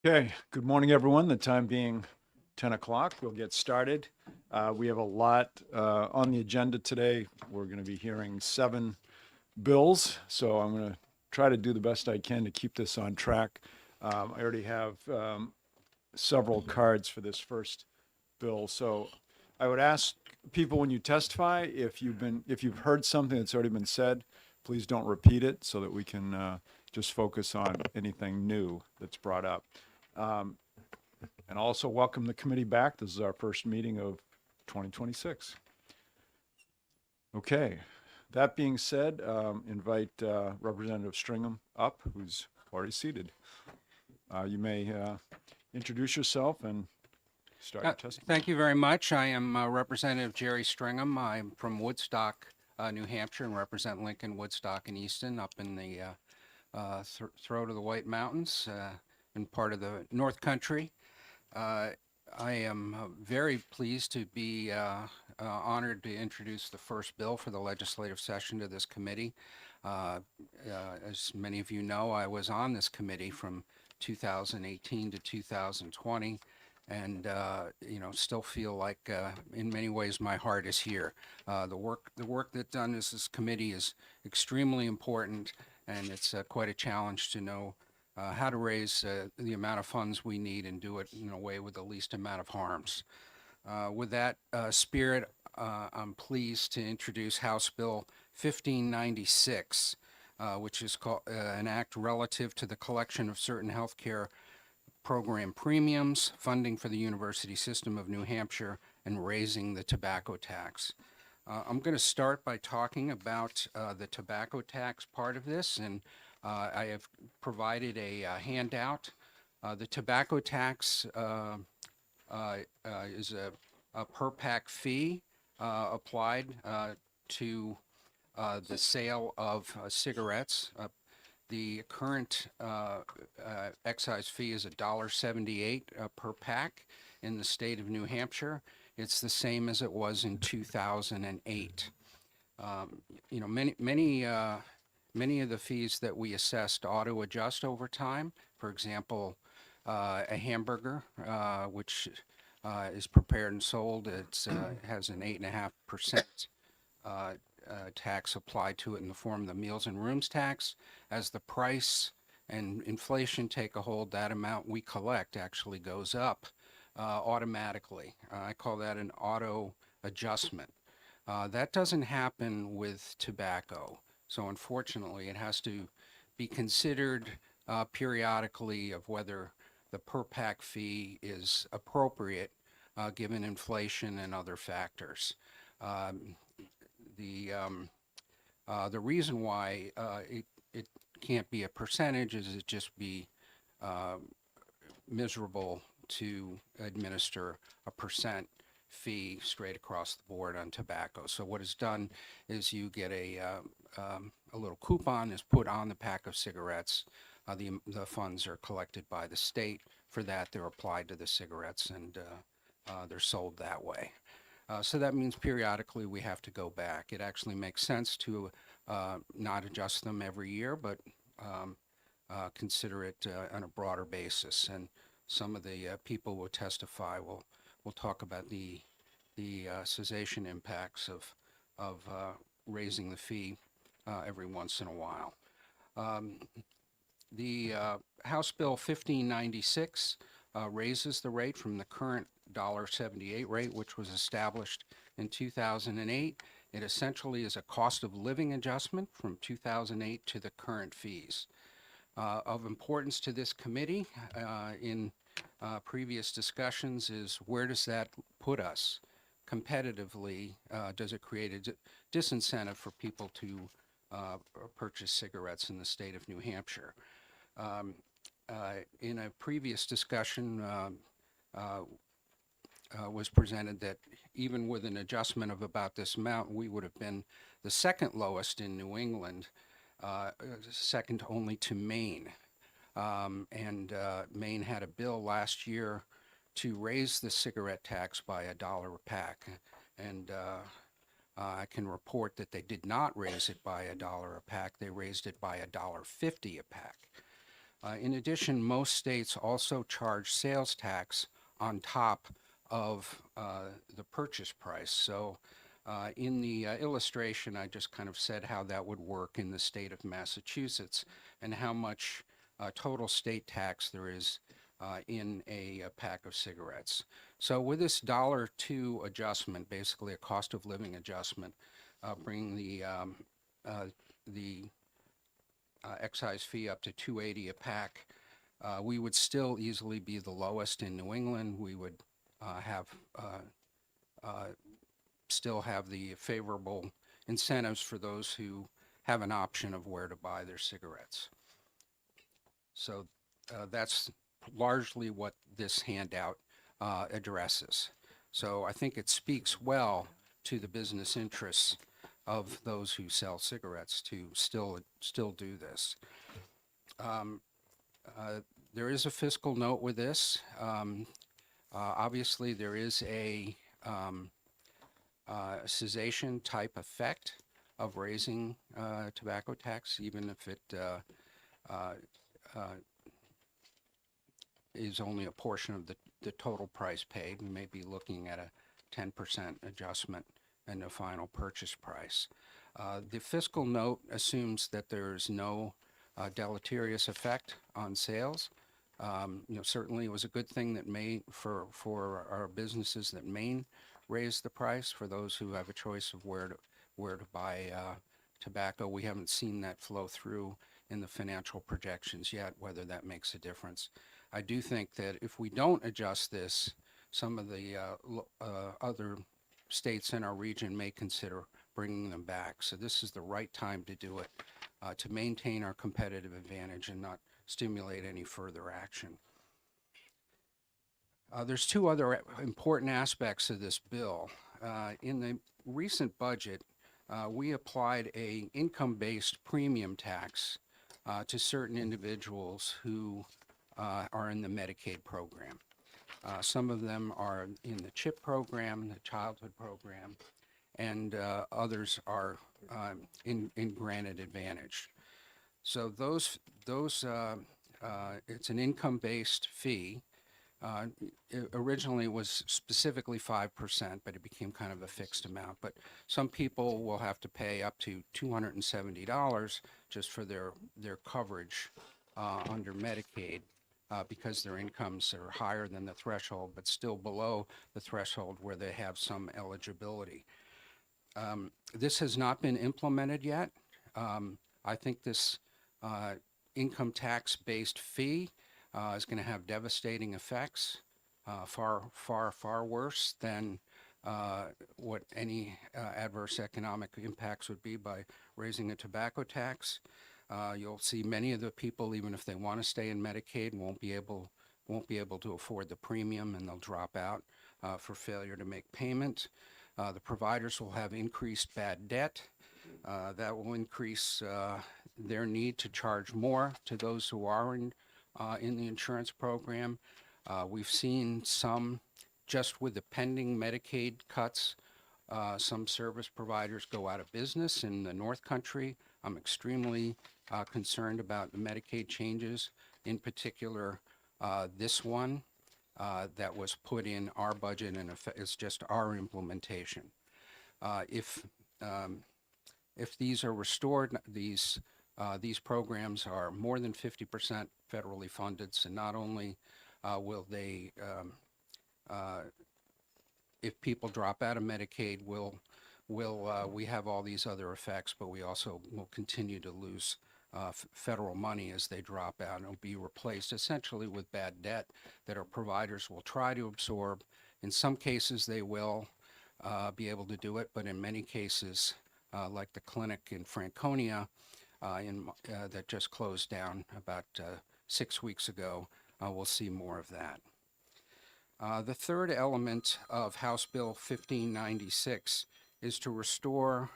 Okay, good morning, everyone. The time being 10 o'clock, we'll get started. We have a lot on the agenda today. We're going to be hearing 7 bills, so I'm going to try to do the best I can to keep this on track. I already have several cards for this first bill, so I would ask people when you testify, if you've heard something that's already been said, please don't repeat it so that we can just focus on anything new that's brought up. And also welcome the committee back. This is our first meeting of 2026. Okay, that being said, invite Representative Stringham up, who's already seated. You may introduce yourself and start your testimony. Thank you very much. I am Representative Jerry Stringham. I'm from Woodstock, New Hampshire, and represent Lincoln, Woodstock, and Easton up in the throat of the White Mountains and part of the North Country. I am very pleased to be honored to introduce the first bill for the legislative session to this committee. As many of you know, I was on this committee from 2018 to 2020. And still feel like in many ways my heart is here. The work that's done in this committee is extremely important, and it's quite a challenge to know how to raise the amount of funds we need and do it in a way with the least amount of harms. With that spirit, I'm pleased to introduce House Bill 1596, which is called an act relative to the collection of certain healthcare program premiums, funding for the University System of New Hampshire, and raising the tobacco tax. I'm going to start by talking about the tobacco tax part of this, and I have provided a handout. The tobacco tax is a per pack fee applied to the sale of cigarettes. The current excise fee is $1.78 per pack in the state of New Hampshire. It's the same as it was in 2008. Many of the fees that we assessed auto adjust over time. For example, a hamburger, which is prepared and sold, it has an 8.5% tax applied to it in the form of the Meals and Rooms tax. As the price and inflation take a hold, that amount we collect actually goes up automatically. I call that an auto adjustment. That doesn't happen with tobacco. So unfortunately, it has to be considered periodically of whether the per pack fee is appropriate given inflation and other factors. The reason why it can't be a percentage is it just be miserable to administer a percent fee straight across the board on tobacco. So what is done is you get a little coupon is put on the pack of cigarettes. The funds are collected by the state. For that, they're applied to the cigarettes, and they're sold that way. So that means periodically we have to go back. It actually makes sense to not adjust them every year, but consider it on a broader basis. And some of the people who will testify will talk about the cessation impacts of raising the fee every once in a while. The House Bill 1596 raises the rate from the current $1.78 rate, which was established in 2008. It essentially is a cost of living adjustment from 2008 to the current fees. Of importance to this committee in previous discussions is where does that put us competitively? Does it create a disincentive for people to purchase cigarettes in the state of New Hampshire? In a previous discussion, was presented that even with an adjustment of about this amount, we would have been the second lowest in New England, second only to Maine. Maine had a bill last year to raise the cigarette tax by $1 a pack. And I can report that they did not raise it by $1 a pack. They raised it by $1.50 a pack. In addition, most states also charge sales tax on top of the purchase price. So in the illustration, I just kind of said how that would work in the state of Massachusetts and how much total state tax there is in a pack of cigarettes. So with this $2 adjustment, basically a cost of living adjustment, bringing the excise fee up to $2.80 a pack, we would still easily be the lowest in New England. We would still have the favorable incentives for those who have an option of where to buy their cigarettes. So that's largely what this handout addresses. So I think it speaks well to the business interests of those who sell cigarettes to still do this. There is a fiscal note with this. Obviously, there is a cessation type effect of raising tobacco tax, even if it is only a portion of the total price paid. We may be looking at a 10% adjustment in the final purchase price. The fiscal note assumes that there's no deleterious effect on sales. Certainly it was a good thing that Maine, for our businesses, that Maine raised the price for those who have a choice of where to buy tobacco. We haven't seen that flow through in the financial projections yet, whether that makes a difference. I do think that if we don't adjust this, some of the other states in our region may consider bringing them back. So this is the right time to do it, to maintain our competitive advantage and not stimulate any further action. There's two other important aspects of this bill. In the recent budget, we applied a income-based premium tax to certain individuals who are in the Medicaid program. Some of them are in the CHIP program, the childhood program, and others are in Granted Advantage. So it's an income-based fee. It originally was specifically 5%, but it became kind of a fixed amount. But some people will have to pay up to $270 just for their coverage under Medicaid because their incomes are higher than the threshold, but still below the threshold where they have some eligibility. This has not been implemented yet. I think this income tax-based fee is going to have devastating effects, far worse than what any adverse economic impacts would be by raising a tobacco tax. You'll see many of the people, even if they want to stay in Medicaid, won't be able to afford the premium, and they'll drop out for failure to make payment. The providers will have increased bad debt. That will increase their need to charge more to those who are in the insurance program. We've seen some, just with the pending Medicaid cuts, some service providers go out of business in the North Country. I'm extremely concerned about the Medicaid changes, in particular this one that was put in our budget, and it's just our implementation. If these are restored, these programs are more than 50% federally funded, so not only will they, if people drop out of Medicaid, we have all these other effects, but we also will continue to lose federal money as they drop out, and it'll be replaced essentially with bad debt that our providers will try to absorb. In some cases, they will be able to do it, but in many cases, like the clinic in Franconia, that just closed down about 6 weeks ago, we'll see more of that. The third element of House Bill 1596 is to restore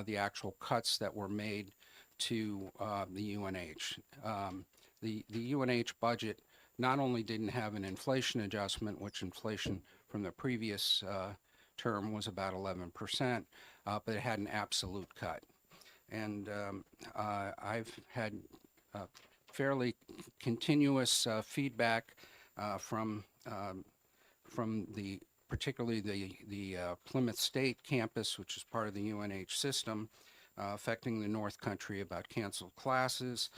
the actual cuts that were made to the UNH. The UNH budget not only didn't have an inflation adjustment, which inflation from the previous term was about 11%, but it had an absolute cut. And I've had fairly continuous feedback from particularly the Plymouth State campus, which is part of the UNH system, affecting the North Country about canceled classes,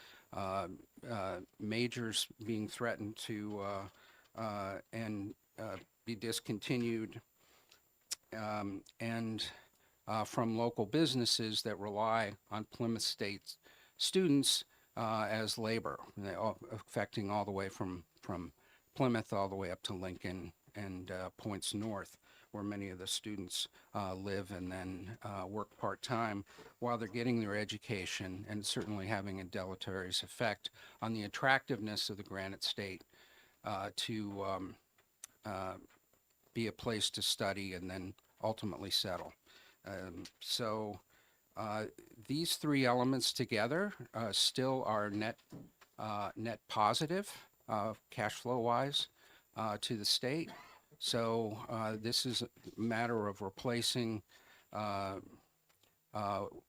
majors being threatened to and be discontinued, and from local businesses that rely on Plymouth State students as labor, affecting all the way from Plymouth all the way up to Lincoln and points north, where many of the students live and then work part-time while they're getting their education, and certainly having a deleterious effect on the attractiveness of the Granite State to be a place to study and then ultimately settle. So these three elements together still are net positive cash flow wise to the state. So this is a matter of replacing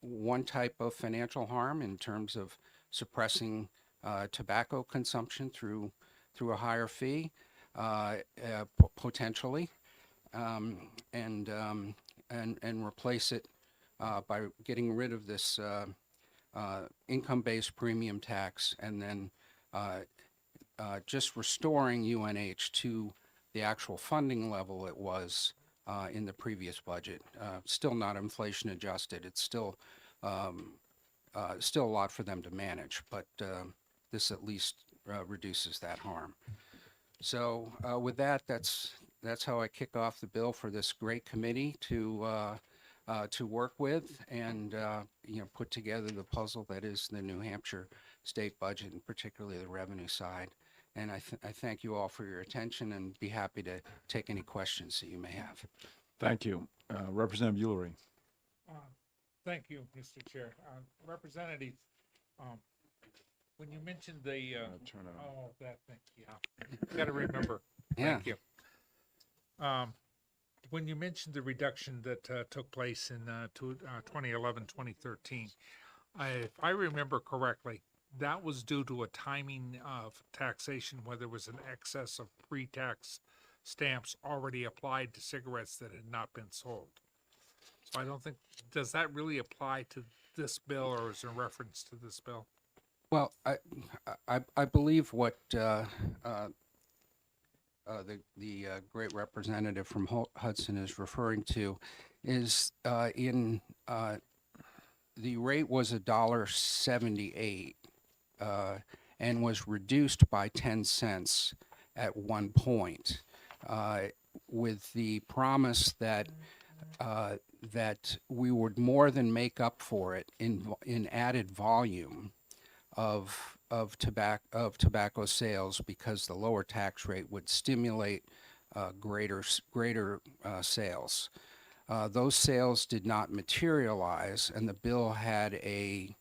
one type of financial harm in terms of suppressing tobacco consumption through a higher fee, potentially, and replace it by getting rid of this income-based premium tax, and then just restoring UNH to the actual funding level it was in the previous budget. Still not inflation adjusted. It's still a lot for them to manage, but this at least reduces that harm. So with that, that's how I kick off the bill for this great committee to work with and put together the puzzle that is the New Hampshire state budget, and particularly the revenue side. And I thank you all for your attention, and be happy to take any questions that you may have. Thank you. Representative Ullery. Thank you, Mr. Chair. Representative, when you mentioned the, Turn it on. oh, that thing, yeah, got to remember. Yeah. Thank you. When you mentioned the reduction that took place in 2011, 2013, if I remember correctly, that was due to a timing of taxation where there was an excess of pre-tax stamps already applied to cigarettes that had not been sold. So I don't think, does that really apply to this bill, or is there reference to this bill? Well, I believe what the great representative from Hudson is referring to is in the rate was $1.78 and was reduced by 10 cents at one point, with the promise that that we would more than make up for it in added volume of tobacco sales, because the lower tax rate would stimulate greater sales. Those sales did not materialize, and the bill had a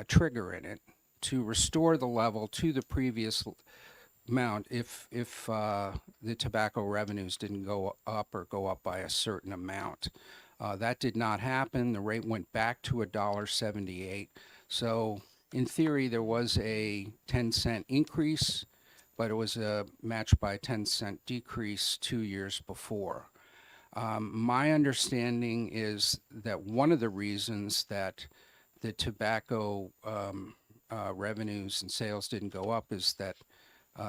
trigger in it to restore the level to the previous amount if the tobacco revenues didn't go up or go up by a certain amount. That did not happen. The rate went back to $1.78. So in theory, there was a 10-cent increase, but it was matched by a 10-cent decrease 2 years before. My understanding is that one of the reasons that the tobacco revenues and sales didn't go up is that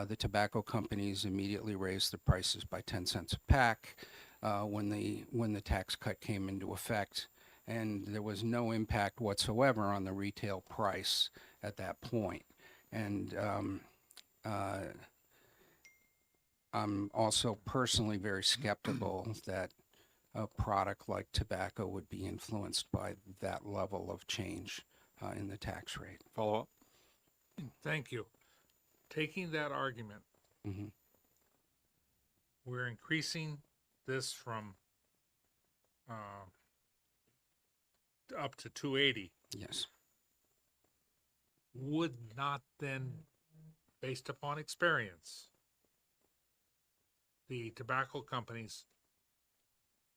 the tobacco companies immediately raised the prices by 10 cents a pack when the tax cut came into effect, and there was no impact whatsoever on the retail price at that point. And I'm also personally very skeptical that a product like tobacco would be influenced by that level of change in the tax rate. Follow up? Thank you. Taking that argument, Mm-hmm. we're increasing this from up to 280. Yes. Would not then, based upon experience, the tobacco companies,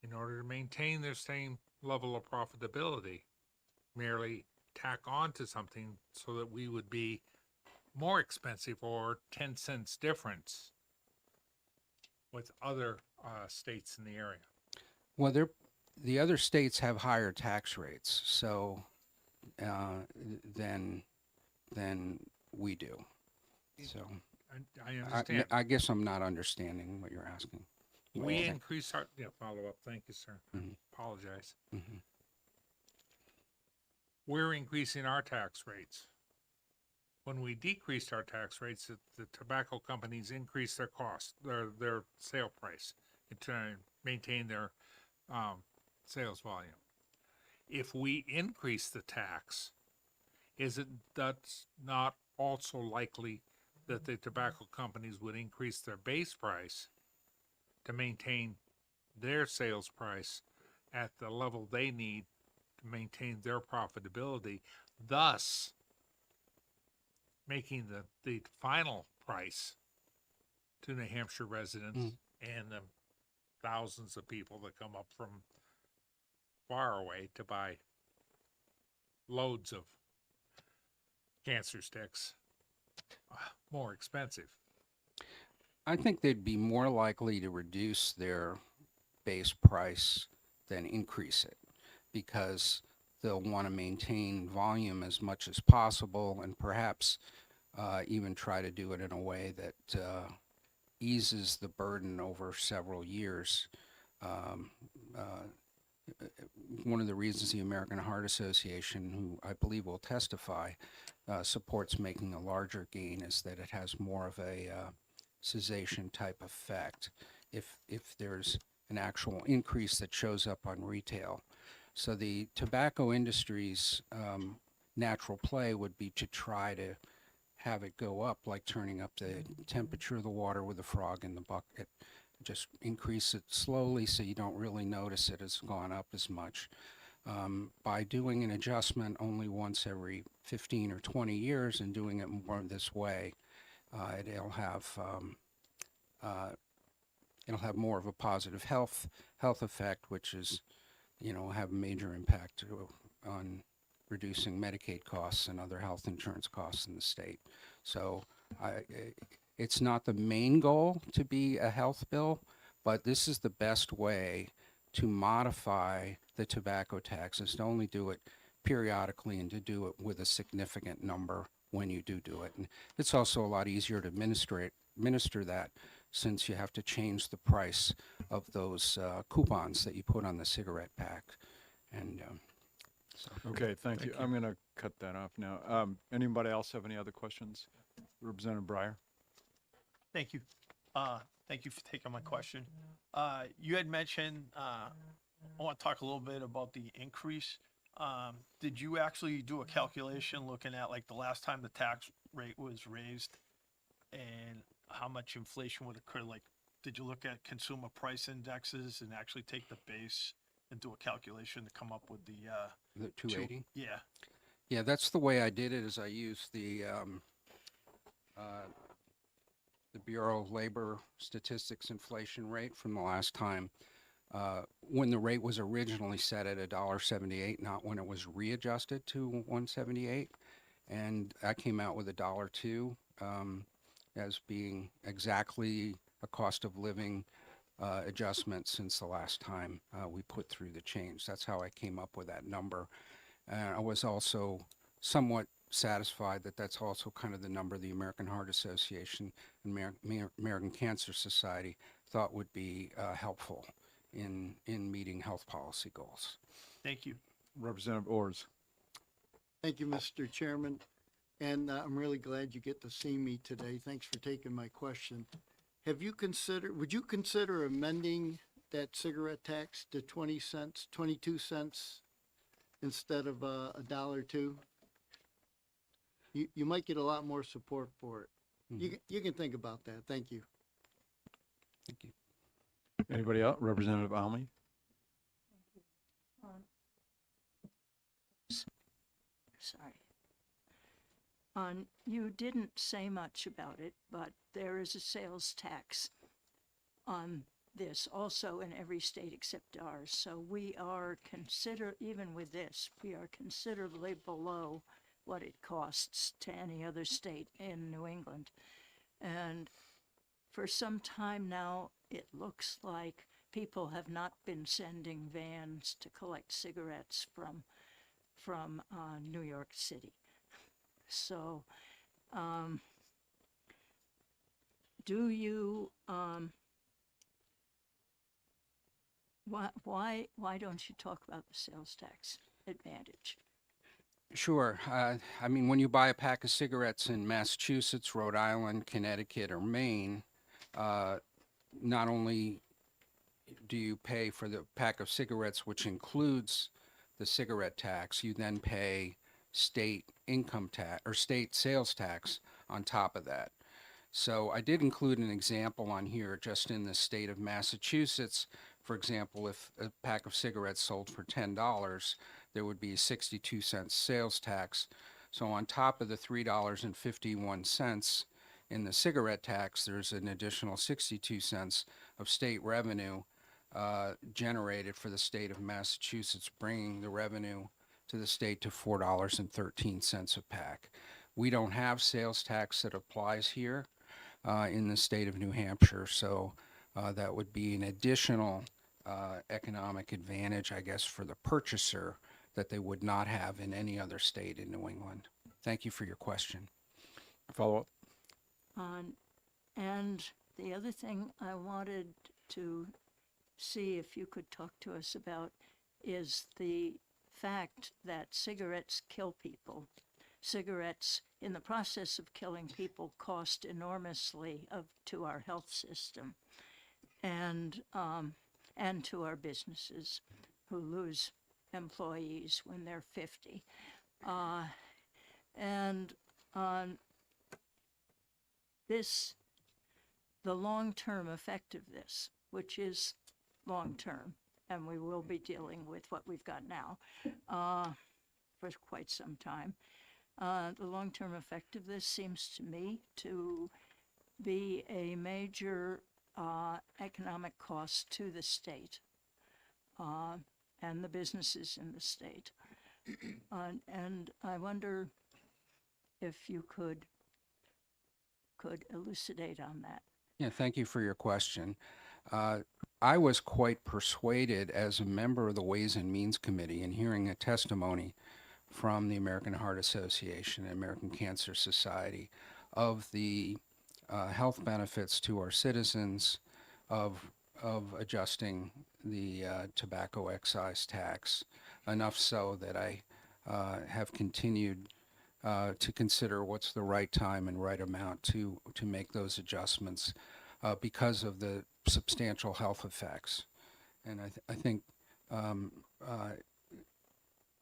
in order to maintain their same level of profitability, merely tack on to something so that we would be more expensive or 10 cents difference with other states in the area. Well, the other states have higher tax rates, so than we do. So I understand. I guess I'm not understanding what you're asking. What We you think. increase our, yeah, follow up. Thank you, sir. Mhm. Apologize. Mhm. We're increasing our tax rates. When we decreased our tax rates, the tobacco companies increased their cost, their sale price, to maintain their sales volume. If we increase the tax, is it that's not also likely that the tobacco companies would increase their base price to maintain their sales price at the level they need to maintain their profitability, thus making the final price to New Hampshire residents and the thousands of people that come up from far away to buy loads of cancer sticks more expensive. I think they'd be more likely to reduce their base price than increase it, because they'll want to maintain volume as much as possible, and perhaps even try to do it in a way that eases the burden over several years. One of the reasons the American Heart Association, who I believe will testify, supports making a larger gain is that it has more of a cessation type effect if there's an actual increase that shows up on retail. So the tobacco industry's natural play would be to try to have it go up, like turning up the temperature of the water with a frog in the bucket. Just increase it slowly so you don't really notice it has gone up as much. By doing an adjustment only once every 15 or 20 years and doing it more this way, it'll have more of a positive health effect, which is, have a major impact on reducing Medicaid costs and other health insurance costs in the state. So it's not the main goal to be a health bill, but this is the best way to modify the tobacco taxes, to only do it periodically and to do it with a significant number when you do it. And it's also a lot easier to administer that, since you have to change the price of those coupons that you put on the cigarette pack. And Okay, thank you. I'm going to cut that off now. Anybody else have any other questions? Representative Breyer? Thank you. Thank you for taking my question. You had mentioned, I want to talk a little bit about the increase. Did you actually do a calculation looking at like the last time the tax rate was raised and how much inflation would occur? Like, did you look at consumer price indexes and actually take the base and do a calculation to come up with the 280? Yeah. Yeah, that's the way I did it, is I used the Bureau of Labor Statistics inflation rate from the last time, when the rate was originally set at $1.78, not when it was readjusted to $1.78. And I came out with $1.02 as being exactly a cost of living adjustment since the last time we put through the change. That's how I came up with that number. I was also somewhat satisfied that that's also kind of the number the American Heart Association and American Cancer Society thought would be helpful in meeting health policy goals. Thank you. Representative Ors? Thank you, Mr. Chairman. And I'm really glad you get to see me today. Thanks for taking my question. Would you consider amending that cigarette tax to 20 cents, 22 cents instead of $1.02? You might get a lot more support for it. You can think about that. Thank you. Thank you. Anybody else? Representative Almy? Sorry. You didn't say much about it, but there is a sales tax on this also in every state except ours. So we are even with this, we are considerably below what it costs to any other state in New England. And for some time now, it looks like people have not been sending vans to collect cigarettes from New York City. So, do you, why don't you talk about the sales tax advantage? Sure. I mean, when you buy a pack of cigarettes in Massachusetts, Rhode Island, Connecticut, or Maine, not only do you pay for the pack of cigarettes, which includes the cigarette tax, you then pay state income tax or state sales tax on top of that. So I did include an example on here just in the state of Massachusetts. For example, if a pack of cigarettes sold for $10, there would be a 62-cent sales tax. So on top of the $3.51 in the cigarette tax, there's an additional 62 cents of state revenue generated for the state of Massachusetts, bringing the revenue to the state to $4.13 a pack. We don't have sales tax that applies here in the state of New Hampshire, so that would be an additional economic advantage, I guess, for the purchaser that they would not have in any other state in New England. Thank you for your question. Follow up? And the other thing I wanted to see if you could talk to us about is the fact that cigarettes kill people. Cigarettes, in the process of killing people, cost enormously to our health system and to our businesses who lose employees when they're 50. And on this, the long-term effect of this, which is long-term, and we will be dealing with what we've got now for quite some time. The long-term effect of this seems to me to be a major economic cost to the state and the businesses in the state. And I wonder if you could elucidate on that. Yeah, thank you for your question. I was quite persuaded as a member of the Ways and Means Committee in hearing a testimony from the American Heart Association and American Cancer Society of the health benefits to our citizens of adjusting the tobacco excise tax, enough so that I have continued to consider what's the right time and right amount to make those adjustments because of the substantial health effects. And I think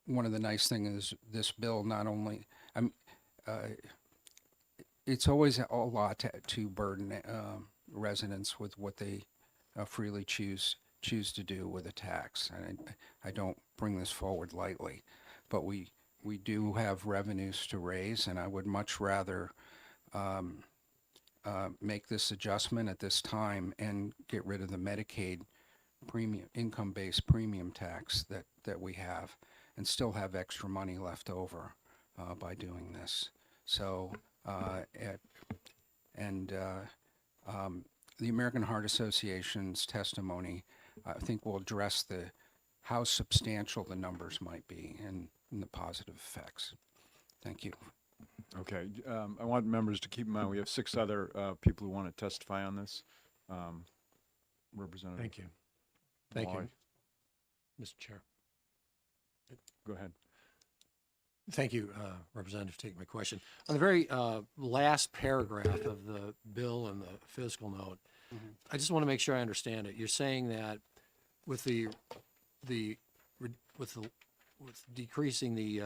one of the nice things is this bill not only, it's always a lot to burden residents with what they freely choose to do with a tax. And I don't bring this forward lightly, but we do have revenues to raise, and I would much rather make this adjustment at this time and get rid of the Medicaid premium, income-based premium tax that we have, and still have extra money left over by doing this. So, the American Heart Association's testimony, I think, will address how substantial the numbers might be and the positive effects. Thank you. Okay. I want members to keep in mind, we have 6 other people who want to testify on this. Representative. Thank you. Thank Malloy, you, Mr. Chair. Go ahead. Thank you, Representative, for taking my question. On the very last paragraph of the bill and the fiscal note, I just want to make sure I understand it. You're saying that with with decreasing the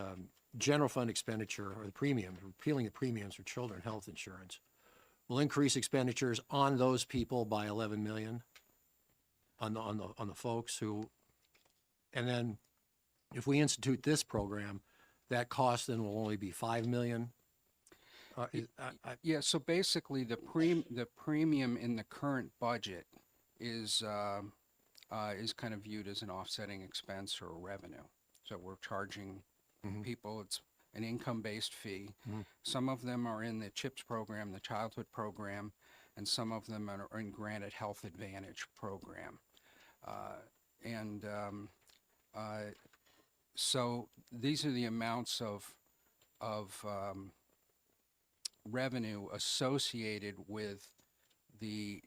general fund expenditure or the premium, repealing the premiums for children health insurance, will increase expenditures on those people by 11 million on the folks who, and then if we institute this program, that cost then will only be 5 million. Yeah, so basically the premium in the current budget is kind of viewed as an offsetting expense or a revenue. So we're charging people, it's an income-based fee. Some of them are in the CHIPS program, the childhood program, and some of them are in Granted Health Advantage program. So these are the amounts of revenue associated with the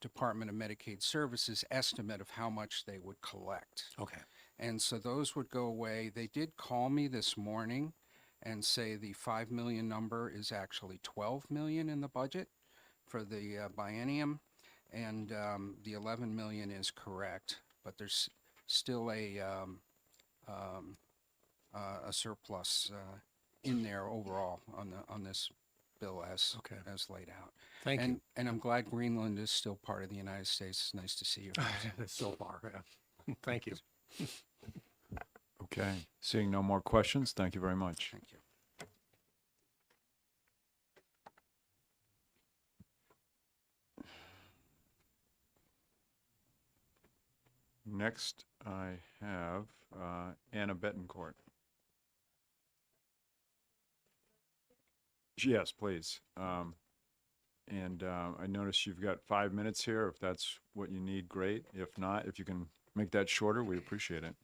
Department of Medicaid Services estimate of how much they would collect. Okay. And so those would go away. They did call me this morning and say the 5 million number is actually 12 million in the budget for the biennium, and the 11 million is correct, but there's still a surplus in there overall on this bill as Okay. as laid out. Thank you. And I'm glad Greenland is still part of the United States. It's nice to see you. So far, yeah. Thank you. Okay, seeing no more questions, thank you very much. Thank you. Next, I have Anna Betancourt. Yes, please. I notice you've got 5 minutes here. If that's what you need, great. If not, if you can make that shorter, we appreciate it.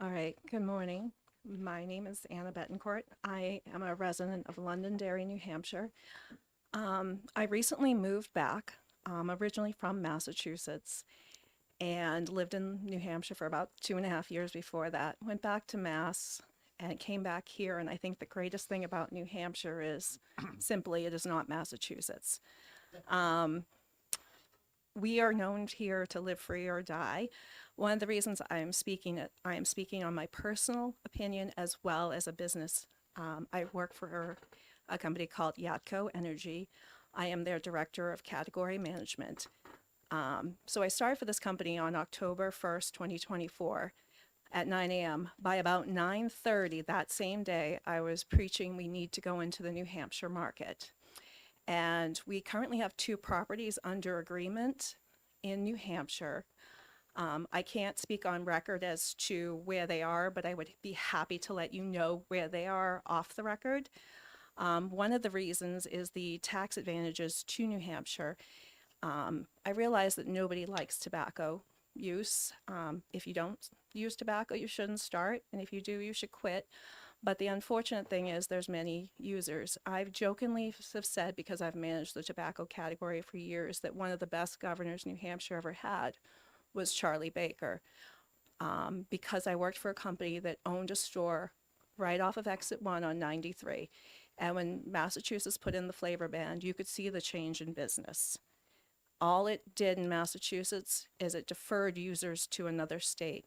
All right, good morning. My name is Anna Betancourt. I am a resident of Londonderry, New Hampshire. I recently moved back, originally from Massachusetts, and lived in New Hampshire for about 2.5 years before that. Went back to Mass and came back here, and I think the greatest thing about New Hampshire is simply it is not Massachusetts. We are known here to live free or die. One of the reasons I am speaking on my personal opinion as well as a business. I work for a company called Yatco Energy. I am their director of category management. So I started for this company on October 1st, 2024 at 9 a.m. By about 9:30 that same day, I was preaching we need to go into the New Hampshire market. And we currently have 2 properties under agreement in New Hampshire. I can't speak on record as to where they are, but I would be happy to let you know where they are off the record. One of the reasons is the tax advantages to New Hampshire. I realize that nobody likes tobacco use. If you don't use tobacco, you shouldn't start. And if you do, you should quit. But the unfortunate thing is there's many users. I've jokingly have said, because I've managed the tobacco category for years, that one of the best governors New Hampshire ever had was Charlie Baker. Because I worked for a company that owned a store right off of Exit 1 on 93. And when Massachusetts put in the flavor ban, you could see the change in business. All it did in Massachusetts is it deferred users to another state.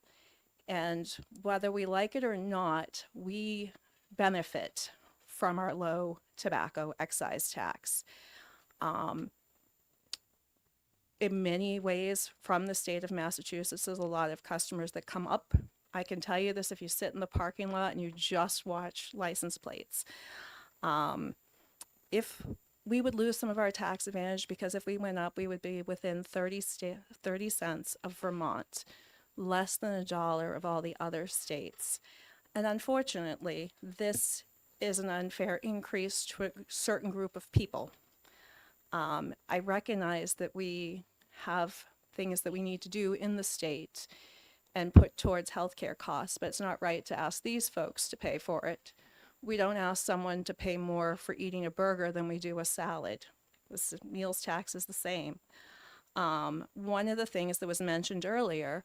And whether we like it or not, we benefit from our low tobacco excise tax. In many ways, from the state of Massachusetts, there's a lot of customers that come up. I can tell you this if you sit in the parking lot and you just watch license plates. If we would lose some of our tax advantage, because if we went up, we would be within 30 cents of Vermont, less than $1 of all the other states. And unfortunately, this is an unfair increase to a certain group of people. I recognize that we have things that we need to do in the state and put towards healthcare costs, but it's not right to ask these folks to pay for it. We don't ask someone to pay more for eating a burger than we do a salad. The meals tax is the same. One of the things that was mentioned earlier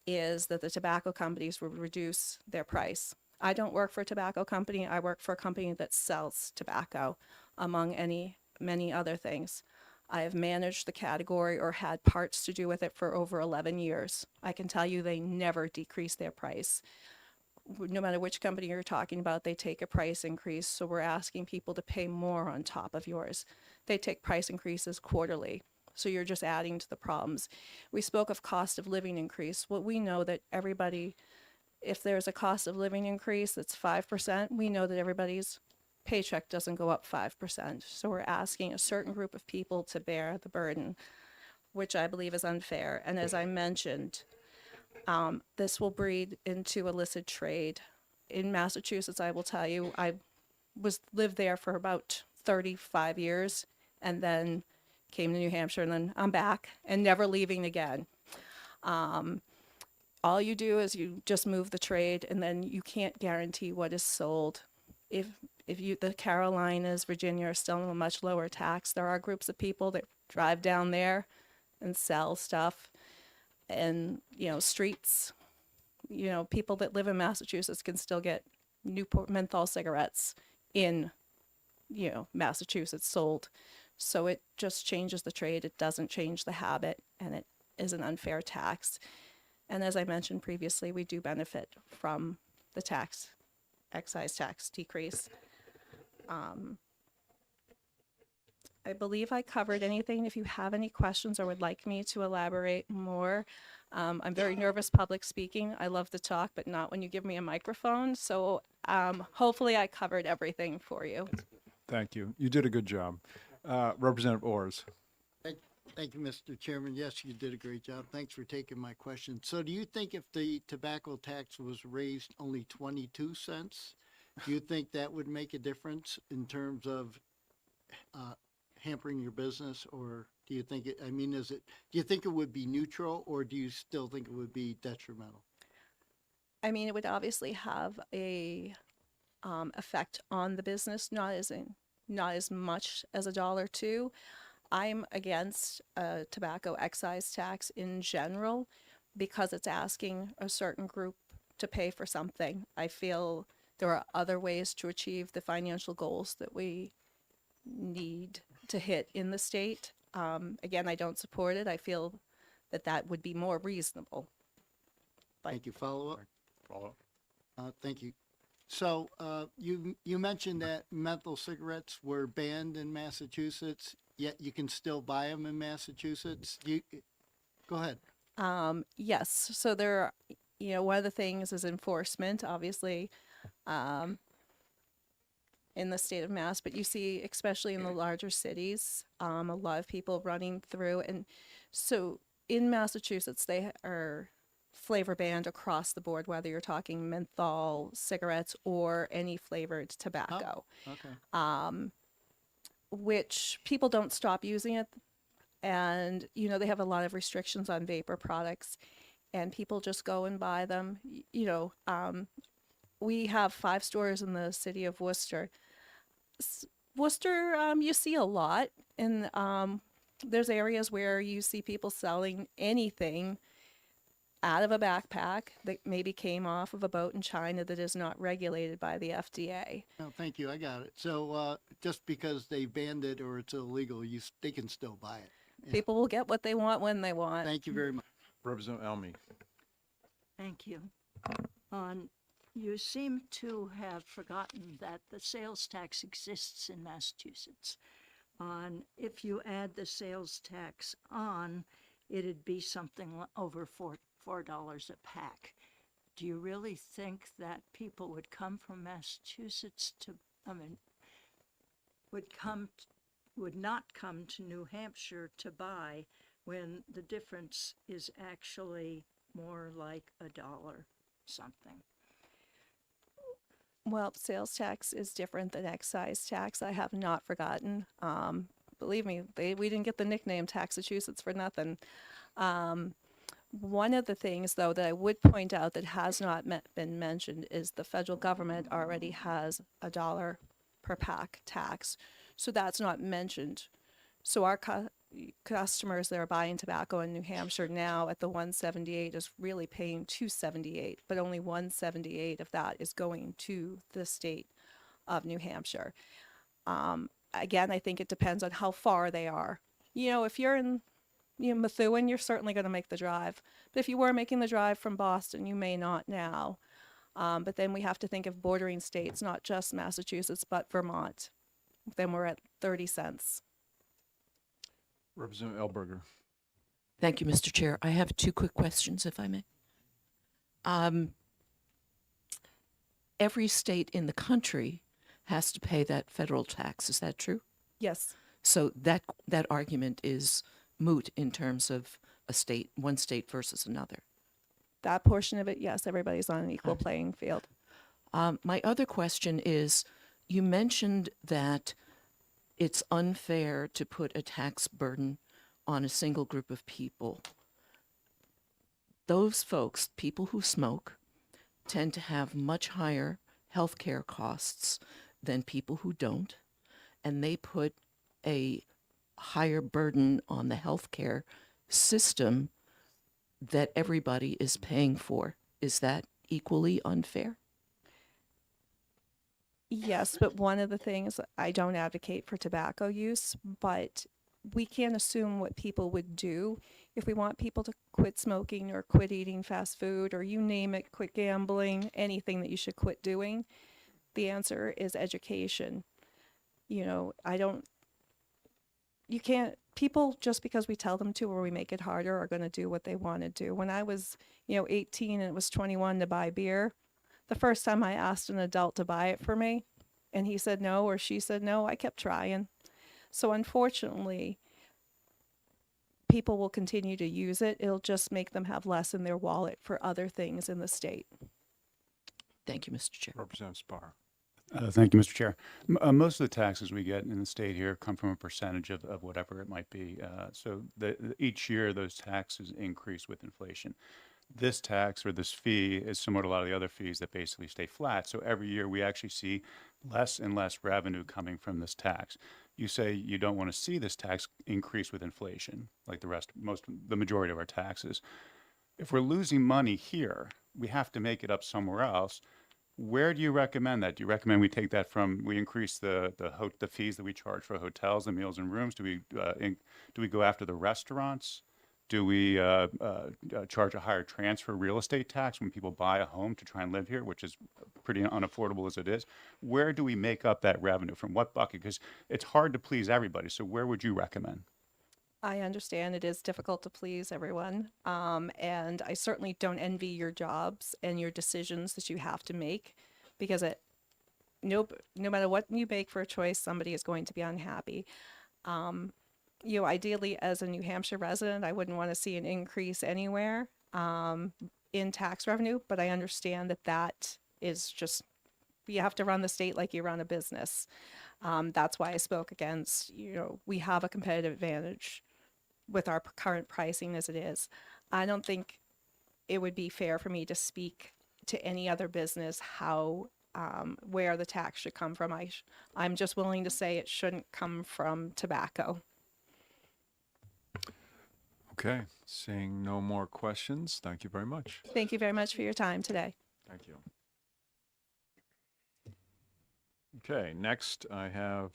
is that the tobacco companies would reduce their price. I don't work for a tobacco company. I work for a company that sells tobacco, among many other things. I have managed the category or had parts to do with it for over 11 years. I can tell you they never decrease their price. No matter which company you're talking about, they take a price increase. So we're asking people to pay more on top of yours. They take price increases quarterly. So you're just adding to the problems. We spoke of cost of living increase. Well, we know that everybody, if there's a cost of living increase that's 5%, we know that everybody's paycheck doesn't go up 5%. So we're asking a certain group of people to bear the burden, which I believe is unfair. And as I mentioned, this will breed into illicit trade. In Massachusetts, I will tell you, I lived there for about 35 years and then came to New Hampshire, and then I'm back and never leaving again. All you do is you just move the trade, and then you can't guarantee what is sold. If the Carolinas, Virginia are still on a much lower tax, there are groups of people that drive down there and sell stuff. And, streets, people that live in Massachusetts can still get Newport menthol cigarettes in, Massachusetts sold. So it just changes the trade. It doesn't change the habit, and it is an unfair tax. And as I mentioned previously, we do benefit from the excise tax decrease. I believe I covered anything. If you have any questions or would like me to elaborate more, I'm very nervous public speaking. I love to talk, but not when you give me a microphone. So hopefully I covered everything for you. Thank you. You did a good job. Representative Orrs. Thank you, Mr. Chairman. Yes, you did a great job. Thanks for taking my question. So do you think if the tobacco tax was raised only 22 cents, do you think that would make a difference in terms of hampering your business? Or do you think do you think it would be neutral, or do you still think it would be detrimental? I mean, it would obviously have a effect on the business, not as much as $1.02. I'm against a tobacco excise tax in general because it's asking a certain group to pay for something. I feel there are other ways to achieve the financial goals that we need to hit in the state. Again, I don't support it. I feel that would be more reasonable. Thank you. Follow up? Follow. Thank you. So you mentioned that menthol cigarettes were banned in Massachusetts, yet you can still buy them in Massachusetts. Go ahead. Yes. So there, one of the things is enforcement, obviously, in the state of Mass, but you see, especially in the larger cities, a lot of people running through. And so in Massachusetts, they are flavor banned across the board, whether you're talking menthol cigarettes or any flavored tobacco. Okay. Which people don't stop using it. And, they have a lot of restrictions on vapor products, and people just go and buy them. We have 5 stores in the city of Worcester. Worcester, you see a lot, and there's areas where you see people selling anything out of a backpack that maybe came off of a boat in China that is not regulated by the FDA. No, thank you. I got it. So just because they banned it or it's illegal, they can still buy it. Yeah. People will get what they want when they want. Thank you very much. Representative Elmy. Thank you. You seem to have forgotten that the sales tax exists in Massachusetts. If you add the sales tax on, it'd be something over $4 a pack. Do you really think that people would come from Massachusetts would not come to New Hampshire to buy when the difference is actually more like $1 something? Well, sales tax is different than excise tax. I have not forgotten. Believe me, we didn't get the nickname Taxachusetts for nothing. One of the things, though, that I would point out that has not been mentioned is the federal government already has $1 per pack tax. So that's not mentioned. So our customers that are buying tobacco in New Hampshire now at the $1.78 is really paying $2.78, but only $1.78 of that is going to the state of New Hampshire. Again, I think it depends on how far they are. If you're in Methuen, you're certainly going to make the drive. But if you were making the drive from Boston, you may not now. But then we have to think of bordering states, not just Massachusetts, but Vermont. Then we're at 30 cents. Representative Elberger. Thank you, Mr. Chair. I have 2 quick questions, if I may. Every state in the country has to pay that federal tax. Is that true? Yes, So that argument is moot in terms of one state versus another. that portion of it, yes, everybody's on an equal playing field. My other question is, you mentioned that it's unfair to put a tax burden on a single group of people. Those folks, people who smoke, tend to have much higher health care costs than people who don't, and they put a higher burden on the health care system that everybody is paying for. Is that equally unfair? Yes, but one of the things, I don't advocate for tobacco use, but we can't assume what people would do. If we want people to quit smoking or quit eating fast food or you name it, quit gambling, anything that you should quit doing, the answer is education. You know, you can't, people, just because we tell them to or we make it harder, are going to do what they want to do. When I was, 18 and it was 21 to buy beer, the first time I asked an adult to buy it for me and he said no or she said no, I kept trying. So unfortunately, people will continue to use it. It'll just make them have less in their wallet for other things in the state. Thank you, Mr. Chair. Representative Spar. Thank you, Mr. Chair. Most of the taxes we get in the state here come from a percentage of whatever it might be. So each year those taxes increase with inflation. This tax or this fee is similar to a lot of the other fees that basically stay flat. So every year we actually see less and less revenue coming from this tax. You say you don't want to see this tax increase with inflation, like the majority of our taxes. If we're losing money here, we have to make it up somewhere else. Where do you recommend that? Do you recommend we take that we increase the fees that we charge for hotels and meals and rooms? Do we go after the restaurants? Do we charge a higher transfer real estate tax when people buy a home to try and live here, which is pretty unaffordable as it is? Where do we make up that revenue? From what bucket? Because it's hard to please everybody. So where would you recommend? I understand it is difficult to please everyone. And I certainly don't envy your jobs and your decisions that you have to make because no matter what you make for a choice, somebody is going to be unhappy. Ideally, as a New Hampshire resident, I wouldn't want to see an increase anywhere in tax revenue, but I understand that is just, you have to run the state like you run a business. That's why I spoke against, we have a competitive advantage with our current pricing as it is. I don't think it would be fair for me to speak to any other business where the tax should come from. I'm just willing to say it shouldn't come from tobacco. Okay, seeing no more questions, thank you very much. Thank you very much for your time today. Thank you. Okay, next I have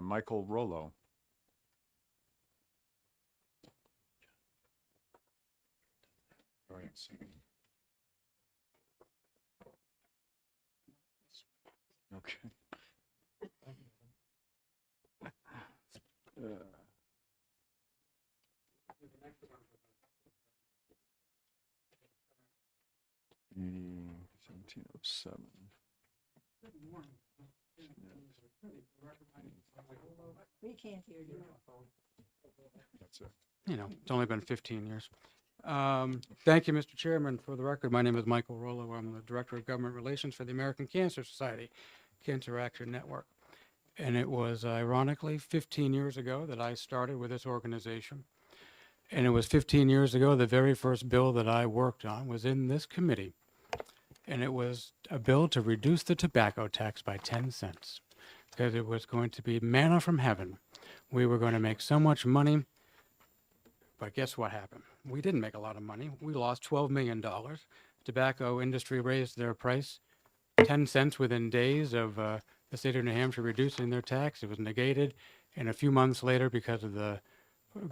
Michael Rollo. Okay. Meeting 1707. We can't hear you. That's it. It's only been 15 years. Thank you, Mr. Chairman. For the record, my name is Michael Rollo. I'm the Director of Government Relations for the American Cancer Society, Cancer Action Network. And it was ironically 15 years ago that I started with this organization. And it was 15 years ago, the very first bill that I worked on was in this committee. And it was a bill to reduce the tobacco tax by 10 cents because it was going to be manna from heaven. We were going to make so much money. But guess what happened? We didn't make a lot of money. We lost $12 million. Tobacco industry raised their price 10 cents within days of the state of New Hampshire reducing their tax. It was negated. And a few months later, because of the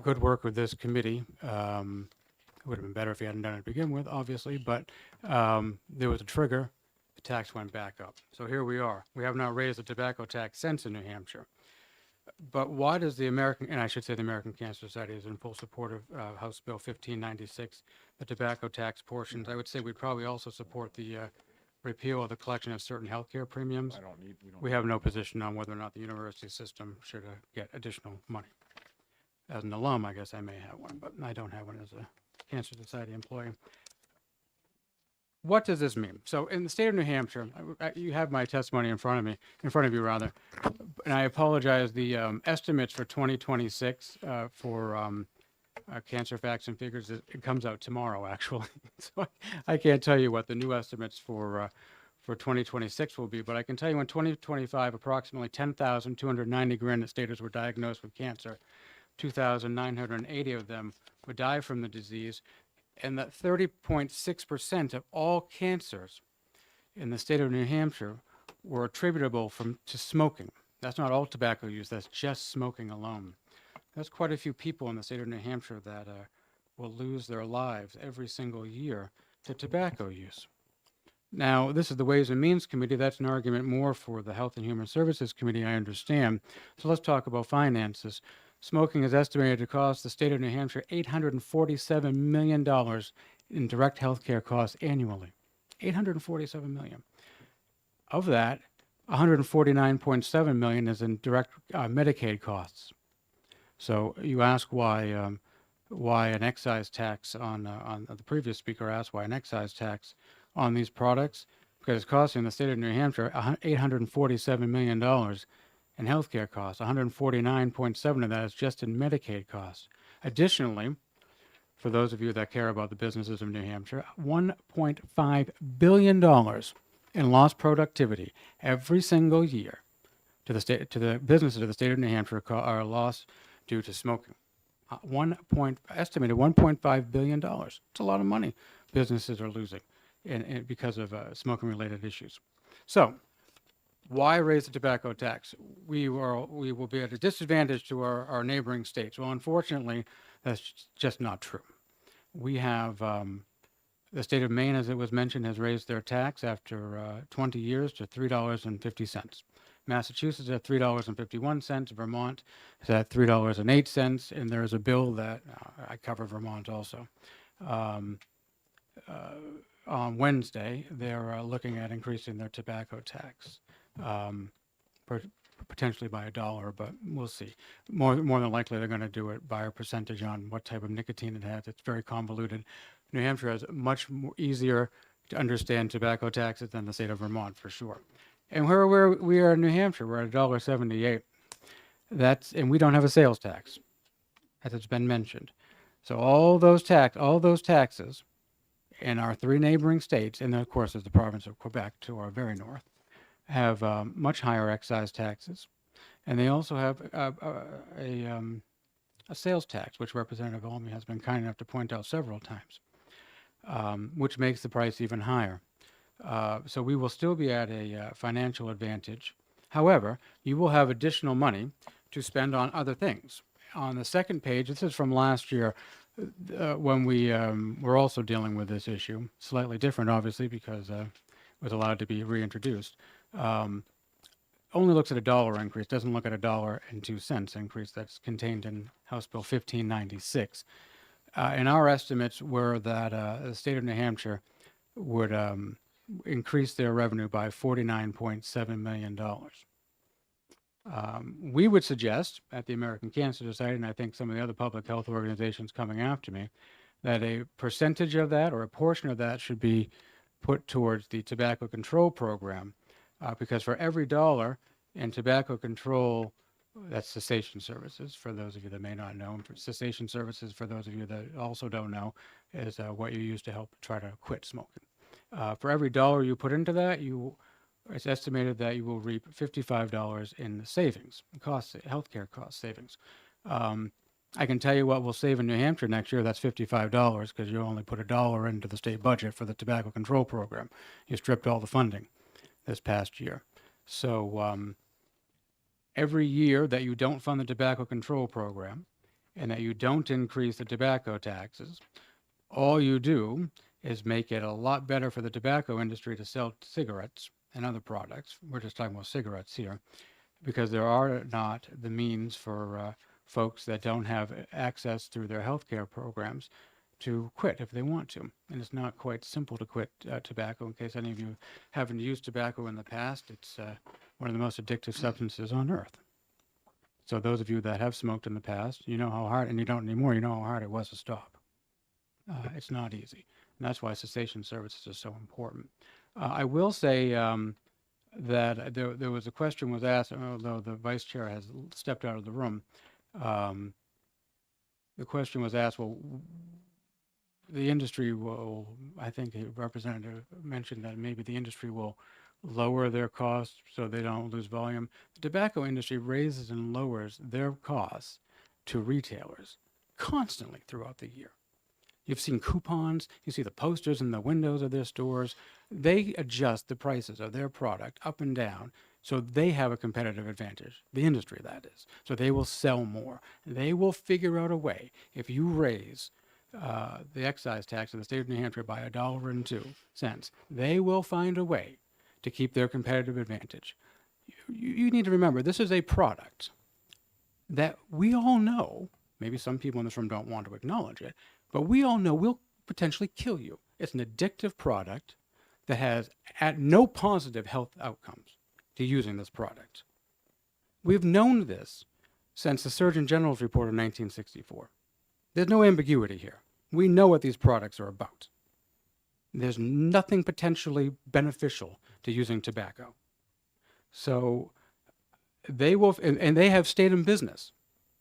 good work with this committee, it would have been better if he hadn't done it to begin with, obviously, but there was a trigger. The tax went back up. So here we are. We have not raised the tobacco tax since in New Hampshire. But why does the American Cancer Society is in full support of House Bill 1596, the tobacco tax portions? I would say we'd probably also support the repeal of the collection of certain healthcare premiums. we don't. We have no position on whether or not the university system should get additional money. As an alum, I guess I may have one, but I don't have one as a Cancer Society employee. What does this mean? So in the state of New Hampshire, you have my testimony in front of you rather, and I apologize, the estimates for 2026 for cancer facts and figures, it comes out tomorrow, actually. So I can't tell you what the new estimates for 2026 will be, but I can tell you in 2025, approximately 10,290 granite staters were diagnosed with cancer. 2,980 of them would die from the disease, and that 30.6% of all cancers in the state of New Hampshire were attributable to smoking. That's not all tobacco use, that's just smoking alone. That's quite a few people in the state of New Hampshire that will lose their lives every single year to tobacco use. Now, this is the Ways and Means Committee. That's an argument more for the Health and Human Services Committee, I understand. So let's talk about finances. Smoking is estimated to cost the state of New Hampshire $847 million in direct health care costs annually. $847 million. Of that, $149.7 million is in direct Medicaid costs. So you ask why an excise tax on the previous speaker asked why an excise tax on these products, because it's costing the state of New Hampshire $847 million in healthcare costs. 149.7 of that is just in Medicaid costs. Additionally, for those of you that care about the businesses of New Hampshire, $1.5 billion in lost productivity every single year to the businesses of the state of New Hampshire are lost due to smoking. Estimated $1.5 billion. It's a lot of money businesses are losing because of smoking-related issues. So, why raise the tobacco tax? We will be at a disadvantage to our neighboring states. Well, unfortunately, that's just not true. We have the state of Maine, as it was mentioned, has raised their tax after 20 years to $3.50. Massachusetts is at $3.51. Vermont is at $3.08. And there is a bill that I cover Vermont also. On Wednesday, they're looking at increasing their tobacco tax, potentially by $1, but we'll see. More than likely, they're going to do it by a percentage on what type of nicotine it has. It's very convoluted. New Hampshire has much easier to understand tobacco taxes than the state of Vermont, for sure. And where we are in New Hampshire, we're at $1.78. And we don't have a sales tax, as it's been mentioned. So all those taxes in our three neighboring states, and of course, there's the province of Quebec to our very north, have much higher excise taxes, and they also have a sales tax, which Representative Olney has been kind enough to point out several times, which makes the price even higher. So we will still be at a financial advantage. However, you will have additional money to spend on other things. On the second page, this is from last year, when we were also dealing with this issue, slightly different, obviously, because it was allowed to be reintroduced. Only looks at a dollar increase, doesn't look at $1.02 increase that's contained in House Bill 1596. And our estimates were that the state of New Hampshire would increase their revenue by $49.7 million. We would suggest at the American Cancer Society, and I think some of the other public health organizations coming after me, that a percentage of that or a portion of that should be put towards the tobacco control program, because for every dollar in tobacco control, that's cessation services, for those of you that may not know, and for cessation services, for those of you that also don't know, is what you use to help try to quit smoking. For every dollar you put into that, it's estimated that you will reap $55 in savings, healthcare cost savings. I can tell you what we'll save in New Hampshire next year. That's $55 because you only put $1 into the state budget for the tobacco control program. You stripped all the funding this past year. So every year that you don't fund the tobacco control program and that you don't increase the tobacco taxes, all you do is make it a lot better for the tobacco industry to sell cigarettes and other products. We're just talking about cigarettes here, because there are not the means for folks that don't have access through their healthcare programs to quit if they want to. And it's not quite simple to quit tobacco. In case any of you haven't used tobacco in the past, it's one of the most addictive substances on earth. So those of you that have smoked in the past, you know how hard, and you don't anymore, you know how hard it was to stop. It's not easy. And that's why cessation services are so important. I will say that there was a question was asked, although the vice chair has stepped out of the room. The question was asked, well, the industry will, I think a representative mentioned that maybe the industry will lower their costs so they don't lose volume. The tobacco industry raises and lowers their costs to retailers constantly throughout the year. You've seen coupons, you see the posters in the windows of their stores. They adjust the prices of their product up and down so they have a competitive advantage, the industry that is. So they will sell more. They will figure out a way. If you raise the excise tax in the state of New Hampshire by $1.02, they will find a way to keep their competitive advantage. You need to remember, this is a product that we all know, maybe some people in this room don't want to acknowledge it, but we all know will potentially kill you. It's an addictive product that has no positive health outcomes to using this product. We've known this since the Surgeon General's report of 1964. There's no ambiguity here. We know what these products are about. There's nothing potentially beneficial to using tobacco. So they will, and they have stayed in business.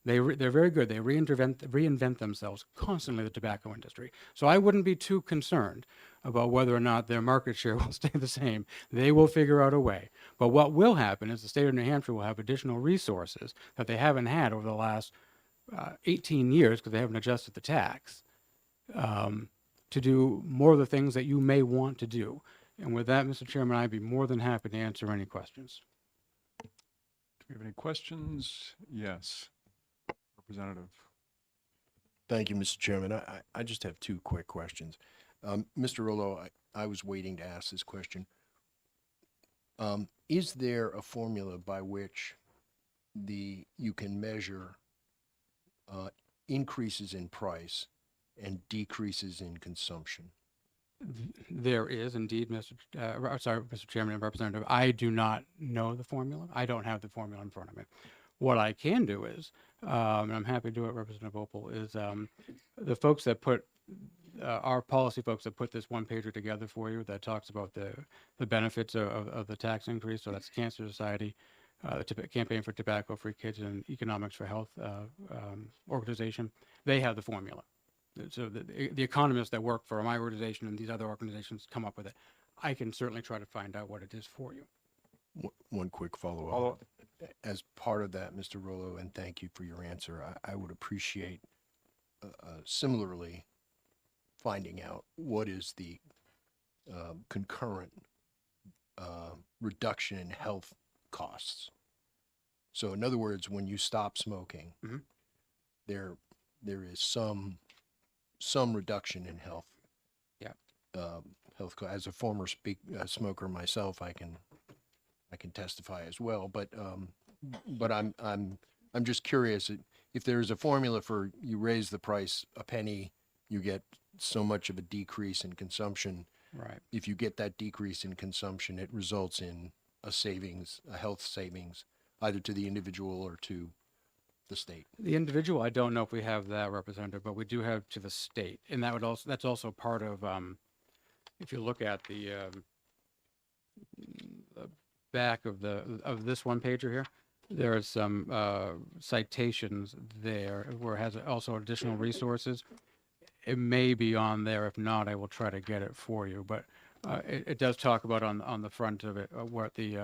They're very good. They reinvent themselves constantly, the tobacco industry. So I wouldn't be too concerned about whether or not their market share will stay the same. They will figure out a way. But what will happen is the state of New Hampshire will have additional resources that they haven't had over the last 18 years because they haven't adjusted the tax to do more of the things that you may want to do. And with that, Mr. Chairman, I'd be more than happy to answer any questions. Do we have any questions? Yes. Representative. Thank you, Mr. Chairman. I just have two quick questions. Mr. Rollo, I was waiting to ask this question. Is there a formula by which you can measure increases in price and decreases in consumption? There is indeed, Mr. Chairman and Representative. I do not know the formula. I don't have the formula in front of me. What I can do is, and I'm happy to do it, Representative Opal, is the folks that put, our policy folks that put this one pager together for you that talks about the benefits of the tax increase. So that's Cancer Society, the Campaign for Tobacco-Free Kids and Economics for Health organization. They have the formula. So the economists that work for my organization and these other organizations come up with it. I can certainly try to find out what it is for you. One quick follow-up. As part of that, Mr. Rollo, and thank you for your answer, I would appreciate similarly finding out what is the concurrent reduction in health costs. So in other words, when you stop smoking, Mhm. there is some reduction in health. Yeah. As a former smoker myself, I can testify as well. But I'm just curious if there is a formula for you raise the price a penny, you get so much of a decrease in consumption. Right. If you get that decrease in consumption, it results in a savings, a health savings, either to the individual or to the state. The individual, I don't know if we have that, Representative, but we do have to the state, and that's also part of. If you look at the back of this one pager here, there are some citations there where it has also additional resources. It may be on there. If not, I will try to get it for you. But it does talk about on the front of it what the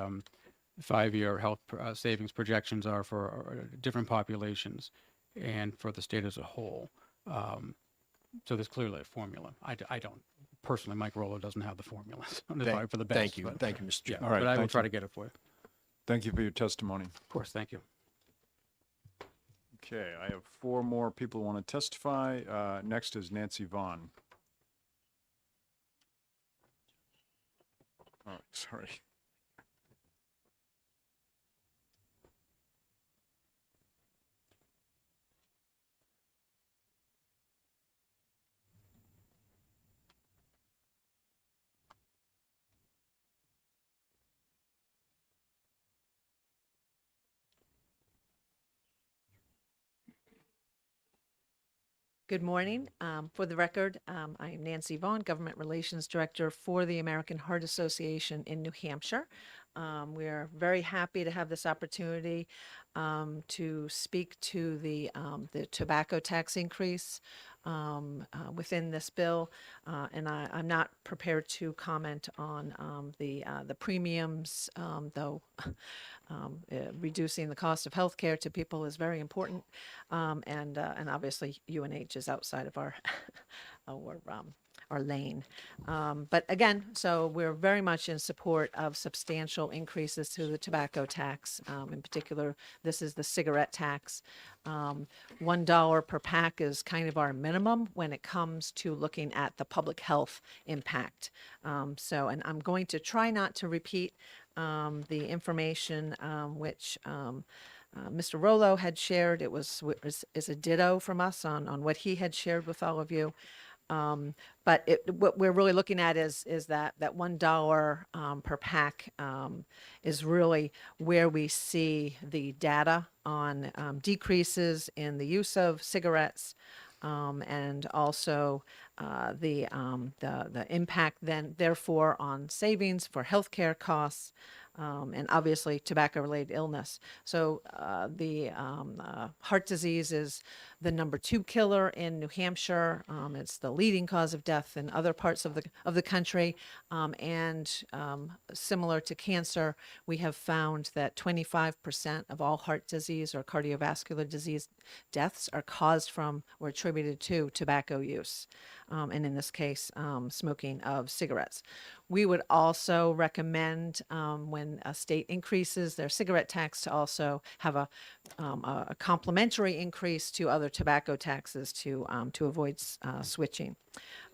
5-year health savings projections are for different populations and for the state as a whole. So there's clearly a formula. I don't personally, Mike Rollo doesn't have the formula for the best. Thank you. Thank you, Mr. Yeah, Chairman. All right, but I will thank try you. to get it for you. Thank you for your testimony. Of course, thank you. Okay, I have 4 more people who want to testify. Next is Nancy Vaughn. Oh, sorry. Good morning. For the record, I am Nancy Vaughn, Government Relations Director for the American Heart Association in New Hampshire. We are very happy to have this opportunity to speak to the tobacco tax increase within this bill, and I'm not prepared to comment on the premiums, though. Reducing the cost of healthcare to people is very important, and obviously UNH is outside of our our lane. But again, so we're very much in support of substantial increases to the tobacco tax. In particular, this is the cigarette tax. $1 per pack is kind of our minimum when it comes to looking at the public health impact. And I'm going to try not to repeat the information which Mr. Rollo had shared. It is a ditto from us on what he had shared with all of you. But what we're really looking at is that $1 per pack is really where we see the data on decreases in the use of cigarettes, and also the impact then therefore on savings for healthcare costs, and obviously tobacco-related illness. So the heart disease is the #2 killer in New Hampshire. It's the leading cause of death in other parts of the country, and similar to cancer, we have found that 25% of all heart disease or cardiovascular disease deaths are caused from or attributed to tobacco use, and in this case, smoking of cigarettes. We would also recommend when a state increases their cigarette tax to also have a complementary increase to other tobacco taxes to avoid switching.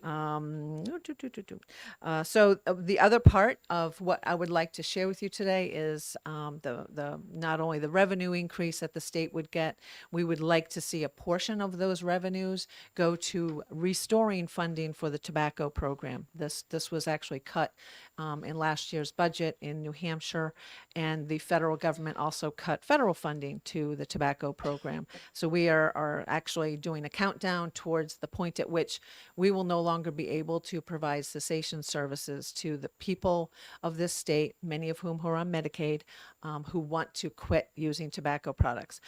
So the other part of what I would like to share with you today is the not only the revenue increase that the state would get, we would like to see a portion of those revenues go to restoring funding for the tobacco program. This was actually cut in last year's budget in New Hampshire, and the federal government also cut federal funding to the tobacco program. So we are actually doing a countdown towards the point at which we will no longer be able to provide cessation services to the people of this state, many of whom are on Medicaid, who want to quit using tobacco products.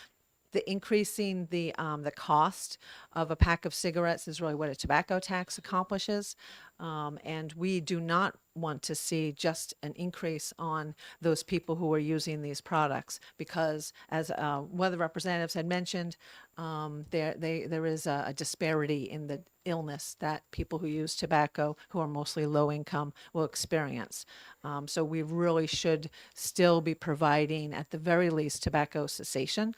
The increasing the cost of a pack of cigarettes is really what a tobacco tax accomplishes, and we do not want to see just an increase on those people who are using these products, because as one of the representatives had mentioned, there is a disparity in the illness that people who use tobacco, who are mostly low income, will experience. So we really should still be providing, at the very least, tobacco cessation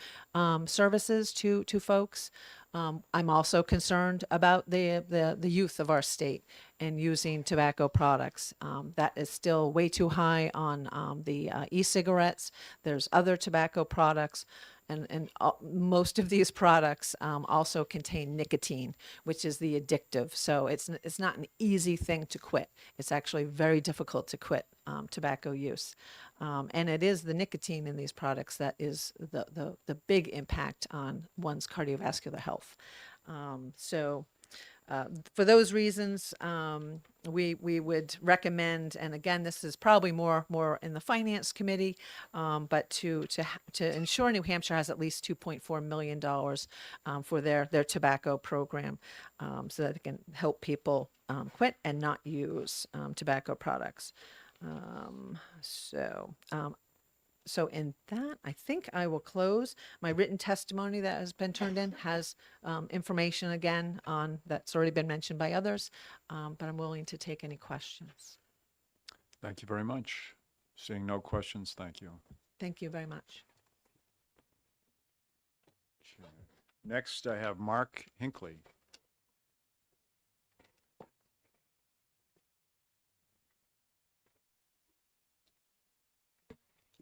services to folks. I'm also concerned about the youth of our state and using tobacco products. That is still way too high on the e-cigarettes. There's other tobacco products, and most of these products also contain nicotine, which is the addictive. So it's not an easy thing to quit. It's actually very difficult to quit tobacco use. And it is the nicotine in these products that is the big impact on one's cardiovascular health. For those reasons, we would recommend, and again, this is probably more in the Finance Committee, but to ensure New Hampshire has at least $2.4 million for their tobacco program, so that it can help people quit and not use tobacco products. So in that, I think I will close. My written testimony that has been turned in has information again on that's already been mentioned by others, but I'm willing to take any questions. Thank you very much. Seeing no questions, thank you. Thank you very much. Next, I have Mark Hinckley.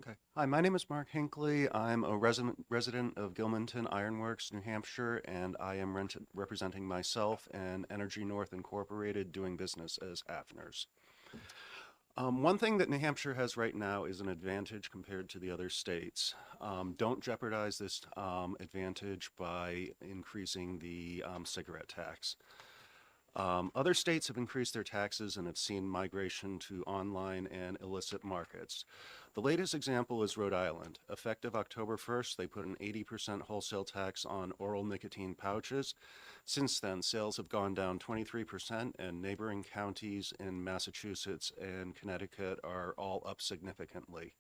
Okay. Hi, my name is Mark Hinckley. I'm a resident of Gilmanton Ironworks, New Hampshire, and I am representing myself and Energy North Incorporated, doing business as Hafner's. One thing that New Hampshire has right now is an advantage compared to the other states. Don't jeopardize this advantage by increasing the cigarette tax. Other states have increased their taxes and have seen migration to online and illicit markets. The latest example is Rhode Island. Effective October 1st, they put an 80% wholesale tax on oral nicotine pouches. Since then, sales have gone down 23%, and neighboring counties in Massachusetts and Connecticut are all up significantly.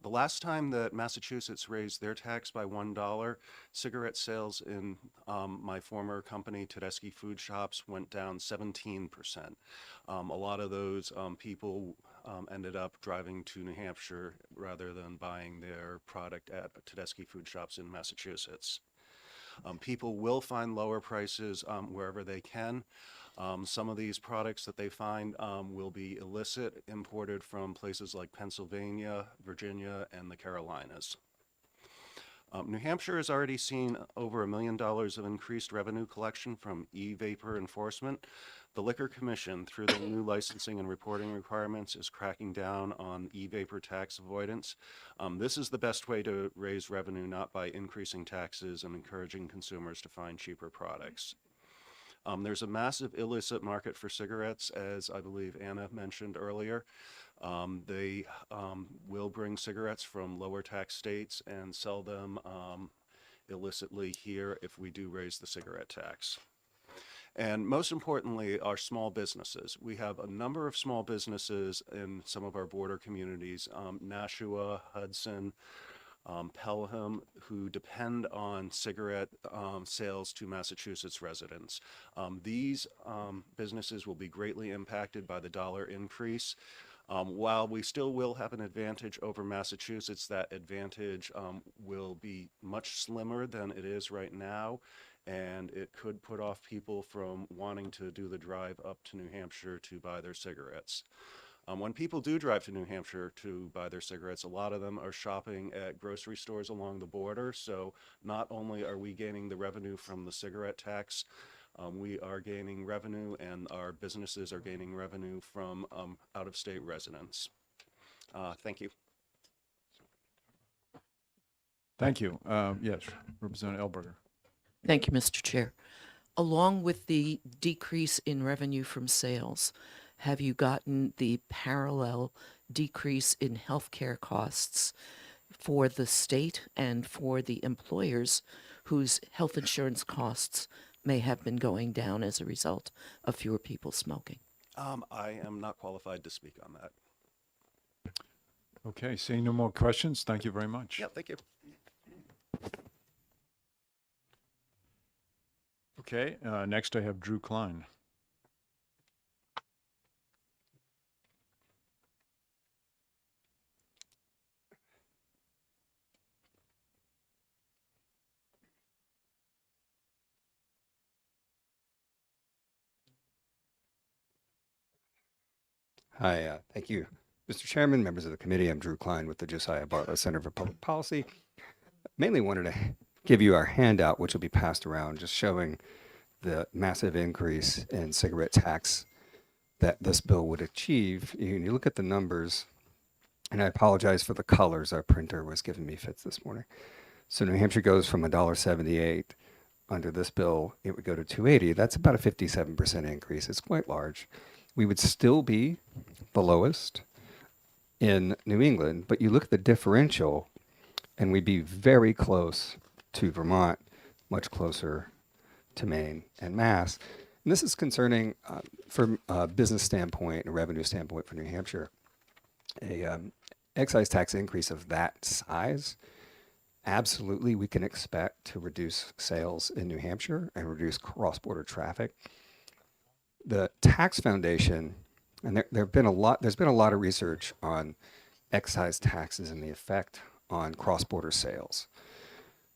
The last time that Massachusetts raised their tax by $1, cigarette sales in my former company, Tedeschi Food Shops, went down 17%. A lot of those people ended up driving to New Hampshire rather than buying their product at Tedeschi Food Shops in Massachusetts. People will find lower prices wherever they can. Some of these products that they find will be illicit, imported from places like Pennsylvania, Virginia, and the Carolinas. New Hampshire has already seen over $1 million of increased revenue collection from e-vapor enforcement. The Liquor Commission, through the new licensing and reporting requirements, is cracking down on e-vapor tax avoidance. This is the best way to raise revenue, not by increasing taxes and encouraging consumers to find cheaper products. There's a massive illicit market for cigarettes, as I believe Anna mentioned earlier. They will bring cigarettes from lower tax states and sell them illicitly here if we do raise the cigarette tax. And most importantly, our small businesses. We have a number of small businesses in some of our border communities, Nashua, Hudson, Pelham, who depend on cigarette sales to Massachusetts residents. These businesses will be greatly impacted by the dollar increase. While we still will have an advantage over Massachusetts, that advantage will be much slimmer than it is right now, and it could put off people from wanting to do the drive up to New Hampshire to buy their cigarettes. When people do drive to New Hampshire to buy their cigarettes, a lot of them are shopping at grocery stores along the border. So not only are we gaining the revenue from the cigarette tax, we are gaining revenue, and our businesses are gaining revenue from out-of-state residents. Thank you. Thank you. Yes, Representative Elberger. Thank you, Mr. Chair. Along with the decrease in revenue from sales, have you gotten the parallel decrease in healthcare costs for the state and for the employers whose health insurance costs may have been going down as a result of fewer people smoking? I am not qualified to speak on that. Okay, seeing no more questions, thank you very much. Yeah, thank you. Okay, next I have Drew Klein. Hi, thank you. Mr. Chairman, members of the committee, I'm Drew Klein with the Josiah Bartlett Center for Public Policy. Mainly wanted to give you our handout, which will be passed around, just showing the massive increase in cigarette tax that this bill would achieve. You look at the numbers, and I apologize for the colors. Our printer was giving me fits this morning. So New Hampshire goes from $1.78. Under this bill, it would go to $2.80. That's about a 57% increase. It's quite large. We would still be the lowest in New England, but you look at the differential, and we'd be very close to Vermont, much closer to Maine and Mass. And this is concerning from a business standpoint, a revenue standpoint for New Hampshire. A excise tax increase of that size, absolutely we can expect to reduce sales in New Hampshire and reduce cross-border traffic. The Tax Foundation, and there's been a lot of research on excise taxes and the effect on cross-border sales.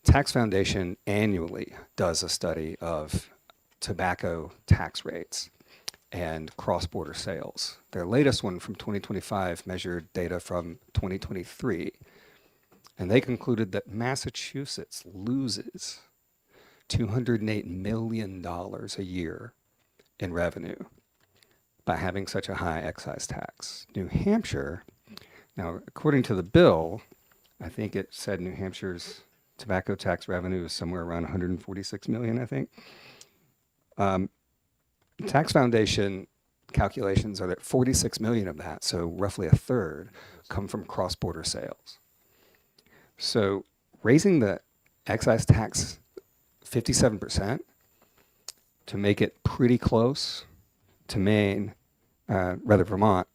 Tax Foundation annually does a study of tobacco tax rates and cross-border sales. Their latest one from 2025 measured data from 2023, and they concluded that Massachusetts loses $208 million a year in revenue. by having such a high excise tax. New Hampshire, now according to the bill, I think it said New Hampshire's tobacco tax revenue is somewhere around 146 million, I think. Tax Foundation calculations are that 46 million of that, so roughly a third, come from cross-border sales. So raising the excise tax 57% to make it pretty close to Maine, Vermont,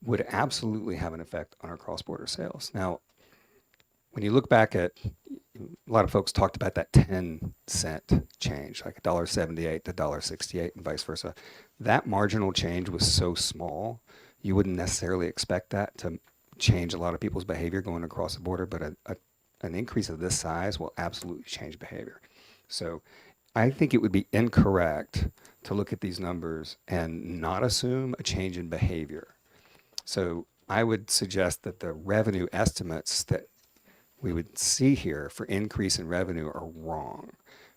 would absolutely have an effect on our cross-border sales. Now, when you look back at, a lot of folks talked about that 10-cent change, like $1.78 to $1.68 and vice versa. That marginal change was so small, you wouldn't necessarily expect that to change a lot of people's behavior going across the border, but an increase of this size will absolutely change behavior. So I think it would be incorrect to look at these numbers and not assume a change in behavior. So I would suggest that the revenue estimates that we would see here for increase in revenue are wrong.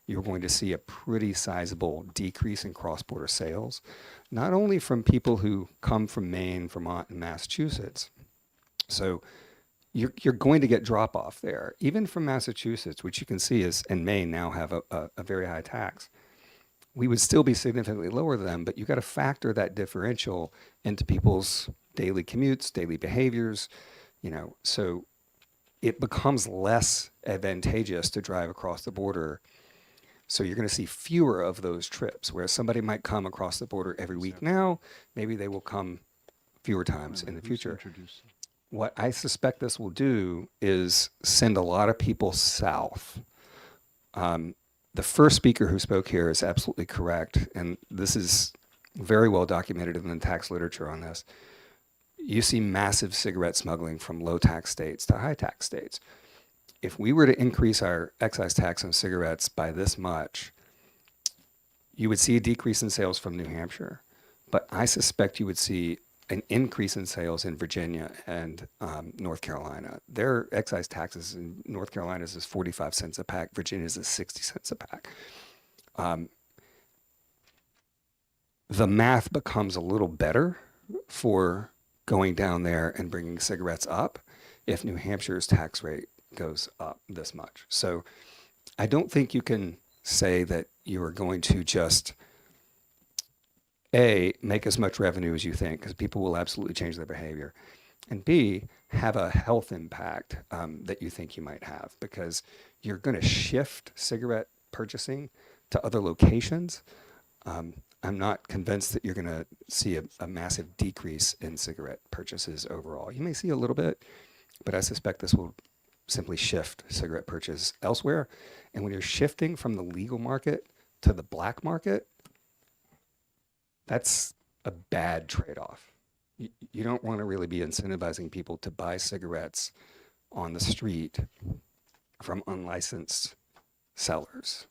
You're going to see a pretty sizable decrease in cross-border sales, not only from people who come from Maine, Vermont, and Massachusetts. So you're going to get drop off there, even from Massachusetts, which you can see is, and Maine now have a very high tax. We would still be significantly lower than them, but you got to factor that differential into people's daily commutes, daily behaviors, so it becomes less advantageous to drive across the border. So you're going to see fewer of those trips, whereas somebody might come across the border every week now, maybe they will come fewer times in the future. What I suspect this will do is send a lot of people south. The first speaker who spoke here is absolutely correct, and this is very well documented in the tax literature on this. You see massive cigarette smuggling from low tax states to high tax states. If we were to increase our excise tax on cigarettes by this much, you would see a decrease in sales from New Hampshire, but I suspect you would see an increase in sales in Virginia and North Carolina. Their excise taxes in North Carolina's is 45 cents a pack. Virginia's is 60 cents a pack. The math becomes a little better for going down there and bringing cigarettes up if New Hampshire's tax rate goes up this much. So I don't think you can say that you are going to just A, make as much revenue as you think, because people will absolutely change their behavior, and B, have a health impact that you think you might have, because you're going to shift cigarette purchasing to other locations. I'm not convinced that you're going to see a massive decrease in cigarette purchases overall. You may see a little bit, but I suspect this will simply shift cigarette purchase elsewhere. And when you're shifting from the legal market to the black market, that's a bad trade-off. You don't want to really be incentivizing people to buy cigarettes on the street from unlicensed sellers.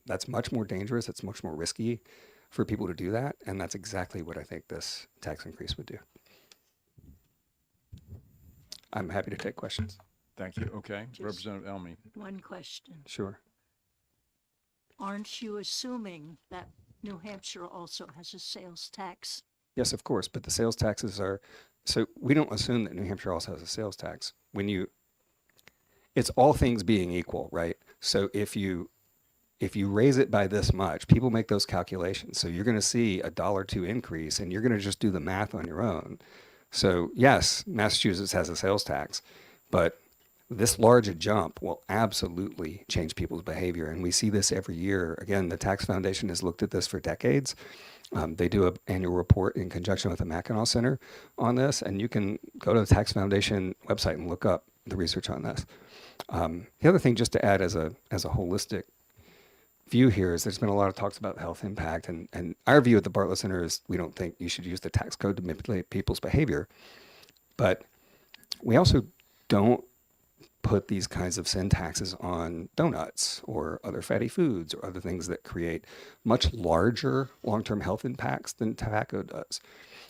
That's much more dangerous. It's much more risky for people to do that, and that's exactly what I think this tax increase would do. I'm happy to take questions. Thank you. Okay. Just- Representative Elmy. One question. Sure. Aren't you assuming that New Hampshire also has a sales tax? Yes, of course, but the sales taxes are, so we don't assume that New Hampshire also has a sales tax. It's all things being equal, right? So if you raise it by this much, people make those calculations. So you're going to see a $1 or $2 increase, and you're going to just do the math on your own. So yes, Massachusetts has a sales tax, but this large a jump will absolutely change people's behavior. And we see this every year. Again, the Tax Foundation has looked at this for decades. They do an annual report in conjunction with the Mackinac Center on this, and you can go to the Tax Foundation website and look up the research on this. The other thing, just to add as a holistic view here, is there's been a lot of talks about health impact, and our view at the Bartlett Center is we don't think you should use the tax code to manipulate people's behavior, but we also don't put these kinds of sin taxes on donuts or other fatty foods or other things that create much larger long-term health impacts than tobacco does.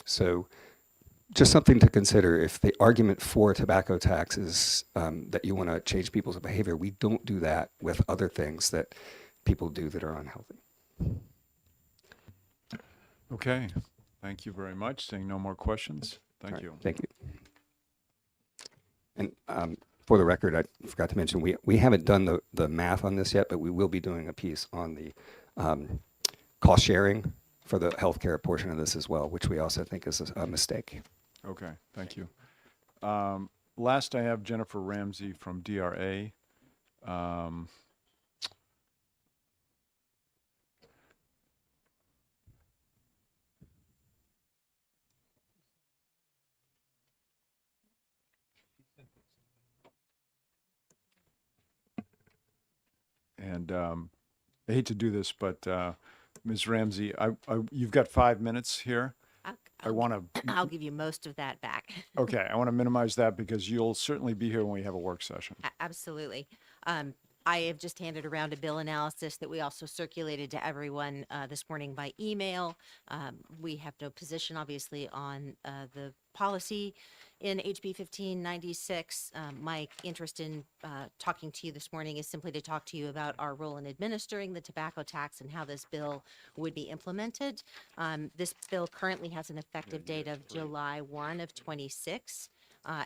So just something to consider. If the argument for a tobacco tax is that you want to change people's behavior, we don't do that with other things that people do that are unhealthy. Okay. Thank you very much. Seeing no more questions. All Thank right, you. Thank you. And for the record, I forgot to mention, we haven't done the math on this yet, but we will be doing a piece on the cost sharing for the healthcare portion of this as well, which we also think is a mistake. Okay, thank you. Last, I have Jennifer Ramsey from DRA. And I hate to do this, but Ms. Ramsey, you've got 5 minutes here. I want to. I'll give you most of that back. Okay, I want to minimize that because you'll certainly be here when we have a work session. Absolutely. I have just handed around a bill analysis that we also circulated to everyone this morning by email. We have no position, obviously, on the policy in HB 1596. My interest in talking to you this morning is simply to talk to you about our role in administering the tobacco tax and how this bill would be implemented. This bill currently has an effective date of July 1 of 26.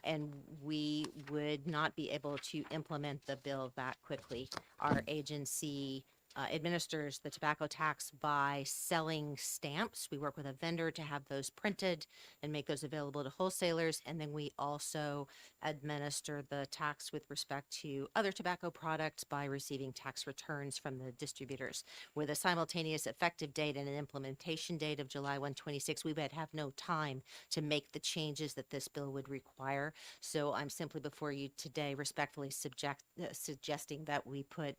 And we would not be able to implement the bill that quickly. Our agency administers the tobacco tax by selling stamps. We work with a vendor to have those printed and make those available to wholesalers. And then we also administer the tax with respect to other tobacco products by receiving tax returns from the distributors. With a simultaneous effective date and an implementation date of July 1, 26, we would have no time to make the changes that this bill would require. So I'm simply before you today respectfully suggesting that we put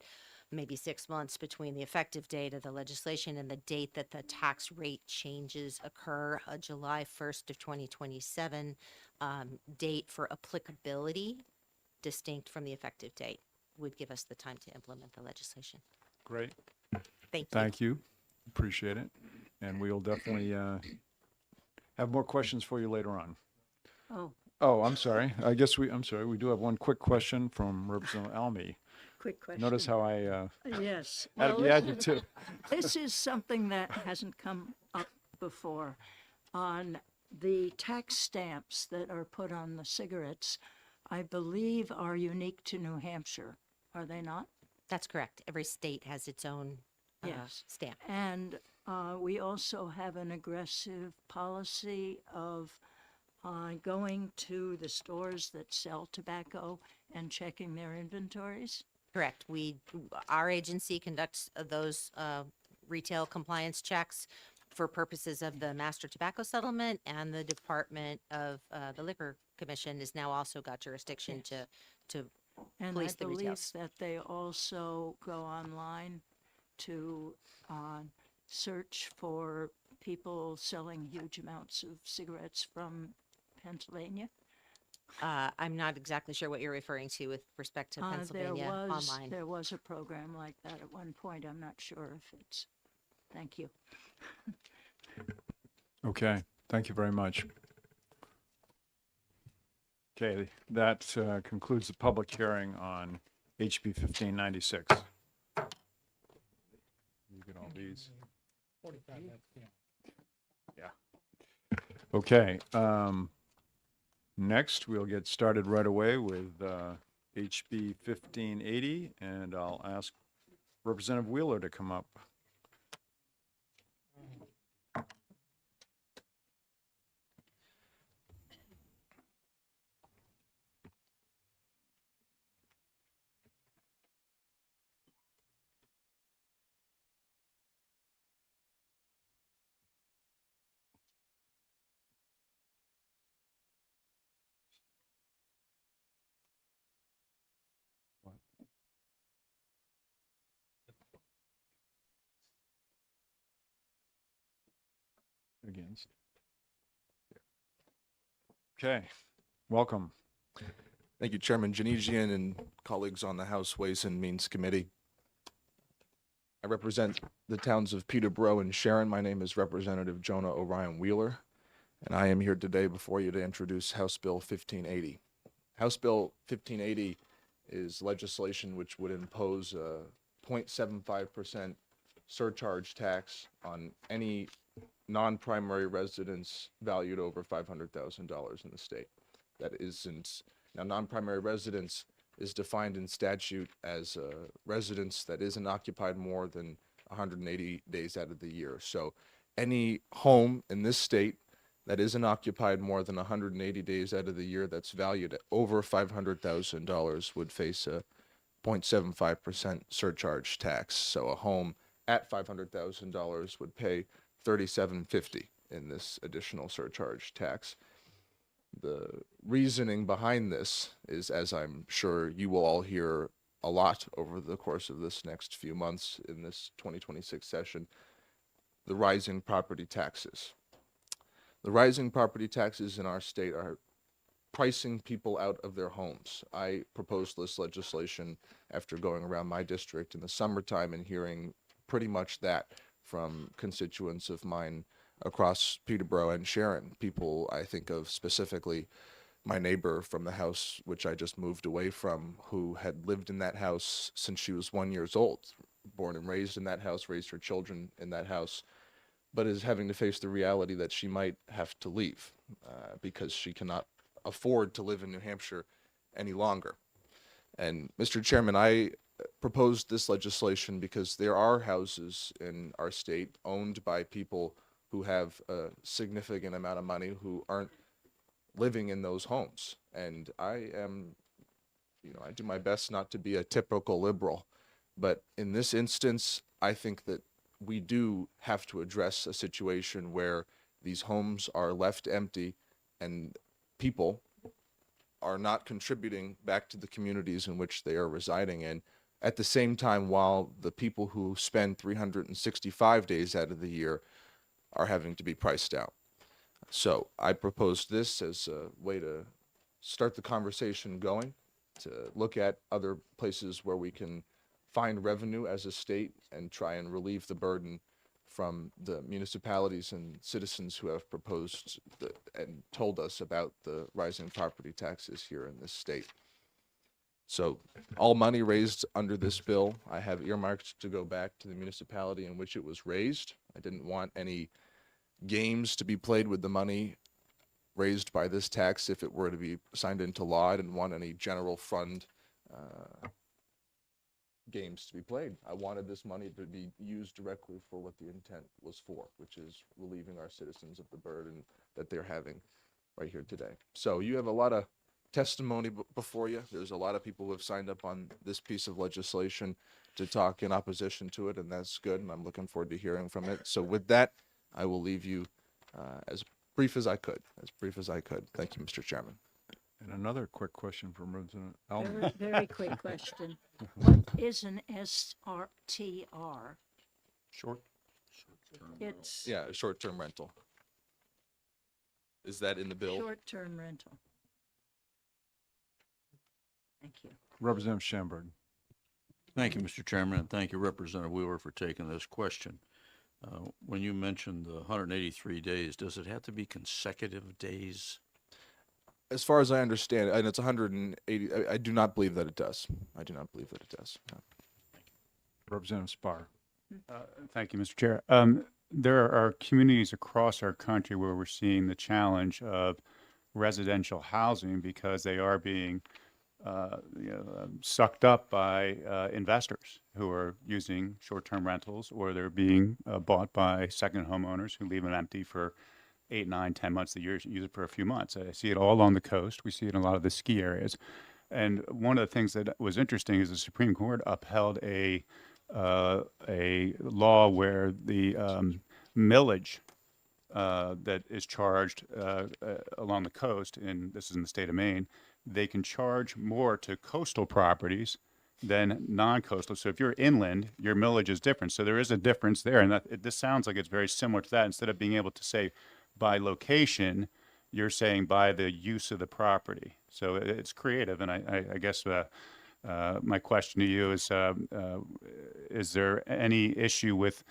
maybe 6 months between the effective date of the legislation and the date that the tax rate changes occur, July 1st of 2027 date for applicability distinct from the effective date would give us the time to implement the legislation. Great. Thank you. Thank you. Appreciate it. And we'll definitely have more questions for you later on. Oh, I'm sorry. I'm sorry. We do have one quick question from Representative Almy. Quick question. Notice how I Yes. added Well, the adjective. This is something that hasn't come up before. On the tax stamps that are put on the cigarettes, I believe are unique to New Hampshire, are they not? That's correct. Every state has its own Yes. stamp. And we also have an aggressive policy of going to the stores that sell tobacco and checking their inventories. Correct. Our agency conducts those retail compliance checks for purposes of the master tobacco settlement, and the Department of the Liquor Commission has now also got jurisdiction to And police I the believe retails. that they also go online to search for people selling huge amounts of cigarettes from Pennsylvania. I'm not exactly sure what you're referring to with respect to Pennsylvania online. There was a program like that at one point. I'm not sure if it's, thank you. Okay, thank you very much. Okay, that concludes the public hearing on HB 1596. You get all these? 45 minutes, yeah. Yeah. Okay, next we'll get started right away with HB 1580, and I'll ask Representative Wheeler to come up. Against. Okay, welcome. Thank you, Chairman Janesian and colleagues on the House Ways and Means Committee. I represent the towns of Peterborough and Sharon. My name is Representative Jonah Orion Wheeler, and I am here today before you to introduce House Bill 1580. House Bill 1580 is legislation which would impose a 0.75% surcharge tax on any non-primary residents valued over $500,000 in the state. That isn't, now non-primary residence is defined in statute as a residence that isn't occupied more than 180 days out of the year. So any home in this state that isn't occupied more than 180 days out of the year that's valued at over $500,000 would face a 0.75% surcharge tax. So a home at $500,000 would pay $37.50 in this additional surcharge tax. The reasoning behind this is, as I'm sure you will all hear a lot over the course of this next few months in this 2026 session, the rising property taxes. The rising property taxes in our state are pricing people out of their homes. I proposed this legislation after going around my district in the summertime and hearing pretty much that from constituents of mine across Peterborough and Sharon. People I think of specifically my neighbor from the house which I just moved away from, who had lived in that house since she was 1 year old, born and raised in that house, raised her children in that house, but is having to face the reality that she might have to leave because she cannot afford to live in New Hampshire any longer. And Mr. Chairman, I proposed this legislation because there are houses in our state owned by people who have a significant amount of money who aren't living in those homes. And I am, I do my best not to be a typical liberal, but in this instance, I think that we do have to address a situation where these homes are left empty and people are not contributing back to the communities in which they are residing in. At the same time, while the people who spend 365 days out of the year are having to be priced out. So I proposed this as a way to start the conversation going, to look at other places where we can find revenue as a state and try and relieve the burden from the municipalities and citizens who have proposed and told us about the rising property taxes here in this state. So all money raised under this bill, I have earmarked to go back to the municipality in which it was raised. I didn't want any games to be played with the money raised by this tax if it were to be signed into law. I didn't want any general fund games to be played. I wanted this money to be used directly for what the intent was for, which is relieving our citizens of the burden that they're having right here today. So you have a lot of testimony before you. There's a lot of people who have signed up on this piece of legislation to talk in opposition to it, and that's good, and I'm looking forward to hearing from it. So with that, I will leave you as brief as I could. Thank you, Mr. Chairman. And another quick question from Representative Allen. Very quick question. What is an SRTR? It's Yeah, a short-term rental. Is that in the bill? short-term rental. Thank you. Representative Schamberg. Thank you, Mr. Chairman, and thank you, Representative Wheeler, for taking this question. When you mentioned the 183 days, does it have to be consecutive days? As far as I understand, and it's 180, I do not believe that it does. No. Representative Spar. Thank you, Mr. Chair. There are communities across our country where we're seeing the challenge of residential housing because they are being sucked up by investors who are using short-term rentals, or they're being bought by second homeowners who leave them empty for 8, 9, 10 months a year, use it for a few months. I see it all along the coast. We see it in a lot of the ski areas. And one of the things that was interesting is the Supreme Court upheld a law where the millage that is charged along the coast, and this is in the state of Maine, they can charge more to coastal properties than non-coastal. So if you're inland, your millage is different. So there is a difference there. And this sounds like it's very similar to that. Instead of being able to say by location, you're saying by the use of the property. So it's creative. And I guess my question to you is there any issue with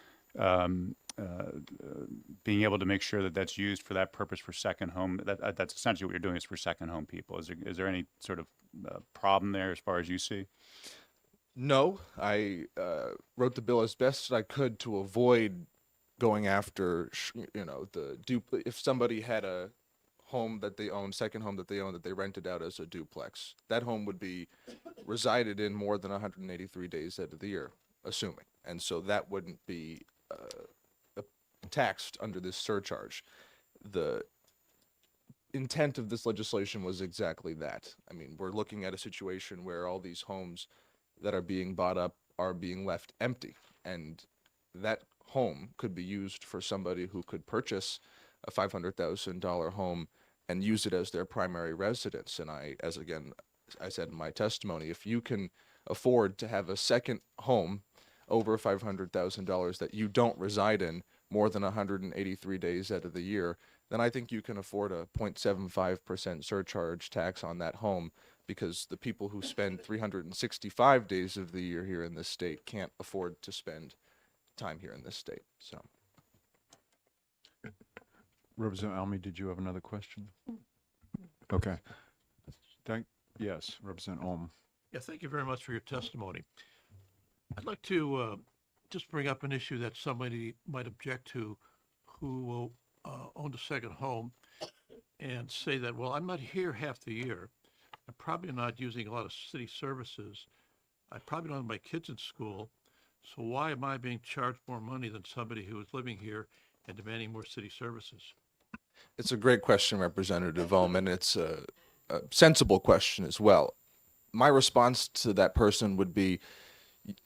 being able to make sure that that's used for that purpose for second home? That's essentially what you're doing, is for second home people. Is there any sort of problem there as far as you see? No, I wrote the bill as best I could to avoid going after, if somebody had a home that they own, second home that they own, that they rented out as a duplex, that home would be resided in more than 183 days out of the year, assuming. And so that wouldn't be taxed under this surcharge. The intent of this legislation was exactly that. I mean, we're looking at a situation where all these homes that are being bought up are being left empty, and that home could be used for somebody who could purchase a $500,000 home and use it as their primary residence. And I said in my testimony, if you can afford to have a second home over $500,000 that you don't reside in more than 183 days out of the year, then I think you can afford a 0.75% surcharge tax on that home, because the people who spend 365 days of the year here in this state can't afford to spend time here in this state. So, Representative Almy, did you have another question? Okay. Yes, Representative Ohm. Yeah, thank you very much for your testimony. I'd like to just bring up an issue that somebody might object to who owned a second home and say that, well, I'm not here half the year. I'm probably not using a lot of city services. I probably don't have my kids in school. So why am I being charged more money than somebody who is living here and demanding more city services? it's a great question, Representative Ohm, and it's a sensible question as well. My response to that person would be,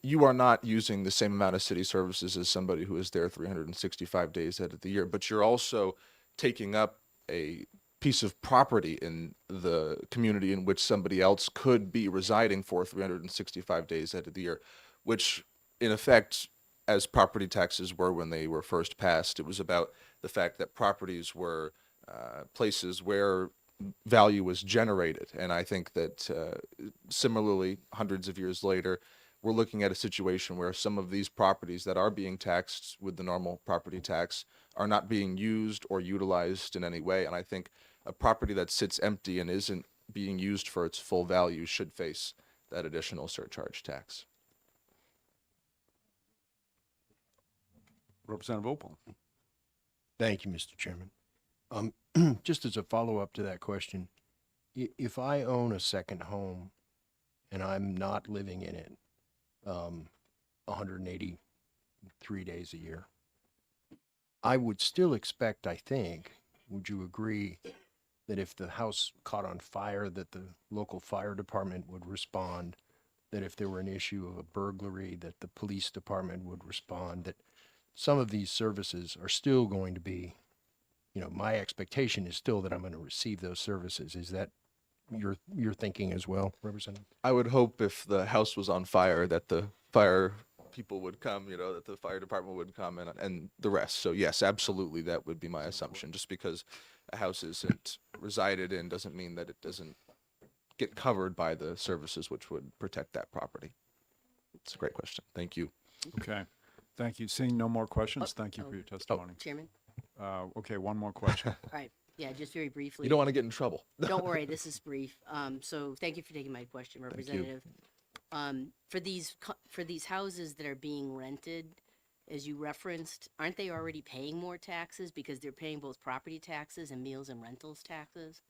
you are not using the same amount of city services as somebody who is there 365 days out of the year, but you're also taking up a piece of property in the community in which somebody else could be residing for 365 days out of the year, which in effect, as property taxes were when they were first passed, it was about the fact that properties were places where value was generated. And I think that similarly, hundreds of years later, we're looking at a situation where some of these properties that are being taxed with the normal property tax are not being used or utilized in any way. And I think a property that sits empty and isn't being used for its full value should face that additional surcharge tax. Representative Opal. Thank you, Mr. Chairman. Just as a follow-up to that question, if I own a second home and I'm not living in it 183 days a year, I would still expect, I think, would you agree, that if the house caught on fire, that the local fire department would respond, that if there were an issue of a burglary, that the police department would respond, that some of these services are still going to be, my expectation is still that I'm going to receive those services. Is that your thinking as well, Representative? I would hope if the house was on fire that the fire people would come, that the fire department would come and the rest. So yes, absolutely, that would be my assumption. Just because a house isn't resided in doesn't mean that it doesn't get covered by the services which would protect that property. It's a great question. Thank you. Okay. Thank you. Seeing no more questions, thank you for your testimony. Chairman? Okay, one more question. All right. Yeah, just very briefly. You don't want to get in trouble. Don't worry, this is brief. So thank you for taking my question, Representative. For these houses that are being rented, as you referenced, aren't they already paying more taxes because they're paying both property taxes and meals and rentals taxes?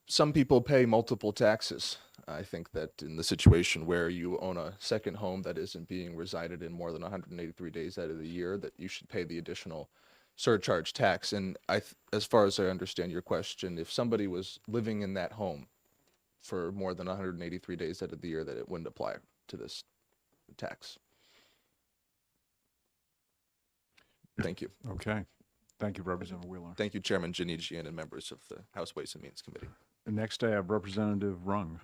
Some people pay multiple taxes. I think that in the situation where you own a second home that isn't being resided in more than 183 days out of the year, that you should pay the additional surcharge tax. And as far as I understand your question, if somebody was living in that home for more than 183 days out of the year, that it wouldn't apply to this tax. Thank you. Okay. Thank you, Representative Wheeler. Thank you, Chairman Janigian and members of the House Ways and Means Committee. Next, I have Representative Rung.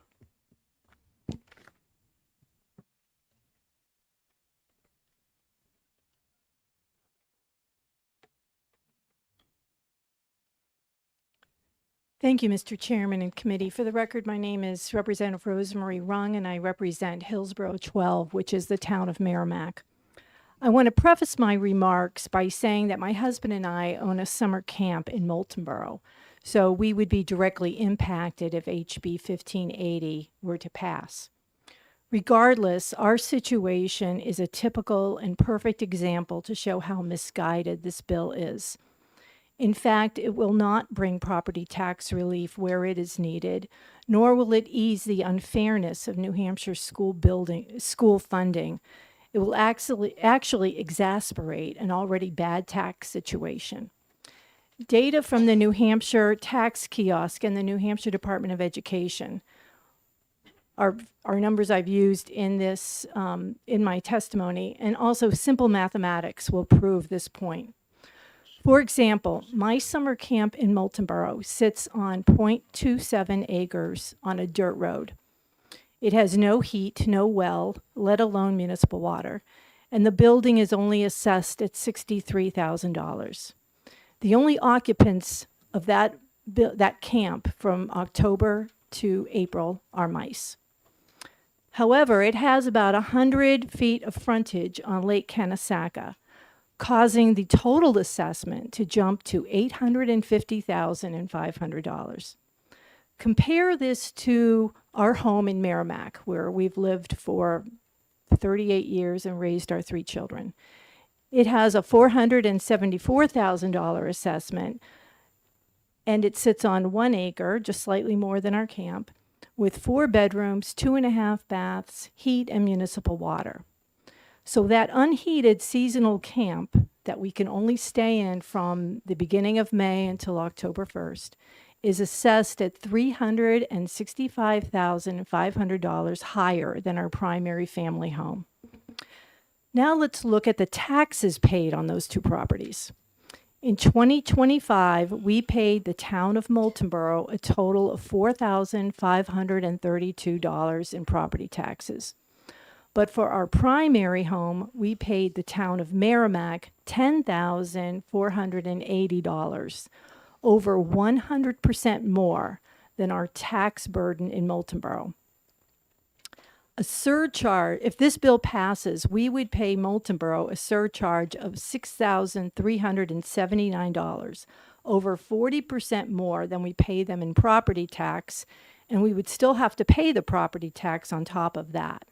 Thank you, Mr. Chairman and committee. For the record, my name is Representative Rosemary Rung, and I represent Hillsborough 12, which is the town of Merrimack. I want to preface my remarks by saying that my husband and I own a summer camp in Moultonborough, so we would be directly impacted if HB 1580 were to pass. Regardless, our situation is a typical and perfect example to show how misguided this bill is. In fact, it will not bring property tax relief where it is needed, nor will it ease the unfairness of New Hampshire school funding. It will actually exasperate an already bad tax situation. Data from the New Hampshire Tax Kiosk and the New Hampshire Department of Education are numbers I've used in this in my testimony, and also simple mathematics will prove this point. For example, my summer camp in Moultonborough sits on 0.27 acres on a dirt road. It has no heat, no well, let alone municipal water, and the building is only assessed at $63,000. The only occupants of that camp from October to April are mice. However, it has about 100 feet of frontage on Lake Kennesaca, causing the total assessment to jump to $850,500. Compare this to our home in Merrimack, where we've lived for 38 years and raised our 3 children. It has a $474,000 assessment, and it sits on 1 acre, just slightly more than our camp, with 4 bedrooms, 2.5 baths, heat, and municipal water. So that unheated seasonal camp that we can only stay in from the beginning of May until October 1st is assessed at $365,500 higher than our primary family home. Now let's look at the taxes paid on those 2 properties. In 2025, we paid the town of Moultonborough a total of $4,532 in property taxes. But for our primary home, we paid the town of Merrimack $10,480, over 100% more than our tax burden in Moultonborough. A surcharge, if this bill passes, we would pay Moultonborough a surcharge of $6,379, over 40% more than we pay them in property tax, and we would still have to pay the property tax on top of that.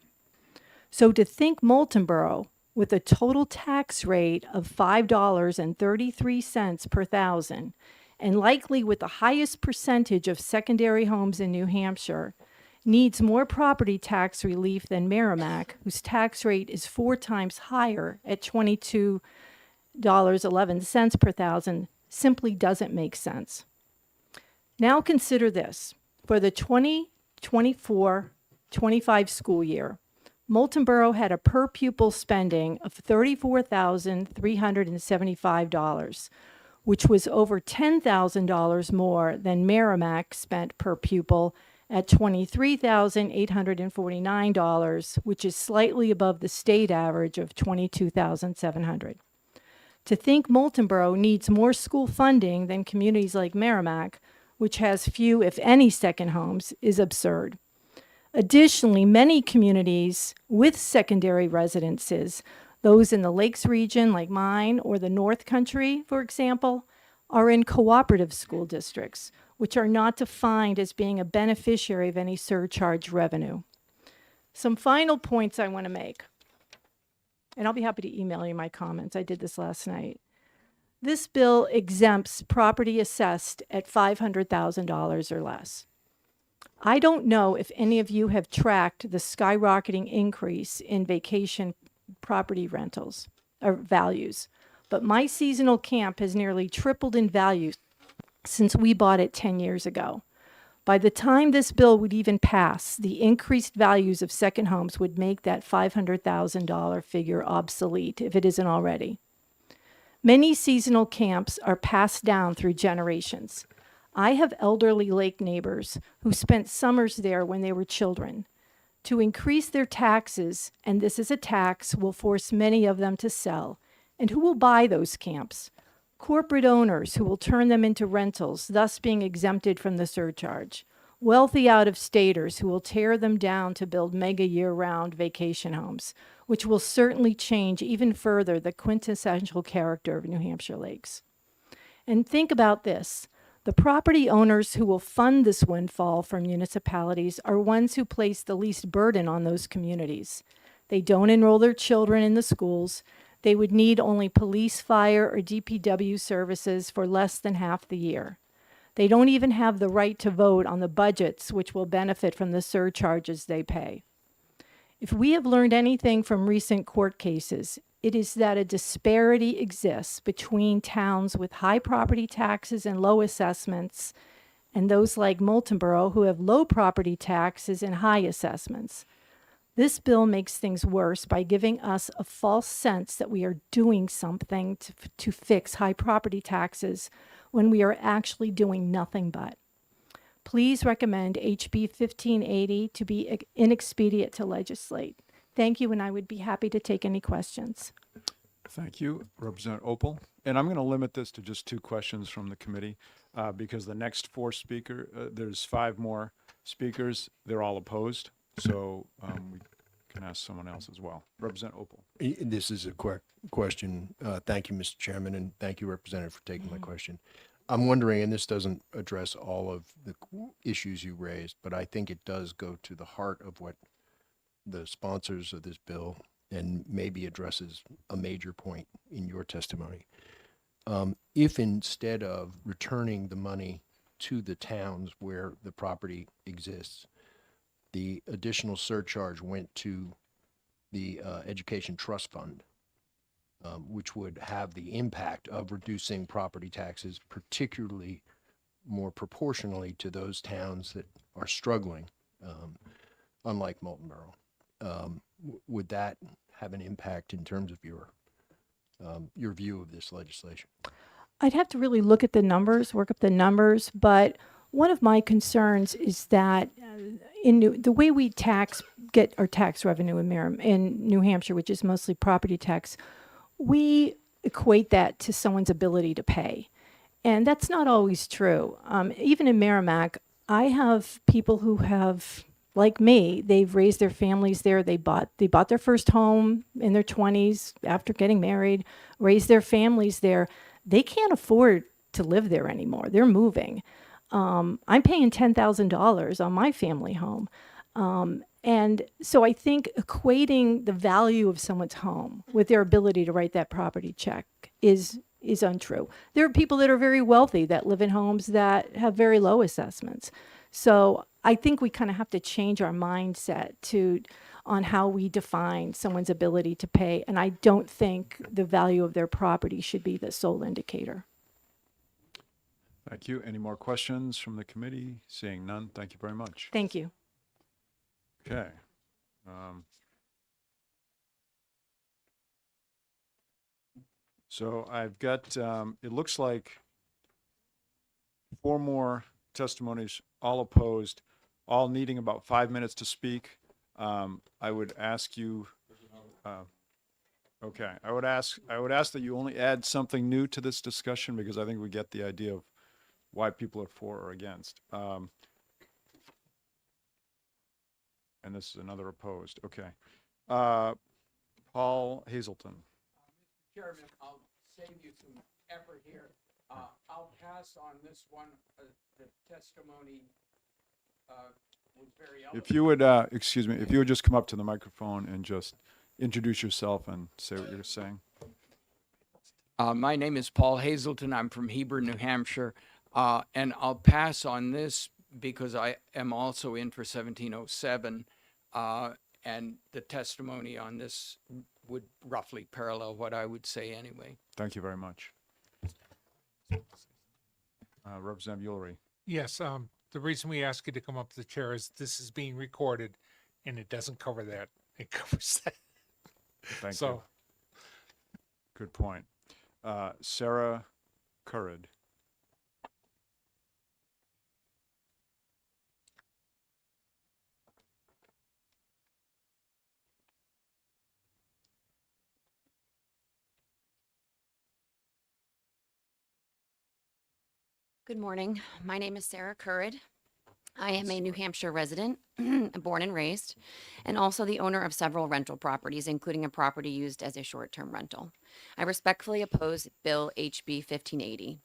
So to think Moultonborough, with a total tax rate of $5.33 per thousand, and likely with the highest percentage of secondary homes in New Hampshire, needs more property tax relief than Merrimack, whose tax rate is 4 times higher at $22.11 per thousand, simply doesn't make sense. Now consider this. For the 2024-25 school year, Moultonborough had a per pupil spending of $34,375, which was over $10,000 more than Merrimack spent per pupil at $23,849, which is slightly above the state average of $22,700. To think Moultonborough needs more school funding than communities like Merrimack, which has few, if any, second homes, is absurd. Additionally, many communities with secondary residences, those in the Lakes region like mine or the North Country, for example, are in cooperative school districts, which are not defined as being a beneficiary of any surcharge revenue. Some final points I want to make, and I'll be happy to email you my comments. I did this last night. This bill exempts property assessed at $500,000 or less. I don't know if any of you have tracked the skyrocketing increase in vacation property rentals or values, but my seasonal camp has nearly tripled in value since we bought it 10 years ago. By the time this bill would even pass, the increased values of second homes would make that $500,000 figure obsolete, if it isn't already. Many seasonal camps are passed down through generations. I have elderly lake neighbors who spent summers there when they were children. To increase their taxes, and this is a tax, will force many of them to sell. And who will buy those camps? Corporate owners who will turn them into rentals, thus being exempted from the surcharge. Wealthy out-of-staters who will tear them down to build mega year-round vacation homes, which will certainly change even further the quintessential character of New Hampshire lakes. And think about this. The The property owners who will fund this windfall for municipalities are ones who place the least burden on those communities. They don't enroll their children in the schools. They would need only police, fire, or DPW services for less than half the year. They don't even have the right to vote on the budgets which will benefit from the surcharges they pay. If we have learned anything from recent court cases, it is that a disparity exists between towns with high property taxes and low assessments and those like Moultonborough who have low property taxes and high assessments. This bill makes things worse by giving us a false sense that we are doing something to fix high property taxes when we are actually doing nothing but. Please recommend HB 1580 to be inexpedient to legislate. Thank you, and I would be happy to take any questions. Thank you, Representative Opal. And I'm going to limit this to just 2 questions from the committee because the next 4 there's 5 more speakers. They're all opposed. So we can ask someone else as well. Representative Opal. This is a quick question. Thank you, Mr. Chairman, and thank you, Representative, for taking my question. I'm wondering, and this doesn't address all of the issues you raised, but I think it does go to the heart of what the sponsors of this bill and maybe addresses a major point in your testimony. If instead of returning the money to the towns where the property exists, the additional surcharge went to the Education Trust Fund, which would have the impact of reducing property taxes, particularly more proportionally to those towns that are struggling, unlike Moultonborough. Would that have an impact in terms of your view of this legislation? I'd have to really look at the numbers, work up the numbers, but one of my concerns is that the way we get our tax revenue in New Hampshire, which is mostly property tax, we equate that to someone's ability to pay. And that's not always true. Even in Merrimack, I have people who have, like me, they've raised their families there. They bought their first home in their 20s after getting married, raised their families there. They can't afford to live there anymore. They're moving. I'm paying $10,000 on my family home. And so I think equating the value of someone's home with their ability to write that property check is untrue. There are people that are very wealthy that live in homes that have very low assessments. So I think we kind of have to change our mindset on how we define someone's ability to pay. And I don't think the value of their property should be the sole indicator. Thank you. Any more questions from the committee? Seeing none, thank you very much. Thank you. Okay. So I've got, it looks like 4 more testimonies, all opposed, all needing about 5 minutes to speak. I would ask you, okay, I would ask that you only add something new to this discussion because I think we get the idea of why people are for or against. And this is another opposed. Okay. Paul Hazelton. Mr. Chairman, I'll save you some effort here. I'll pass on this one. The testimony was very eloquent. If you would, excuse me, if you would just come up to the microphone and just introduce yourself and say what you're saying. My name is Paul Hazelton. I'm from Heber, New Hampshire. And I'll pass on this because I am also in for 1707. And the testimony on this would roughly parallel what I would say anyway. Thank you very much. Representative Ulrich. Yes, the reason we ask you to come up to the chair is this is being recorded and it doesn't cover that. It covers that. Thank you. Good point. Sarah Currid. Good morning. My name is Sarah Currid. I am a New Hampshire resident, born and raised, and also the owner of several rental properties, including a property used as a short-term rental. I respectfully oppose Bill HB 1580.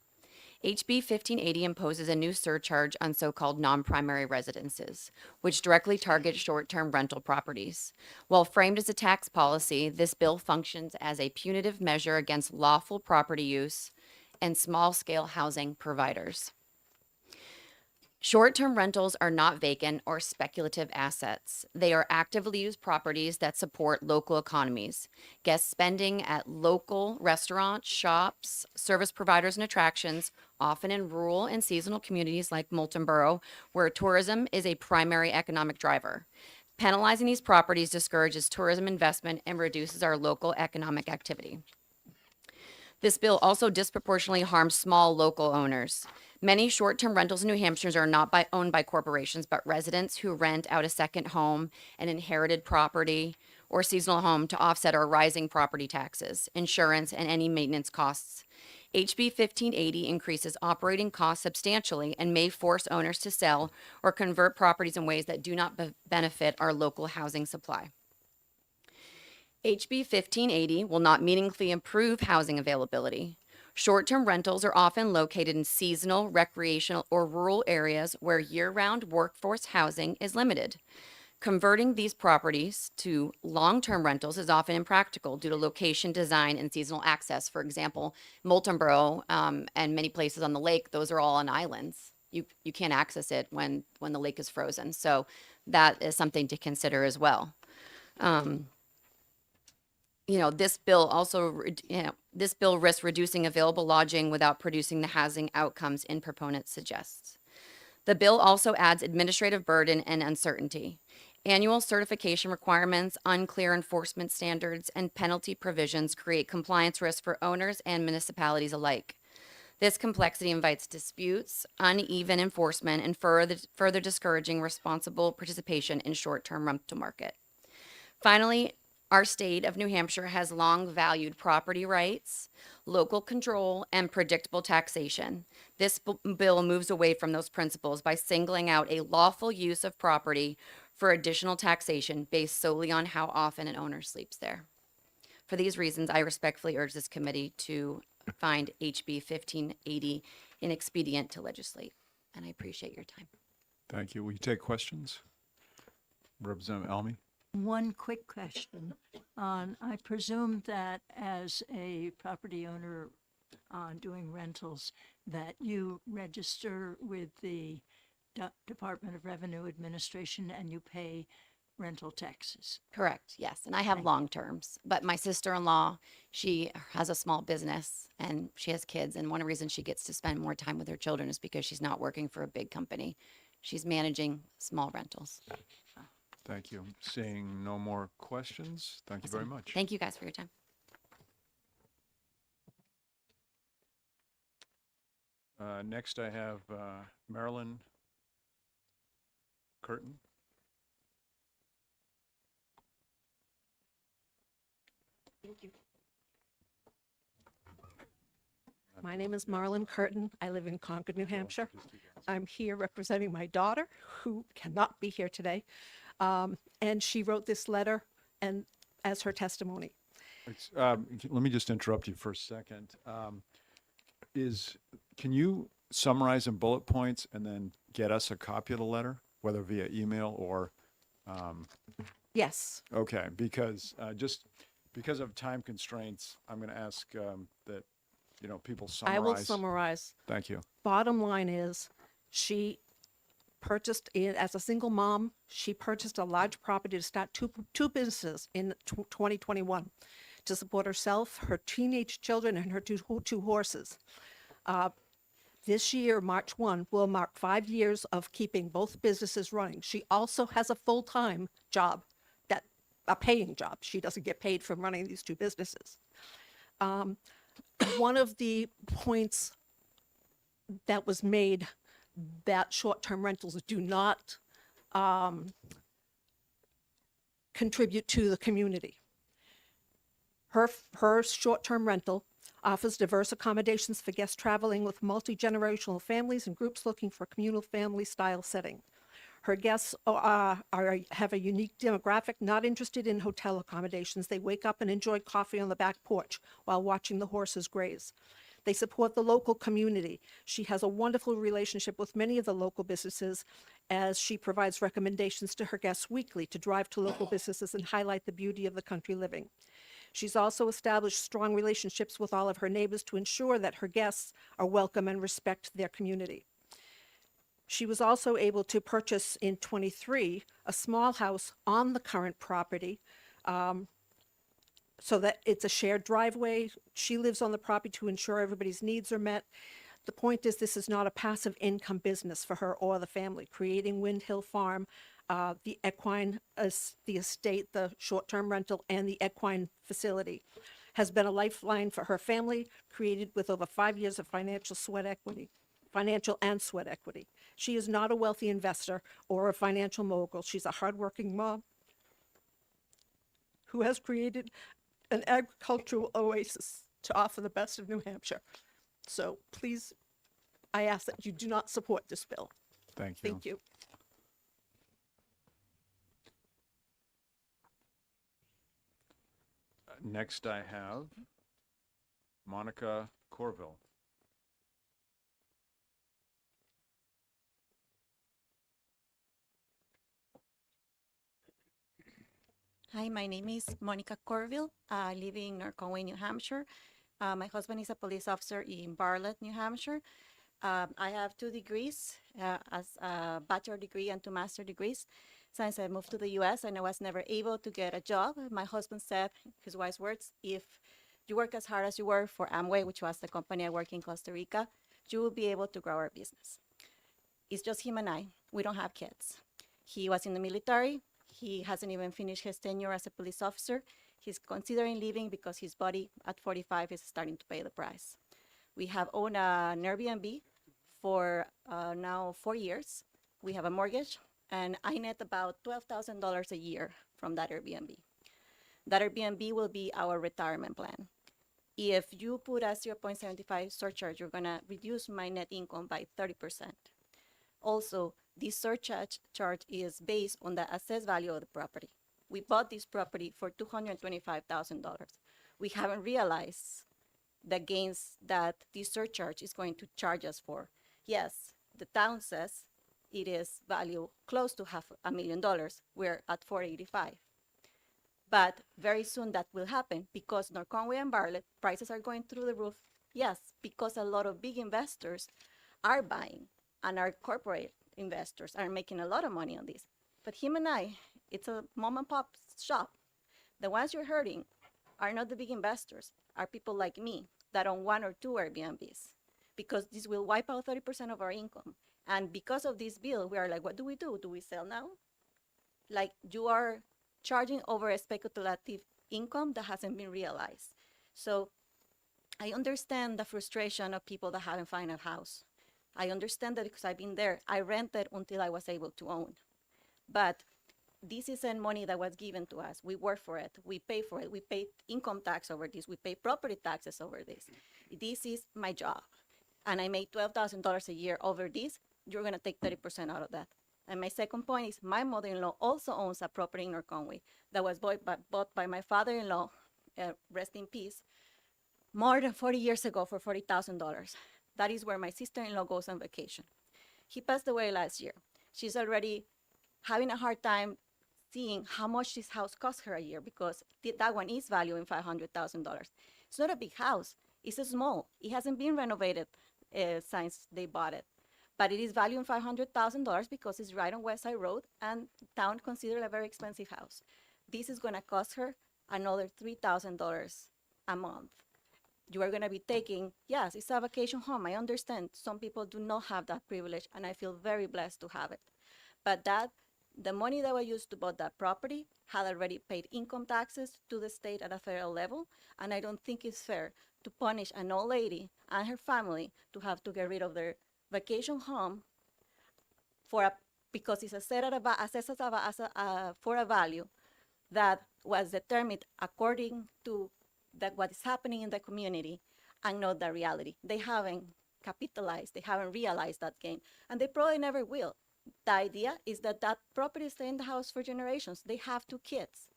HB 1580 imposes a new surcharge on so-called non-primary residences, which directly targets short-term rental properties. While framed as a tax policy, this bill functions as a punitive measure against lawful property use and small-scale housing providers. Short-term rentals are not vacant or speculative assets. They are actively used properties that support local economies. Guest spending at local restaurants, shops, service providers, and attractions, often in rural and seasonal communities like Moulton Borough, where tourism is a primary economic driver. Penalizing these properties discourages tourism investment and reduces our local economic activity. This bill also disproportionately harms small local owners. Many short-term rentals in New Hampshire are not owned by corporations, but residents who rent out a second home, an inherited property, or seasonal home to offset our rising property taxes, insurance, and any maintenance costs. HB 1580 increases operating costs substantially and may force owners to sell or convert properties in ways that do not benefit our local housing supply. HB 1580 will not meaningfully improve housing availability. Short-term rentals are often located in seasonal, recreational, or rural areas where year-round workforce housing is limited. Converting these properties to long-term rentals is often impractical due to location, design, and seasonal access. For example, Moulton Borough and many places on the lake, those are all on islands. You can't access it when the lake is frozen. So that is something to consider as well. This bill risks reducing available lodging without producing the housing outcomes in proponents suggests. The bill also adds administrative burden and uncertainty. Annual certification requirements, unclear enforcement standards, and penalty provisions create compliance risks for owners and municipalities alike. This complexity invites disputes, uneven enforcement, and further discouraging responsible participation in short-term rental market. Finally, our state of New Hampshire has long valued property rights, local control, and predictable taxation. This bill moves away from those principles by singling out a lawful use of property for additional taxation based solely on how often an owner sleeps there. For these reasons, I respectfully urge this committee to find HB 1580 inexpedient to legislate, and I appreciate your time. Thank you. Will you take questions? Representative Almy? One quick question. I presume that as a property owner doing rentals, that you register with the Department of Revenue Administration and you pay rental taxes. Correct, yes. And I have long terms, but my sister-in-law, she has a small business and she has kids. And one reason she gets to spend more time with her children is because she's not working for a big company. She's managing small rentals. Thank you. Seeing no more questions, thank you very much. Thank you guys for your time. Next, I have Marilyn Curtin. Thank you. My name is Marlon Curtin. I live in Concord, New Hampshire. I'm here representing my daughter, who cannot be here today. And she wrote this letter and as her testimony. Let me just interrupt you for a second. Can you summarize in bullet points and then get us a copy of the letter, whether via email or? Yes. Okay, because just because of time constraints, I'm going to ask that people summarize. I will summarize. Thank you. Bottom line is, she purchased it as a single mom. She purchased a large property to start two businesses in 2021 to support herself, her teenage children, and her two horses. This year, March 1, will mark 5 years of keeping both businesses running. She also has a full-time job, a paying job. She doesn't get paid from running these two businesses. One of the points that was made that short-term rentals do not contribute to the community. Her short-term rental offers diverse accommodations for guests traveling with multi-generational families and groups looking for a communal family-style setting. Her guests have a unique demographic, not interested in hotel accommodations. They wake up and enjoy coffee on the back porch while watching the horses graze. They support the local community. She has a wonderful relationship with many of the local businesses as she provides recommendations to her guests weekly to drive to local businesses and highlight the beauty of the country living. She's also established strong relationships with all of her neighbors to ensure that her guests are welcome and respect their community. She was also able to purchase in '23 a small house on the current property, so that it's a shared driveway. She lives on the property to ensure everybody's needs are met. The point is, this is not a passive income business for her or the family. Creating Wind Hill Farm, the equine, the estate, the short-term rental, and the equine facility has been a lifeline for her family, created with over 5 years of financial and sweat equity. She is not a wealthy investor or a financial mogul. She's a hardworking mom who has created an agricultural oasis to offer the best of New Hampshire. So please, I ask that you do not support this bill. Thank you. Thank you. Next, I have Monica Corville. Hi, my name is Monica Corville. I live in North Conway, New Hampshire. My husband is a police officer in Bartlett, New Hampshire. I have 2 degrees, as a bachelor degree and 2 master degrees. Since I moved to the U.S. and I was never able to get a job, my husband said, his wise words, if you work as hard as you work for Amway, which was the company I work in Costa Rica, you will be able to grow our business. It's just him and I. We don't have kids. He was in the military. He hasn't even finished his tenure as a police officer. He's considering leaving because his body at 45 is starting to pay the price. We have owned an Airbnb for now 4 years. We have a mortgage, and I net about $12,000 a year from that Airbnb. That Airbnb will be our retirement plan. If you put a 0.75 surcharge, you're gonna reduce my net income by 30%. Also, this surcharge is based on the assessed value of the property. We bought this property for $225,000. We haven't realized the gains that this surcharge is going to charge us for. Yes, the town says it is value close to $500,000. We're at $485,000. But very soon that will happen because North Conway and Bartlett prices are going through the roof. Yes, because a lot of big investors are buying, and our corporate investors are making a lot of money on this. But him and I, it's a mom and pop shop. The ones you're hurting are not the big investors, are people like me that own 1 or 2 Airbnbs, because this will wipe out 30% of our income. And because of this bill, we are like, what do we do? Do we sell now? Like, you are charging over a speculative income that hasn't been realized. So I understand the frustration of people that haven't found a house. I understand that because I've been there. I rented until I was able to own. But this isn't money that was given to us. We work for it. We pay for it. We pay income tax over this. We pay property taxes over this. This is my job. And I make $12,000 a year over this. You're going to take 30% out of that. And my second point is my mother-in-law also owns a property in North Conway that was bought by my father-in-law, rest in peace, more than 40 years ago for $40,000. That is where my sister-in-law goes on vacation. He passed away last year. She's already having a hard time seeing how much this house cost her a year because that one is valuing $500,000. It's not a big house. It's a small. It hasn't been renovated since they bought it. But it is valuing $500,000 because it's right on West Side Road and town considered a very expensive house. This is going to cost her another $3,000 a month. You are going to be taking, yes, it's a vacation home. I understand some people do not have that privilege, and I feel very blessed to have it. But the money that was used to buy that property had already paid income taxes to the state at a federal level, and I don't think it's fair to punish an old lady and her family to have to get rid of their vacation home because it's assessed for a value that was determined according to what is happening in the community and not the reality. They haven't capitalized, they haven't realized that gain, and they probably never will. The idea is that property stay in the house for generations. They have 2 kids.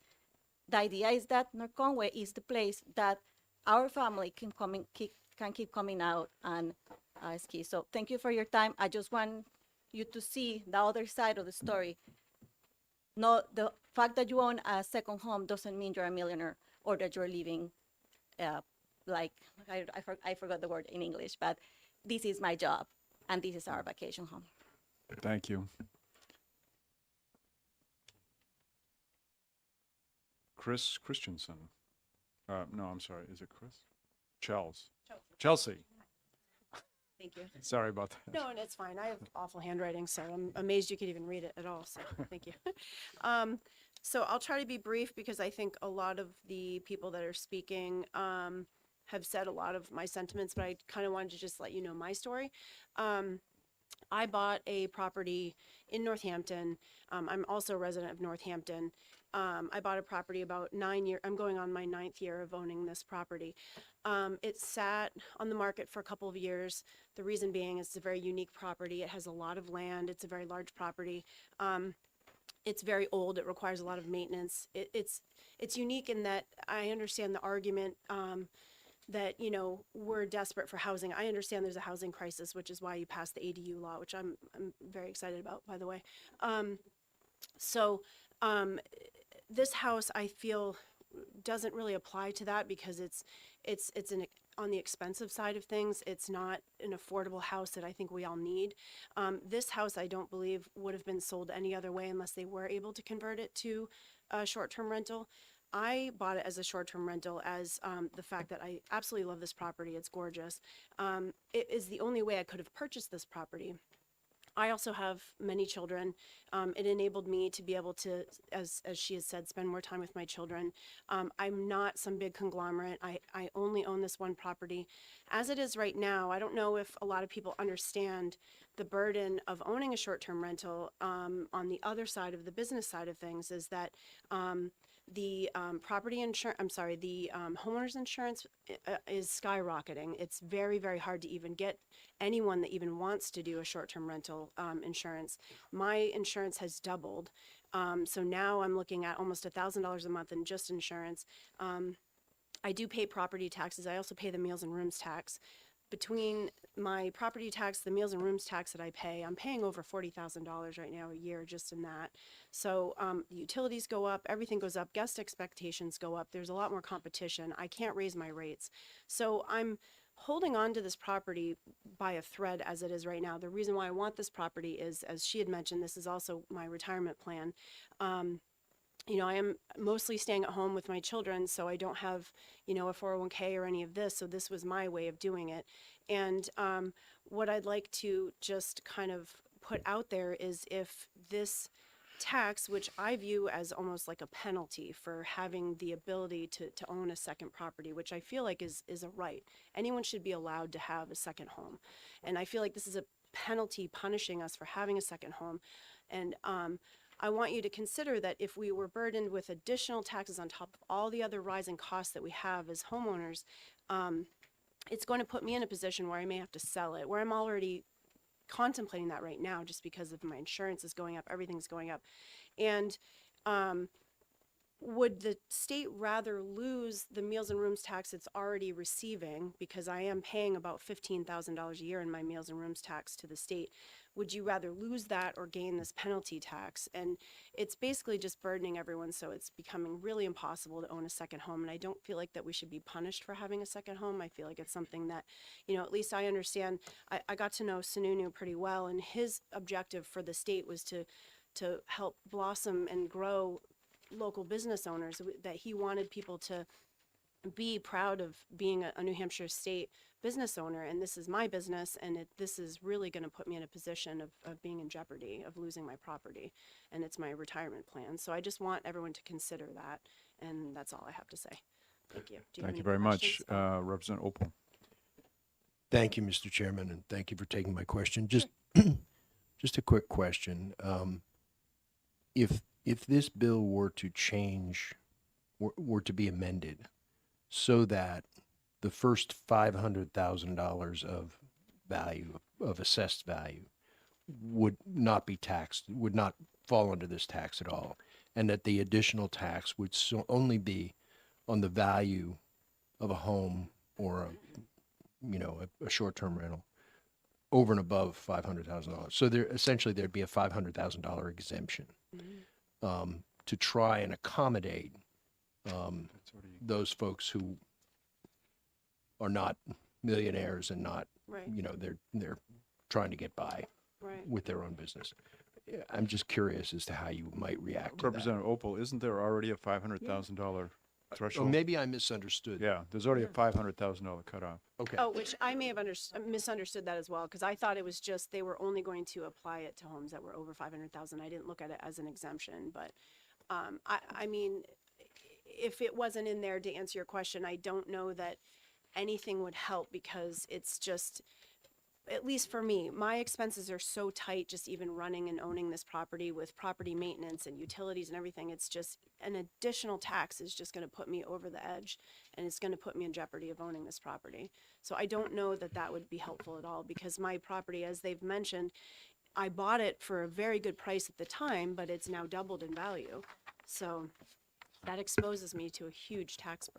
The idea is that North Conway is the place that our family can keep coming out and ski. So thank you for your time. I just want you to see the other side of the story. No, the fact that you own a second home doesn't mean you're a millionaire or that you're living like, I forgot the word in English, but this is my job and this is our vacation home. Thank you. Chris Christensen. No, I'm sorry. Is it Chris? Chelsea. Thank you. Sorry about that. No, and it's fine. I have awful handwriting, so I'm amazed you could even read it at all. So thank you. So I'll try to be brief because I think a lot of the people that are speaking have said a lot of my sentiments, but I kind of wanted to just let you know my story. I bought a property in Northampton. I'm also a resident of Northampton. I bought a property about 9 years. I'm going on my 9th year of owning this property. It sat on the market for a couple of years. The reason being it's a very unique property. It has a lot of land. It's a very large property. It's very old. It requires a lot of maintenance. It's unique in that I understand the argument that, you know, we're desperate for housing. I understand there's a housing crisis, which is why you passed the ADU law, which I'm very excited about, by the way. This house, I feel, doesn't really apply to that because it's on the expensive side of things. It's not an affordable house that I think we all need. This house, I don't believe, would have been sold any other way unless they were able to convert it to a short-term rental. I bought it as a short-term rental as the fact that I absolutely love this property. It's gorgeous. It is the only way I could have purchased this property. I also have many children. It enabled me to be able to, as she has said, spend more time with my children. I'm not some big conglomerate. I only own this one property. As it is right now, I don't know if a lot of people understand the burden of owning a short-term rental. On the other side of the business side of things is that the homeowner's insurance is skyrocketing. It's very, very hard to even get anyone that even wants to do a short-term rental insurance. My insurance has doubled. So now I'm looking at almost $1,000 a month in just insurance. I do pay property taxes. I also pay the meals and rooms tax. Between my property tax, the meals and rooms tax that I pay, I'm paying over $40,000 right now a year just in that. So utilities go up, everything goes up, guest expectations go up. There's a lot more competition. I can't raise my rates. So I'm holding on to this property by a thread as it is right now. The reason why I want this property is, as she had mentioned, this is also my retirement plan. You know, I am mostly staying at home with my children, so I don't have, you know, a 401k or any of this. So this was my way of doing it. And what I'd like to just kind of put out there is if this tax, which I view as almost like a penalty for having the ability to own a second property, which I feel like is a right. Anyone should be allowed to have a second home. And I feel like this is a penalty punishing us for having a second home. And I want you to consider that if we were burdened with additional taxes on top of all the other rising costs that we have as homeowners, it's going to put me in a position where I may have to sell it, where I'm already contemplating that right now just because of my insurance is going up, everything's going up. And would the state rather lose the meals and rooms tax it's already receiving, because I am paying about $15,000 a year in my meals and rooms tax to the state? Would you rather lose that or gain this penalty tax? And it's basically just burdening everyone, so it's becoming really impossible to own a second home. And I don't feel like that we should be punished for having a second home. I feel like it's something that, you know, at least I understand. I got to know Sununu pretty well, and his objective for the state was to help blossom and grow local business owners, that he wanted people to be proud of being a New Hampshire state business owner. And this is my business, and this is really going to put me in a position of being in jeopardy of losing my property, and it's my retirement plan. So I just want everyone to consider that, and that's all I have to say. Thank you. Do you have Thank you any very much. questions? Representative Opal. Thank you, Mr. Chairman, and thank you for taking my question. Just a quick question. If this bill were to change, were to be amended so that the first $500,000 of value, of assessed value, would not be taxed, would not fall under this tax at all, and that the additional tax would only be on the value of a home or a short-term rental over and above $500,000. So there'd be a $500,000 exemption to try and accommodate those folks who are not millionaires and not, Right. they're trying to get by Right. with their own business. I'm just curious as to how you might react to that. Representative Opal, isn't there already a $500,000 Oh, threshold? maybe I misunderstood. Yeah, there's already a $500,000 cutoff. Okay. Oh, which I may have misunderstood that as well, because I thought it was just they were only going to apply it to homes that were over 500,000. I didn't look at it as an exemption, but I mean, if it wasn't in there, to answer your question, I don't know that anything would help, because it's just, at least for me, my expenses are so tight just even running and owning this property with property maintenance and utilities and everything. It's just an additional tax is just going to put me over the edge, and it's going to put me in jeopardy of owning this property. So I don't know that that would be helpful at all, because my property, as they've mentioned, I bought it for a very good price at the time, but it's now doubled in value. So that exposes me to a huge tax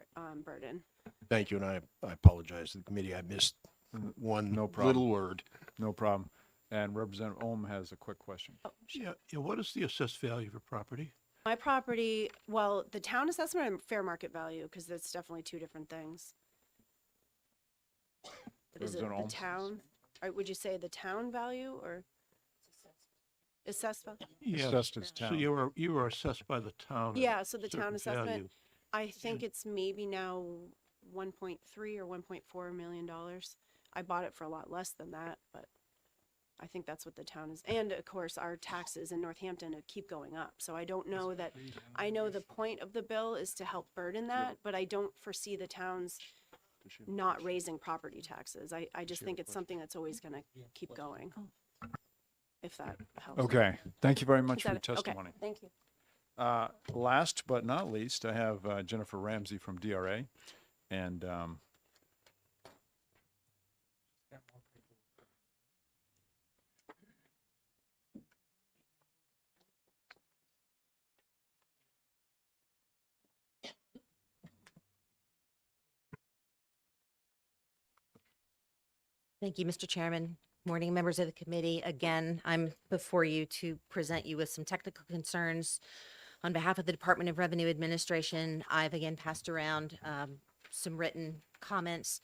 burden. Thank you, and I apologize to the committee. I missed one No problem. little word. No problem. And Representative Ohm has a quick question. Yeah, what is the assessed value of your property? My property, well, the town assessment and fair market value, because that's definitely two different things. Is it Representative the Ohm? town, or would you say the town value or assessed value? Yes. Assessed as So town. you were assessed by the town. at Yeah, a so the certain town assessment, value. I think it's maybe now 1.3 or 1.4 million dollars. I bought it for a lot less than that, but I think that's what the town is. And of course, our taxes in Northampton keep going up. So I don't know that, I know the point of the bill is to help burden that, but I don't foresee the towns not raising property taxes. I just think it's something that's always going to keep going, if that helps. Okay, thank you very Is much for that your it? Okay, testimony. thank you. Last but not least, I have Jennifer Ramsey from DRA. And Thank you, Mr. Chairman. Morning, members of the committee. Again, I'm before you to present you with some technical concerns on behalf of the Department of Revenue Administration. I've again passed around some written comments.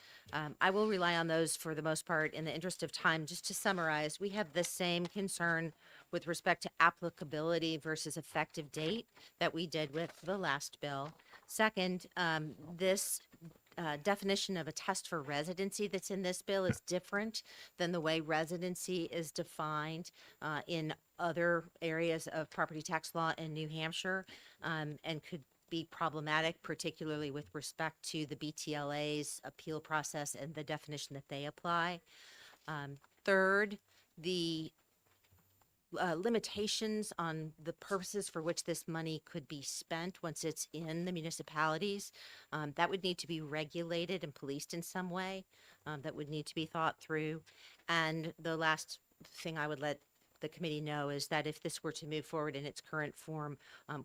I will rely on those for the most part. In the interest of time, just to summarize, we have the same concern with respect to applicability versus effective date that we did with the last bill. Second, this definition of a test for residency that's in this bill is different than the way residency is defined in other areas of property tax law in New Hampshire, and could be problematic, particularly with respect to the BTLA's appeal process and the definition that they apply. Third, the limitations on the purposes for which this money could be spent once it's in the municipalities, that would need to be regulated and policed in some way. That would need to be thought through. And the last thing I would let the committee know is that if this were to move forward in its current form,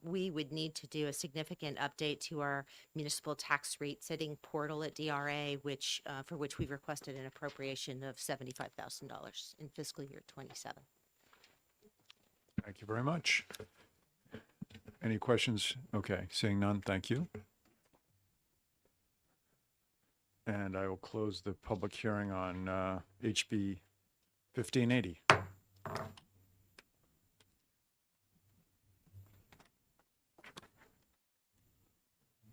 we would need to do a significant update to our municipal tax rate setting portal at DRA, which for which we've requested an appropriation of $75,000 in fiscal year 27. thank you very much. Any questions? Okay, seeing none, thank you. And I will close the public hearing on HB 1580.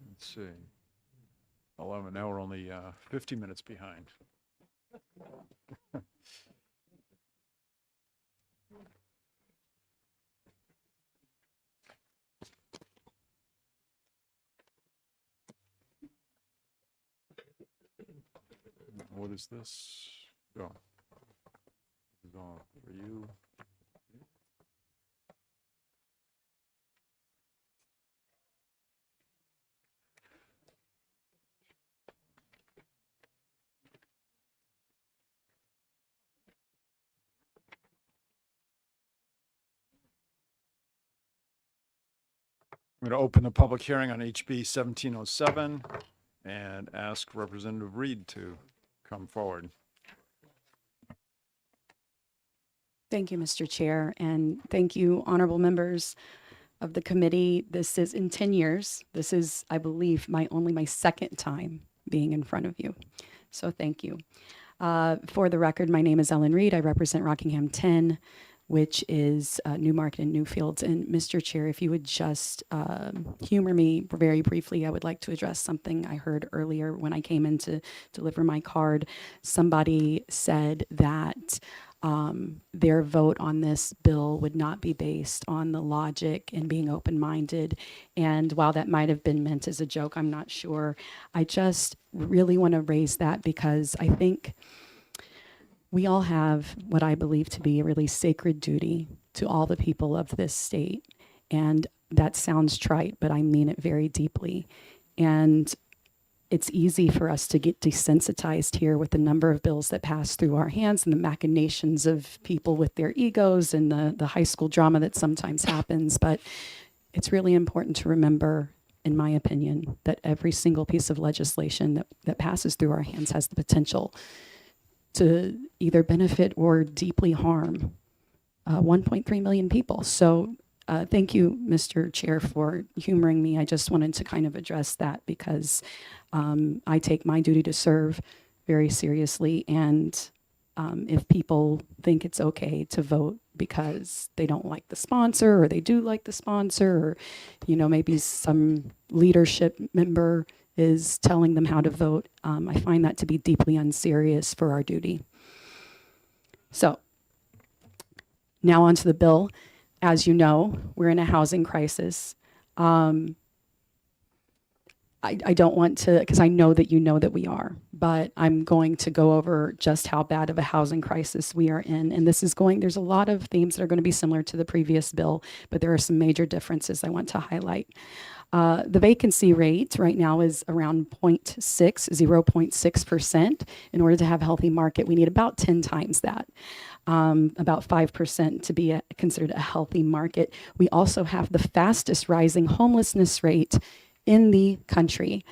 Let's see. 11, now we're only 50 minutes behind. What is this? Oh. This is all for you. I'm going to open the public hearing on HB 1707. and ask Representative Reed to come forward. Thank you, Mr. Chair, and thank you, honorable members of the committee. This is in 10 years. This is, I believe, only my second time being in front of you. So thank you. For the record, my name is Ellen Reed. I represent Rockingham 10, which is Newmarket and Newfields. And Mr. Chair, if you would just humor me very briefly, I would like to address something I heard earlier when I came in to deliver my card. Somebody said that their vote on this bill would not be based on the logic and being open-minded. And while that might have been meant as a joke, I'm not sure. I just really want to raise that because I think we all have what I believe to be a really sacred duty to all the people of this state. And that sounds trite, but I mean it very deeply. And it's easy for us to get desensitized here with the number of bills that pass through our hands and the machinations of people with their egos and the high school drama that sometimes happens. But it's really important to remember, in my opinion, that every single piece of legislation that passes through our hands has the potential to either benefit or deeply harm 1.3 million people. So thank you, Mr. Chair, for humoring me. I just wanted to kind of address that because I take my duty to serve very seriously. And if people think it's okay to vote because they don't like the sponsor or they do like the sponsor, or, maybe some leadership member is telling them how to vote, I find that to be deeply unserious for our duty. So now onto the bill. As you know, we're in a housing crisis. I don't want to, because I know that you know that we are, but I'm going to go over just how bad of a housing crisis we are in. And there's a lot of themes that are going to be similar to the previous bill, but there are some major differences I want to highlight. The vacancy rate right now is around 0.6%. In order to have a healthy market, we need about 10 times that, about 5% to be considered a healthy market. We also have the fastest rising homelessness rate in the country.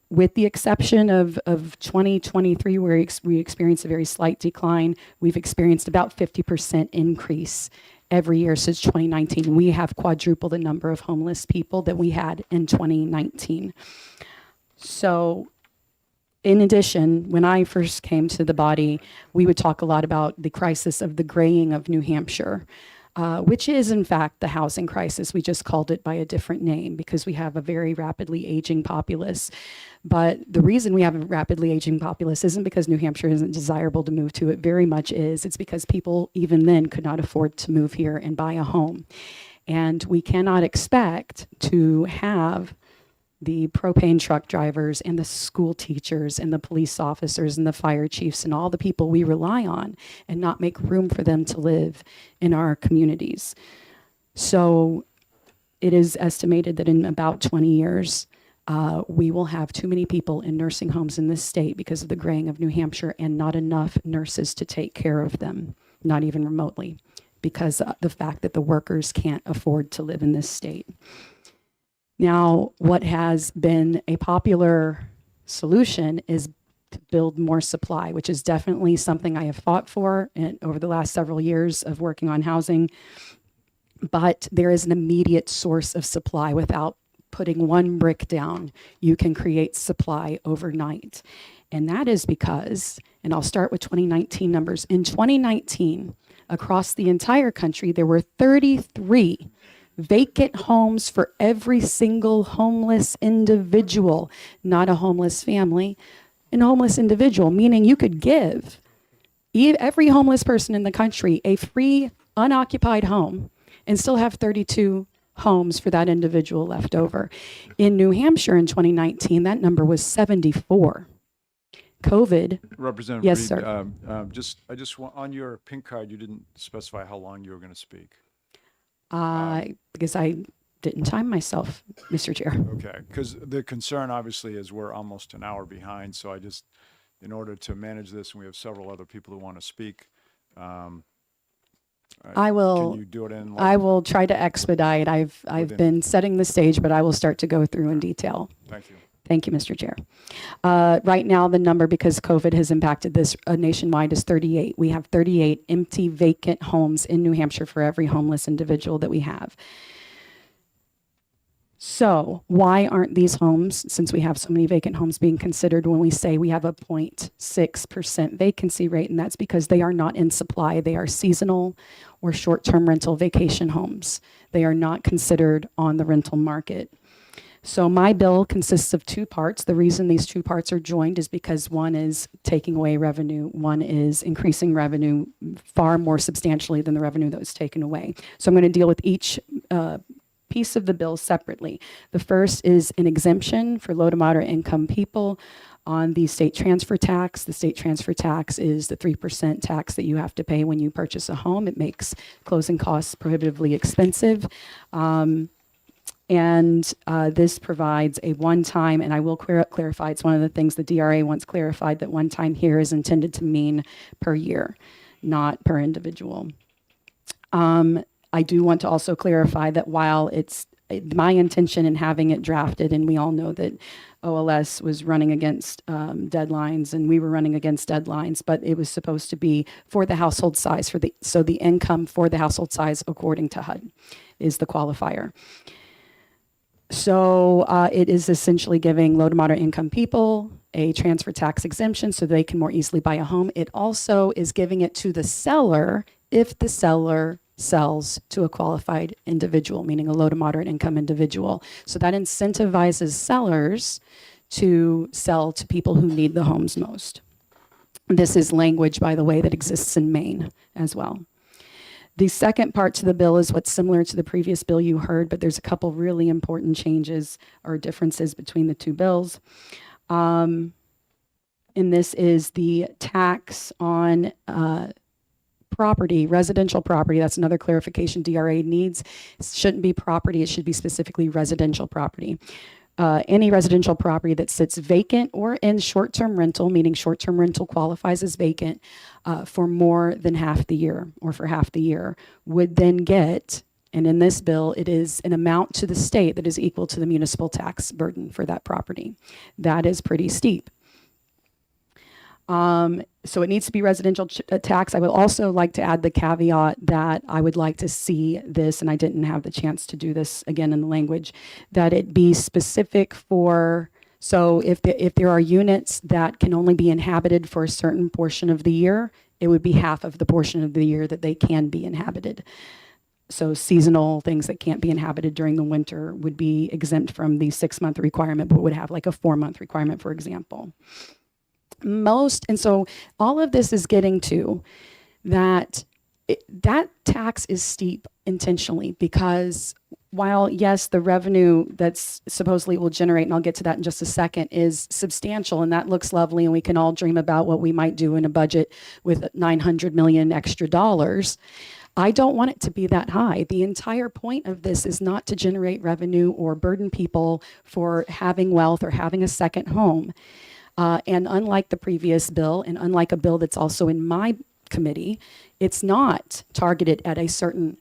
With the exception of 2023, where we experienced a very slight decline, we've experienced about 50% increase every year since 2019. We have quadrupled the number of homeless people that we had in 2019. So in addition, when I first came to the body, we would talk a lot about the crisis of the graying of New Hampshire, which is in fact the housing crisis. We just called it by a different name because we have a very rapidly aging populace. But the reason we have a rapidly aging populace isn't because New Hampshire isn't desirable to move to. It very much is. It's because people even then could not afford to move here and buy a home. And we cannot expect to have the propane truck drivers and the school teachers and the police officers and the fire chiefs and all the people we rely on and not make room for them to live in our communities. So it is estimated that in about 20 years, we will have too many people in nursing homes in this state because of the graying of New Hampshire and not enough nurses to take care of them, not even remotely, because of the fact that the workers can't afford to live in this state. Now, what has been a popular solution is to build more supply, which is definitely something I have fought for over the last several years of working on housing. But there is an immediate source of supply. Without putting one brick down, you can create supply overnight. And that is because, and I'll start with 2019 numbers. In 2019, across the entire country, there were 33 vacant homes for every single homeless individual, not a homeless family, an homeless individual, meaning you could give every homeless person in the country a free, unoccupied home and still have 32 homes for that individual left over. In New Hampshire in 2019, that number was 74. COVID. Representative Yes, Reed, sir. I just want, on your pink card, you didn't specify how long you were going to speak. Because I didn't time myself, Mr. Chair. Okay, because the concern obviously is we're almost an hour behind, so I just, in order to manage this, and we have several other people who want to speak. I Can will. you do it in? I will try to expedite. I've Within- been setting the stage, but I will start to go through in detail. Thank you. Thank you, Mr. Chair. Right now, the number, because COVID has impacted this nationwide, is 38. We have 38 empty, vacant homes in New Hampshire for every homeless individual that we have. So why aren't these homes, since we have so many vacant homes, being considered when we say we have a 0.6% vacancy rate? And that's because they are not in supply. They are seasonal or short-term rental vacation homes. They are not considered on the rental market. So my bill consists of two parts. The reason these two parts are joined is because one is taking away revenue, one is increasing revenue far more substantially than the revenue that was taken away. So I'm going to deal with each piece of the bill separately. The first is an exemption for low to moderate income people on the state transfer tax. The state transfer tax is the 3% tax that you have to pay when you purchase a home. It makes closing costs prohibitively expensive. This provides a one-time, and I will clarify, it's one of the things the DRA once clarified, that one-time here is intended to mean per year, not per individual. I do want to also clarify that while it's my intention in having it drafted, and we all know that OLS was running against deadlines and we were running against deadlines, but it was supposed to be for the household size, so the income for the household size according to HUD is the qualifier. So it is essentially giving low to moderate income people a transfer tax exemption so they can more easily buy a home. It also is giving it to the seller if the seller sells to a qualified individual, meaning a low to moderate income individual. So that incentivizes sellers to sell to people who need the homes most. This is language, by the way, that exists in Maine as well. The second part to the bill is what's similar to the previous bill you heard, but there's a couple really important changes or differences between the two bills. And this is the tax on property, residential property. That's another clarification DRA needs. It shouldn't be property, it should be specifically residential property. Any residential property that sits vacant or in short-term rental, meaning short-term rental qualifies as vacant for more than half the year or for half the year, would then get, and in this bill, it is an amount to the state that is equal to the municipal tax burden for that property. That is pretty steep. So it needs to be residential tax. I would also like to add the caveat that I would like to see this, and I didn't have the chance to do this again in the language, that it be specific for, so if there are units that can only be inhabited for a certain portion of the year, it would be half of the portion of the year that they can be inhabited. So seasonal things that can't be inhabited during the winter would be exempt from the 6-month requirement, but would have like a 4-month requirement, for example. And so all of this is getting to that that tax is steep intentionally, because while yes, the revenue that's supposedly will generate, and I'll get to that in just a second, is substantial, and that looks lovely, and we can all dream about what we might do in a budget with $900 million extra dollars. I don't want it to be that high. The entire point of this is not to generate revenue or burden people for having wealth or having a second home. And unlike the previous bill, and unlike a bill that's also in my committee, it's not targeted at a certain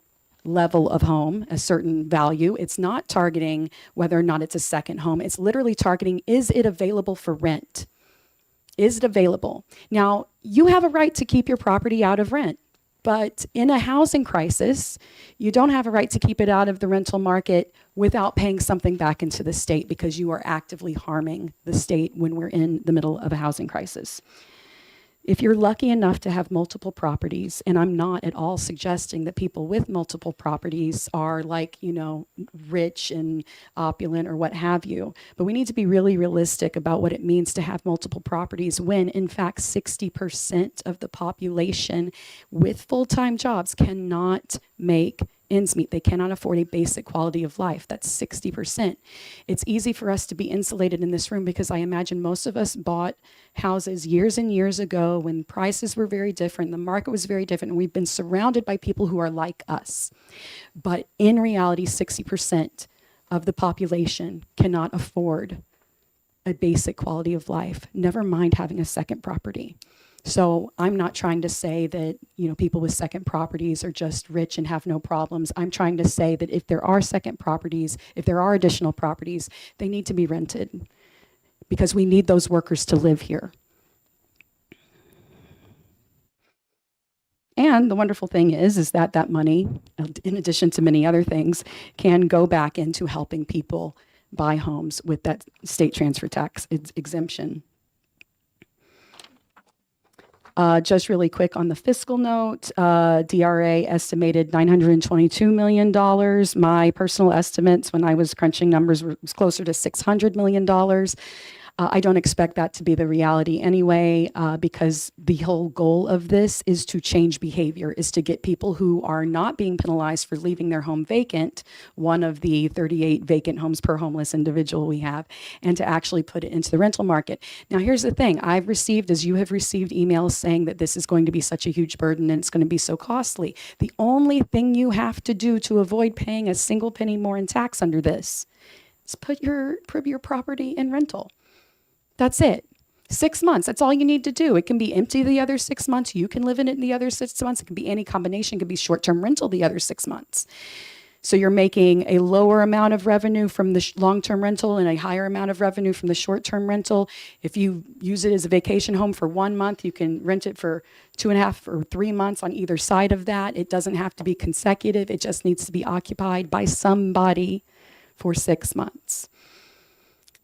level of home, a certain value. It's not targeting whether or not it's a second home. It's literally targeting, is it available for rent? Is it available? Now, you have a right to keep your property out of rent. But in a housing crisis, you don't have a right to keep it out of the rental market without paying something back into the state, because you are actively harming the state when we're in the middle of a housing crisis. If you're lucky enough to have multiple properties, and I'm not at all suggesting that people with multiple properties are like, you know, rich and opulent or what have you, but we need to be really realistic about what it means to have multiple properties when, in fact, 60% of the population with full-time jobs cannot make ends meet. They cannot afford a basic quality of life. That's 60%. It's easy for us to be insulated in this room because I imagine most of us bought houses years and years ago when prices were very different, the market was very different, and we've been surrounded by people who are like us. But in reality, 60% of the population cannot afford a basic quality of life, never mind having a second property. So I'm not trying to say that, you know, people with second properties are just rich and have no problems. I'm trying to say that if there are second properties, if there are additional properties, they need to be rented. because we need those workers to live here. And the wonderful thing is that that money, in addition to many other things, can go back into helping people buy homes with that state transfer tax exemption. Just really quick on the fiscal note, DRA estimated $922 million. My personal estimates when I was crunching numbers was closer to $600 million. I don't expect that to be the reality anyway, because the whole goal of this is to change behavior, is to get people who are not being penalized for leaving their home vacant, one of the 38 vacant homes per homeless individual we have, and to actually put it into the rental market. Now, here's the thing. I've received, as you have received, emails saying that this is going to be such a huge burden and it's going to be so costly. The only thing you have to do to avoid paying a single penny more in tax under this is put your property in rental. That's it. 6 months. That's all you need to do. It can be empty the other 6 months. You can live in it the other 6 months. It can be any combination. It could be short-term rental the other 6 months. So you're making a lower amount of revenue from the long-term rental and a higher amount of revenue from the short-term rental. If you use it as a vacation home for 1 month, you can rent it for 2.5 or 3 months on either side of that. It doesn't have to be consecutive. It just needs to be occupied by somebody for 6 months.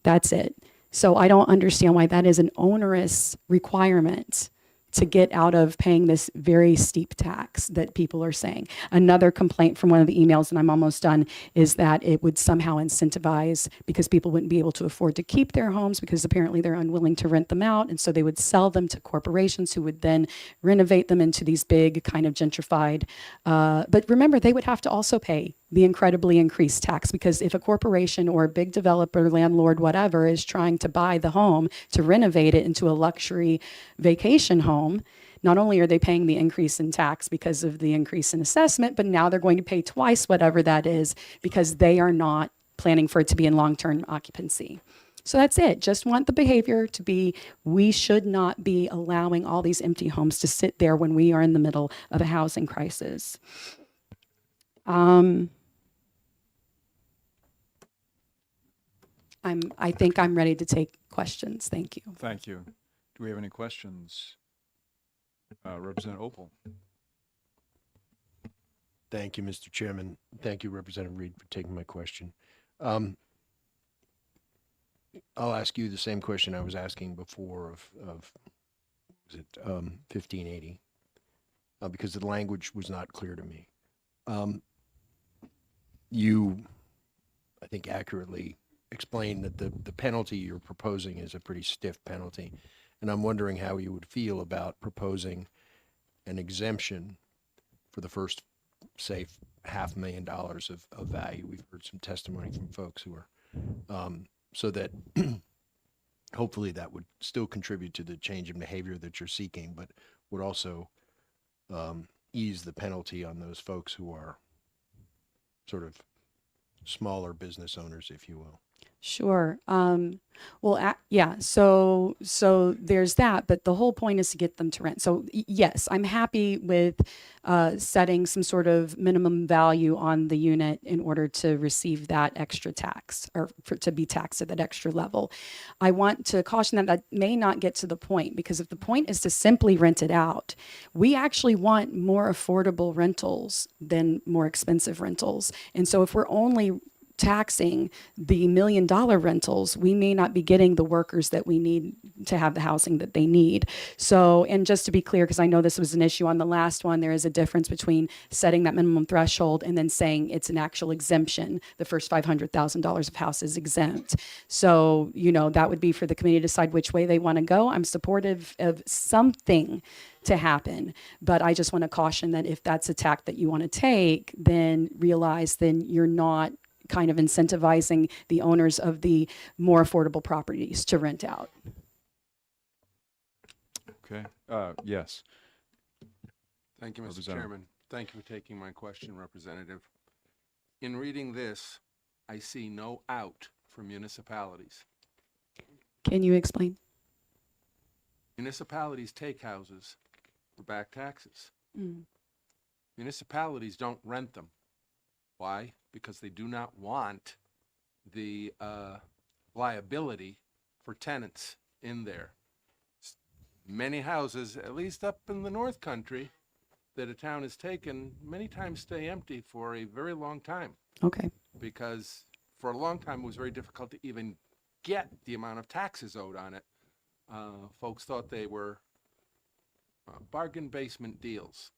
That's it. So I don't understand why that is an onerous requirement to get out of paying this very steep tax that people are saying. Another complaint from one of the emails, and I'm almost done, is that it would somehow incentivize, because people wouldn't be able to afford to keep their homes because apparently they're unwilling to rent them out. And so they would sell them to corporations who would then renovate them into these big kind of gentrified. But remember, they would have to also pay the incredibly increased tax, because if a corporation or a big developer, landlord, whatever, is trying to buy the home to renovate it into a luxury vacation home, not only are they paying the increase in tax because of the increase in assessment, but now they're going to pay twice whatever that is because they are not planning for it to be in long-term occupancy. So that's it. Just want the behavior to be, we should not be allowing all these empty homes to sit there when we are in the middle of a housing crisis. I think I'm ready to take questions. Thank you. Thank you. Do we have any questions? Representative Opal. Thank you, Mr. Chairman. Thank you, Representative Reed, for taking my question. I'll ask you the same question I was asking before of was it 1580, because the language was not clear to me. You, I think, accurately explained that the penalty you're proposing is a pretty stiff penalty. And I'm wondering how you would feel about proposing an exemption for the first, say, $500,000 of value. We've heard some testimony from folks who are, so that hopefully that would still contribute to the change in behavior that you're seeking, but would also ease the penalty on those folks who are sort of smaller business owners, if you will. Sure. Yeah. So there's that, but the whole point is to get them to rent. So yes, I'm happy with setting some sort of minimum value on the unit in order to receive that extra tax, or to be taxed at that extra level. I want to caution that may not get to the point, because if the point is to simply rent it out, we actually want more affordable rentals than more expensive rentals. And so if we're only taxing the $1 million rentals, we may not be getting the workers that we need to have the housing that they need. So, and just to be clear, because I know this was an issue on the last one, there is a difference between setting that minimum threshold and then saying it's an actual exemption. The first $500,000 of house is exempt. So, that would be for the committee to decide which way they want to go. I'm supportive of something to happen, but I just want to caution that if that's a tack that you want to take, then realize then you're not kind of incentivizing the owners of the more affordable properties to rent out. Okay. Yes. Thank you, Mr. Chairman. Thank you for taking my question, Representative. In reading this, I see no out for municipalities. Can you explain? Municipalities take houses for back taxes. Municipalities don't rent them. Why? Because they do not want the liability for tenants in there. Many houses, at least up in the North Country, that a town has taken, many times stay empty for a very long time. Okay. Because for a long time, it was very difficult to even get the amount of taxes owed on it. Folks thought they were bargain basement deals.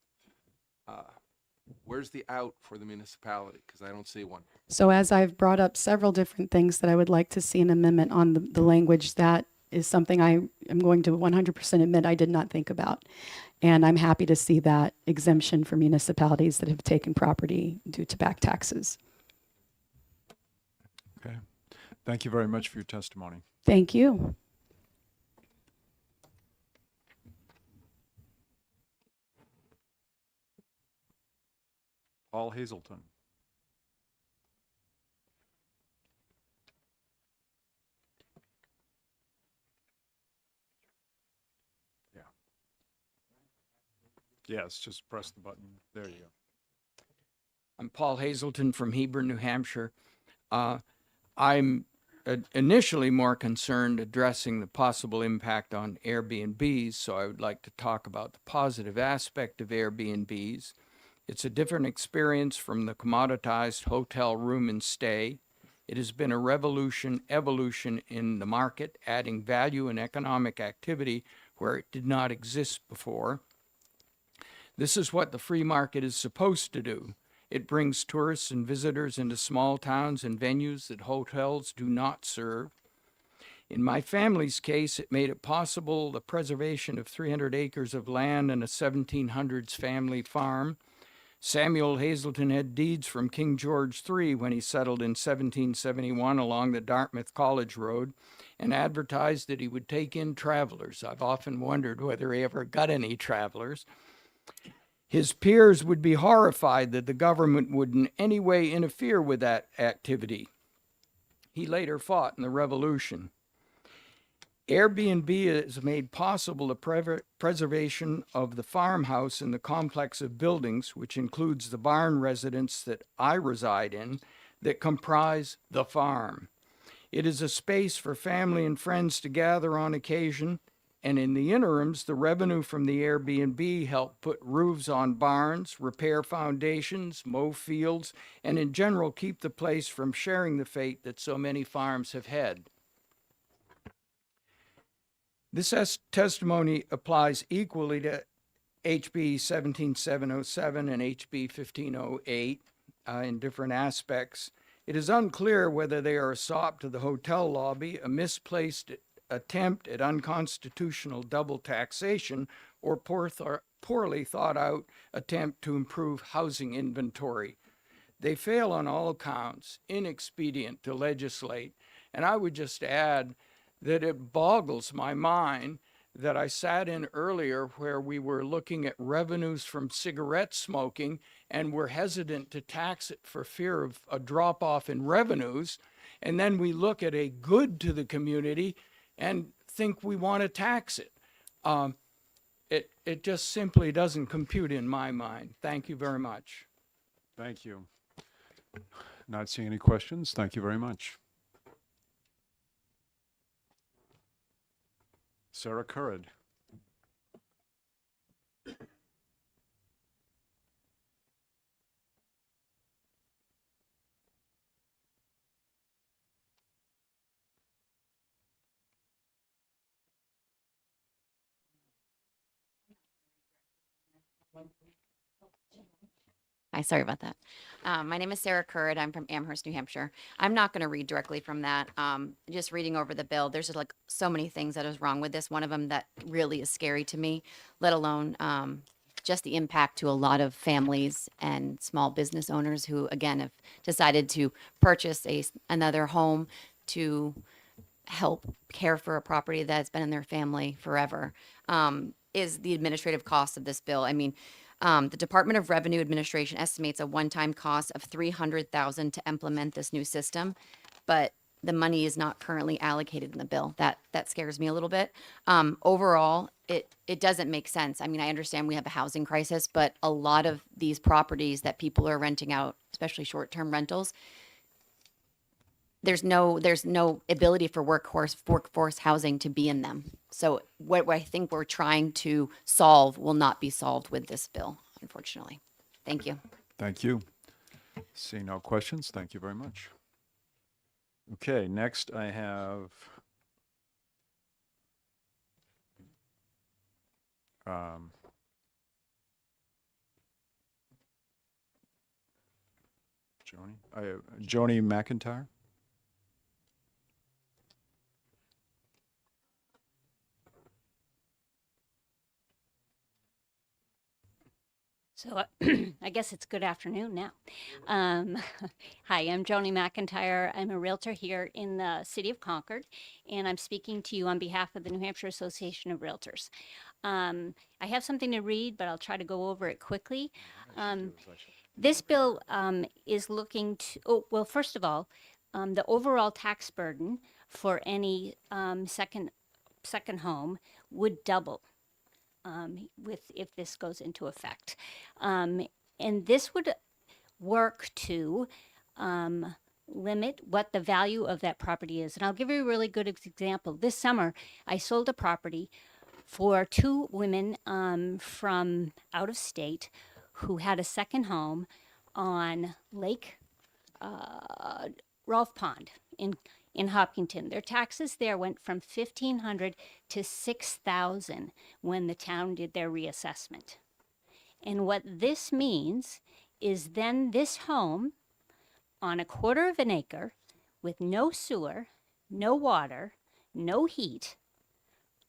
Where's the out for the municipality? Because I don't see one. So as I've brought up several different things that I would like to see an amendment on the language, that is something I am going to 100% admit I did not think about. And I'm happy to see that exemption for municipalities that have taken property due to back taxes. Okay. Thank you very much for your testimony. Thank you. Paul Hazelton. Yeah. Yes, just press the button. There you go. I'm Paul Hazelton from Heber, New Hampshire. I'm initially more concerned addressing the possible impact on Airbnbs, so I would like to talk about the positive aspect of Airbnbs. It's a different experience from the commoditized hotel room and stay. It has been a evolution in the market, adding value and economic activity where it did not exist before. This is what the free market is supposed to do. It brings tourists and visitors into small towns and venues that hotels do not serve. In my family's case, it made it possible the preservation of 300 acres of land and a 1700s family farm. Samuel Hazelton had deeds from King George III when he settled in 1771 along the Dartmouth College Road and advertised that he would take in travelers. I've often wondered whether he ever got any travelers. His peers would be horrified that the government would in any way interfere with that activity. He later fought in the Revolution. Airbnb has made possible the preservation of the farmhouse and the complex of buildings, which includes the barn residence that I reside in, that comprise the farm. It is a space for family and friends to gather on occasion, and in the interims, the revenue from the Airbnb help put roofs on barns, repair foundations, mow fields, and in general keep the place from sharing the fate that so many farms have had. This testimony applies equally to HB 17707 and HB 1508 in different aspects. It is unclear whether they are a sop to the hotel lobby, a misplaced attempt at unconstitutional double taxation, or poorly thought out attempt to improve housing inventory. They fail on all accounts, inexpedient to legislate. And I would just add that it boggles my mind that I sat in earlier where we were looking at revenues from cigarette smoking and were hesitant to tax it for fear of a drop off in revenues. And then we look at a good to the community and think we want to tax it. It just simply doesn't compute in my mind. Thank you very much. Thank you. Not seeing any questions. Thank you very much. Sarah Currid. Hi, sorry about that. My name is Sarah Currid. I'm from Amherst, New Hampshire. I'm not going to read directly from that. Just reading over the bill, there's just like so many things that is wrong with this. One of them that really is scary to me, let alone just the impact to a lot of families and small business owners who, again, have decided to purchase another home to help care for a property that's been in their family forever, is the administrative cost of this bill. I mean, the Department of Revenue Administration estimates a one-time cost of $300,000 to implement this new system, but the money is not currently allocated in the bill. That scares me a little bit. Overall, it doesn't make sense. I mean, I understand we have a housing crisis, but a lot of these properties that people are renting out, especially short-term rentals, there's no ability for workforce housing to be in them. So what I think we're trying to solve will not be solved with this bill, unfortunately. Thank you. Thank you. Seeing no questions, thank you very much. Okay, next I have Joni McIntyre. So I guess it's good afternoon now. Hi, I'm Joni McIntyre. I'm a realtor here in the city of Concord, and I'm speaking to you on behalf of the New Hampshire Association of Realtors. I have something to read, but I'll try to go over it quickly. This bill is looking to, well, first of all, the overall tax burden for any second home would double. If this goes into effect. And this would work to limit what the value of that property is. And I'll give you a really good example. This summer, I sold a property for two women from out of state who had a second home on Lake Rolfe Pond in Hopkinton. Their taxes there went from $1,500 to $6,000 when the town did their reassessment. And what this means is then this home on a quarter of an acre with no sewer, no water, no heat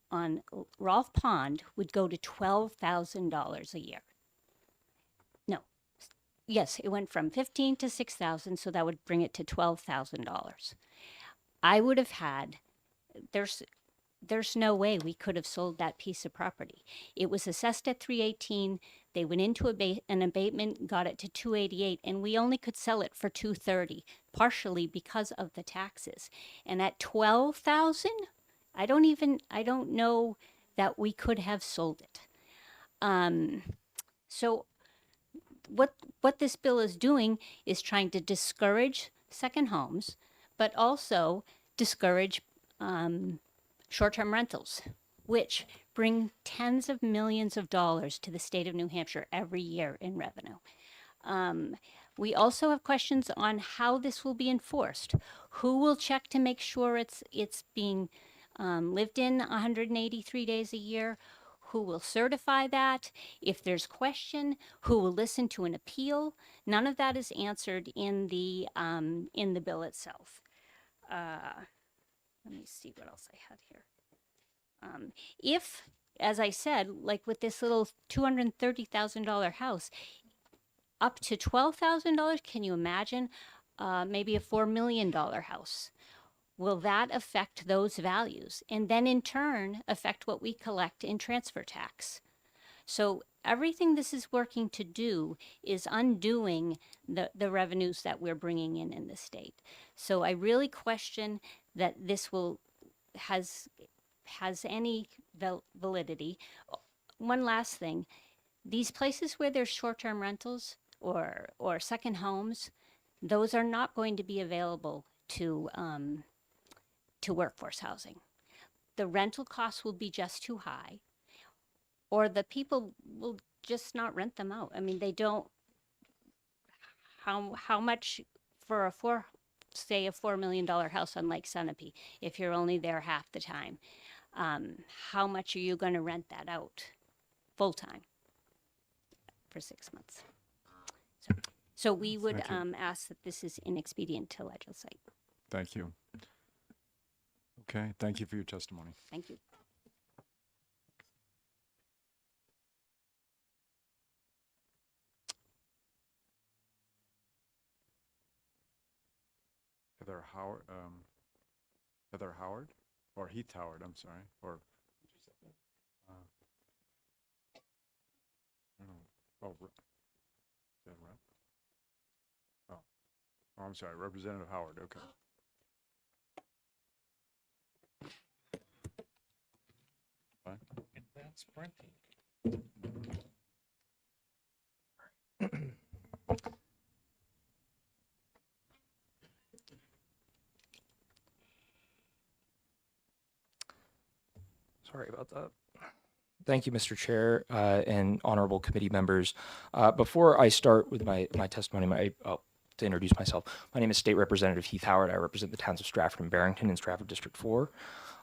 on Rolfe Pond would go to $12,000 a year. No. Yes, it went from $15,000 to $6,000, so that would bring it to $12,000. I would have had, there's no way we could have sold that piece of property. It was assessed at $318. They went into an abatement, got it to $288, and we only could sell it for $230, partially because of the taxes. And at $12,000, I don't know that we could have sold it. So what this bill is doing is trying to discourage second homes, but also discourage short-term rentals, which bring tens of millions of dollars to the state of New Hampshire every year in revenue. We also have questions on how this will be enforced. Who will check to make sure it's being lived in 183 days a year? Who will certify that? If there's question, who will listen to an appeal? None of that is answered in the bill itself. Let me see what else I had here. If, as I said, like with this little $230,000 house, up to $12,000, can you imagine maybe a $4 million house? Will that affect those values? And then in turn, affect what we collect in transfer tax? So everything this is working to do is undoing the revenues that we're bringing in the state. So I really question that this has any validity. One last thing, these places where there's short-term rentals or second homes, those are not going to be available to workforce housing. The rental costs will be just too high, or the people will just not rent them out. I mean, they don't, how much for say a $4 million house on Lake Sunapee, if you're only there half the time, how much are you going to rent that out full time for 6 months? So we would ask that this is inexpedient to legislate. Thank you. Okay, thank you for your testimony. Thank you. Heather Howard, or Heath Howard, I'm sorry, or, I don't know. Oh, is that right? Oh, I'm sorry, Representative Howard, okay. Fine. Advanced printing. Thank you, Mr. Chair, and honorable committee members. Before I start with my testimony, to introduce myself, my name is State Representative Heath Howard. I represent the towns of Stratford and Barrington in Stratford District 4.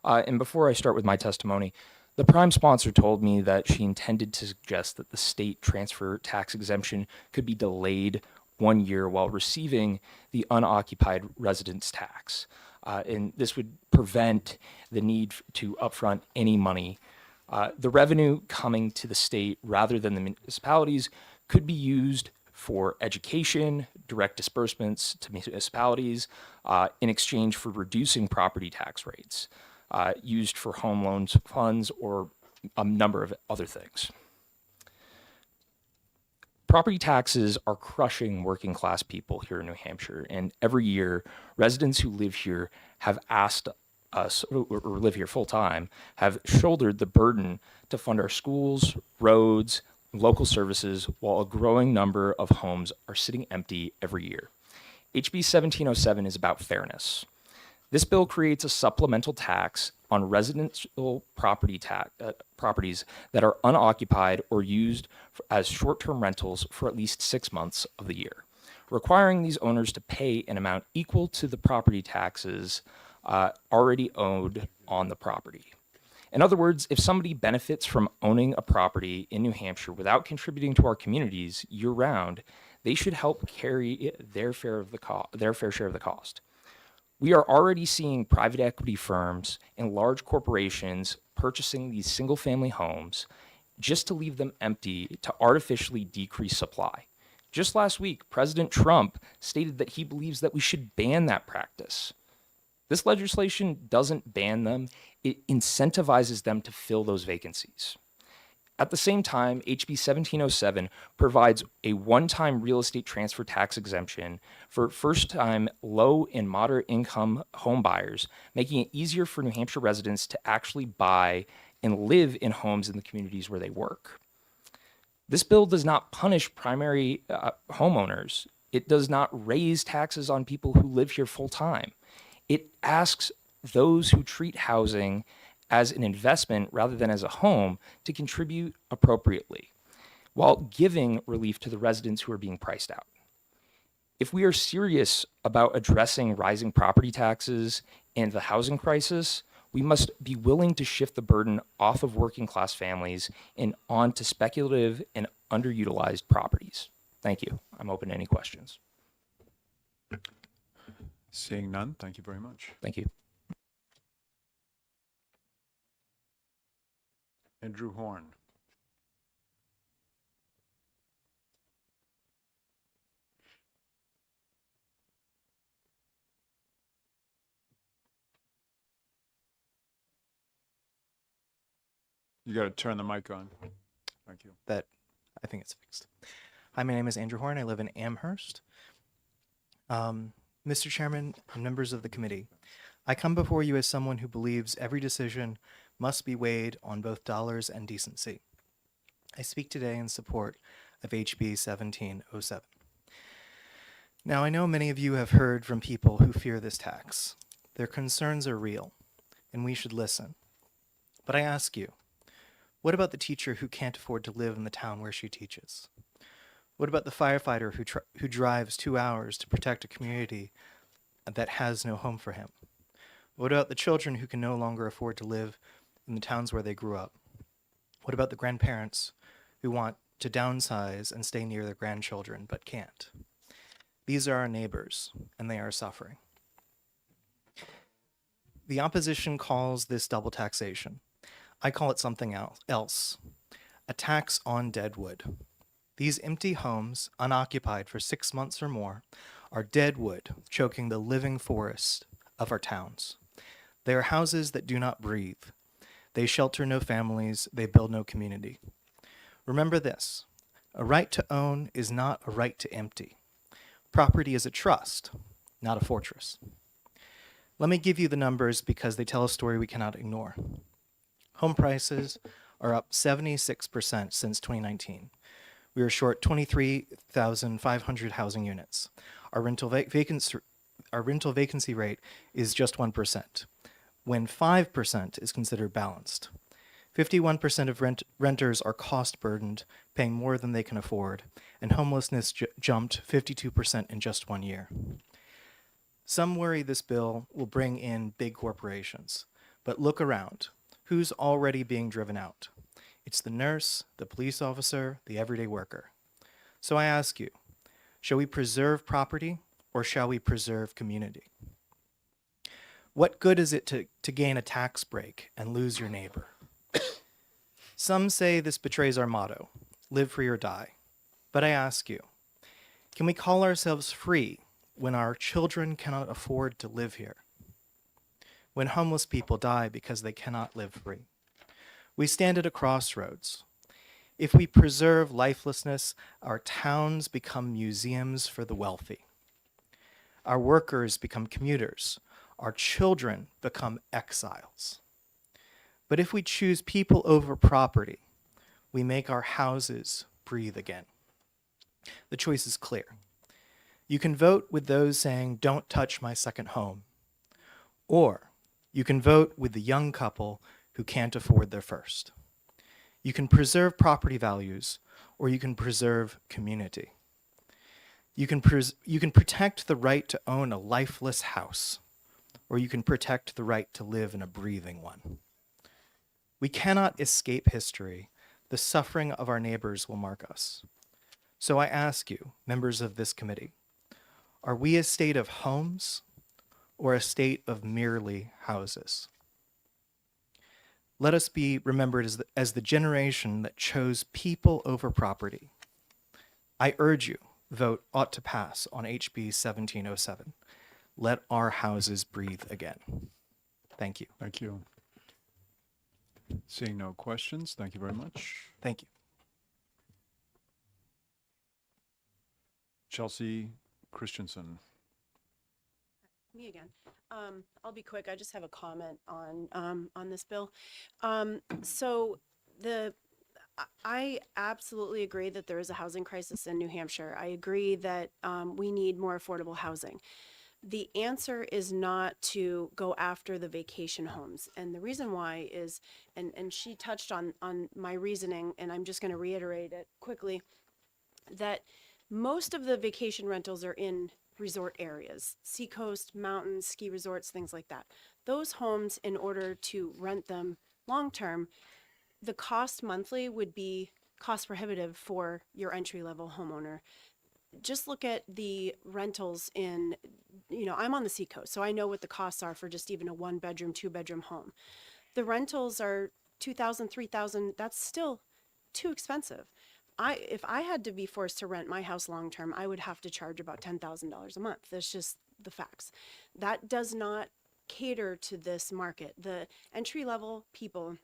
And before I start with my testimony, the prime sponsor told me that she intended to suggest that the state transfer tax exemption could be delayed 1 year while receiving the unoccupied residence tax. And this would prevent the need to upfront any money. The revenue coming to the state rather than the municipalities could be used for education, direct disbursements to municipalities in exchange for reducing property tax rates, used for home loans funds, or a number of other things. Property taxes are crushing working class people here in New Hampshire, and every year residents who live here have asked us, or live here full time, have shouldered the burden to fund our schools, roads, local services, while a growing number of homes are sitting empty every year. HB 1707 is about fairness. This bill creates a supplemental tax on residential properties that are unoccupied or used as short-term rentals for at least 6 months of the year, requiring these owners to pay an amount equal to the property taxes already owed on the property. In other words, if somebody benefits from owning a property in New Hampshire without contributing to our communities year-round, they should help carry their fair share of the cost. We are already seeing private equity firms and large corporations purchasing these single-family homes just to leave them empty to artificially decrease supply. Just last week, President Trump stated that he believes that we should ban that practice. This legislation doesn't ban them, it incentivizes them to fill those vacancies. At the same time, HB 1707 provides a one-time real estate transfer tax exemption for first-time low and moderate income home buyers, making it easier for New Hampshire residents to actually buy and live in homes in the communities where they work. This bill does not punish primary homeowners. It does not raise taxes on people who live here full-time. It asks those who treat housing as an investment rather than as a home to contribute appropriately, while giving relief to the residents who are being priced out. If we are serious about addressing rising property taxes and the housing crisis, we must be willing to shift the burden off of working class families and onto speculative and underutilized properties. Thank you. I'm open to any questions. Seeing none, thank you very much. Thank you. Andrew Horn. You got to turn the mic on. Thank you. I think it's fixed. Hi, my name is Andrew Horn. I live in Amherst. Mr. Chairman and members of the committee, I come before you as someone who believes every decision must be weighed on both dollars and decency. I speak today in support of HB 1707. Now, I know many of you have heard from people who fear this tax. Their concerns are real, and we should listen. But I ask you, what about the teacher who can't afford to live in the town where she teaches? What about the firefighter who drives 2 hours to protect a community that has no home for him? What about the children who can no longer afford to live in the towns where they grew up? What about the grandparents who want to downsize and stay near their grandchildren but can't? These are our neighbors, and they are suffering. The opposition calls this double taxation. I call it something else, a tax on dead wood. These empty homes, unoccupied for 6 months or more, are dead wood choking the living forest of our towns. They are houses that do not breathe. They shelter no families, they build no community. Remember this, a right to own is not a right to empty. Property is a trust, not a fortress. Let me give you the numbers because they tell a story we cannot ignore. Home prices are up 76% since 2019. We are short 23,500 housing units. Our rental vacancy rate is just 1%, when 5% is considered balanced. 51% of renters are cost burdened, paying more than they can afford, and homelessness jumped 52% in just 1 year. Some worry this bill will bring in big corporations, but look around. Who's already being driven out? It's the nurse, the police officer, the everyday worker. So I ask you, shall we preserve property or shall we preserve community? What good is it to gain a tax break and lose your neighbor? Some say this betrays our motto, live free or die. But I ask you, can we call ourselves free when our children cannot afford to live here? When homeless people die because they cannot live free? We stand at a crossroads. If we preserve lifelessness, our towns become museums for the wealthy. Our workers become commuters. Our children become exiles. But if we choose people over property, we make our houses breathe again. The choice is clear. You can vote with those saying, "Don't touch my second home," or you can vote with the young couple who can't afford their first. You can preserve property values, or you can preserve community. You can protect the right to own a lifeless house, or you can protect the right to live in a breathing one. We cannot escape history. The suffering of our neighbors will mark us. So I ask you, members of this committee, are we a state of homes or a state of merely houses? Let us be remembered as the generation that chose people over property. I urge you, vote ought to pass on HB 1707. Let our houses breathe again. Thank you. Thank you. Seeing no questions, thank you very much. Thank you. Chelsea Christensen. Me again. I'll be quick. I just have a comment on this bill. I absolutely agree that there is a housing crisis in New Hampshire. I agree that we need more affordable housing. The answer is not to go after the vacation homes. And the reason why is, and she touched on my reasoning, and I'm just going to reiterate it quickly, that most of the vacation rentals are in resort areas, seacoast, mountains, ski resorts, things like that. Those homes, in order to rent them long-term, the cost monthly would be cost prohibitive for your entry-level homeowner. Just look at the rentals in, I'm on the seacoast, so I know what the costs are for just even a 1-bedroom, 2-bedroom home. The rentals are $2,000, $3,000. That's still too expensive. If I had to be forced to rent my house long term, I would have to charge about $10,000 a month. That's just the facts. That does not cater to this market. The entry level people,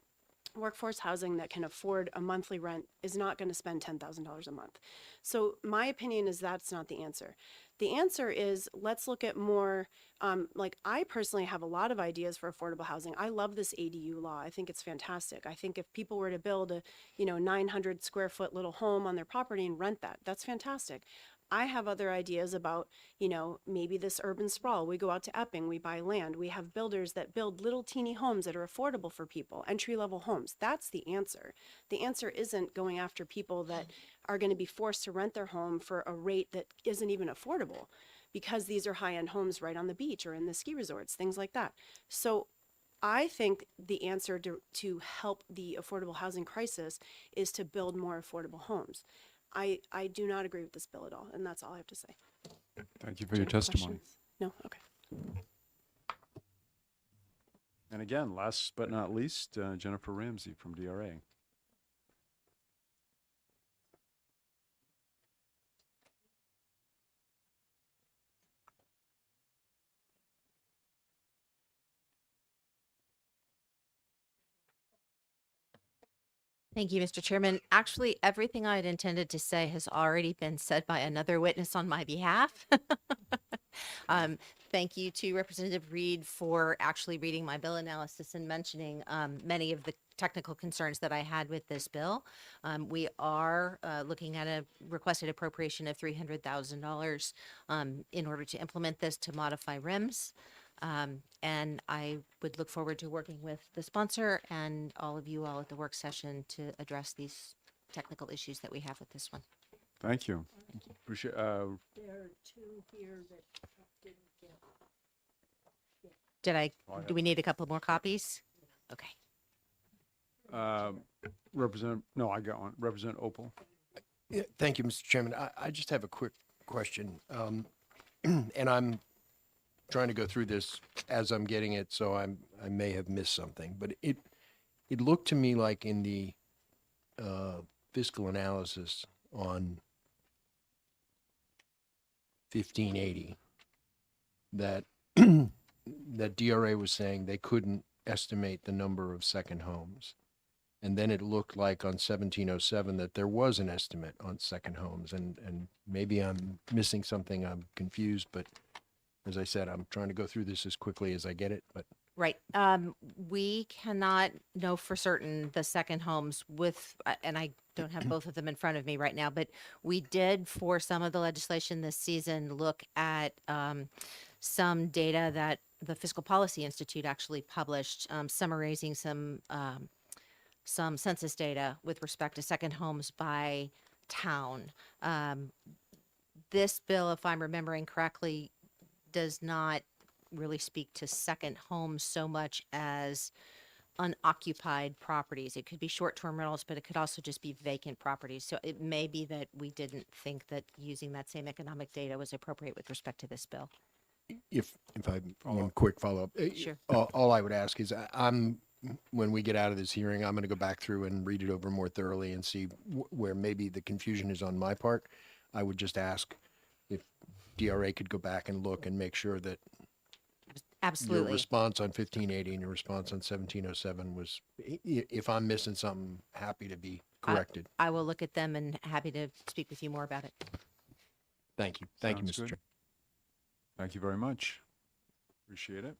workforce housing that can afford a monthly rent is not going to spend $10,000 a month. So my opinion is that's not the answer. The answer is, let's look at more, I personally have a lot of ideas for affordable housing. I love this ADU law. I think it's fantastic. I think if people were to build a, 900 square foot little home on their property and rent that, that's fantastic. I have other ideas about, maybe this urban sprawl. We go out to Epping, we buy land. We have builders that build little teeny homes that are affordable for people, entry-level homes. That's the answer. The answer isn't going after people that are going to be forced to rent their home for a rate that isn't even affordable, because these are high-end homes right on the beach or in the ski resorts, things like that. So I think the answer to help the affordable housing crisis is to build more affordable homes. I do not agree with this bill at all, and that's all I have to say. Thank you for your testimony. Questions? No? Okay. And again, last but not least, Jennifer Ramsey from DRA. Thank you, Mr. Chairman. Actually, everything I had intended to say has already been said by another witness on my behalf. Thank you to Representative Reed for actually reading my bill analysis and mentioning many of the technical concerns that I had with this bill. We are looking at a requested appropriation of $300,000 in order to implement this to modify RIMS. And I would look forward to working with the sponsor and all of you all at the work session to address these technical issues that we have with this one. Thank you. Appreciate, There are two here that didn't get. Do we need a couple more copies? Okay. no, I got one. Representative Opal. Yeah, thank you, Mr. Chairman. I just have a quick question. And I'm trying to go through this as I'm getting it, so I may have missed something. But it looked to me like in the fiscal analysis on 1580 that that DRA was saying they couldn't estimate the number of second homes. And then it looked like on 1707 that there was an estimate on second homes. And maybe I'm missing something, I'm confused, but as I said, I'm trying to go through this as quickly as I get it, but Right. We cannot know for certain the second homes with, and I don't have both of them in front of me right now, but we did for some of the legislation this season look at some data that the Fiscal Policy Institute actually published, summarizing some census data with respect to second homes by town. This bill, if I'm remembering correctly, does not really speak to second homes so much as unoccupied properties. It could be short-term rentals, but it could also just be vacant properties. So it may be that we didn't think that using that same economic data was appropriate with respect to this bill. if I, one quick follow-up. Sure. All I would ask is when we get out of this hearing, I'm going to go back through and read it over more thoroughly and see where maybe the confusion is on my part. I would just ask if DRA could go back and look and make sure that Absolutely. your response on 1580 and your response on 1707 was, if I'm missing something, happy to be corrected. I will look at them and happy to speak with you more about it. Thank you. Thank you, Sounds Mr. good. Chair. Thank you very much. Appreciate it.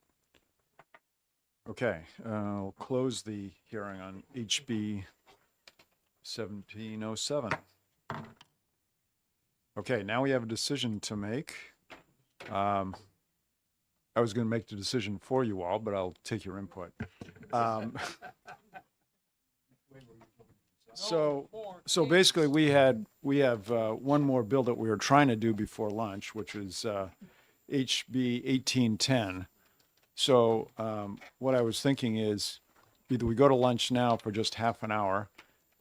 Okay, we'll close the hearing on HB 1707. Okay, now we have a decision to make. I was going to make the decision for you all, but I'll take your input. So basically, we have one more bill that we were trying to do before lunch, which is HB 1810. So what I was thinking is either we go to lunch now for just half an hour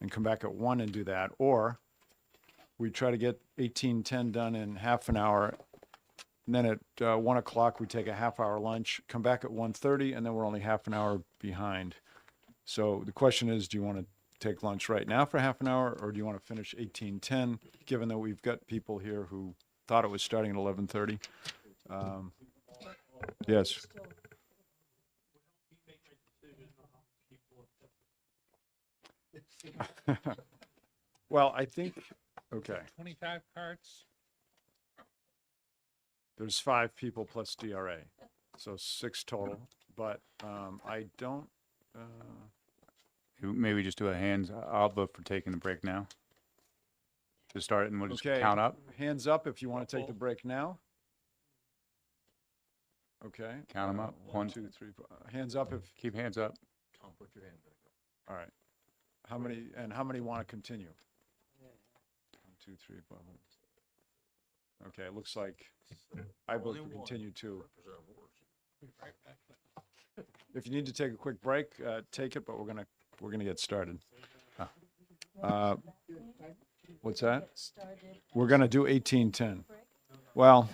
and come back at 1 and do that, or we try to get 1810 done in half an hour. And then at 1 o'clock, we take a half-hour lunch, come back at 1:30, and then we're only half an hour behind. So the question is, do you want to take lunch right now for half an hour, or do you want to finish 1810, given that we've got people here who thought it was starting at 11:30? Yes. Well, I think, okay, 25 cards? there's 5 people plus DRA, so 6 total, but I don't, Maybe just do a hands, I'll vote for taking the break now. To start it and we'll just okay. count up. Hands up if you want to take the break now. Okay. Count 'em up. 1, One. 2, 3, 4. Hands up if, Keep hands up. all right. How many want to continue? 1, 2, 3, 4. Okay, it looks like I vote for continue too. If you need to take a quick break, take it, but we're gonna get started. What's that? We're gonna do 1810. Well,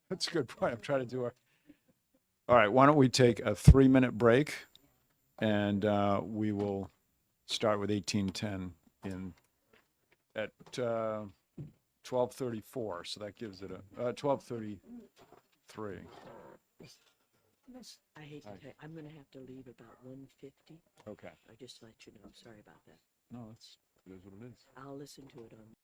that's a good point. I'm trying to do all right, why don't we take a 3-minute break and we will start with 1810 at 12:34. So that gives it a 12:33. I hate to tell you, I'm gonna have to leave about 1:50. Okay. I just let you know, sorry about that. No, it is what it is. I'll listen to it on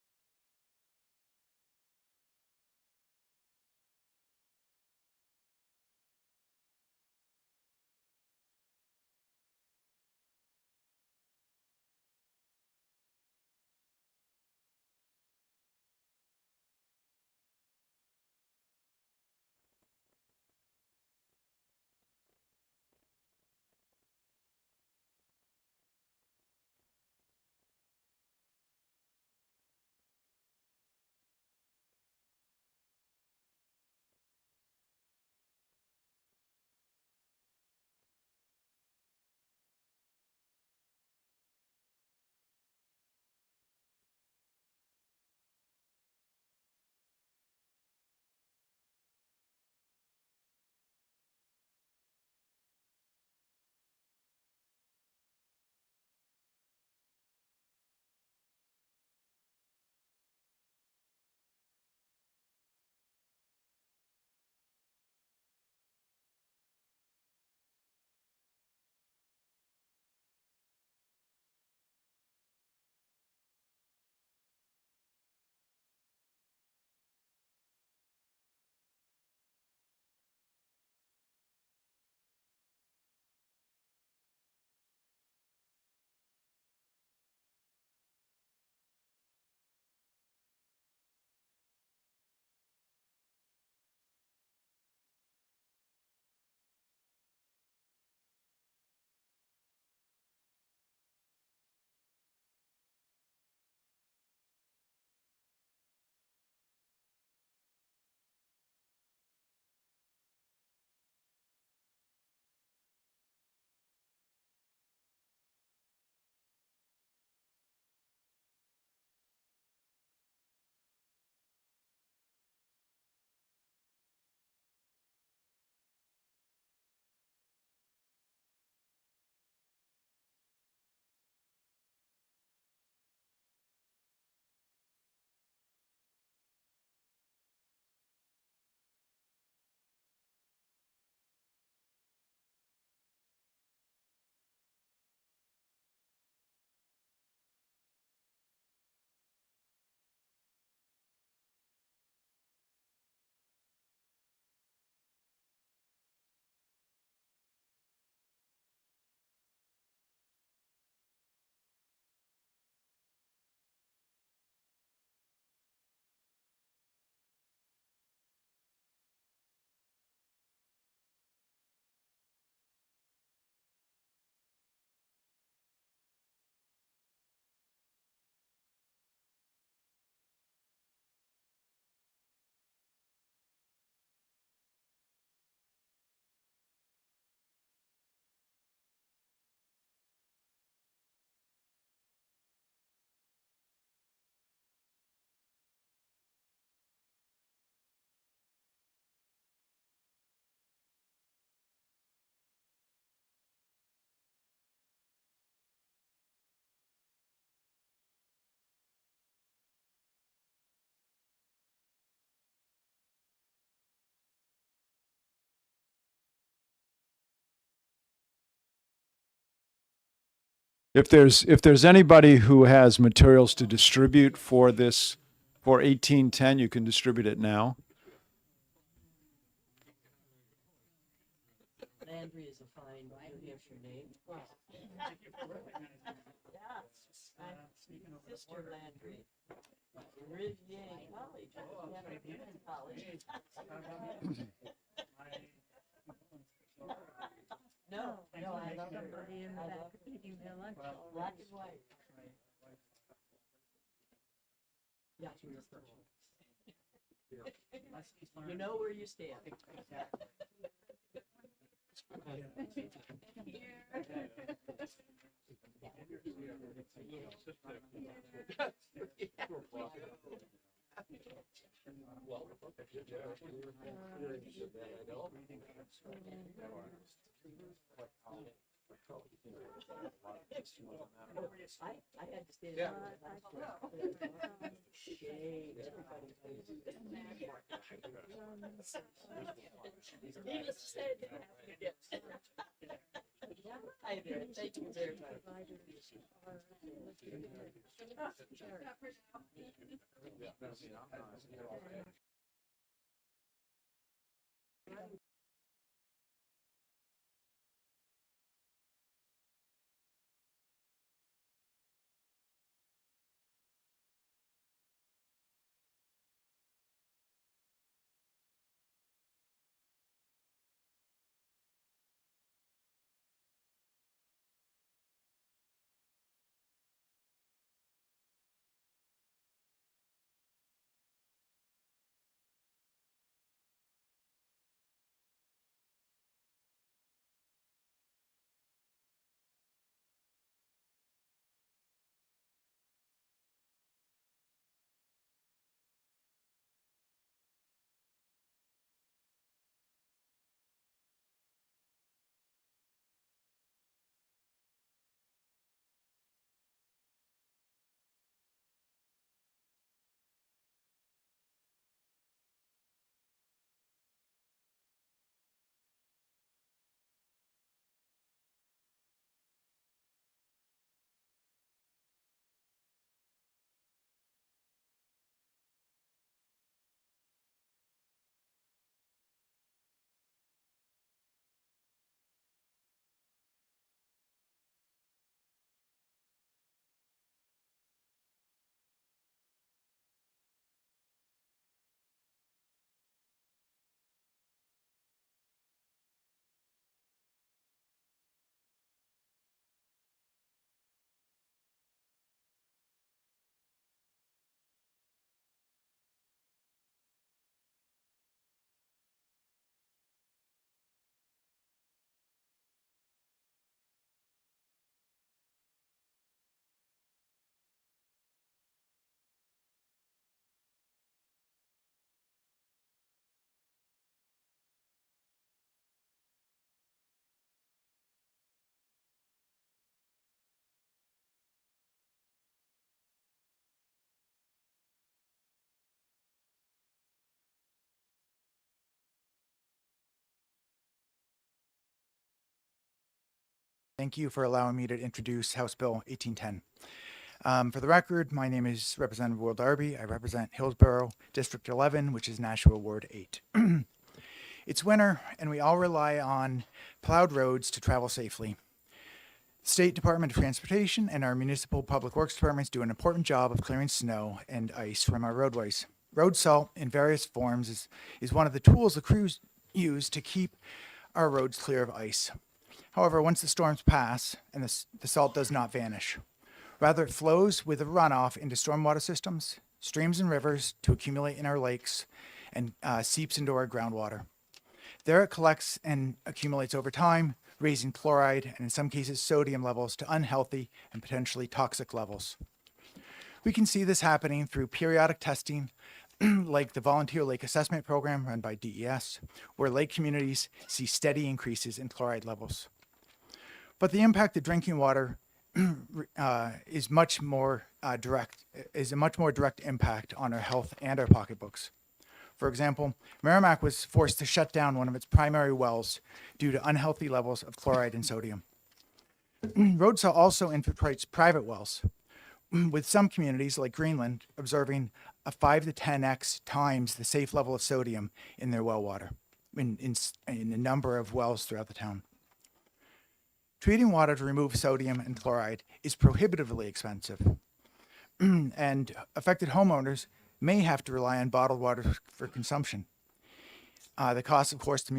If there's anybody who has materials to distribute for this, for 1810, you can distribute it now. Landry is a fine New Hampshire name. Sister Landry. Rivier College. No, I love Somebody in the back eating their lunch. black and white. Yeah. You know where you stand. I had to stand. Yeah. Shade. Needless to say, they have to get. Hi there, thank you very much. Thank you for allowing me to introduce House Bill 1810. For the record, my name is Representative Will Darby. I represent Hillsborough District 11, which is Nashua Ward 8. It's winter, and we all rely on plowed roads to travel safely. State Department of Transportation and our municipal public works departments do an important job of clearing snow and ice from our roadways. Road salt in various forms is one of the tools the crews use to keep our roads clear of ice. However, once the storms pass and the salt does not vanish, rather it flows with a runoff into stormwater systems, streams and rivers to accumulate in our lakes and seeps into our groundwater. There it collects and accumulates over time, raising chloride and in some cases sodium levels to unhealthy and potentially toxic levels. We can see this happening through periodic testing like the Volunteer Lake Assessment Program run by DES, where lake communities see steady increases in chloride levels. But the impact of drinking water is a much more direct impact on our health and our pocketbooks. For example, Merrimack was forced to shut down one of its primary wells due to unhealthy levels of chloride and sodium. Road salt also infiltrates private wells, with some communities like Greenland observing a 5 to 10x times the safe level of sodium in their well water in a number of wells throughout the town. Treating water to remove sodium and chloride is prohibitively expensive, and affected homeowners may have to rely on bottled water for consumption. The cost, of course, to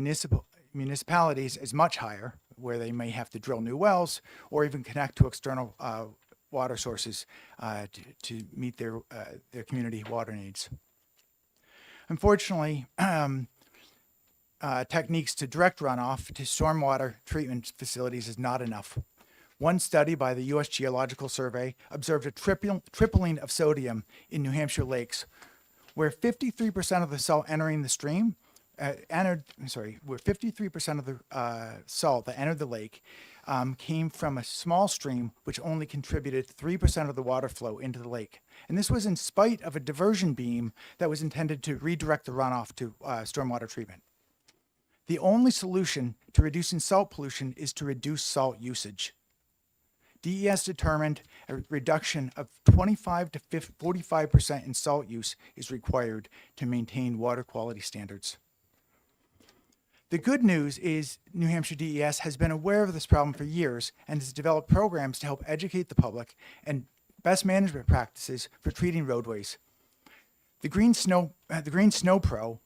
municipalities is much higher, where they may have to drill new wells or even connect to external water sources to meet their community water needs. Unfortunately, techniques to direct runoff to stormwater treatment facilities is not enough. One study by the U.S. Geological Survey observed a tripling of sodium in New Hampshire lakes, where 53% of the salt entering the stream where 53% of the salt that entered the lake came from a small stream, which only contributed 3% of the water flow into the lake. And this was in spite of a diversion beam that was intended to redirect the runoff to stormwater treatment. The only solution to reducing salt pollution is to reduce salt usage. DES determined a reduction of 25 to 45% in salt use is required to maintain water quality standards. The good news is New Hampshire DES has been aware of this problem for years and has developed programs to help educate the public and best management practices for treating roadways. The Green Snow Pro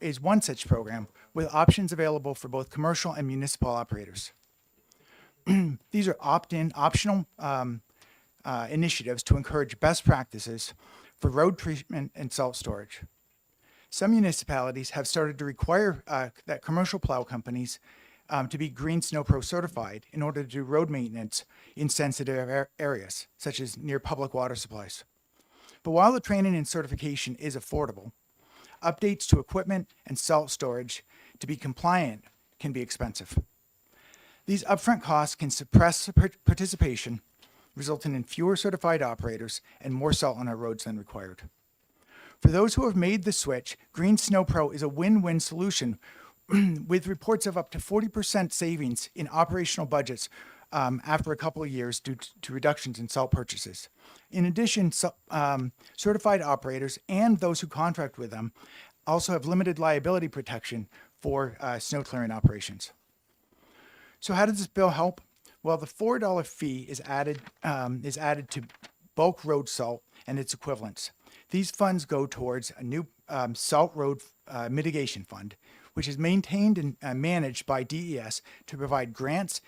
is one such program with options available for both commercial and municipal operators. These are opt-in, optional initiatives to encourage best practices for road treatment and salt storage. Some municipalities have started to require that commercial plow companies to be Green Snow Pro certified in order to do road maintenance in sensitive areas, such as near public water supplies. But while the training and certification is affordable, updates to equipment and salt storage to be compliant can be expensive. These upfront costs can suppress participation, resulting in fewer certified operators and more salt on our roads than required. For those who have made the switch, Green Snow Pro is a win-win solution with reports of up to 40% savings in operational budgets after a couple of years due to reductions in salt purchases. In addition, certified operators and those who contract with them also have limited liability protection for snow clearing operations. So how does this bill help? Well, the $4 fee is added to bulk road salt and its equivalents. These funds go towards a new salt road mitigation fund, which is maintained and managed by DES to provide grants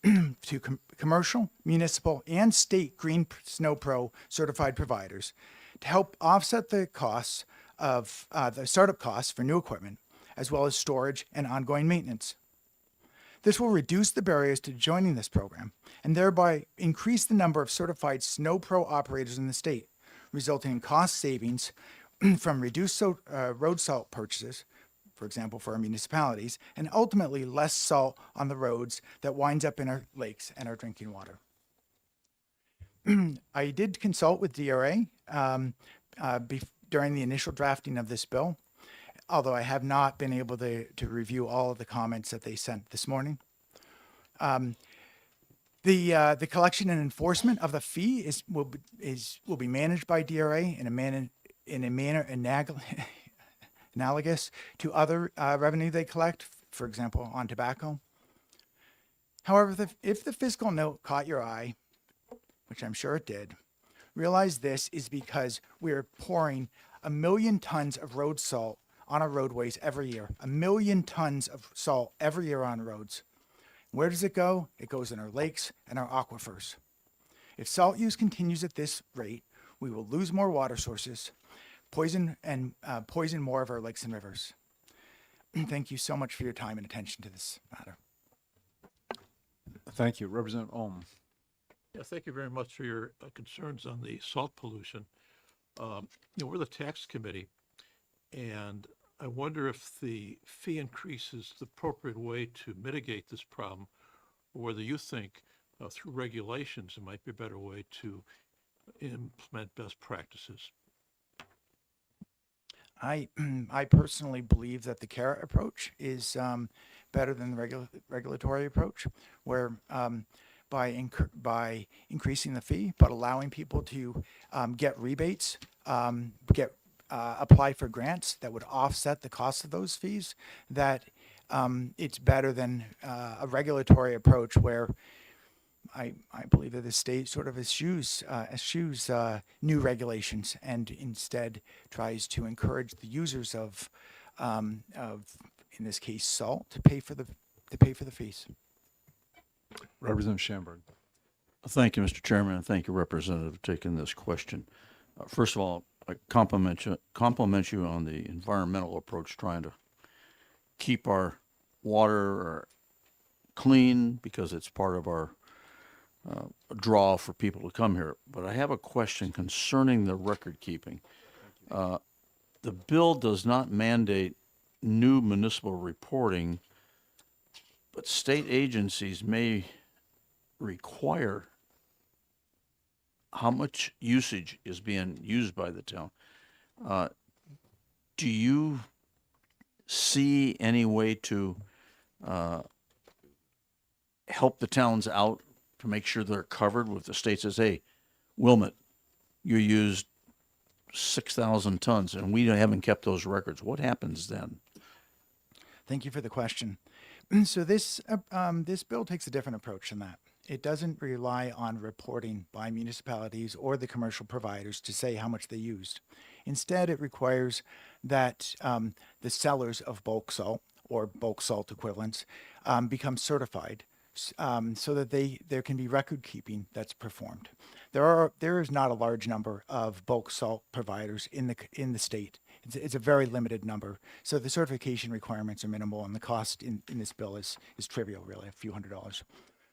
to commercial, municipal, and state Green Snow Pro certified providers to help offset the costs of the startup costs for new equipment, as well as storage and ongoing maintenance. This will reduce the barriers to joining this program and thereby increase the number of certified Snow Pro operators in the state, resulting in cost savings from reduced road salt purchases, for example, for our municipalities, and ultimately less salt on the roads that winds up in our lakes and our drinking water. I did consult with DRA during the initial drafting of this bill, although I have not been able to review all of the comments that they sent this morning. The collection and enforcement of the fee will be managed by DRA in a manner analogous to other revenue they collect, for example, on tobacco. However, if the fiscal note caught your eye, which I'm sure it did, realize this is because we're pouring 1 million tons of road salt on our roadways every year. 1 million tons of salt every year on roads. Where does it go? It goes in our lakes and our aquifers. If salt use continues at this rate, we will lose more water sources, poison more of our lakes and rivers. Thank you so much for your time and attention to this matter. Thank you. Representative Ohm. Yeah, thank you very much for your concerns on the salt pollution. We're the tax committee, and I wonder if the fee increase is the appropriate way to mitigate this problem, or whether you think through regulations it might be a better way to implement best practices. I personally believe that the carrot approach is better than the regulatory approach, where by increasing the fee, but allowing people to get rebates, apply for grants that would offset the cost of those fees, that it's better than a regulatory approach where I believe that the state sort of eschews new regulations and instead tries to encourage the users of in this case salt to pay for the fees. Representative Schamberg. Thank you, Mr. Chairman, and thank you, Representative, for taking this question. First of all, I compliment you on the environmental approach, trying to keep our water clean because it's part of our draw for people to come here. But I have a question concerning the record keeping. The bill does not mandate new municipal reporting, but state agencies may require how much usage is being used by the town. Do you see any way to help the towns out to make sure they're covered with the state says, hey, Wilmot, you used 6,000 tons and we haven't kept those records. What happens then? Thank you for the question. So this bill takes a different approach than that. It doesn't rely on reporting by municipalities or the commercial providers to say how much they used. Instead, it requires that the sellers of bulk salt or bulk salt equivalents become certified so that there can be record keeping that's performed. There is not a large number of bulk salt providers in the state. It's a very limited number. So the certification requirements are minimal and the cost in this bill is trivial, really, a few $100s.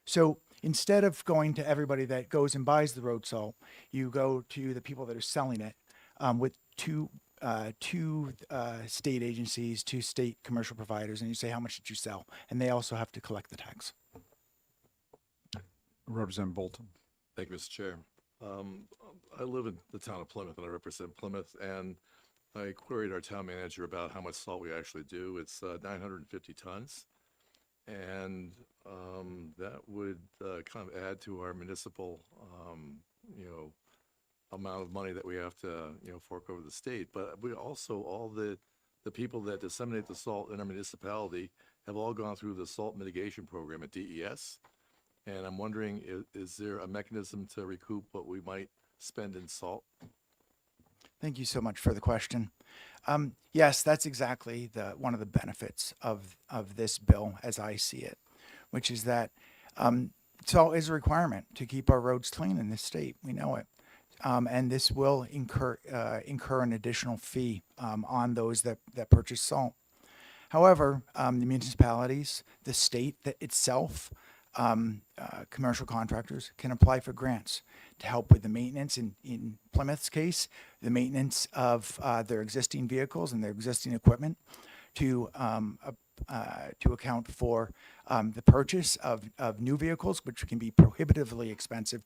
So instead of going to everybody that goes and buys the road salt, you go to the people that are selling it with two state agencies, two state commercial providers, and you say, how much did you sell? And they also have to collect the tax. Representative Bolton. Thank you, Mr. Chair. I live in the town of Plymouth and I represent Plymouth, and I queried our town manager about how much salt we actually do. It's 950 tons. And that would kind of add to our municipal, amount of money that we have to, fork over the state. But we also, all the people that disseminate the salt in our municipality have all gone through the salt mitigation program at DES. And I'm wondering, is there a mechanism to recoup what we might spend in salt? Thank you so much for the question. Yes, that's exactly one of the benefits of this bill as I see it, which is that salt is a requirement to keep our roads clean in this state. We know it. And this will incur an additional fee on those that purchase salt. However, the municipalities, the state itself, commercial contractors can apply for grants to help with the maintenance, in Plymouth's case, the maintenance of their existing vehicles and their existing equipment, to account for the purchase of new vehicles, which can be prohibitively expensive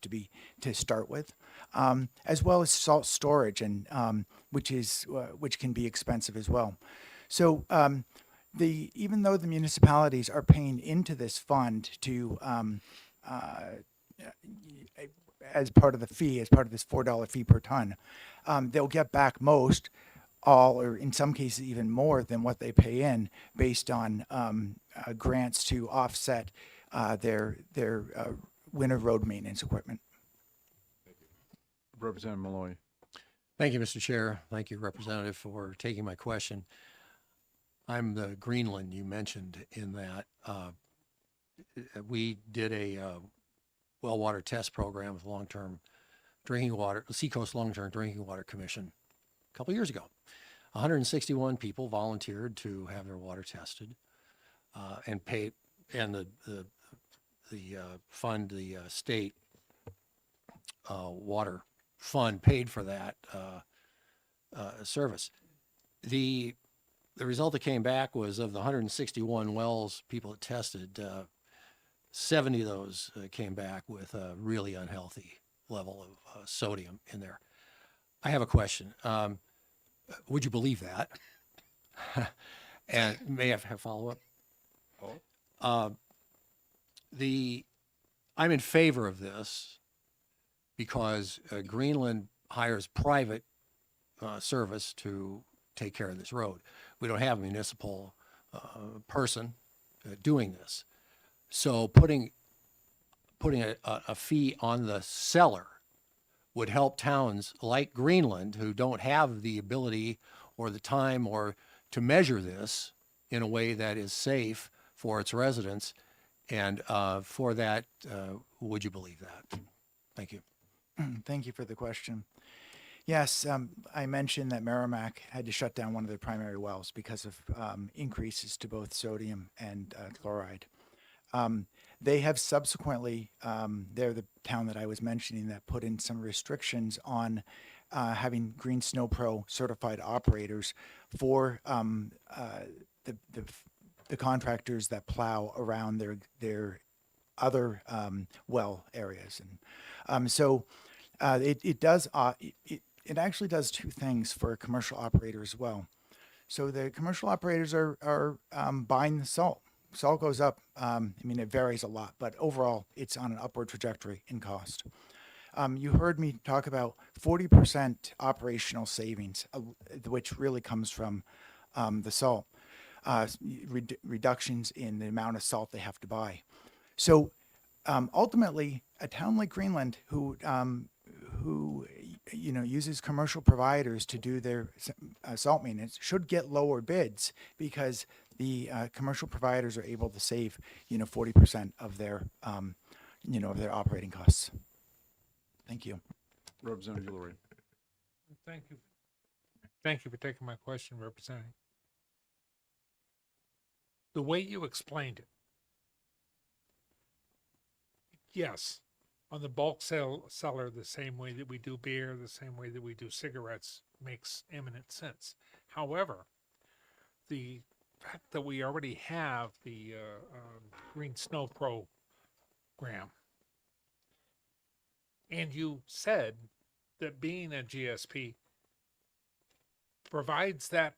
to start with, as well as salt storage, and which can be expensive as well. So even though the municipalities are paying into this fund to as part of the fee, as part of this $4 fee per ton, they'll get back most, all, or in some cases even more than what they pay in, based on grants to offset their winter road maintenance equipment. Representative Malloy. Thank you, Mr. Chair. Thank you, Representative, for taking my question. I'm the Greenland you mentioned in that. We did a well water test program with long-term drinking water, the Seacoast Long-Term Drinking Water Commission a couple years ago. 161 people volunteered to have their water tested and paid, and the fund, the state water fund paid for that service. The result that came back was, of the 161 wells people had tested, 70 of those came back with a really unhealthy level of sodium in there. I have a question. Would you believe that? And may I have a follow-up? I'm in favor of this because Greenland hires private service to take care of this road. We don't have a municipal person doing this. So putting a fee on the seller would help towns like Greenland who don't have the ability or the time or to measure this in a way that is safe for its residents. And for that, would you believe that? Thank you. Thank you for the question. Yes, I mentioned that Merrimack had to shut down one of their primary wells because of increases to both sodium and chloride. They have subsequently, they're the town that I was mentioning that put in some restrictions on having Green Snow Pro certified operators for the contractors that plow around their other well areas. And so it actually does two things for a commercial operator as well. So the commercial operators are buying the salt. Salt goes up. I mean, it varies a lot, but overall, it's on an upward trajectory in cost. You heard me talk about 40% operational savings, which really comes from the salt, reductions in the amount of salt they have to buy. So ultimately, a town like Greenland, who uses commercial providers to do their salt maintenance, should get lower bids because the commercial providers are able to save 40% of their of their operating costs. Thank you. Representative Lurie. Thank you. Thank you for taking my question, Representative. The way you explained it, yes, on the bulk seller, the same way that we do beer, the same way that we do cigarettes, makes eminent sense. However, the fact that we already have the Green Snow program, and you said that being a GSP provides that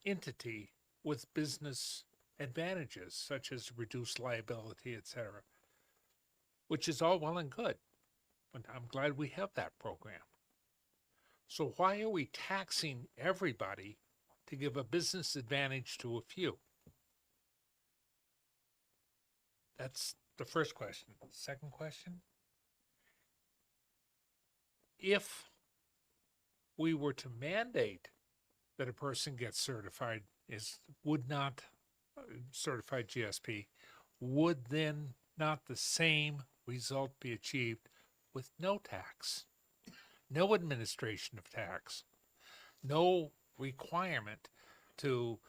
entity with business advantages such as reduced liability, etc., which is all well and good, but I'm glad we have that program. So why are we taxing everybody to give a business advantage to a few? That's the first question. Second question, if we were to mandate that a person gets certified certified GSP, would then not the same result be achieved with no tax, no administration of tax, no requirement to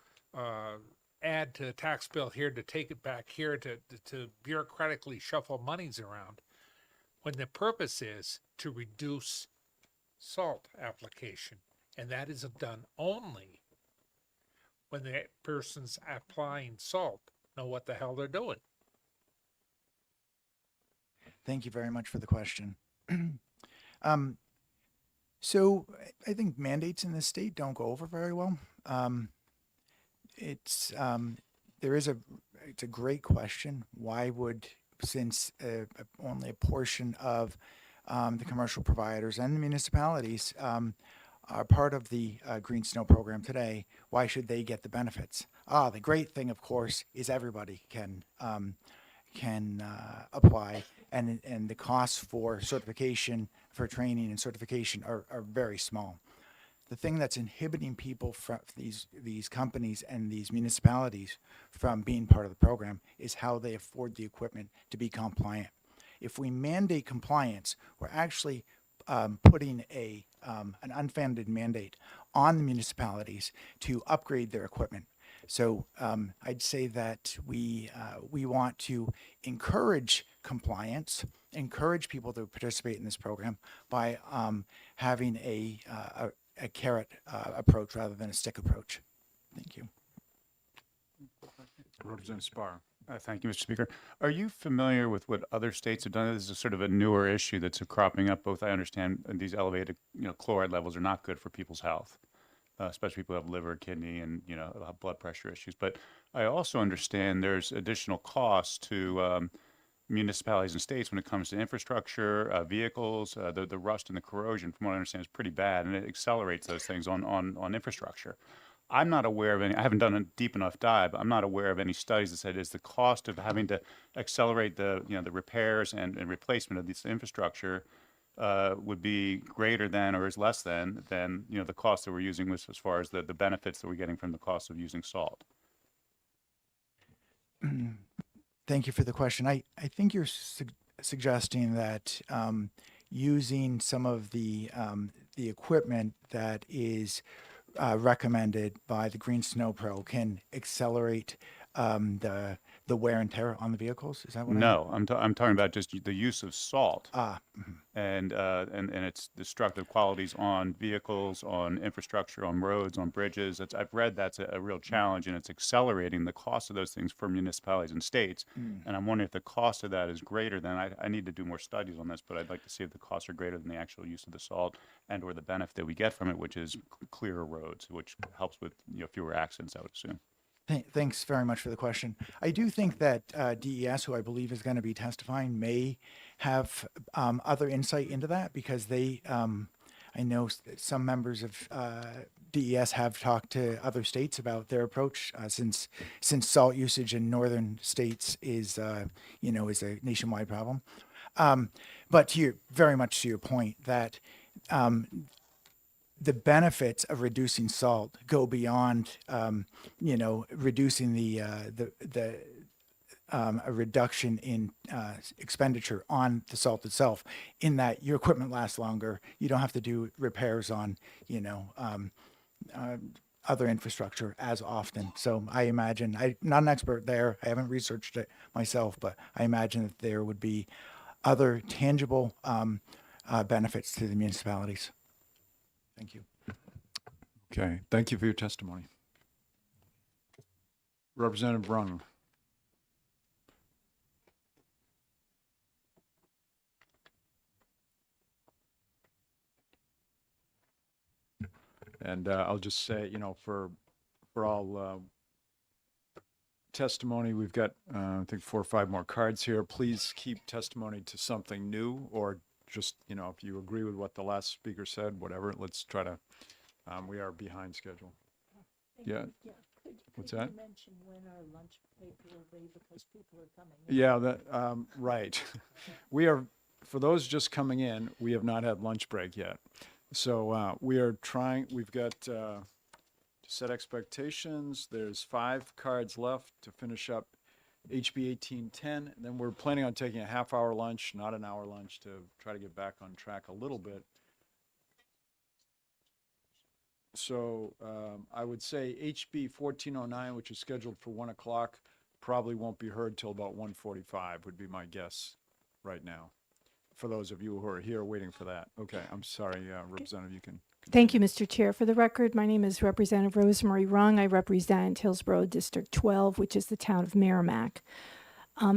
add to a tax bill here, to take it back here, to bureaucratically shuffle monies around, when the purpose is to reduce salt application, and that is done only when the person's applying salt know what the hell they're doing. Thank you very much for the question. So I think mandates in this state don't go over very well. It's a great question. Why would, since only a portion of the commercial providers and the municipalities are part of the Green Snow program today, why should they get the benefits? The great thing, of course, is everybody can apply, and the costs for certification, for training and certification are very small. The thing that's inhibiting people from these companies and these municipalities from being part of the program is how they afford the equipment to be compliant. If we mandate compliance, we're actually putting an unfounded mandate on the municipalities to upgrade their equipment. So I'd say that we want to encourage compliance, encourage people to participate in this program by having a carrot approach rather than a stick approach. Thank you. Representative Spar. Thank you, Mr. Speaker. Are you familiar with what other states have done? This is a sort of a newer issue that's cropping up. Both, I understand, these elevated, chloride levels are not good for people's health, especially people who have liver, kidney, and have blood pressure issues. But I also understand there's additional costs to municipalities and states when it comes to infrastructure, vehicles, the rust and the corrosion, from what I understand, is pretty bad, and it accelerates those things on infrastructure. I'm not aware of any, I haven't done a deep enough dive, but I'm not aware of any studies that said is the cost of having to accelerate the repairs and replacement of this infrastructure would be greater than or is less than the cost that we're using as far as the benefits that we're getting from the cost of using salt. Thank you for the question. I think you're suggesting that using some of the equipment that is recommended by the Green Snow Pro can accelerate the wear and tear on the vehicles. Is that what? No, I'm talking about just the use of salt mhm. and its destructive qualities on vehicles, on infrastructure, on roads, on bridges. I've read that's a real challenge, and it's accelerating the cost of those things for municipalities and states. And I'm wondering if the cost of that is greater than, I need to do more studies on this, but I'd like to see if the costs are greater than the actual use of the salt and or the benefit that we get from it, which is clearer roads, which helps with fewer accidents, I would assume. Thanks very much for the question. I do think that DES, who I believe is going to be testifying, may have other insight into that because they, I know some members of DES have talked to other states about their approach since salt usage in northern states is a nationwide problem. But very much to your point that the benefits of reducing salt go beyond, reducing a reduction in expenditure on the salt itself. In that your equipment lasts longer, you don't have to do repairs on, other infrastructure as often. So I imagine, I'm not an expert there, I haven't researched it myself, but I imagine that there would be other tangible benefits to the municipalities. Thank you. Okay, thank you for your testimony. Representative Brung. And I'll just say, for all testimony, we've got, I think, 4 or 5 more cards here. Please keep testimony to something new, or just, if you agree with what the last speaker said, whatever, let's try to, we are behind schedule. Yeah. What's that? You mention when our lunch break will be because people are coming. Yeah, right. We are, for those just coming in, we have not had lunch break yet. So we are trying, we've got to set expectations. There's 5 cards left to finish up HB 1810. And then we're planning on taking a half-hour lunch, not an hour lunch, to try to get back on track a little bit. So I would say HB 1409, which is scheduled for 1 o'clock, probably won't be heard till about 1:45 would be my guess right now. For those of you who are here waiting for that. Okay, I'm sorry, Representative, you can. Thank you, Mr. Chair. For the record, my name is Representative Rosemary Rung. I represent Hillsborough District 12, which is the town of Merrimack.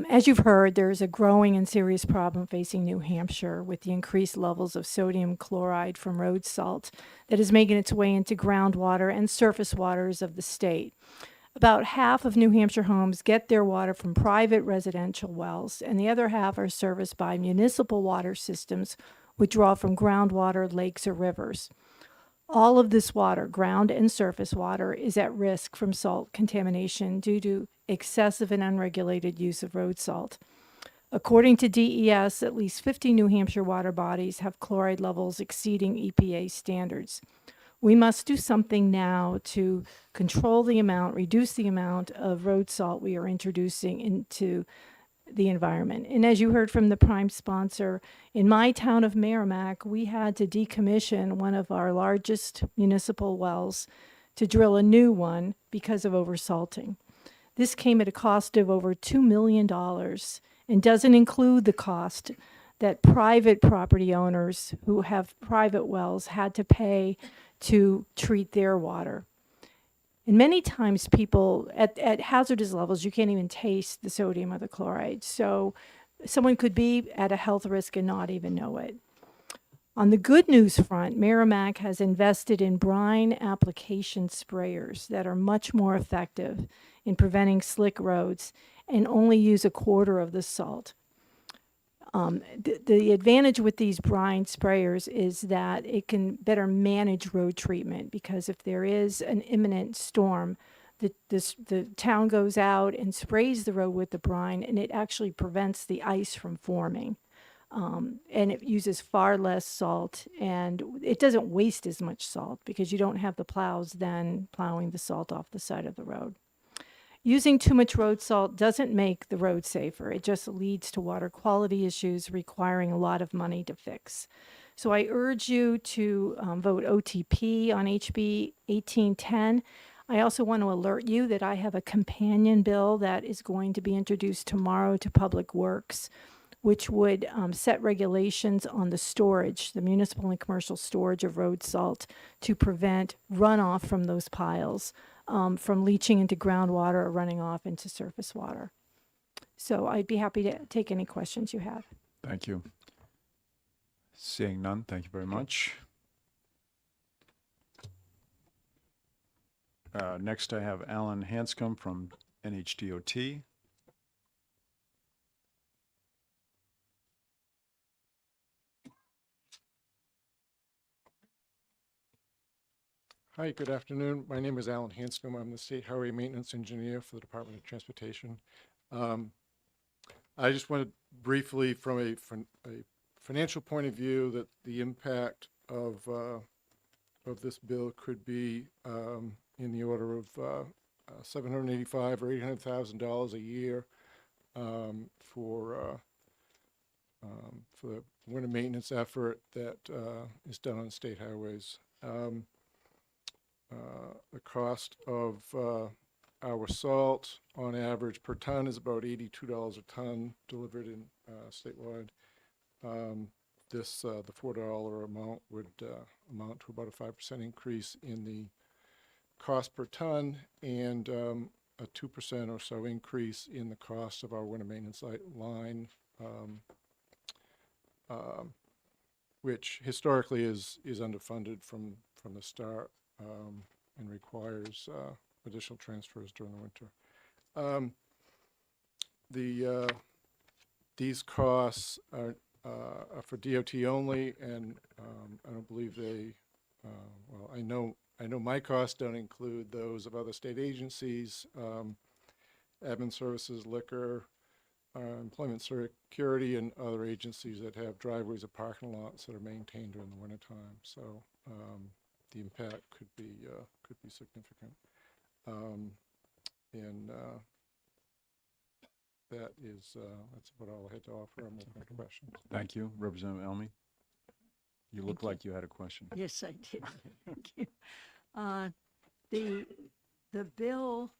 As you've heard, there is a growing and serious problem facing New Hampshire with the increased levels of sodium chloride from road salt that is making its way into groundwater and surface waters of the state. About half of New Hampshire homes get their water from private residential wells, and the other half are serviced by municipal water systems, which draw from groundwater, lakes, or rivers. All of this water, ground and surface water, is at risk from salt contamination due to excessive and unregulated use of road salt. According to DES, at least 50 New Hampshire water bodies have chloride levels exceeding EPA standards. We must do something now to control the amount, reduce the amount of road salt we are introducing into the environment. And as you heard from the prime sponsor, in my town of Merrimack, we had to decommission one of our largest municipal wells to drill a new one because of oversalting. This came at a cost of over $2 million and doesn't include the cost that private property owners who have private wells had to pay to treat their water. And many times people at hazardous levels, you can't even taste the sodium or the chloride. So someone could be at a health risk and not even know it. On the good news front, Merrimack has invested in brine application sprayers that are much more effective in preventing slick roads and only use a quarter of the salt. The advantage with these brine sprayers is that it can better manage road treatment, because if there is an imminent storm, the town goes out and sprays the road with the brine, and it actually prevents the ice from forming. And it uses far less salt, and it doesn't waste as much salt because you don't have the plows then plowing the salt off the side of the road. Using too much road salt doesn't make the road safer. It just leads to water quality issues requiring a lot of money to fix. So I urge you to vote OTP on HB 1810. I also want to alert you that I have a companion bill that is going to be introduced tomorrow to Public Works, which would set regulations on the storage, the municipal and commercial storage of road salt, to prevent runoff from those piles from leaching into groundwater or running off into surface water. So I'd be happy to take any questions you have. Thank you. Seeing none, thank you very much. Next, I have Alan Hanscom from NHDOT. Hi, good afternoon. My name is Alan Hanscom. I'm the State Highway Maintenance Engineer for the Department of Transportation. I just wanted briefly, from a financial point of view, that the impact of this bill could be in the order of $785,000 or $800,000 a year for the winter maintenance effort that is done on state highways. The cost of our salt on average per ton is about $82 a ton delivered in statewide. The $4 amount would amount to about a 5% increase in the cost per ton, and a 2% or so increase in the cost of our winter maintenance line, which historically is underfunded from the start. And requires additional transfers during the winter. These costs are for DOT only, and I don't believe they. Well, I know my costs don't include those of other state agencies, admin services, liquor, employment security, and other agencies that have driveways or parking lots that are maintained during the wintertime. So. The impact could be significant, and that's about all I had to offer. I'm open to questions. Thank you. Representative Elmy, you look like you had a question. Yes, I did. Thank you. The bill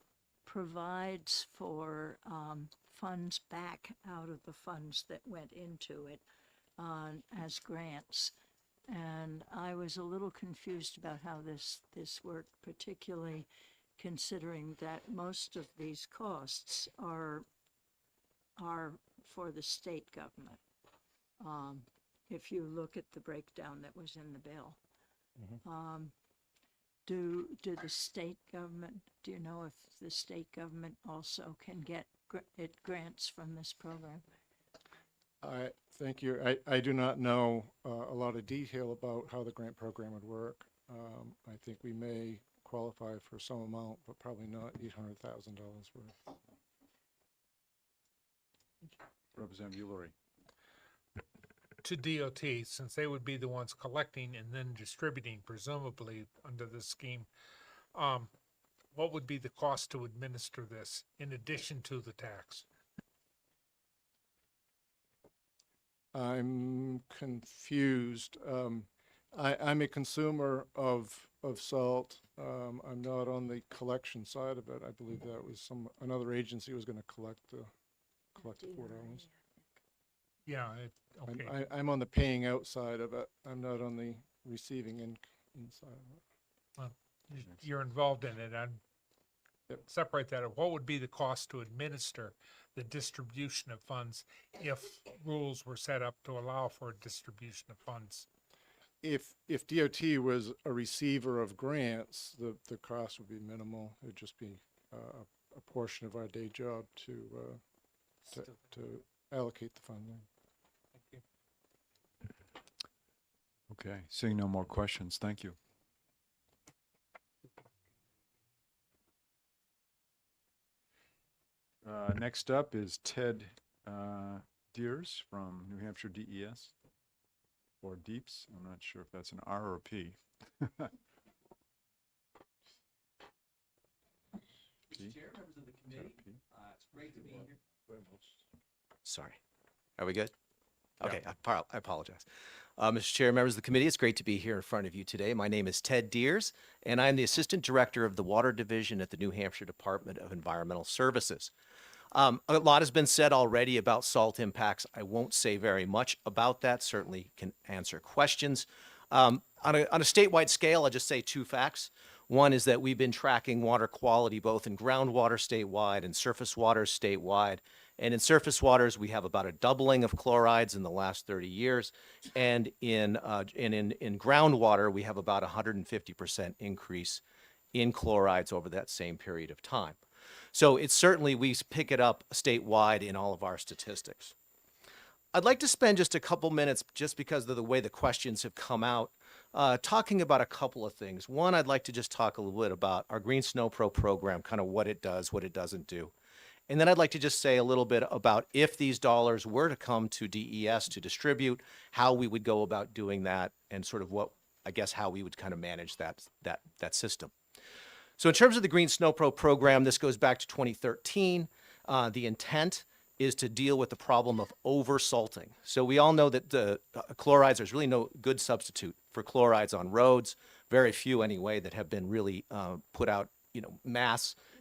provides for funds back out of the funds that went into it as grants. And I was a little confused about how this worked, particularly considering that most of these costs are for the state government. If you look at the breakdown that was in the bill. Mm-hmm. Do the state government, do you know if the state government also can get grants from this program? Thank you. I do not know a lot of detail about how the grant program would work. I think we may qualify for some amount, but probably not $800,000 worth. Representative Ulrich. To DOT, since they would be the ones collecting and then distributing, presumably under this scheme, what would be the cost to administer this in addition to the tax? I'm confused. I'm a consumer of salt. I'm not on the collection side of it. I believe that was another agency was going to collect the $4. Yeah, okay. I'm on the paying out side of it. I'm not on the receiving inside of it. Well, you're involved in it. I'd separate that. What would be the cost to administer the distribution of funds if rules were set up to allow for a distribution of funds? If DOT was a receiver of grants, the cost would be minimal. It'd just be a portion of our day job to allocate the funding. Okay, seeing no more questions, thank you. Next up is Ted Deers from New Hampshire DES, or Deeps. I'm not sure if that's an R or a P. P? Chair, members of the committee, it's great to be here. Sorry. Are we good? Okay, I apologize. Mr. Chair, members of the committee, it's great to be here in front of you today. My name is Ted Deers, and I'm the Assistant Director of the Water Division at the New Hampshire Department of Environmental Services. A lot has been said already about salt impacts. I won't say very much about that, certainly can answer questions. On a statewide scale, I'll just say two facts. One is that we've been tracking water quality both in groundwater statewide and surface waters statewide. And in surface waters, we have about a doubling of chlorides in the last 30 years. And in groundwater, we have about 150% increase in chlorides over that same period of time. So it's certainly, we pick it up statewide in all of our statistics. I'd like to spend just a couple minutes, just because of the way the questions have come out, talking about a couple of things. One, I'd like to just talk a little bit about our Green Snow Pro program, kind of what it does, what it doesn't do. And then I'd like to just say a little bit about if these dollars were to come to DES to distribute, how we would go about doing that, and sort of what, I guess, how we would kind of manage that system. So in terms of the Green Snow Pro program, this goes back to 2013. The intent is to deal with the problem of over-salting. So we all know that the chlorides, there's really no good substitute for chlorides on roads, very few anyway, that have been really put out,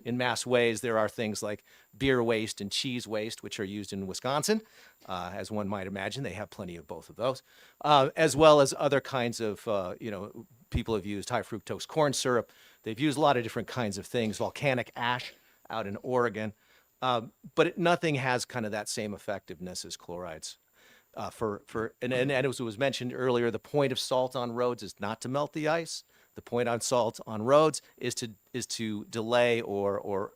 in mass ways. There are things like beer waste and cheese waste, which are used in Wisconsin. As one might imagine, they have plenty of both of those, as well as other kinds of, people have used high fructose corn syrup. They've used a lot of different kinds of things, volcanic ash out in Oregon. But nothing has kind of that same effectiveness as chlorides. And as was mentioned earlier, the point of salt on roads is not to melt the ice. The point on salt on roads is to delay or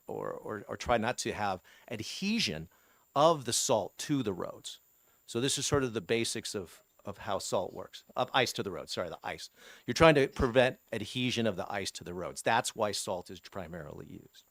try not to have adhesion of the salt to the roads. So this is sort of the basics of how salt works, of ice to the road. Sorry, the ice. You're trying to prevent adhesion of the ice to the roads. That's why salt is primarily used.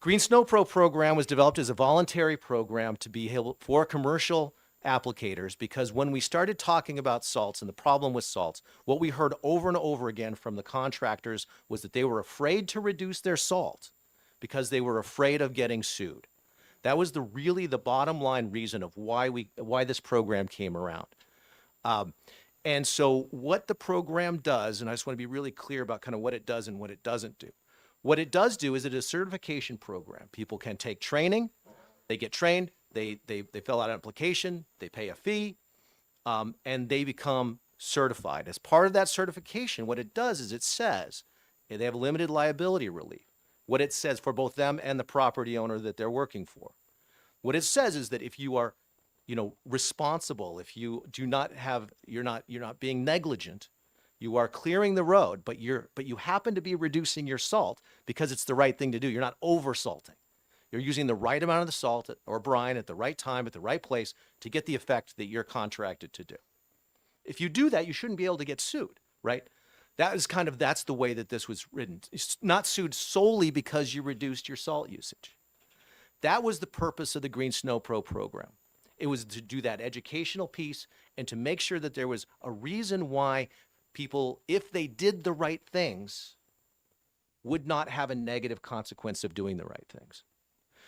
Green Snow Pro program was developed as a voluntary program to be able for commercial applicators, because when we started talking about salts and the problem with salts, what we heard over and over again from the contractors was that they were afraid to reduce their salt because they were afraid of getting sued. That was really the bottom line reason of why this program came around. And so what the program does, and I just want to be really clear about kind of what it does and what it doesn't do. What it does do is it is a certification program. People can take training, they get trained, they fill out an application, they pay a fee, and they become certified. As part of that certification, what it does is it says they have limited liability relief. What it says for both them and the property owner that they're working for. What it says is that if you are, responsible, if you do not have, you're not being negligent, you are clearing the road, but you happen to be reducing your salt because it's the right thing to do. You're not over salting. You're using the right amount of the salt or brine at the right time, at the right place to get the effect that you're contracted to do. If you do that, you shouldn't be able to get sued, right? That's the way that this was written. It's not sued solely because you reduced your salt usage. That was the purpose of the Green Snow Pro program. It was to do that educational piece and to make sure that there was a reason why people, if they did the right things, would not have a negative consequence of doing the right things.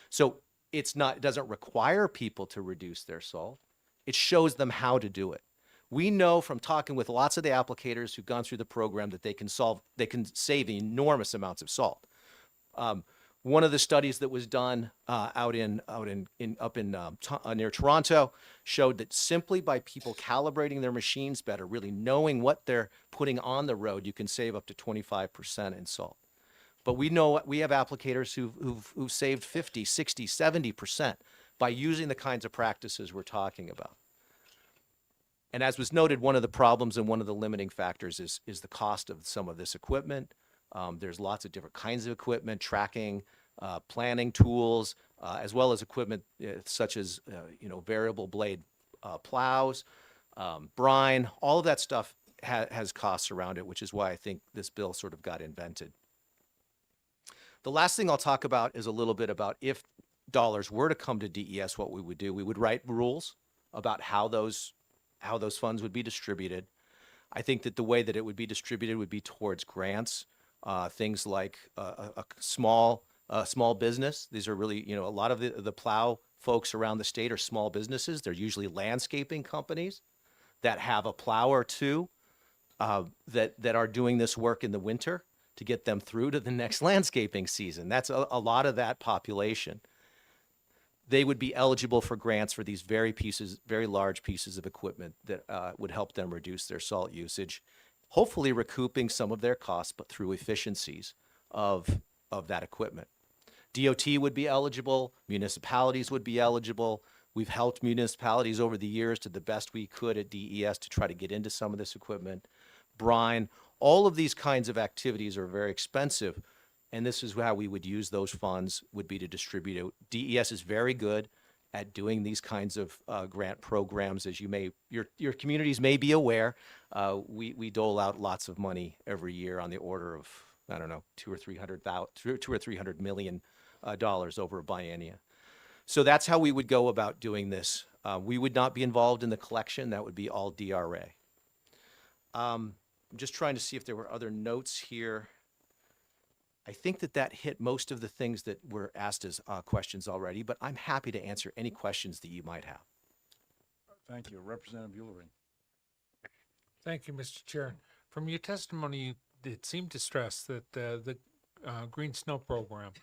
So it doesn't require people to reduce their salt. It shows them how to do it. We know from talking with lots of the applicators who've gone through the program that they can save enormous amounts of salt. One of the studies that was done near Toronto showed that simply by people calibrating their machines better, really knowing what they're putting on the road, you can save up to 25% in salt. But we know we have applicators who've saved 50, 60, 70% by using the kinds of practices we're talking about. And as was noted, one of the problems and one of the limiting factors is the cost of some of this equipment. There's lots of different kinds of equipment, tracking, planning tools, as well as equipment such as variable blade plows, brine, all of that stuff has costs around it, which is why I think this bill sort of got invented. The last thing I'll talk about is a little bit about if dollars were to come to DES, what we would do. We would write rules about how those funds would be distributed. I think that the way that it would be distributed would be towards grants, things like a small business. These are really, a lot of the plow folks around the state are small businesses. They're usually landscaping companies that have a plow or two that are doing this work in the winter to get them through to the next landscaping season. That's a lot of that population. They would be eligible for grants for these very large pieces of equipment that would help them reduce their salt usage, hopefully recouping some of their costs, but through efficiencies of that equipment. DOT would be eligible, municipalities would be eligible. We've helped municipalities over the years to the best we could at DES to try to get into some of this equipment. Brine, all of these kinds of activities are very expensive, and this is how we would use those funds, would be to distribute it. DES is very good at doing these kinds of grant programs. As your communities may be aware, we dole out lots of money every year on the order of, I don't know, $200 or $300 million over a biennia. So that's how we would go about doing this. We would not be involved in the collection. That would be all DRA. I'm just trying to see if there were other notes here. I think that hit most of the things that were asked as questions already, but I'm happy to answer any questions that you might have. Thank you. Representative Ulrich. Thank you, Mr. Chair. From your testimony, you did seem to stress that the Green Snow Program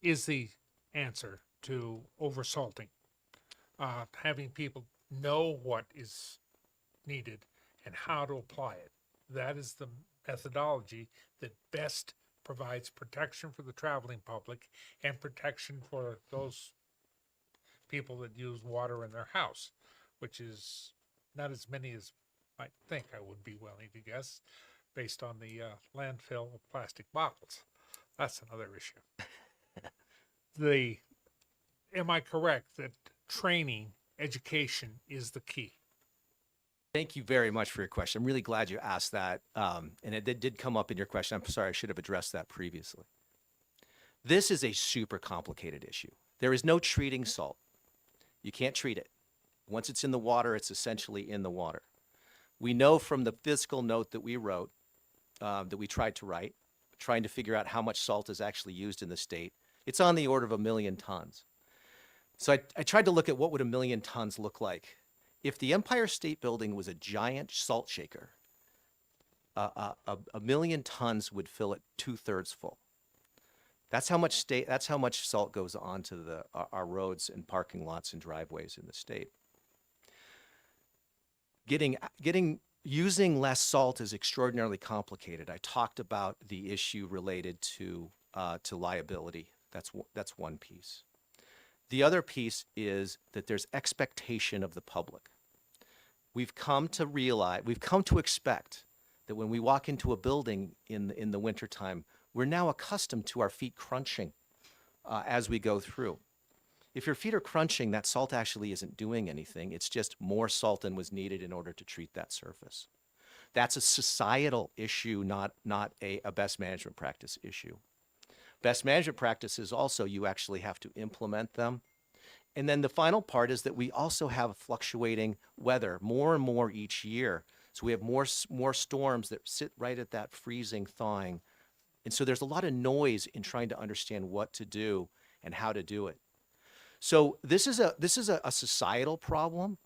is the answer to oversalting. Having people know what is needed and how to apply it. That is the methodology that best provides protection for the traveling public and protection for those people that use water in their house, which is not as many as I think I would be willing to guess based on the landfill of plastic bottles. That's another issue. Am I correct that training, education is the key? Thank you very much for your question. I'm really glad you asked that. And it did come up in your question. I'm sorry, I should have addressed that previously. This is a super complicated issue. There is no treating salt. You can't treat it. Once it's in the water, it's essentially in the water. We know from the fiscal note that we wrote, that we tried to write, trying to figure out how much salt is actually used in the state. It's on the order of 1 million tons. So I tried to look at what would 1 million tons look like. If the Empire State Building was a giant salt shaker, 1 million tons would fill it 2/3 full. That's how much salt goes onto our roads and parking lots and driveways in the state. Using less salt is extraordinarily complicated. I talked about the issue related to liability. That's one piece. The other piece is that there's expectation of the public. We've come to expect that when we walk into a building in the wintertime, we're now accustomed to our feet crunching as we go through. If your feet are crunching, that salt actually isn't doing anything. It's just more salt than was needed in order to treat that surface. That's a societal issue, not a best management practice issue. Best management practices also, you actually have to implement them. And then the final part is that we also have fluctuating weather more and more each year. So we have more storms that sit right at that freezing, thawing. And so there's a lot of noise in trying to understand what to do and how to do it. So this is a societal problem,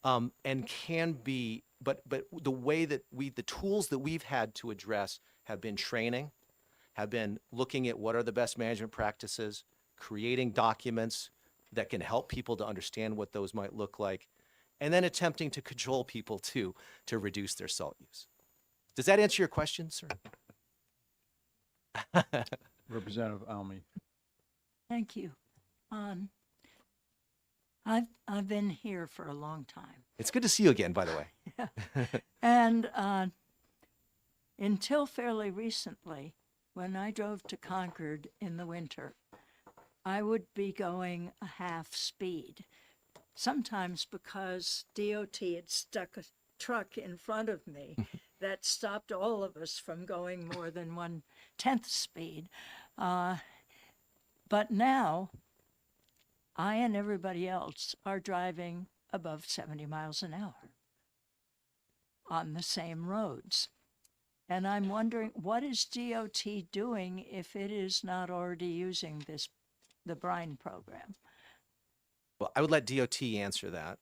and can be, but the way that the tools that we've had to address have been training, have been looking at what are the best management practices, creating documents that can help people to understand what those might look like, and then attempting to control people to reduce their salt use. Does that answer your question, sir? Representative Almy. Thank you. I've been here for a long time. It's good to see you again, by the way. Yeah. And until fairly recently, when I drove to Concord in the winter, I would be going a half speed sometimes because DOT had stuck a truck in front of me that stopped all of us from going more than 1/10 speed. But now, I and everybody else are driving above 70 miles an hour on the same roads. And I'm wondering, what is DOT doing if it is not already using the brine program? Well, I would let DOT answer that.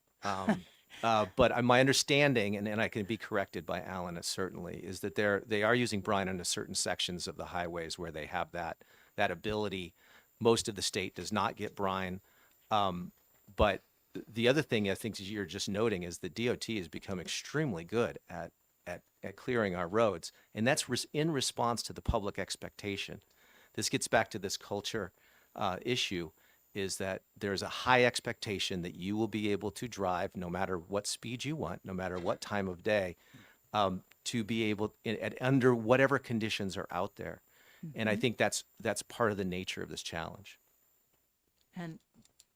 But my understanding, and I can be corrected by Alan, certainly, is that they are using brine on certain sections of the highways where they have that ability. Most of the state does not get brine. But the other thing I think you're just noting is that DOT has become extremely good at clearing our roads. And that's in response to the public expectation. This gets back to this culture issue, is that there's a high expectation that you will be able to drive no matter what speed you want, no matter what time of day, to be able, under whatever conditions are out there. And I think that's part of the nature of this challenge. And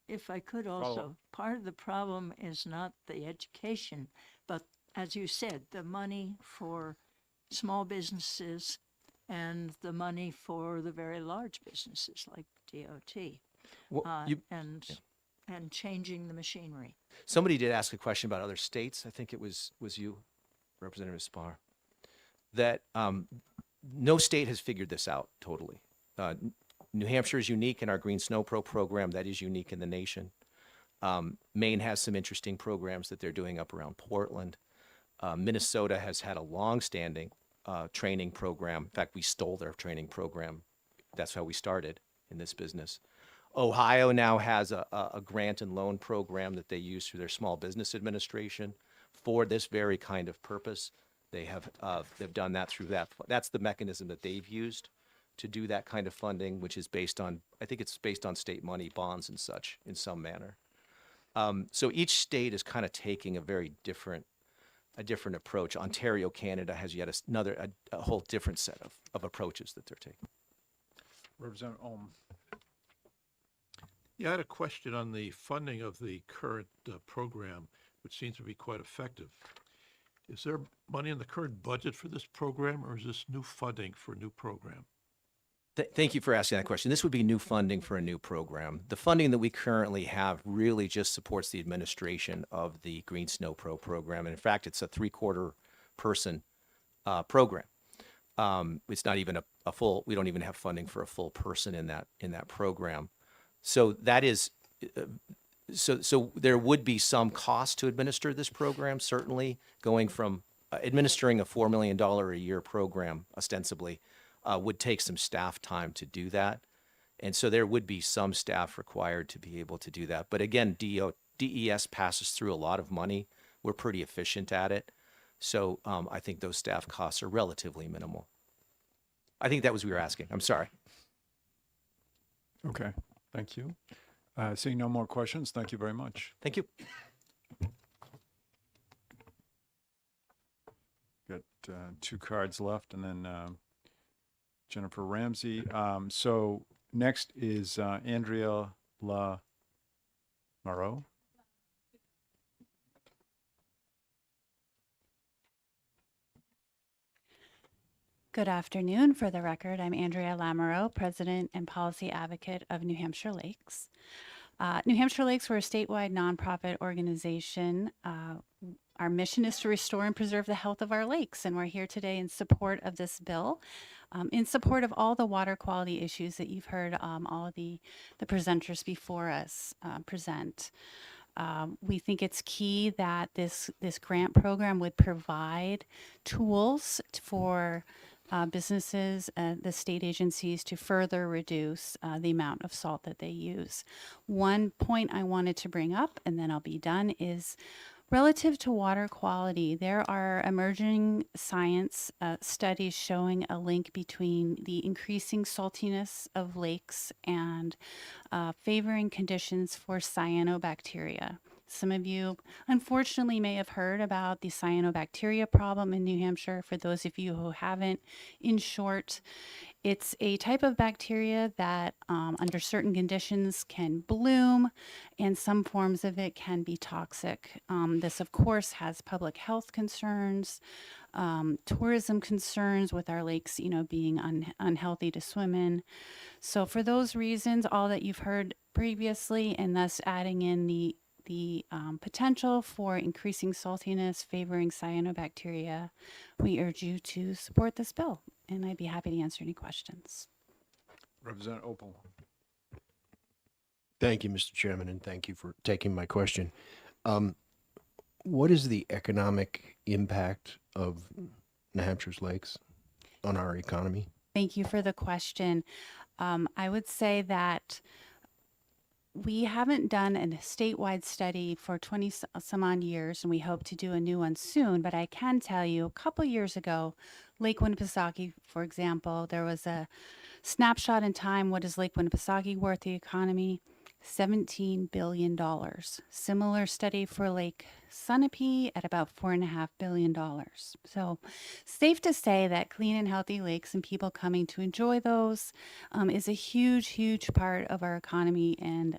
if I could also, part of the problem is not the education, but as you said, the money for small businesses and the money for the very large businesses like DOT. Well, and changing the machinery. Somebody did ask a question about other states. I think it was you, Representative Spar, that no state has figured this out totally. New Hampshire is unique in our Green Snow Pro program. That is unique in the nation. Maine has some interesting programs that they're doing up around Portland. Minnesota has had a long-standing training program. In fact, we stole their training program. That's how we started in this business. Ohio now has a grant and loan program that they use through their Small Business Administration for this very kind of purpose. They've done that through that. That's the mechanism that they've used to do that kind of funding, which is based on, I think it's based on state money, bonds and such in some manner. So each state is kind of taking a very different approach. Ontario, Canada has yet a whole different set of approaches that they're taking. Representative Ohm. Yeah, I had a question on the funding of the current program, which seems to be quite effective. Is there money in the current budget for this program, or is this new funding for a new program? Thank you for asking that question. This would be new funding for a new program. The funding that we currently have really just supports the administration of the Green Snow Pro program. And in fact, it's a 3/4 person program. It's not even a full, we don't even have funding for a full person in that program. So that is, so there would be some cost to administer this program, certainly, going from administering a $4 million a year program, ostensibly, would take some staff time to do that. And so there would be some staff required to be able to do that. But again, DES passes through a lot of money. We're pretty efficient at it. So I think those staff costs are relatively minimal. I think that was what you were asking. I'm sorry. Okay, thank you. Seeing no more questions, thank you very much. Thank you. Got 2 cards left, and then Jennifer Ramsey. So next is Andrea Lamoureux. Good afternoon. For the record, I'm Andrea Lamoureux, President and Policy Advocate of New Hampshire Lakes. New Hampshire Lakes, we're a statewide nonprofit organization. Our mission is to restore and preserve the health of our lakes, and we're here today in support of this bill, in support of all the water quality issues that you've heard all of the presenters before us present. We think it's key that this grant program would provide tools for businesses, the state agencies to further reduce the amount of salt that they use. One point I wanted to bring up, and then I'll be done, is relative to water quality. There are emerging science studies showing a link between the increasing saltiness of lakes and favoring conditions for cyanobacteria. some of you unfortunately may have heard about the cyanobacteria problem in New Hampshire. For those of you who haven't, in short, it's a type of bacteria that under certain conditions can bloom, and some forms of it can be toxic. This, of course, has public health concerns, tourism concerns with our lakes, being unhealthy to swim in. So for those reasons, all that you've heard previously, and thus adding in the potential for increasing saltiness, favoring cyanobacteria, we urge you to support this bill, and I'd be happy to answer any questions. Representative Opal. Thank you, Mr. Chairman, and thank you for taking my question. What is the economic impact of New Hampshire's lakes on our economy? Thank you for the question. I would say that we haven't done a statewide study for 20 some odd years, and we hope to do a new one soon. But I can tell you, a couple years ago, Lake Winnipesaukee, for example, there was a snapshot in time. What is Lake Winnipesaukee worth the economy? $17 billion. Similar study for Lake Sunapee at about $4.5 billion. So safe to say that clean and healthy lakes and people coming to enjoy those is a huge, huge part of our economy, and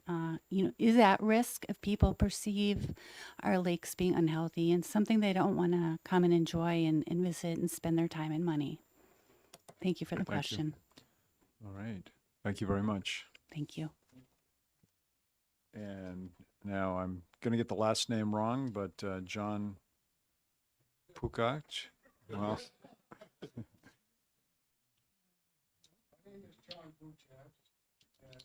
is at risk if people perceive our lakes being unhealthy and something they don't want to come and enjoy and visit and spend their time and money. Thank you for the Thank you. question. All right. Thank you very much. Thank you. And now I'm going to get the last name wrong, but John Pukach. Well, My name is John Buchak, and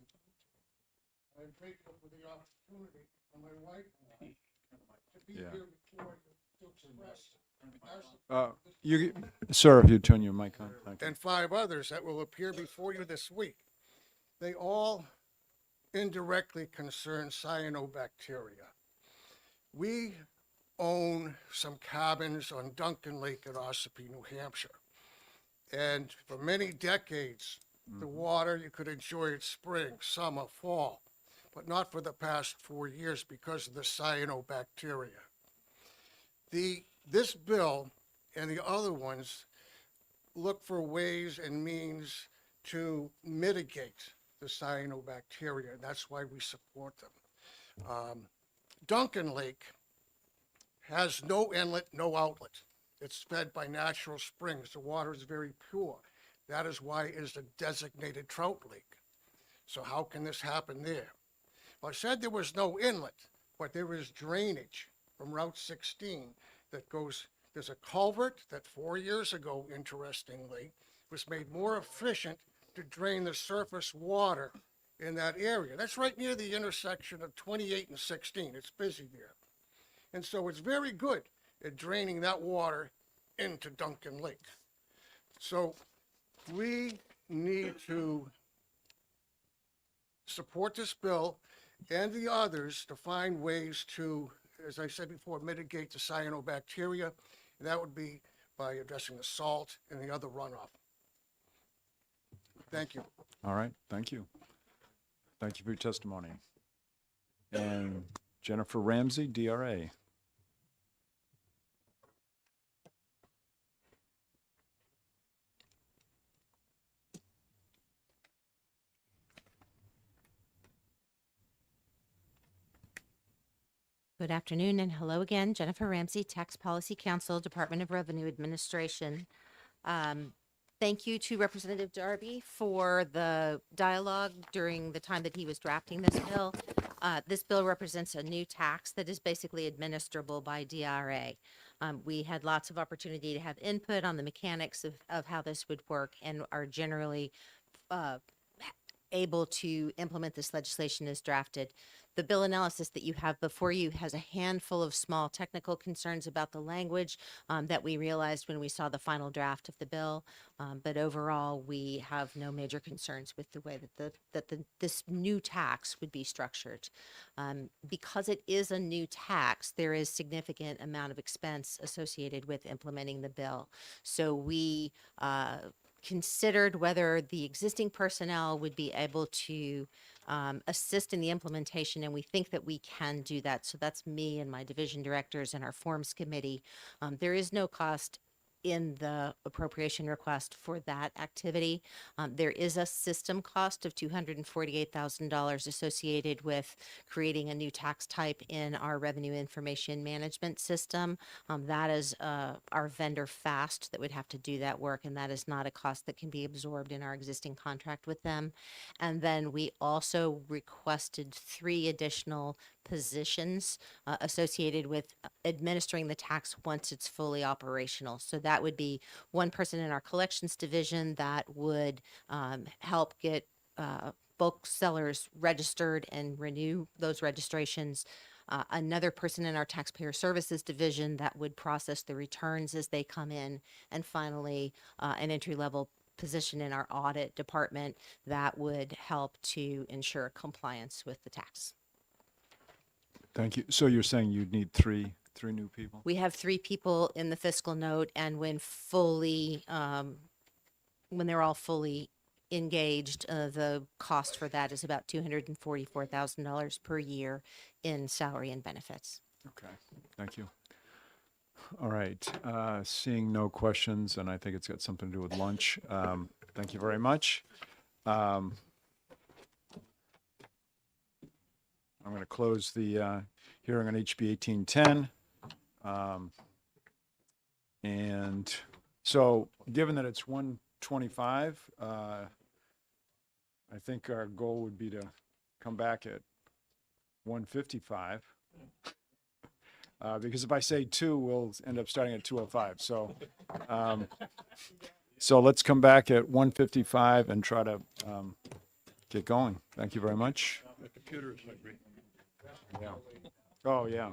I'm grateful for the opportunity for my wife and I to be Yeah. here before you to express our you, sir, if you turn your mic on. Thank you. and 5 others that will appear before you this week. They all indirectly concern cyanobacteria. We own some cabins on Duncan Lake in Ossipee, New Hampshire. And for many decades, the water, you could enjoy it spring, summer, fall, but not for the past 4 years because of the cyanobacteria. This bill and the other ones look for ways and means to mitigate the cyanobacteria. That's why we support them. Duncan Lake has no inlet, no outlet. It's fed by natural springs. The water is very pure. That is why it is a designated trout lake. So how can this happen there? Well, I said there was no inlet, but there is drainage from Route 16 that goes, there's a culvert that 4 years ago, interestingly, was made more efficient to drain the surface water in that area. That's right near the intersection of 28 and 16. It's busy there. And so it's very good at draining that water into Duncan Lake. So we need to support this bill and the others to find ways to, as I said before, mitigate the cyanobacteria. And that would be by addressing the salt and the other runoff. Thank you. All right. Thank you. Thank you for your testimony. And Jennifer Ramsey, DRA. Good afternoon and hello again. Jennifer Ramsey, Tax Policy Counsel, Department of Revenue Administration. Thank you to Representative Darby for the dialogue during the time that he was drafting this bill. This bill represents a new tax that is basically administrable by DRA. We had lots of opportunity to have input on the mechanics of how this would work and are generally able to implement this legislation as drafted. The bill analysis that you have before you has a handful of small technical concerns about the language that we realized when we saw the final draft of the bill. But overall, we have no major concerns with the way that this new tax would be structured. Because it is a new tax, there is significant amount of expense associated with implementing the bill. So we considered whether the existing personnel would be able to assist in the implementation, and we think that we can do that. So that's me and my division directors and our forms committee. There is no cost in the appropriation request for that activity. There is a system cost of $248,000 associated with creating a new tax type in our revenue information management system. That is our vendor FAST that would have to do that work, and that is not a cost that can be absorbed in our existing contract with them. And then we also requested 3 additional positions associated with administering the tax once it's fully operational. So that would be one person in our collections division that would help get bulk sellers registered and renew those registrations. Another person in our taxpayer services division that would process the returns as they come in. And finally, an entry-level position in our audit department that would help to ensure compliance with the tax. Thank you. So you're saying you'd need three new people? We have 3 people in the fiscal note, and when they're all fully engaged, the cost for that is about $244,000 per year in salary and benefits. Okay, thank you. All right, seeing no questions, and I think it's got something to do with lunch. Thank you very much. I'm going to close the hearing on HB 1810. And so, given that it's 1:25, I think our goal would be to come back at 1:55. Because if I say 2, we'll end up starting at 2:05. So let's come back at 1:55 and try to get going. Thank you very much. My computer is hungry. Yeah. Oh, yeah.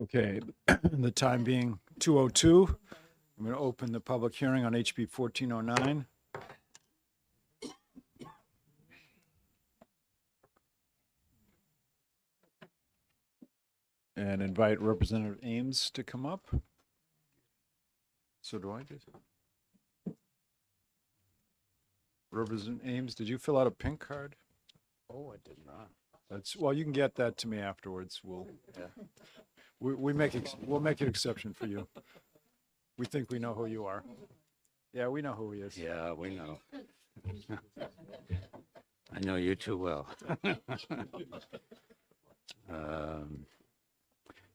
Okay, the time being 2:02. I'm going to open the public hearing on HB 1409. And invite Representative Ames to come up. So do I just? Representative Ames, did you fill out a pink card? Oh, I did not. Well, you can get that to me afterwards. We'll make an exception for you. We think we know who you are. Yeah, we know who he is. Yeah, we know. I know you too well.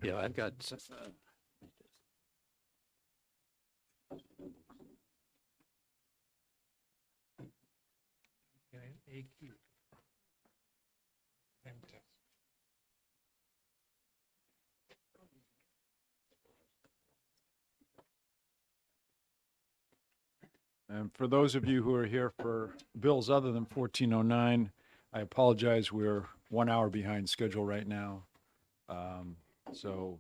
Yeah, I've got. AQ. And for those of you who are here for bills other than 1409, I apologize. We're 1 hour behind schedule right now. So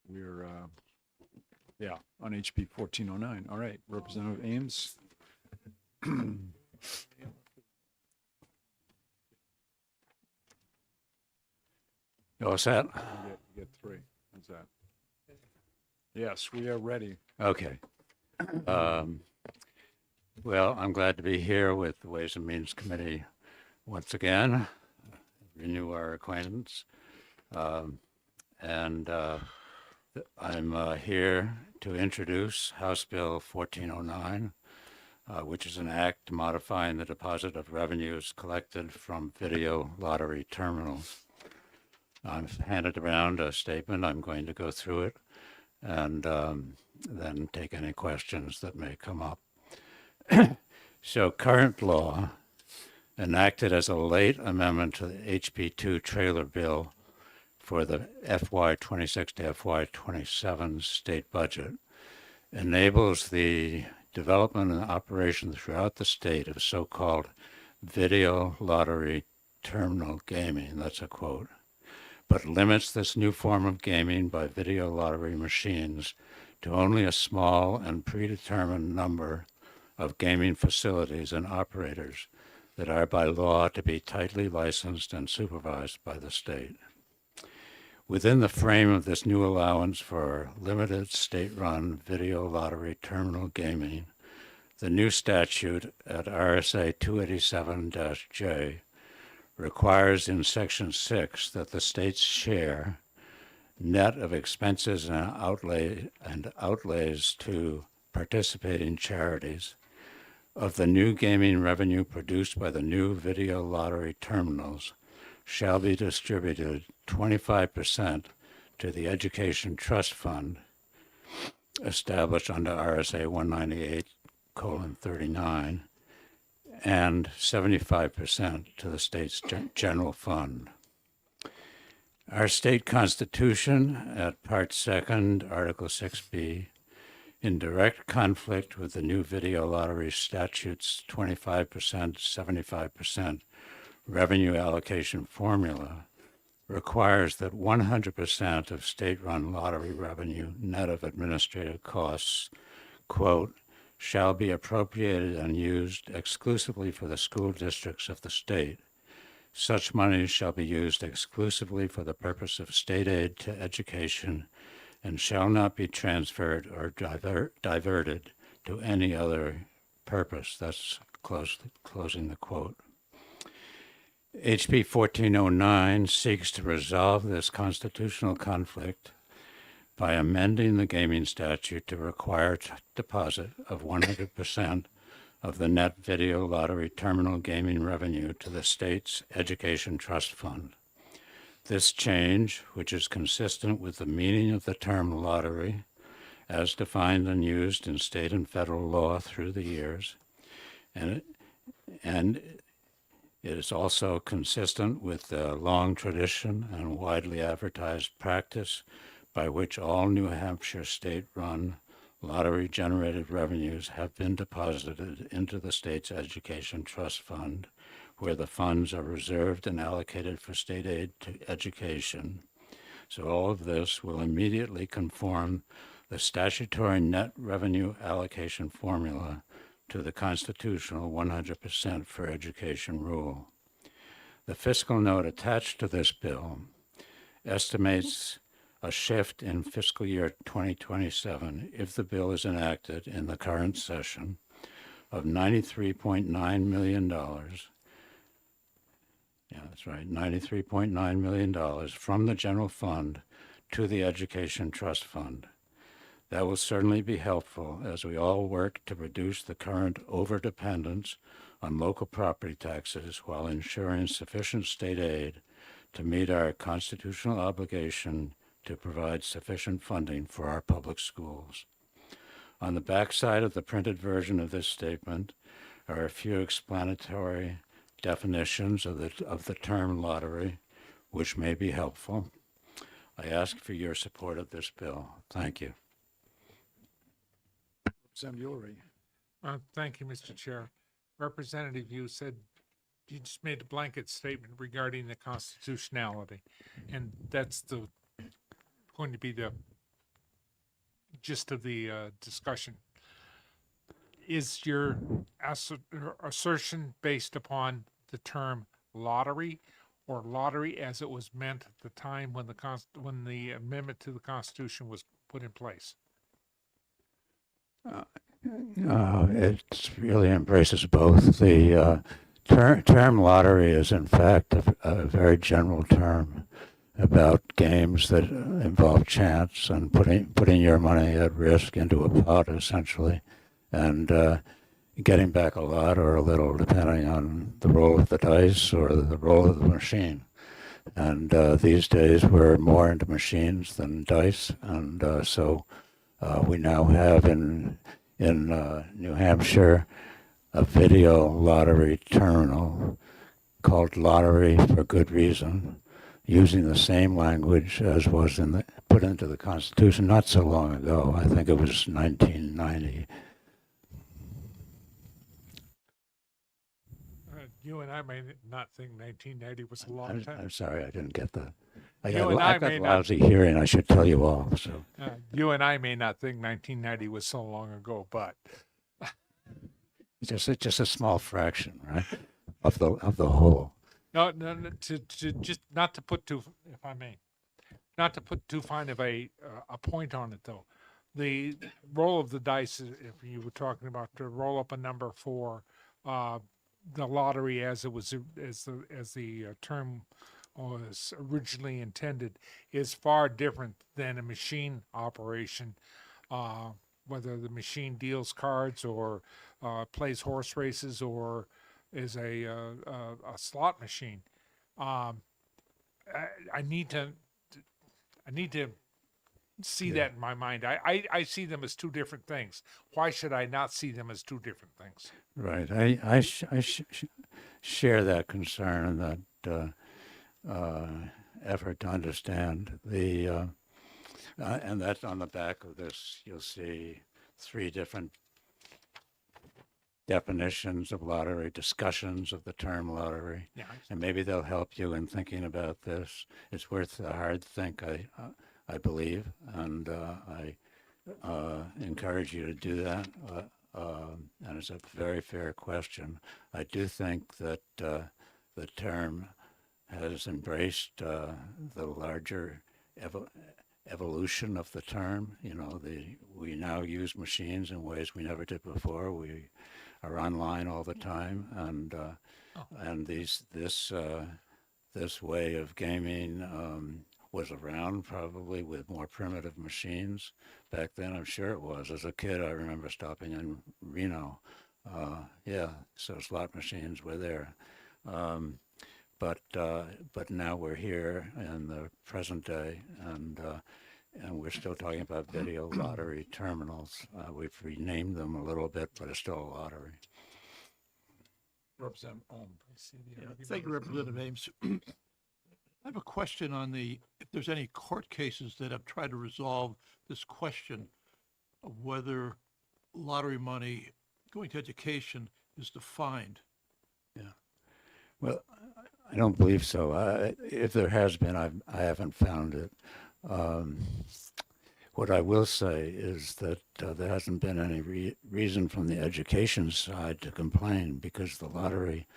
we're, on HB 1409. All right, Representative Ames. You all set? You get three. How's that? Yes, we are ready. Okay. Well, I'm glad to be here with the Ways and Means Committee once again, renew our acquaintance. I'm here to introduce House Bill 1409, which is an act modifying the deposit of revenues collected from video lottery terminals. I've handed around a statement. I'm going to go through it and then take any questions that may come up. So current law, enacted as a late amendment to the HB2 trailer bill for the FY26 to FY27 state budget, enables the development and operation throughout the state of so-called video lottery terminal gaming, that's a quote, but limits this new form of gaming by video lottery machines to only a small and predetermined number of gaming facilities and operators that are by law to be tightly licensed and supervised by the state. Within the frame of this new allowance for limited state-run video lottery terminal gaming, the new statute at RSA 287-J requires in Section 6 that the state's share, net of expenses and outlays to participating charities, of the new gaming revenue produced by the new video lottery terminals shall be distributed 25% to the Education Trust Fund established under RSA 198:39 and 75% to the state's general fund. Our state constitution at Part 2nd, Article 6B, in direct conflict with the new video lottery statute's 25%, 75% revenue allocation formula, requires that 100% of state-run lottery revenue, net of administrative costs, quote, shall be appropriated and used exclusively for the school districts of the state. Such monies shall be used exclusively for the purpose of state aid to education and shall not be transferred or diverted to any other purpose. That's closing the quote. HB 1409 seeks to resolve this constitutional conflict by amending the gaming statute to require deposit of 100% of the net video lottery terminal gaming revenue to the state's Education Trust Fund. This change, which is consistent with the meaning of the term lottery as defined and used in state and federal law through the years, and it is also consistent with the long tradition and widely advertised practice by which all New Hampshire state-run lottery-generated revenues have been deposited into the state's Education Trust Fund, where the funds are reserved and allocated for state aid to education. So all of this will immediately conform the statutory net revenue allocation formula to the constitutional 100% for education rule. The fiscal note attached to this bill estimates a shift in fiscal year 2027, if the bill is enacted in the current session, of $93.9 million. Yeah, that's right, $93.9 million from the general fund to the Education Trust Fund. That will certainly be helpful as we all work to reduce the current overdependence on local property taxes while ensuring sufficient state aid to meet our constitutional obligation to provide sufficient funding for our public schools. On the backside of the printed version of this statement are a few explanatory definitions of the term lottery, which may be helpful. I ask for your support of this bill. Thank you. Representative Ulrich. Thank you, Mr. Chair. Representative, you said you just made a blanket statement regarding the constitutionality, and that's going to be the gist of the discussion. Is your assertion based upon the term lottery, or lottery as it was meant at the time when the amendment to the Constitution was put in place? It really embraces both. The term lottery is, in fact, a very general term about games that involve chance and putting your money at risk into a pot, essentially, and getting back a lot or a little, depending on the roll of the dice or the roll of the machine. And these days, we're more into machines than dice, and so we now have in New Hampshire a video lottery terminal called Lottery for Good Reason, using the same language as was put into the Constitution not so long ago. I think it was 1990. You and I may not think 1990 was a long time. I'm sorry, I didn't get that. I You and I got may lousy hearing. I should tell you all. So You and I may not think 1990 was so long ago, but it's just a small fraction, right, of the whole. no, to just not to put too, if I may, not to put too fine of a point on it though. The roll of the dice, if you were talking about to roll up a number for the lottery as it was as the term was originally intended, is far different than a machine operation, whether the machine deals cards or plays horse races or is a slot machine. I need to see that in my mind. I see them as two different things. Why should I not see them as two different things? Right. I share that concern and that effort to understand the, and that's on the back of this. You'll see 3 different definitions of lottery, discussions of the term lottery, Yeah. and maybe they'll help you in thinking about this. It's worth a hard think, I believe, and I encourage you to do that. And it's a very fair question. I do think that the term has embraced the larger evolution of the term. You know, we now use machines in ways we never did before. We are online all the time, and this way of gaming was around probably with more primitive machines back then. I'm sure it was. As a kid, I remember stopping in Reno. So slot machines were there. But now we're here in the present day, and we're still talking about video lottery terminals. We've renamed them a little bit, but it's still a lottery. Representative Ohm. Thank you, Representative Ames. I have a question on if there's any court cases that have tried to resolve this question of whether lottery money going to education is defined. Well, I don't believe so. If there has been, I haven't found it. What I will say is that there hasn't been any reason from the education side to complain, because the lottery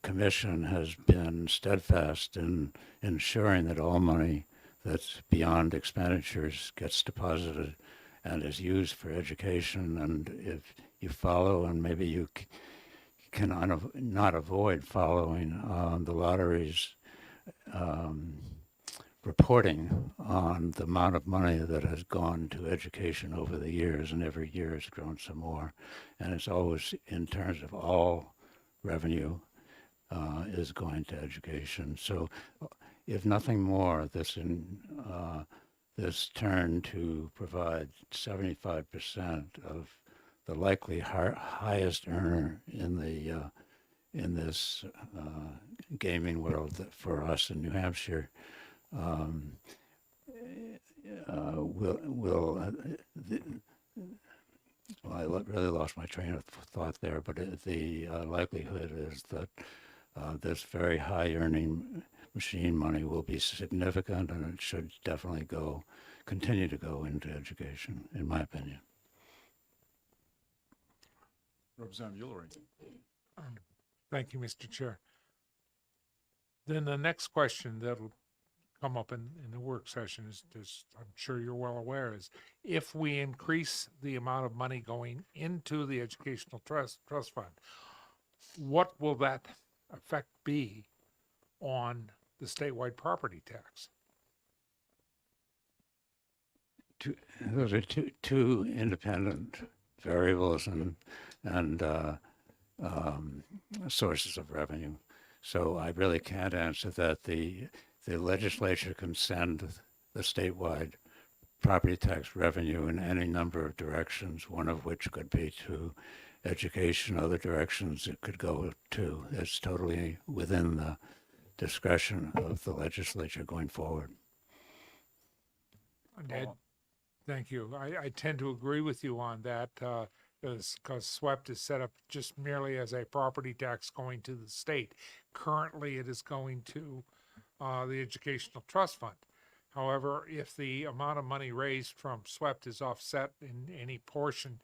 commission has been steadfast in ensuring that all money that's beyond expenditures gets deposited and is used for education. And if you follow, and maybe you can not avoid following the lottery's reporting on the amount of money that has gone to education over the years, and every year it's grown some more. And it's always in terms of all revenue is going to education. So if nothing more, this turn to provide 75% of the likely highest earner in this gaming world for us in New Hampshire I really lost my train of thought there, but the likelihood is that this very high earning machine money will be significant, and it should definitely continue to go into education, in my opinion. Representative Ulrich. Thank you, Mr. Chair. Then the next question that'll come up in the work session is, I'm sure you're well aware, is if we increase the amount of money going into the Educational Trust Fund, what will that effect be on the statewide property tax? Those are two independent variables and sources of revenue. So I really can't answer that. The legislature can send the statewide property tax revenue in any number of directions, one of which could be to education, other directions it could go to. It's totally within the discretion of the legislature going forward. Ed, thank you. I tend to agree with you on that, because SWEPT is set up just merely as a property tax going to the state. Currently, it is going to the Educational Trust Fund. However, if the amount of money raised from SWEPT is offset in any portion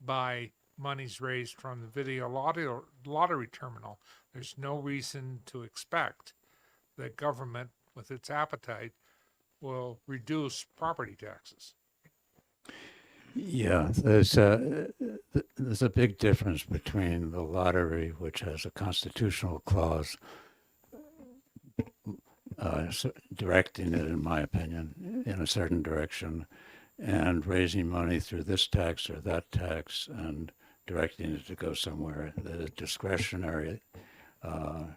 by monies raised from the video lottery terminal, there's no reason to expect that government, with its appetite, will reduce property taxes. Yeah, there's a big difference between the lottery, which has a constitutional clause directing it, in my opinion, in a certain direction, and raising money through this tax or that tax and directing it to go somewhere. The discretionary, the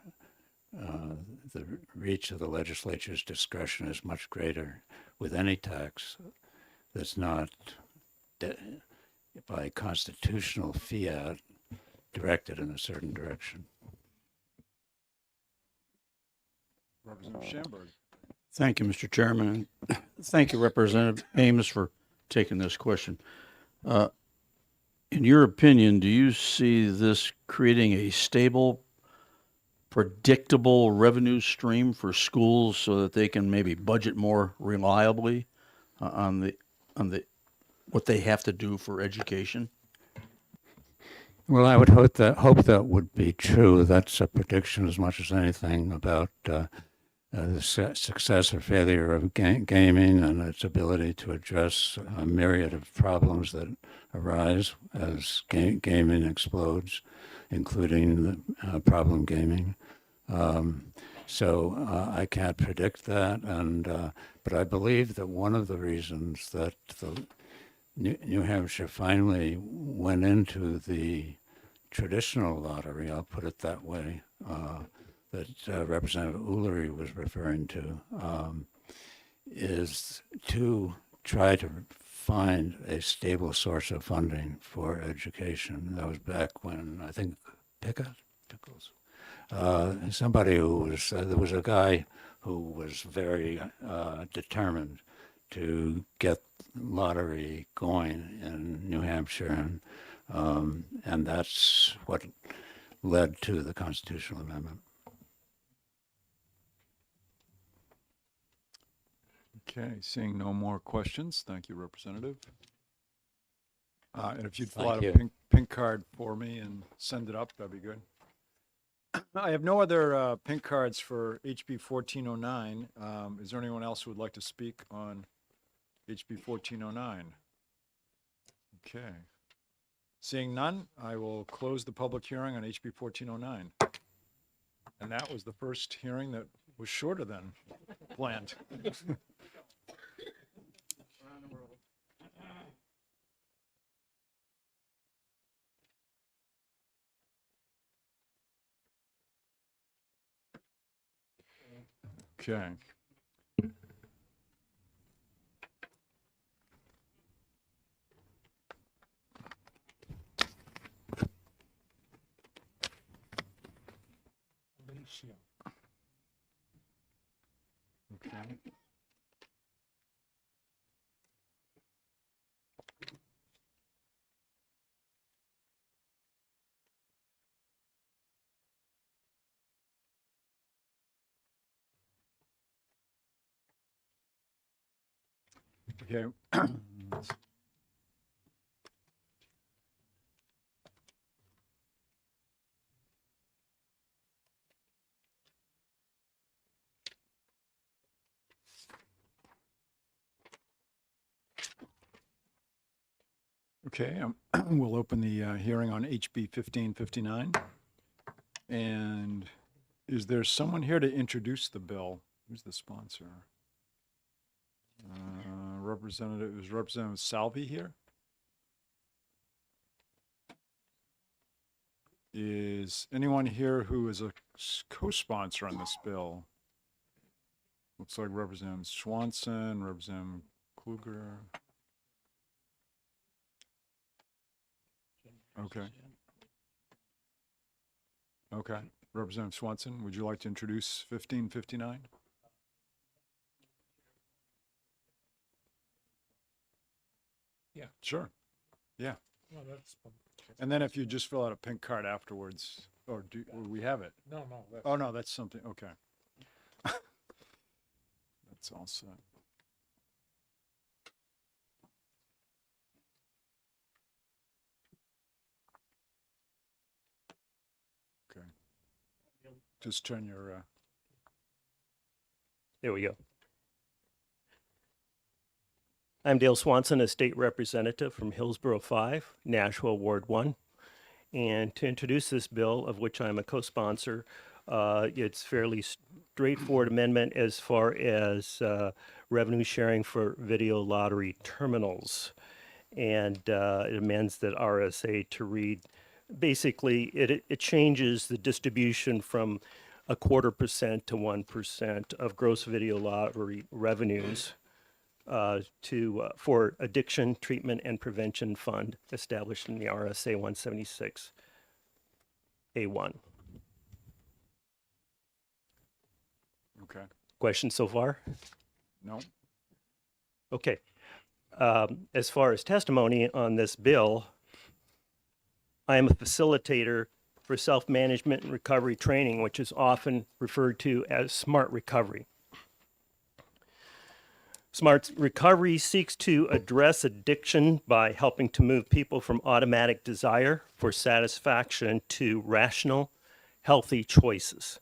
reach of the legislature's discretion is much greater with any tax that's not by constitutional fiat directed in a certain direction. Representative Schamberg. Thank you, Mr. Chairman. Thank you, Representative Amos, for taking this question. In your opinion, do you see this creating a stable, predictable revenue stream for schools so that they can maybe budget more reliably on what they have to do for education? Well, I would hope that would be true. That's a prediction as much as anything about the success or failure of gaming and its ability to address a myriad of problems that arise as gaming explodes, including the problem gaming. So I can't predict that, but I believe that one of the reasons that the New Hampshire finally went into the traditional lottery, I'll put it that way, that Representative Ulrich was referring to, is to try to find a stable source of funding for education. That was back when, I think, Pickles, somebody who was, there was a guy who was very determined to get lottery going in New Hampshire, and that's what led to the constitutional amendment. Okay, seeing no more questions, thank you, Representative. And if you'd fill Thank out a you. pink card for me and send it up, that'd be good. I have no other pink cards for HB 1409. Is there anyone else who would like to speak on HB 1409? Okay. Seeing none, I will close the public hearing on HB 1409. And that was the first hearing that was shorter than planned. Okay. Okay. Okay. Okay, we'll open the hearing on HB 1559. And is there someone here to introduce the bill? Who's the sponsor? Is Representative Salvi here? Is anyone here who is a co-sponsor on this bill? Looks like Representative Swanson, Representative Kluger. Okay. Okay. Representative Swanson, would you like to introduce 1559? Yeah. Sure. Yeah. Well, that's, And then if you just fill out a pink card afterwards, or or we have it? no, that's. Oh, no, that's something, okay. That's all set. Okay. Just turn your, There we go. I'm Dale Swanson, a state representative from Hillsborough 5, Nashua Ward 1. And to introduce this bill, of which I'm a co-sponsor, it's fairly straightforward amendment as far as revenue sharing for video lottery terminals. And it amends the RSA to read, basically, it changes the distribution from 0.25% to 1% of gross video lottery revenues for addiction treatment and prevention fund established in the RSA 176A1. okay, Questions so far? no? Okay. As far as testimony on this bill, I am a facilitator for self-management and recovery training, which is often referred to as SMART Recovery. SMART Recovery seeks to address addiction by helping to move people from automatic desire for satisfaction to rational, healthy choices.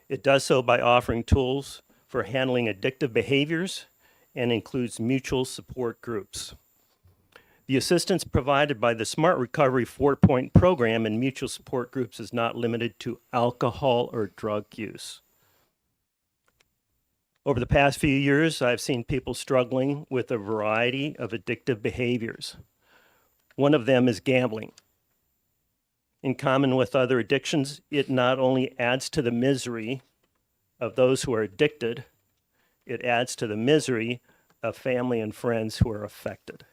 It does so by offering tools for handling addictive behaviors and includes mutual support groups. The assistance provided by the SMART Recovery 4-point program and mutual support groups is not limited to alcohol or drug use. Over the past few years, I've seen people struggling with a variety of addictive behaviors. One of them is gambling. In common with other addictions, it not only adds to the misery of those who are addicted, it adds to the misery of family and friends who are affected.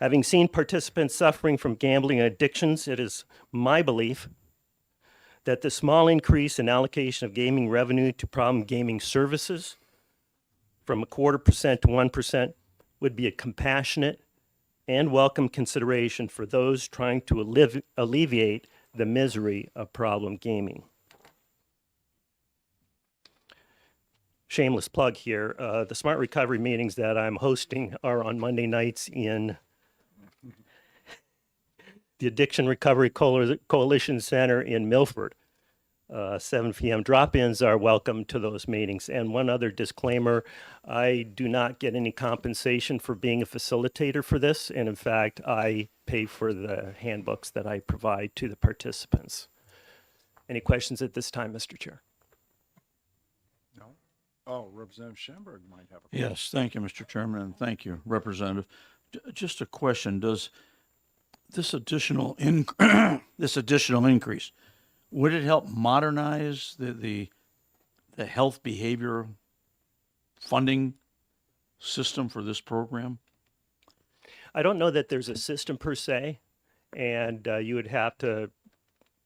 Having seen participants suffering from gambling addictions, it is my belief that the small increase in allocation of gaming revenue to problem gaming services from 0.25% to 1% would be a compassionate and welcome consideration for those trying to alleviate the misery of problem gaming. shameless plug here. The Smart Recovery meetings that I'm hosting are on Monday nights in the Addiction Recovery Coalition Center in Milford. 7 p.m. Drop-ins are welcome to those meetings. And one other disclaimer, I do not get any compensation for being a facilitator for this. And in fact, I pay for the handbooks that I provide to the participants. Any questions at this time, Mr. Chair? No? Oh, Representative Schamberg might have a question. Yes, thank you, Mr. Chairman, and thank you, Representative. Just a question, does this additional this additional increase, would it help modernize the health behavior funding system for this program? I don't know that there's a system per se, and you would have to,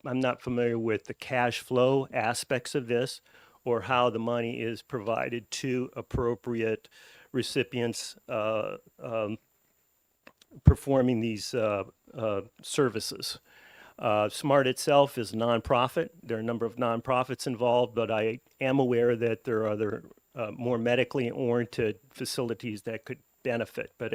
I'm not familiar with the cash flow aspects of this or how the money is provided to appropriate recipients performing these services. SMART itself is a nonprofit. There are a number of nonprofits involved, but I am aware that there are other more medically oriented facilities that could benefit. But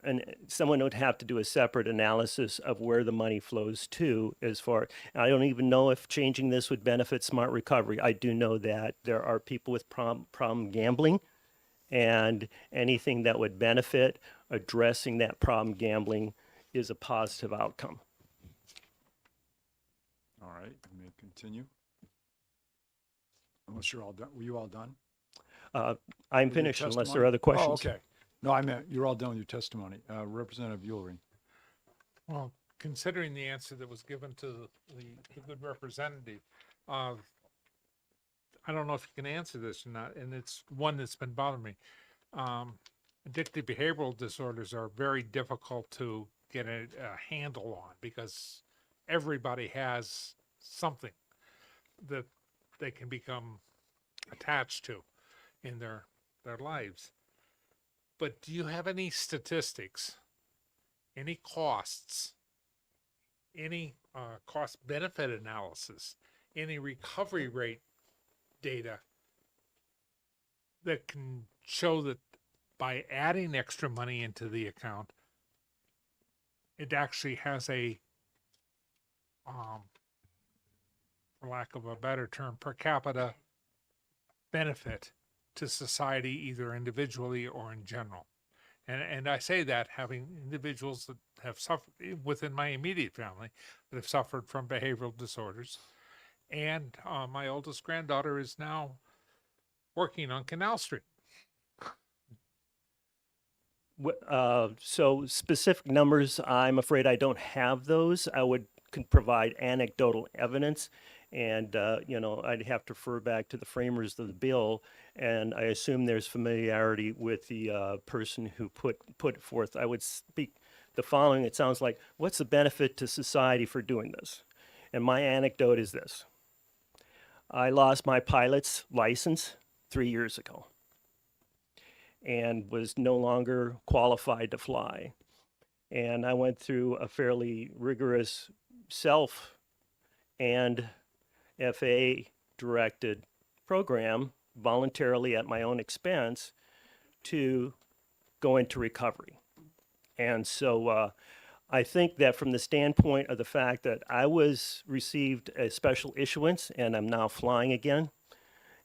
and someone would have to do a separate analysis of where the money flows to as far. I don't even know if changing this would benefit Smart Recovery. I do know that there are people with problem gambling, and anything that would benefit addressing that problem gambling is a positive outcome. All right, you may continue. Unless you're all done. Were you all done? I'm With your finished unless there testimony? are other questions. Oh, okay. No, I meant you're all done with your testimony. Representative Ulrich. Well, considering the answer that was given to the good representative, I don't know if you can answer this or not, and it's one that's been bothering me. Addictive behavioral disorders are very difficult to get a handle on because everybody has something that they can become attached to in their lives. But do you have any statistics, any costs, any cost benefit analysis, any recovery rate data that can show that by adding extra money into the account, it actually has a, for lack of a better term, per capita benefit to society, either individually or in general? And I say that having individuals that have suffered within my immediate family that have suffered from behavioral disorders. And my oldest granddaughter is now working on Canal Street. So specific numbers, I'm afraid I don't have those. I could provide anecdotal evidence, and I'd have to refer back to the framers of the bill, and I assume there's familiarity with the person who put it forth. I would speak the following. It sounds like, what's the benefit to society for doing this? And my anecdote is this. I lost my pilot's license 3 years ago and was no longer qualified to fly. And I went through a fairly rigorous self and FAA-directed program voluntarily at my own expense to go into recovery. And so I think that from the standpoint of the fact that I received a special issuance and I'm now flying again,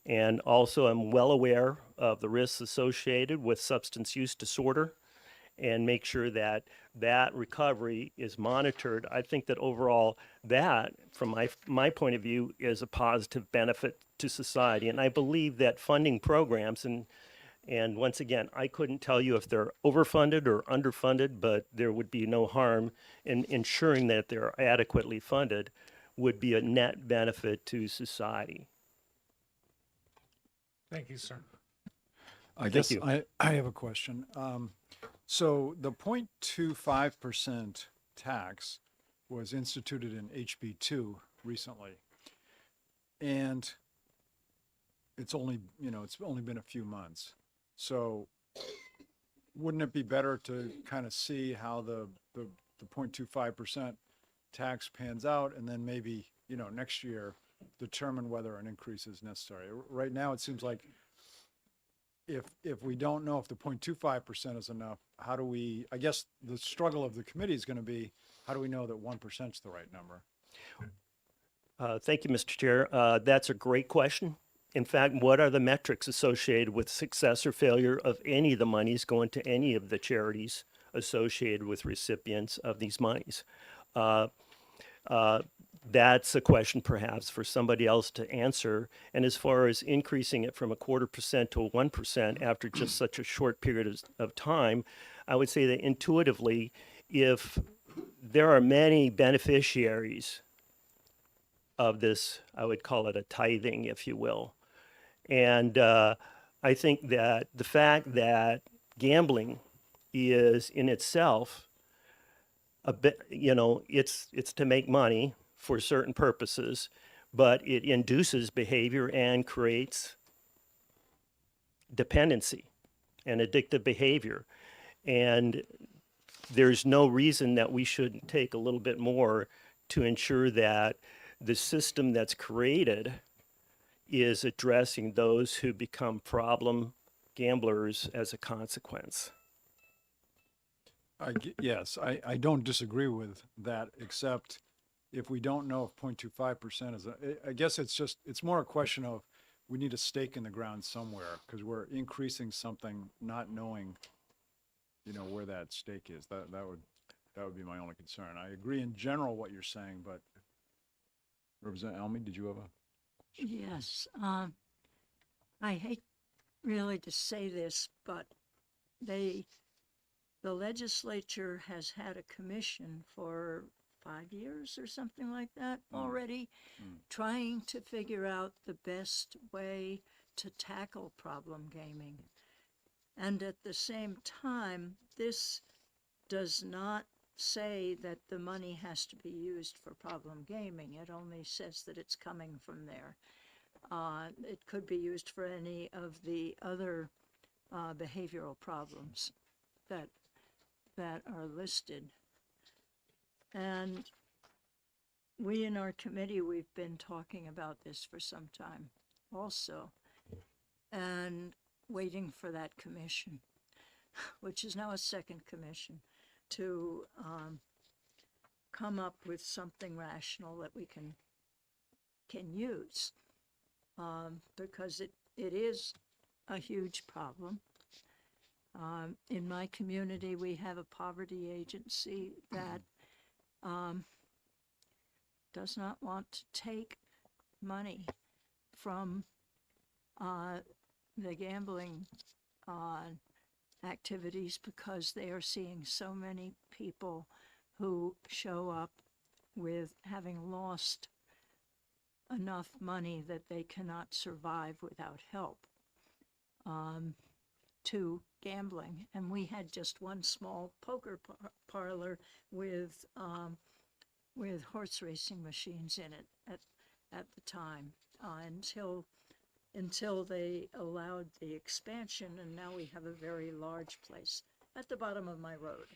and also I'm well aware of the risks associated with substance use disorder, and make sure that that recovery is monitored. I think that overall that, from my point of view, is a positive benefit to society. And I believe that funding programs, and once again, I couldn't tell you if they're overfunded or underfunded, but there would be no harm in ensuring that they're adequately funded, would be a net benefit to society. Thank you, sir. I guess I have a question. So the 0.25% tax was instituted in HB2 recently. And it's only been a few months. So wouldn't it be better to kind of see how the 0.25% tax pans out, and then maybe, next year determine whether an increase is necessary? Right now, it seems like if we don't know if the 0.25% is enough, how do we, I guess the struggle of the committee is going to be, how do we know that 1% is the right number? Thank you, Mr. Chair. That's a great question. In fact, what are the metrics associated with success or failure of any of the monies going to any of the charities associated with recipients of these monies? That's a question perhaps for somebody else to answer. And as far as increasing it from 0.25% to 1% after just such a short period of time, I would say that intuitively, if there are many beneficiaries of this, I would call it a tithing, if you will. And I think that the fact that gambling is in itself a bit, it's to make money for certain purposes, but it induces behavior and creates dependency and addictive behavior. And there's no reason that we shouldn't take a little bit more to ensure that the system that's created is addressing those who become problem gamblers as a consequence. Yes, I don't disagree with that, except if we don't know if 0.25% is, I guess it's more a question of we need a stake in the ground somewhere because we're increasing something not knowing, where that stake is. That would be my only concern. I agree in general what you're saying, but Representative Elmy, did you have a? Yes, I hate really to say this, but the legislature has had a commission for 5 years or something like that already, trying to figure out the best way to tackle problem gaming. And at the same time, this does not say that the money has to be used for problem gaming. It only says that it's coming from there. It could be used for any of the other behavioral problems that are listed. And we in our committee, we've been talking about this for some time also, and waiting for that commission, which is now a second commission, to come up with something rational that we can use, because it is a huge problem. In my community, we have a poverty agency that does not want to take money from the gambling activities because they are seeing so many people who show up with having lost enough money that they cannot survive without help to gambling. And we had just one small poker parlor with horse racing machines in it at the time, until they allowed the expansion, and now we have a very large place at the bottom of my road,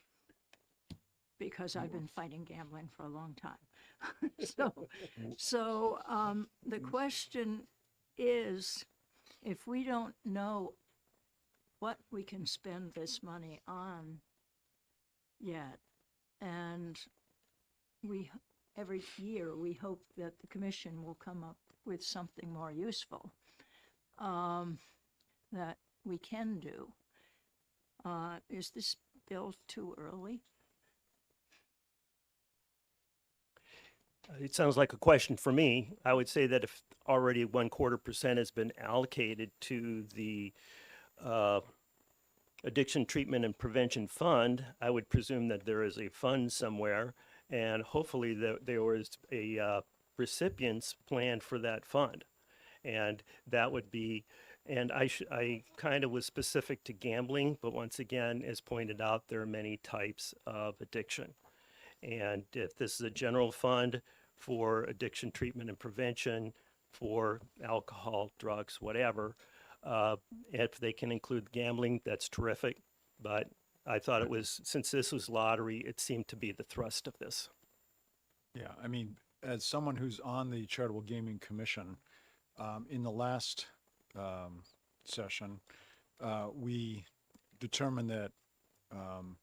because I've been fighting gambling for a long time. So the question is, if we don't know what we can spend this money on yet, and every year we hope that the commission will come up with something more useful that we can do. Is this bill too early? It sounds like a question for me. I would say that if already 0.25% has been allocated to the Addiction Treatment and Prevention Fund, I would presume that there is a fund somewhere, and hopefully there was a recipients plan for that fund. And that would be, and I kind of was specific to gambling, but once again, as pointed out, there are many types of addiction. And if this is a general fund for addiction treatment and prevention, for alcohol, drugs, whatever, if they can include gambling, that's terrific. But I thought it was, since this was lottery, it seemed to be the thrust of this. Yeah, I mean, as someone who's on the Charitable Gaming Commission, in the last session, we determined that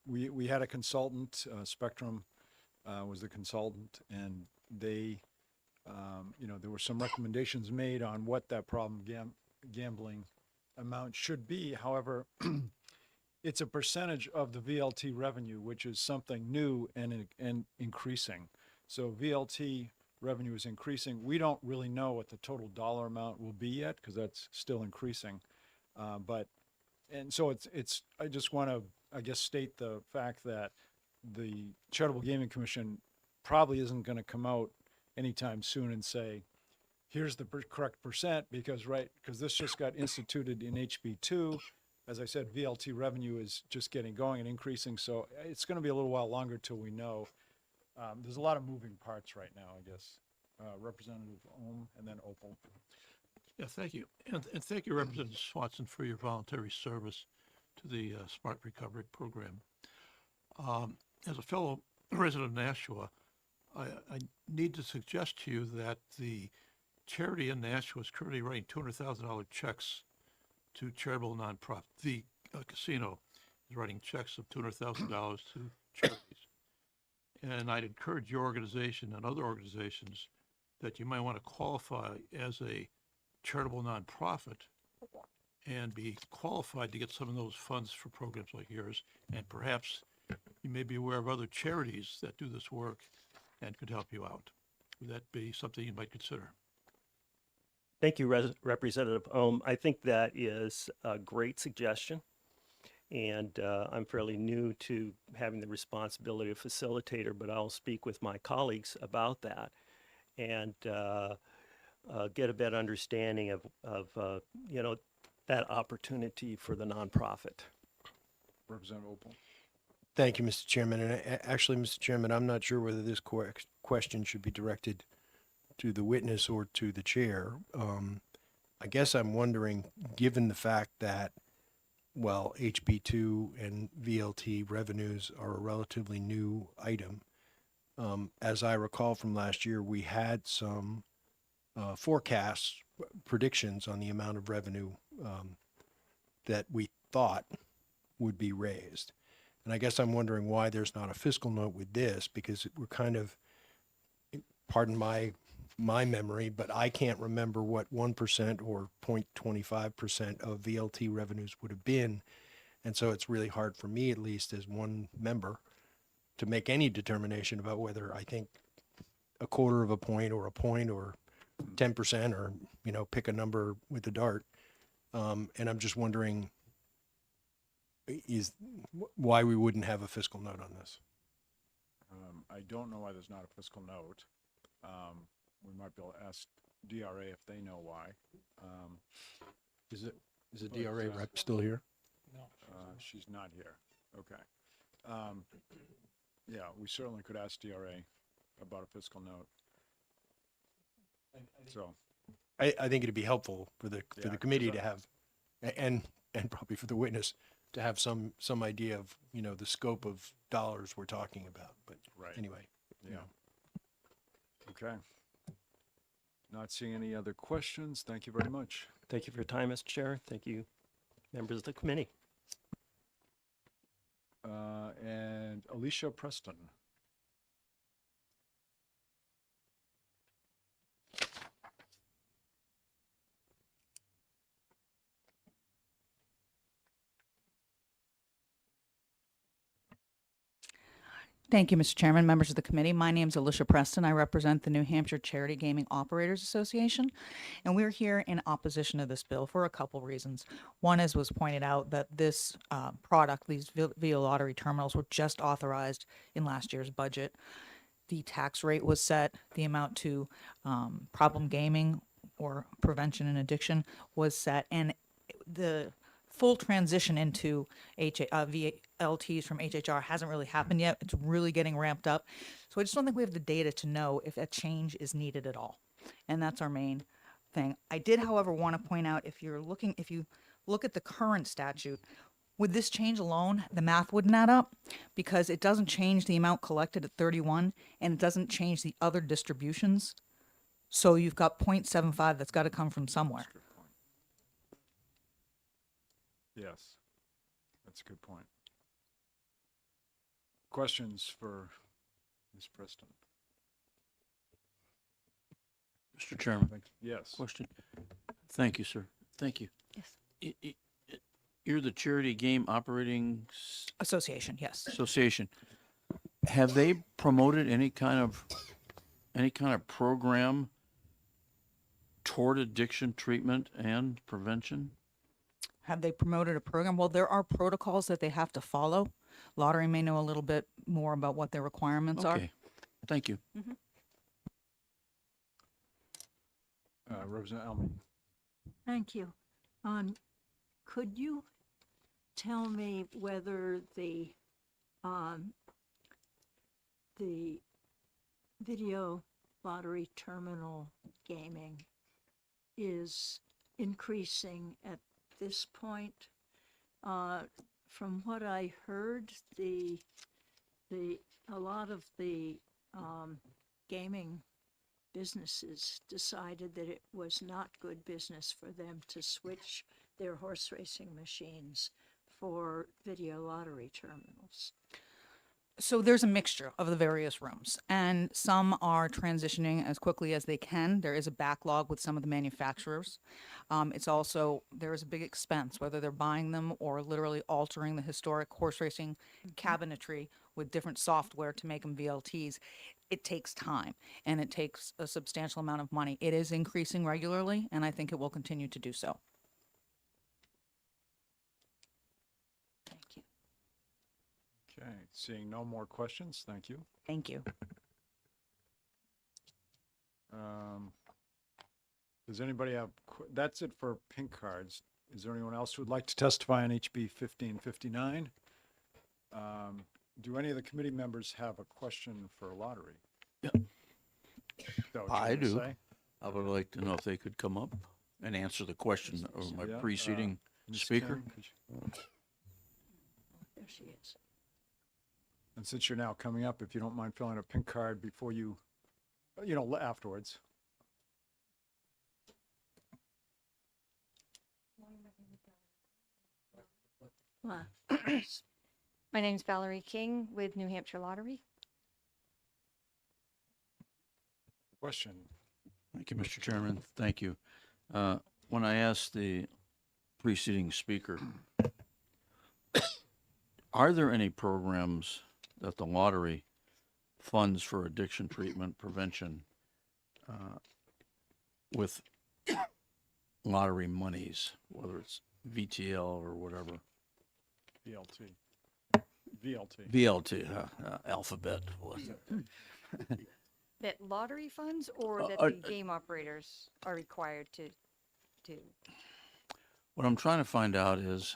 we had a consultant, Spectrum was the consultant, and they, there were some recommendations made on what that problem gambling amount should be. However, it's a percentage of the VLT revenue, which is something new and increasing. So VLT revenue is increasing. We don't really know what the total dollar amount will be yet because that's still increasing. So it's, I just want to, I guess, state the fact that the Charitable Gaming Commission probably isn't going to come out anytime soon and say, here's the correct percent, because this just got instituted in HB2. As I said, VLT revenue is just getting going and increasing, so it's going to be a little while longer till we know. There's a lot of moving parts right now, I guess. Representative Ohm and then Opal. Yeah, thank you. And thank you, Representative Swanson, for your voluntary service to the Smart Recovery Program. As a fellow resident of Nashua, I need to suggest to you that the charity in Nashua is currently writing $200,000 checks to charitable nonprofit. The casino is writing checks of $200,000 to charities. And I'd encourage your organization and other organizations that you might want to qualify as a charitable nonprofit and be qualified to get some of those funds for programs like yours. And perhaps you may be aware of other charities that do this work and could help you out. Would that be something you might consider? Thank you, Representative Ohm. I think that is a great suggestion. And I'm fairly new to having the responsibility of facilitator, but I'll speak with my colleagues about that and get a better understanding of that opportunity for the nonprofit. Representative Opal. Thank you, Mr. Chairman. And actually, Mr. Chairman, I'm not sure whether this question should be directed to the witness or to the chair. I guess I'm wondering, given the fact that, well, HB2 and VLT revenues are a relatively new item, as I recall from last year, we had some forecasts, predictions on the amount of revenue that we thought would be raised. And I guess I'm wondering why there's not a fiscal note with this, because we're kind of, pardon my memory, but I can't remember what 1% or 0.25% of VLT revenues would have been. And so it's really hard for me, at least as one member, to make any determination about whether I think a quarter of a point or 10% or, pick a number with the dart. And I'm just wondering why we wouldn't have a fiscal note on this. I don't know why there's not a fiscal note. We might be able to ask DRA if they know why. Is the DRA rep still here? No. She's not here. Okay. Yeah, we certainly could ask DRA about a fiscal note. So I think it'd be helpful for the Yeah, committee 'cause to have, and probably for the witness to have some idea of the scope of dollars we're talking about. But Right. anyway, Yeah. Okay. Not seeing any other questions. Thank you very much. Thank you for your time, Mr. Chair. Thank you, members of the committee. And Alicia Preston. Thank you, Mr. Chairman, members of the committee. My name is Alicia Preston. I represent the New Hampshire Charity Gaming Operators Association, and we're here in opposition to this bill for a couple reasons. One, as was pointed out, that this product, these video lottery terminals, were just authorized in last year's budget. The tax rate was set, the amount to problem gaming or prevention and addiction was set, and the full transition into VLTs from HHR hasn't really happened yet. It's really getting ramped up. So I just don't think we have the data to know if a change is needed at all. And that's our main thing. I did, however, want to point out, if you look at the current statute, with this change alone, the math wouldn't add up because it doesn't change the amount collected at 31 and it doesn't change the other distributions. So you've got 0.75 that's got to come from somewhere. Yes, that's a good point. Questions for Ms. Preston? Mr. Chairman, Yes. question. Thank you, sir. Thank you. Yes. You're the Charity Game Operating Association, yes. Association. Have they promoted any kind of program toward addiction treatment and prevention? Have they promoted a program? Well, there are protocols that they have to follow. Lottery may know a little bit more about what their requirements are. Okay, thank you. Rosa Elmy. Thank you. Could you tell me whether the video lottery terminal gaming is increasing at this point? From what I heard, a lot of the gaming businesses decided that it was not good business for them to switch their horse racing machines for video lottery terminals. So there's a mixture of the various rooms, and some are transitioning as quickly as they can. There is a backlog with some of the manufacturers. It's also, there is a big expense, whether they're buying them or literally altering the historic horse racing cabinetry with different software to make them VLTs. It takes time, and it takes a substantial amount of money. It is increasing regularly, and I think it will continue to do so. Thank you. Okay, seeing no more questions, thank you. Thank you. Does anybody have, that's it for pink cards. Is there anyone else who would like to testify on HB 1559? Do any of the committee members have a question for lottery? Yeah. Is that what I you're gonna do. say? I would like to know if they could come up and answer the question of my Yeah, preceding Ms. speaker. King, could you- There she is. And since you're now coming up, if you don't mind filling out a pink card before you, afterwards. Wow. My name's Valerie King with New Hampshire Lottery. Question. Thank you, Mr. Chairman. Thank you. When I asked the preceding speaker, are there any programs that the lottery funds for addiction treatment prevention with lottery monies, whether it's VTL or whatever? VLT. VLT. VLT, alphabet. That lottery funds or that uh, the game operators are required to do? What I'm trying to find out is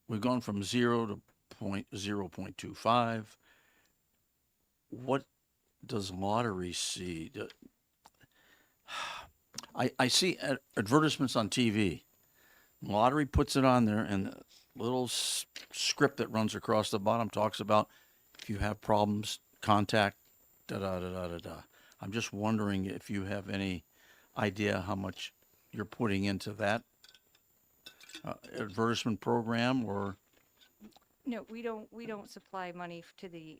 we've gone from 0 to 0.25. What does lottery see? I see advertisements on TV. Lottery puts it on there, and the little script that runs across the bottom talks about if you have problems, contact da-da-da-da-da-da. I'm just wondering if you have any idea how much you're putting into that advertisement program, or No, we don't supply money to the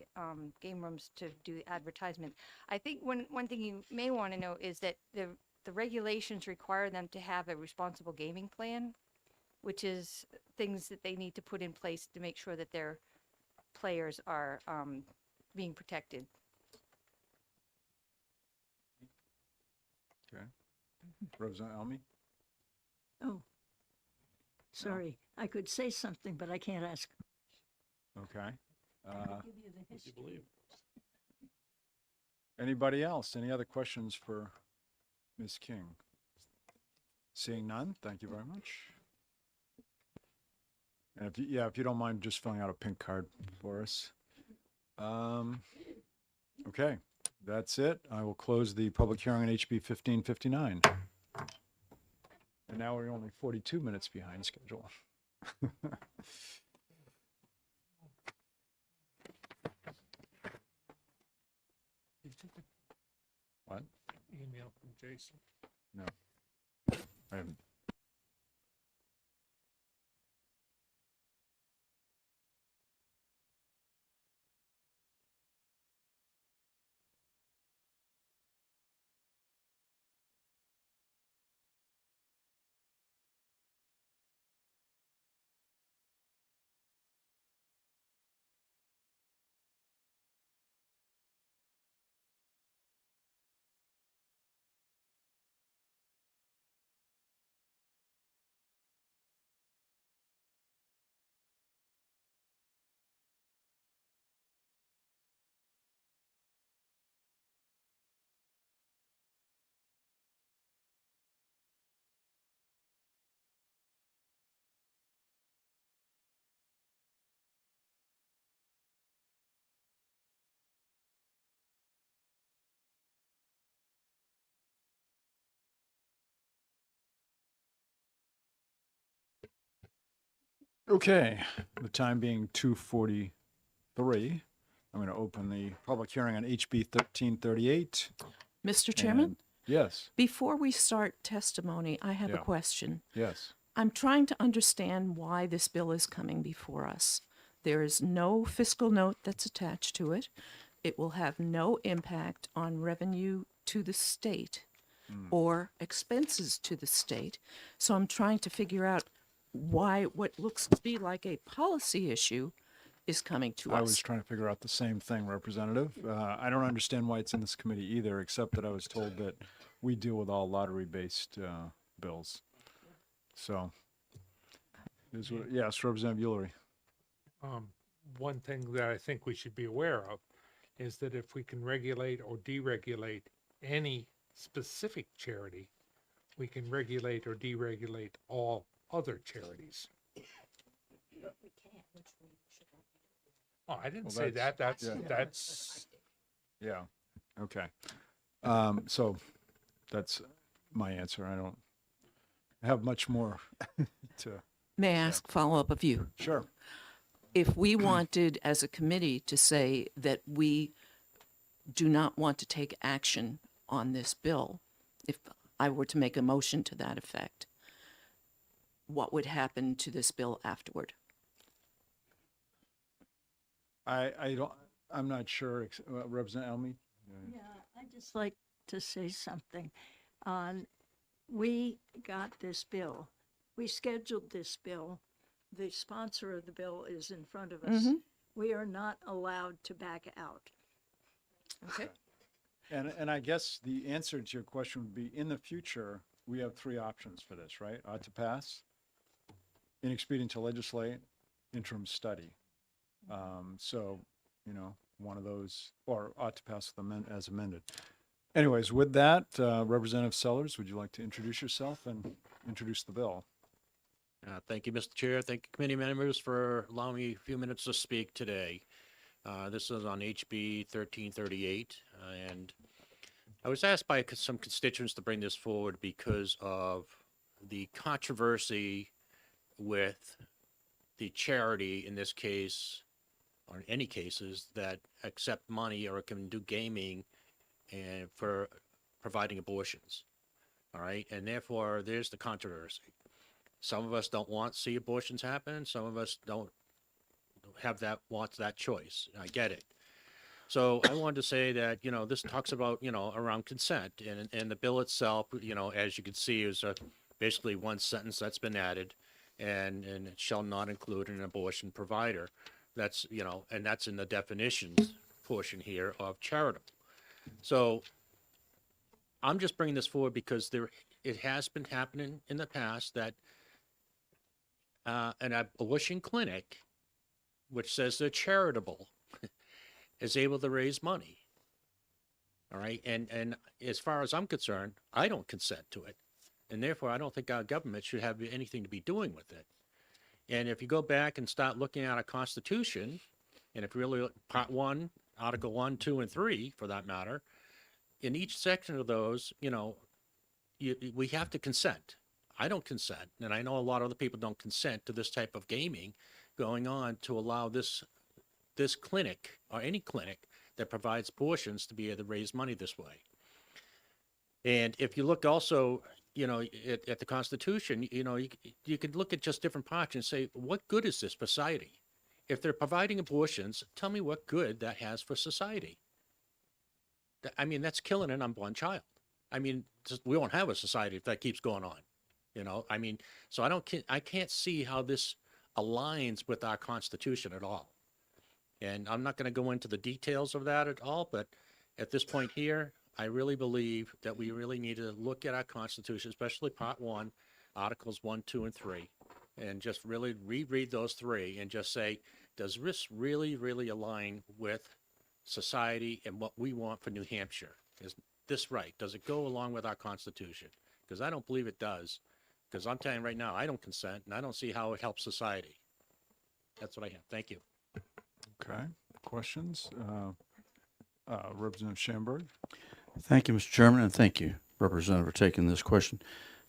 game rooms to do advertisement. I think one thing you may want to know is that the regulations require them to have a responsible gaming plan, which is things that they need to put in place to make sure that their players are being protected. Okay. Rosa Elmy? Oh, sorry. I could say something, but I can't ask. Okay. I could give you the history. Anybody else? Any other questions for Ms. King? Seeing none, thank you very much. And if you don't mind just filling out a pink card for us. Okay, that's it. I will close the public hearing on HB 1559. And now we're only 42 minutes behind schedule. What? Email from Jason. No. I haven't. Okay, the time being 2:43, I'm going to open the public hearing on HB 1338. Mr. Chairman, And- Yes, before we start testimony, I have a Yeah. question. yes. I'm trying to understand why this bill is coming before us. There is no fiscal note that's attached to it. It will have no impact on revenue to the state or expenses to the state. So I'm trying to figure out why what looks to be like a policy issue is coming to I us. was trying to figure out the same thing, Representative. I don't understand why it's in this committee either, except that I was told that we deal with all lottery-based bills. So, yes, Representative Ulary. One thing that I think we should be aware of is that if we can regulate or deregulate any specific charity, we can regulate or deregulate all other charities. Oh, I didn't Well, say that. that's- That's, yeah. that's, Yeah, okay. So that's my answer. I don't have much more to, May I ask follow-up of you? sure. If we wanted, as a committee, to say that we do not want to take action on this bill, if I were to make a motion to that effect, what would happen to this bill afterward? I'm not sure, Representative Elmy? Yeah, I'd just like to say something. We got this bill. We scheduled this bill. The sponsor of the bill is in front of us. We are not allowed to back out. Okay. And I guess the answer to your question would be, in the future, we have three options for this, right? Ought to pass, inexpedient to legislate, interim study. So, one of those, or ought to pass as amended. Anyways, with that, Representative Sellers, would you like to introduce yourself and introduce the bill? Thank you, Mr. Chair. Thank you, committee members, for allowing me a few minutes to speak today. This is on HB 1338, and I was asked by some constituents to bring this forward because of the controversy with the charity, in this case, or in any cases, that accept money or can do gaming and for providing abortions. All right, and therefore, there's the controversy. Some of us don't want to see abortions happen. Some of us don't want that choice. I get it. So I wanted to say that, this talks about, around consent, and the bill itself, as you can see, is basically one sentence that's been added, and it shall not include an abortion provider. That's, and that's in the definitions portion here of charitable. So I'm just bringing this forward because it has been happening in the past that an abortion clinic, which says they're charitable, is able to raise money. All right. And as far as I'm concerned, I don't consent to it. And therefore, I don't think our government should have anything to be doing with it. And if you go back and start looking at our Constitution, and if you really look, Part 1, Article 1, 2, and 3, for that matter, in each section of those, we have to consent. I don't consent, and I know a lot of other people don't consent to this type of gaming going on to allow this clinic or any clinic that provides abortions to be able to raise money this way. And if you look also, at the Constitution, you could look at just different parts and say, what good is this for society? If they're providing abortions, tell me what good that has for society. I mean, that's killing an unborn child. I mean, we won't have a society if that keeps going on. I mean, so I can't see how this aligns with our Constitution at all. And I'm not going to go into the details of that at all, but at this point here, I really believe that we really need to look at our Constitution, especially Part 1, Articles 1, 2, and 3, and just really reread those three and just say, does this really, really align with society and what we want for New Hampshire? Is this right? Does it go along with our Constitution? Because I don't believe it does. Because I'm telling you right now, I don't consent, and I don't see how it helps society. That's what I have. Thank you. Okay, questions? Representative Schamberg? Thank you, Mr. Chairman, and thank you, Representative, for taking this question.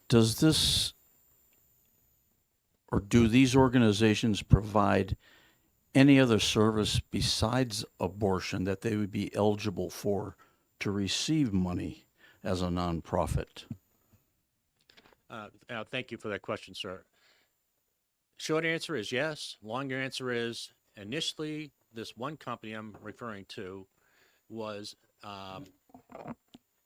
Does this or do these organizations provide any other service besides abortion that they would be eligible for to receive money as a nonprofit? Thank you for that question, sir. Short answer is yes. Longer answer is initially this one company I'm referring to was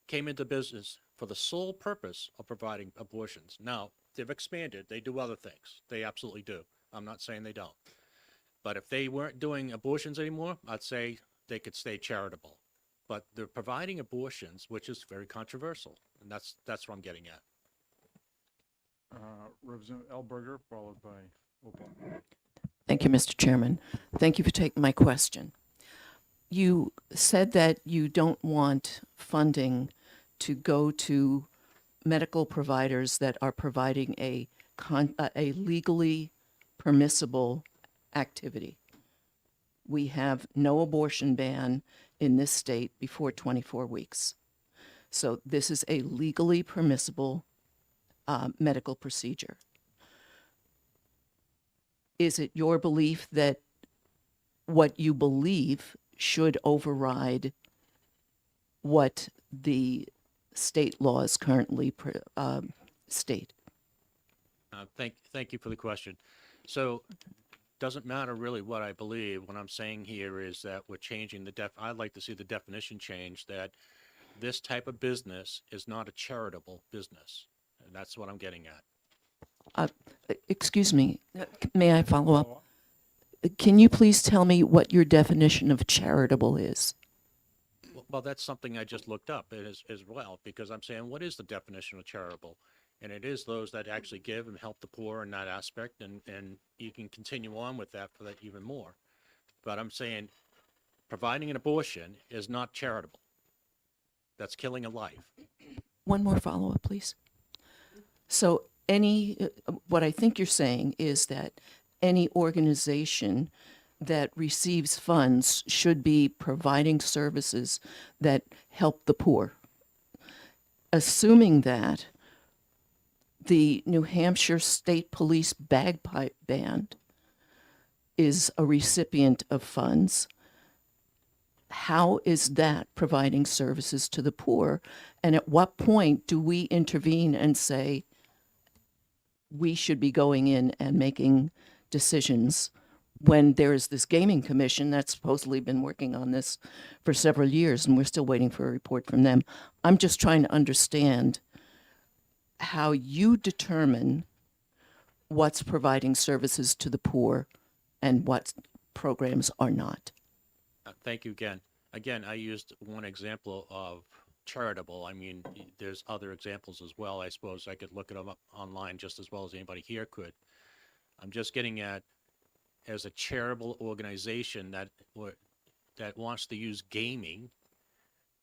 came into business for the sole purpose of providing abortions. Now they've expanded. They do other things. They absolutely do. I'm not saying they don't. But if they weren't doing abortions anymore, I'd say they could stay charitable. But they're providing abortions, which is very controversial, and that's what I'm getting at. Representative Elberger, followed by Opal. Thank you, Mr. Chairman. Thank you for taking my question. You said that you don't want funding to go to medical providers that are providing a legally permissible activity. We have no abortion ban in this state before 24 weeks. So this is a legally permissible medical procedure. Is it your belief that what you believe should override what the state laws currently state? Thank you for the question. So doesn't matter really what I believe. What I'm saying here is that we're changing I'd like to see the definition change, that this type of business is not a charitable business. And that's what I'm getting at. Excuse me, may I follow up? Can you please tell me what your definition of charitable is? Well, that's something I just looked up as well, because I'm saying, what is the definition of charitable? And it is those that actually give and help the poor in that aspect, and you can continue on with that for that even more. But I'm saying providing an abortion is not charitable. That's killing a life. One more follow-up, please. So what I think you're saying is that any organization that receives funds should be providing services that help the poor. Assuming that the New Hampshire State Police Bagpipe Band is a recipient of funds, how is that providing services to the poor? And at what point do we intervene and say, we should be going in and making decisions when there is this gaming commission that's supposedly been working on this for several years and we're still waiting for a report from them? I'm just trying to understand how you determine what's providing services to the poor and what programs are not. Thank you again. Again, I used one example of charitable. I mean, there's other examples as well. I suppose I could look it up online just as well as anybody here could. I'm just getting at, as a charitable organization that wants to use gaming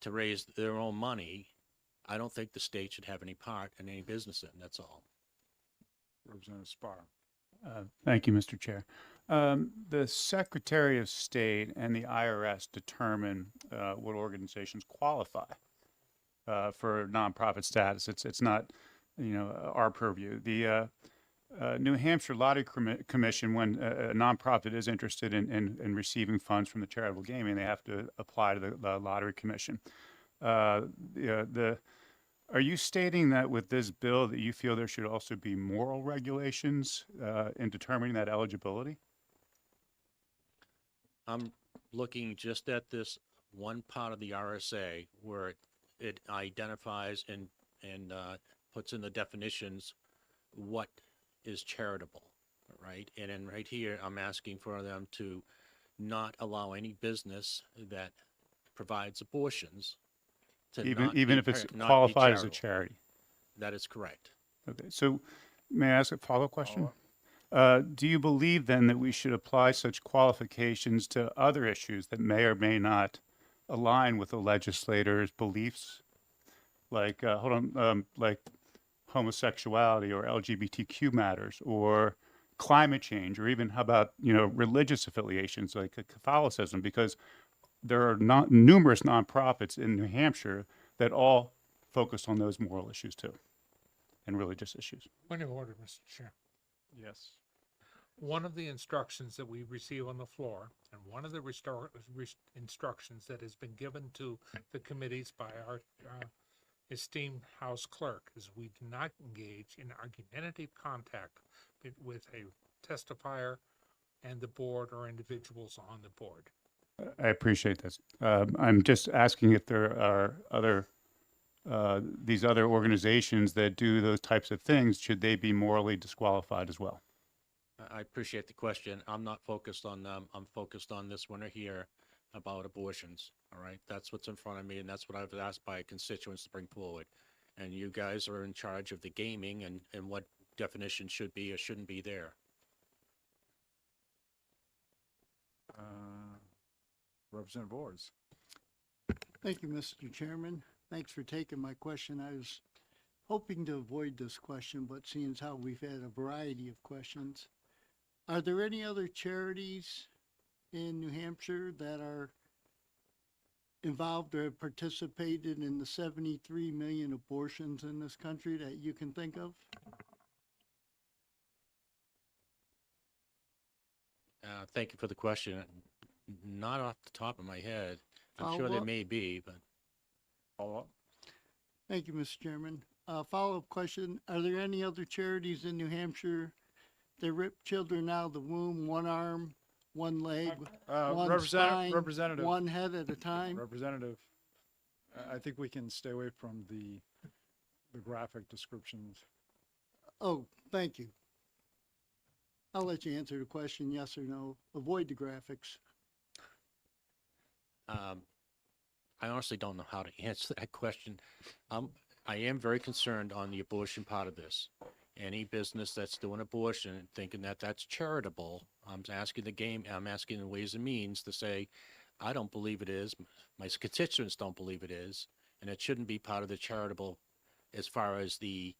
to raise their own money, I don't think the state should have any part in any business in. That's all. Representative Spar. Thank you, Mr. Chair. The Secretary of State and the IRS determine what organizations qualify for nonprofit status. It's not, our purview. The New Hampshire Lottery Commission, when a nonprofit is interested in receiving funds from the charitable gaming, they have to apply to the Lottery Commission. Are you stating that with this bill that you feel there should also be moral regulations in determining that eligibility? I'm looking just at this one part of the RSA where it identifies and puts in the definitions what is charitable, right? And then right here, I'm asking for them to not allow any business that provides abortions to even if it's qualified as a charity. That is correct. Okay, so may I ask a follow-up question? Do you believe then that we should apply such qualifications to other issues that may or may not align with the legislator's beliefs, like like homosexuality or LGBTQ matters or climate change, or even how about religious affiliations like Catholicism? Because there are numerous nonprofits in New Hampshire that all focus on those moral issues too, and religious issues. Point of order, Mr. Chair. Yes. one of the instructions that we receive on the floor, and one of the instructions that has been given to the committees by our esteemed House Clerk, is we do not engage in argumentative contact with a testifier and the board or individuals on the board. I appreciate this. I'm just asking if there are other, these other organizations that do those types of things, should they be morally disqualified as well? I appreciate the question. I'm not focused on them. I'm focused on this winter here about abortions. All right. That's what's in front of me, and that's what I was asked by constituents to bring forward. And you guys are in charge of the gaming and what definition should be or shouldn't be there. Representative Ors. Thank you, Mr. Chairman. Thanks for taking my question. I was hoping to avoid this question, but seeing as how we've had a variety of questions, are there any other charities in New Hampshire that are involved or have participated in the 73 million abortions in this country that you can think of? Thank you for the question. Not off the top of my head. I'm sure there Follow-up? may be, but Follow-up? Thank you, Mr. Chairman. Follow-up question, are there any other charities in New Hampshire that rip children out of the womb, one arm, one leg, one spine, Representative. one head at a time? Representative, I think we can stay away from the graphic descriptions. Oh, thank you. I'll let you answer the question, yes or no. Avoid the graphics. I honestly don't know how to answer that question. I am very concerned on the abortion part of this. Any business that's doing abortion and thinking that that's charitable, I'm asking the Ways and Means to say, I don't believe it is. My constituents don't believe it is, and it shouldn't be part of the charitable as far as the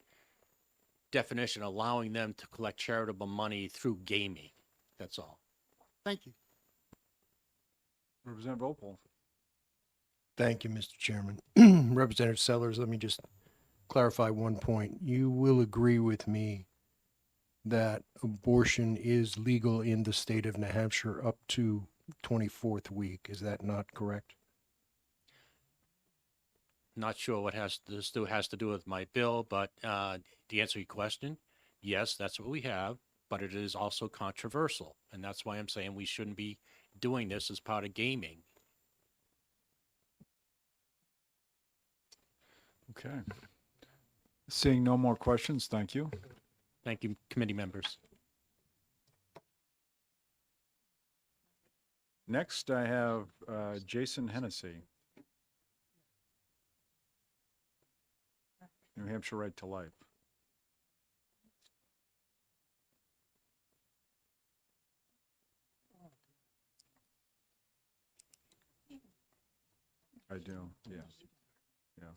definition, allowing them to collect charitable money through gaming. That's all. Thank you. Representative Opal. Thank you, Mr. Chairman. Representative Sellers, let me just clarify one point. You will agree with me that abortion is legal in the state of New Hampshire up to 24th week. Is that not correct? Not sure what this has to do with my bill, but to answer your question, yes, that's what we have, but it is also controversial. And that's why I'm saying we shouldn't be doing this as part of gaming. Okay. Seeing no more questions, thank you. Thank you, committee members. Next, I have Jason Hennessy. New Hampshire Right to Life. I do, yeah. Yeah.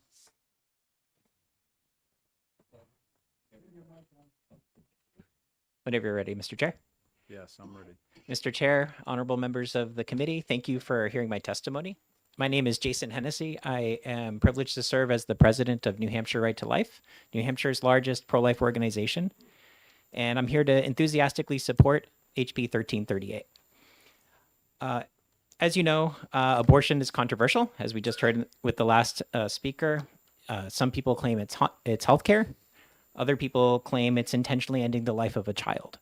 Whenever you're ready, Mr. Chair. Yes, I'm ready. Mr. Chair, honorable members of the committee, thank you for hearing my testimony. My name is Jason Hennessy. I am privileged to serve as the president of New Hampshire Right to Life, New Hampshire's largest pro-life organization. And I'm here to enthusiastically support HB 1338. As you know, abortion is controversial, as we just heard with the last speaker. Some people claim it's healthcare. Other people claim it's intentionally ending the life of a child.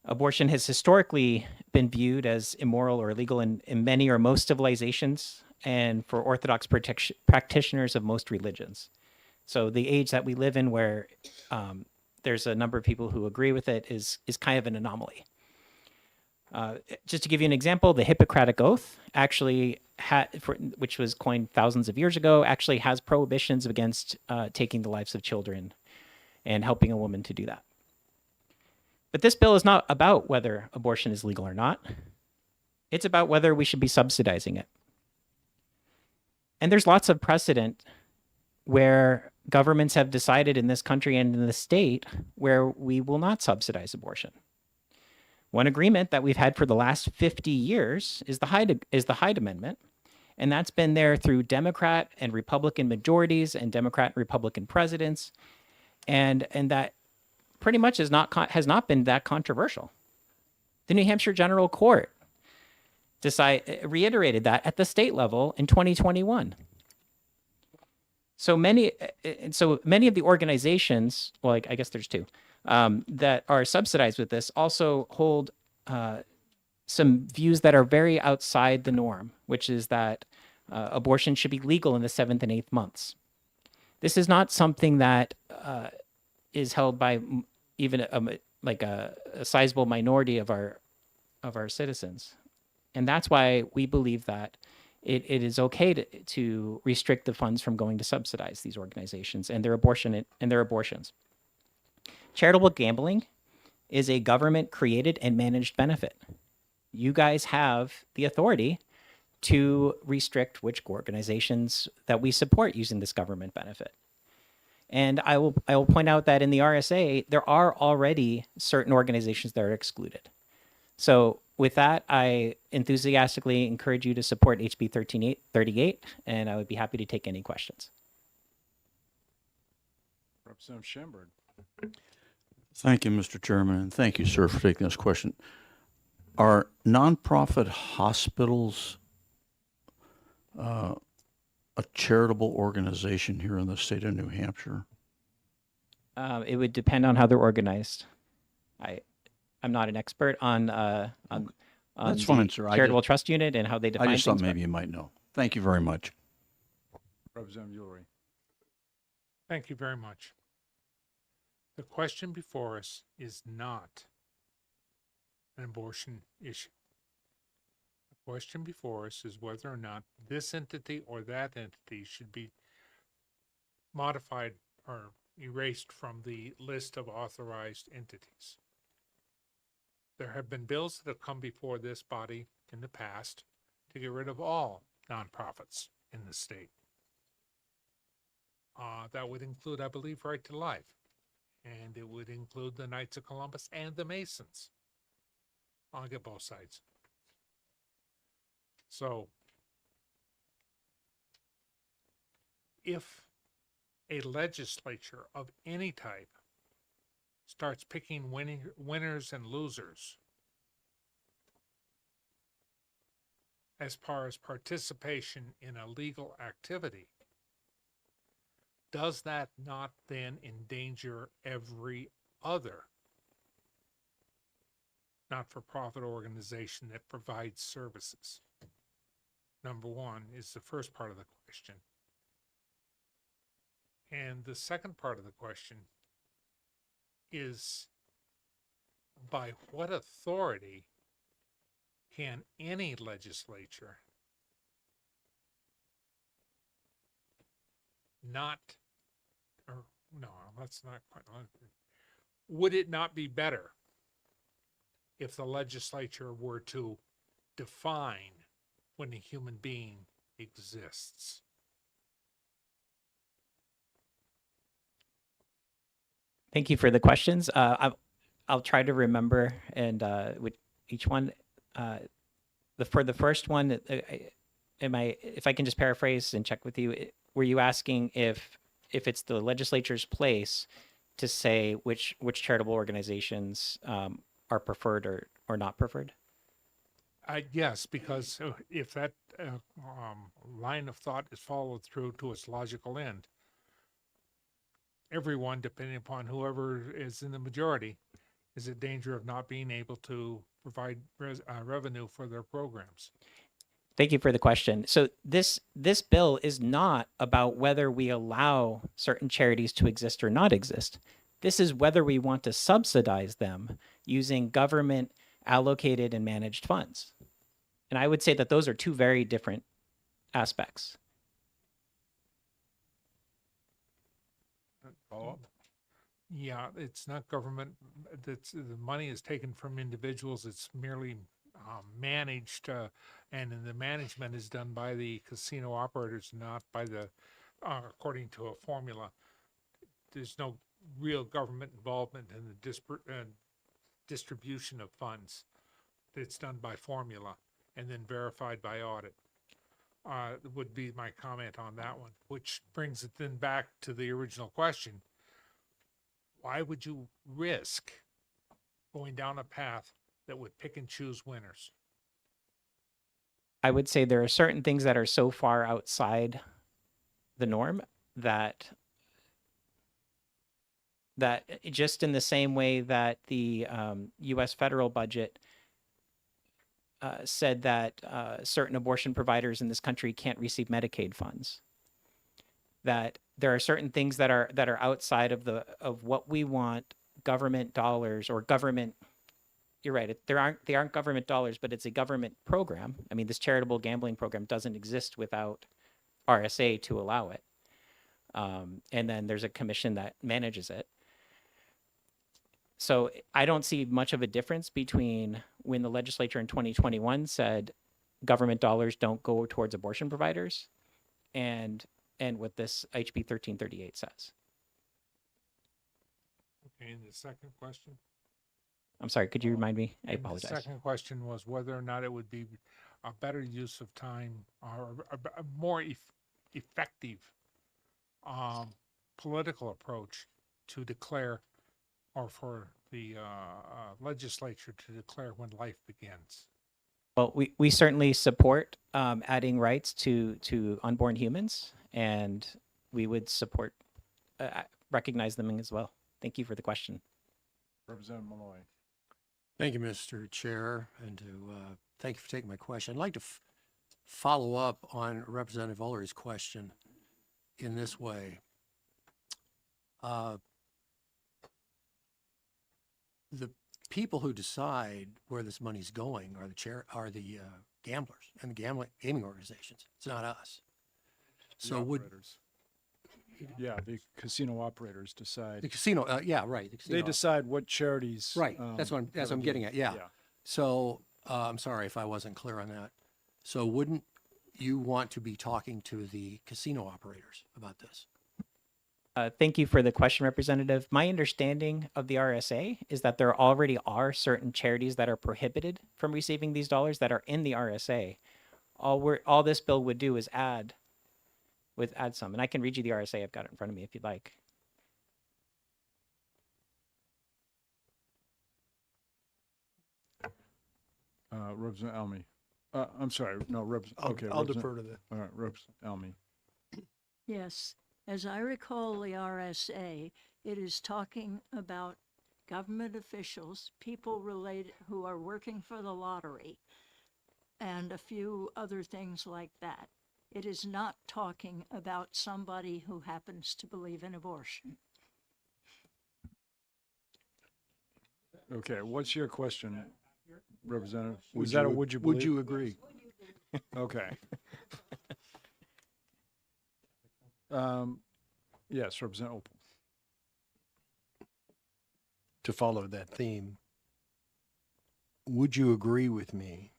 Abortion has historically been viewed as immoral or illegal in many or most civilizations and for Orthodox practitioners of most religions. So the age that we live in, where there's a number of people who agree with it, is kind of an anomaly. Just to give you an example, the Hippocratic Oath actually which was coined thousands of years ago, actually has prohibitions against taking the lives of children and helping a woman to do that. But this bill is not about whether abortion is legal or not. It's about whether we should be subsidizing it. And there's lots of precedent where governments have decided in this country and in the state where we will not subsidize abortion. One agreement that we've had for the last 50 years is the Hyde Amendment, and that's been there through Democrat and Republican majorities and Democrat and Republican presidents, and that pretty much has not been that controversial. The New Hampshire General Court reiterated that at the state level in 2021. So many of the organizations, well, I guess there's two, that are subsidized with this also hold some views that are very outside the norm, which is that abortion should be legal in the 7th and 8th months. This is not something that is held by even a sizable minority of our citizens. And that's why we believe that it is okay to restrict the funds from going to subsidize these organizations and their abortions. Charitable gambling is a government created and managed benefit. You guys have the authority to restrict which organizations that we support using this government benefit. And I will point out that in the RSA, there are already certain organizations that are excluded. So with that, I enthusiastically encourage you to support HB 1338, and I would be happy to take any questions. Representative Schamberg. Thank you, Mr. Chairman, and thank you, sir, for taking this question. Are nonprofit hospitals a charitable organization here in the state of New Hampshire? It would depend on how they're organized. I'm not an expert on That's fine, sir. charitable trust unit and how they define I just thought things, but- maybe you might know. Thank you very much. Representative Ulrich. Thank you very much. The question before us is not an abortion issue. The question before us is whether or not this entity or that entity should be modified or erased from the list of authorized entities. There have been bills that have come before this body in the past to get rid of all nonprofits in the state. That would include, I believe, Right to Life, and it would include the Knights of Columbus and the Masons. I'll get both sides. So, if a legislature of any type starts picking winners and losers as far as participation in a legal activity, does that not then endanger every other not-for-profit organization that provides services? Number one is the first part of the question. And the second part of the question is, by what authority can any legislature not, or no, that's not quite, would it not be better if the legislature were to define when a human being exists? Thank you for the questions. I'll try to remember and with each one. For the first one, if I can just paraphrase and check with you, were you asking if it's the legislature's place to say which charitable organizations are preferred or not preferred? Yes, because if that line of thought is followed through to its logical end, everyone, depending upon whoever is in the majority, is in danger of not being able to provide revenue for their programs. Thank you for the question. So this bill is not about whether we allow certain charities to exist or not exist. This is whether we want to subsidize them using government allocated and managed funds. And I would say that those are two very different aspects. Follow-up? Yeah, it's not government. That's, the money is taken from individuals. It's merely managed, and the management is done by the casino operators, not by the, according to a formula. There's no real government involvement in the distribution of funds. It's done by formula and then verified by audit. Would be my comment on that one, which brings it then back to the original question. why would you risk going down a path that would pick and choose winners? I would say there are certain things that are so far outside the norm that just in the same way that the U.S. federal budget said that certain abortion providers in this country can't receive Medicaid funds, that there are certain things that are outside of what we want government dollars or government. You're right. They aren't government dollars, but it's a government program. I mean, this charitable gambling program doesn't exist without RSA to allow it. And then there's a commission that manages it. So I don't see much of a difference between when the legislature in 2021 said government dollars don't go towards abortion providers and what this HB 1338 says. Okay, and the second question? I'm sorry, could you remind me? I And apologize. The second question was whether or not it would be a better use of time or a more effective political approach to declare, or for the legislature to declare when life begins. Well, we certainly support adding rights to unborn humans, and we would support recognize them as well. Thank you for the question. Representative Malloy. Thank you, Mr. Chair, and thank you for taking my question. I'd like to follow up on Representative Ullery's question in this way. The people who decide where this money's going are the gamblers and the gaming organizations. It's not us. So the casino operators decide. the casino? Yeah, right. The casino They decide what charities. Right. That's what I'm getting at. Yeah. Yeah. So I'm sorry if I wasn't clear on that. So wouldn't you want to be talking to the casino operators about this? Thank you for the question, Representative. My understanding of the RSA is that there already are certain charities that are prohibited from receiving these dollars that are in the RSA. All this bill would do is add some, and I can read you the RSA. I've got it in front of me if you'd like. Representative Almy. I'm sorry, no, I'll defer to that. All right, Representative Almy. Yes, as I recall the RSA, it is talking about government officials, people related who are working for the lottery, and a few other things like that. It is not talking about somebody who happens to believe in abortion. Okay, what's your question, Representative? Would Was that a you- would you would believe? you agree? Okay. Yes, Representative Opal. To follow that theme, would you agree with me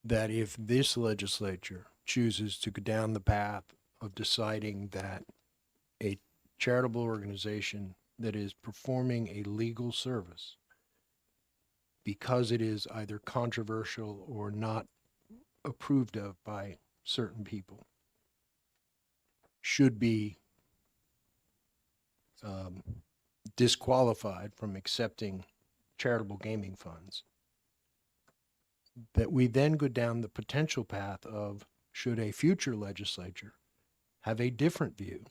that if this legislature chooses to go down the path of deciding that a charitable organization that is performing a legal service, because it is either controversial or not approved of by certain people, should be disqualified from accepting charitable gaming funds, that we then go down the potential path of, should a future legislature have a different view,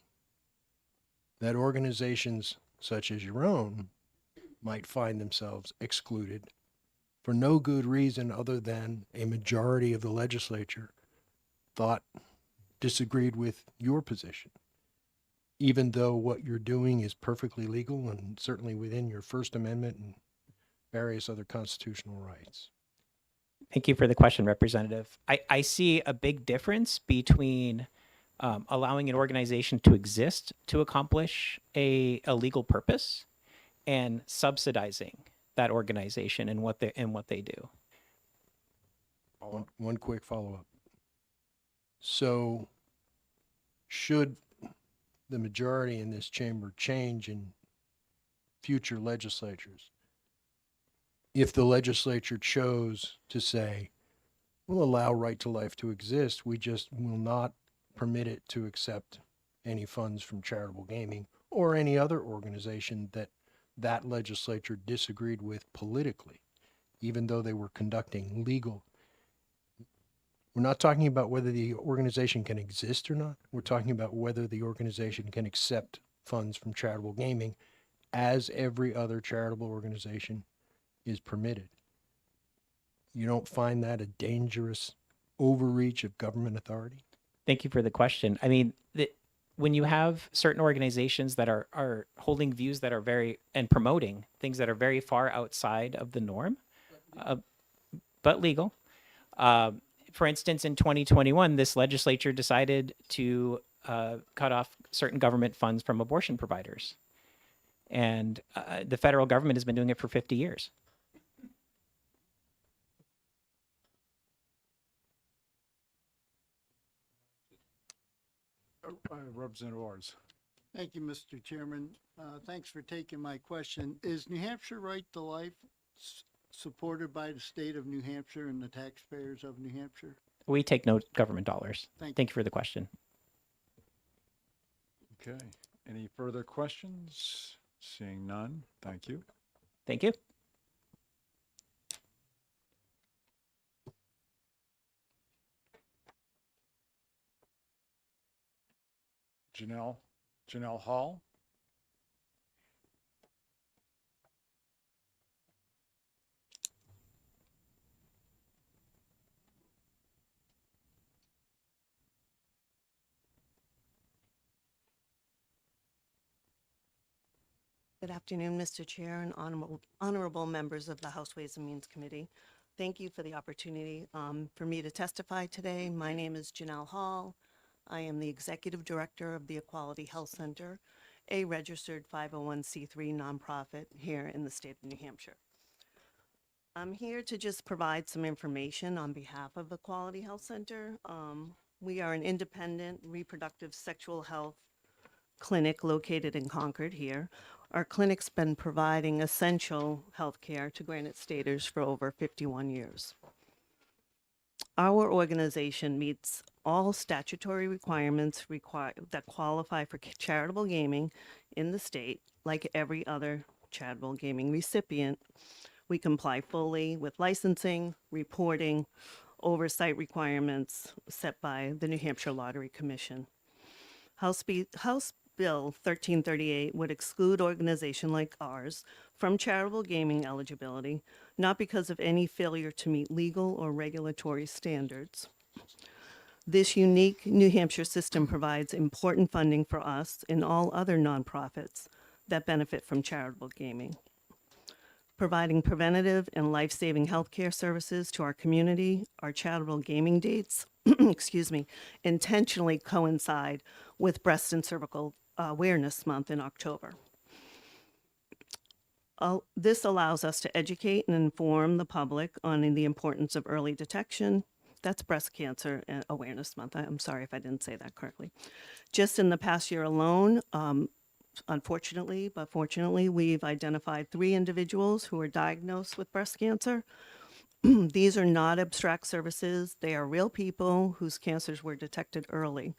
that organizations such as your own might find themselves excluded for no good reason other than a majority of the legislature disagreed with your position, even though what you're doing is perfectly legal and certainly within your First Amendment and various other constitutional rights. Thank you for the question, Representative. I see a big difference between allowing an organization to exist to accomplish a legal purpose and subsidizing that organization and what they do. One quick follow-up. So should the majority in this chamber change in future legislatures, if the legislature chose to say, we'll allow right to life to exist, we just will not permit it to accept any funds from charitable gaming, or any other organization that that legislature disagreed with politically, even though they were conducting legal. We're not talking about whether the organization can exist or not. We're talking about whether the organization can accept funds from charitable gaming as every other charitable organization is permitted. You don't find that a dangerous overreach of government authority? Thank you for the question. I mean, when you have certain organizations that are holding views that are and promoting things that are very far outside of the norm, but legal. For instance, in 2021, this legislature decided to cut off certain government funds from abortion providers. And the federal government has been doing it for 50 years. Representative Ors. Thank you, Mr. Chairman. Thanks for taking my question. Is New Hampshire Right to Life supported by the state of New Hampshire and the taxpayers of New Hampshire? We take no government dollars. Thank Thank you for the question. Okay. Any further questions? Seeing none. Thank you. Thank you. Janelle Hall. Good afternoon, Mr. Chair and honorable members of the House Ways and Means Committee. Thank you for the opportunity for me to testify today. My name is Janelle Hall. I am the Executive Director of the Equality Health Center, a registered 501c3 nonprofit here in the state of New Hampshire. I'm here to just provide some information on behalf of Equality Health Center. We are an independent reproductive sexual health clinic located in Concord here. Our clinic's been providing essential health care to Granite Staters for over 51 years. Our organization meets all statutory requirements that qualify for charitable gaming in the state, like every other charitable gaming recipient. We comply fully with licensing, reporting, oversight requirements set by the New Hampshire Lottery Commission. House Bill 1338 would exclude organizations like ours from charitable gaming eligibility, not because of any failure to meet legal or regulatory standards. This unique New Hampshire system provides important funding for us and all other nonprofits that benefit from charitable gaming. Providing preventative and life-saving healthcare services to our community, our charitable gaming dates, intentionally coincide with Breast and Cervical Awareness Month in October. This allows us to educate and inform the public on the importance of early detection. That's Breast Cancer Awareness Month. I'm sorry if I didn't say that correctly. Just in the past year alone, unfortunately, but fortunately, we've identified 3 individuals who are diagnosed with breast cancer. These are not abstract services. They are real people whose cancers were detected early.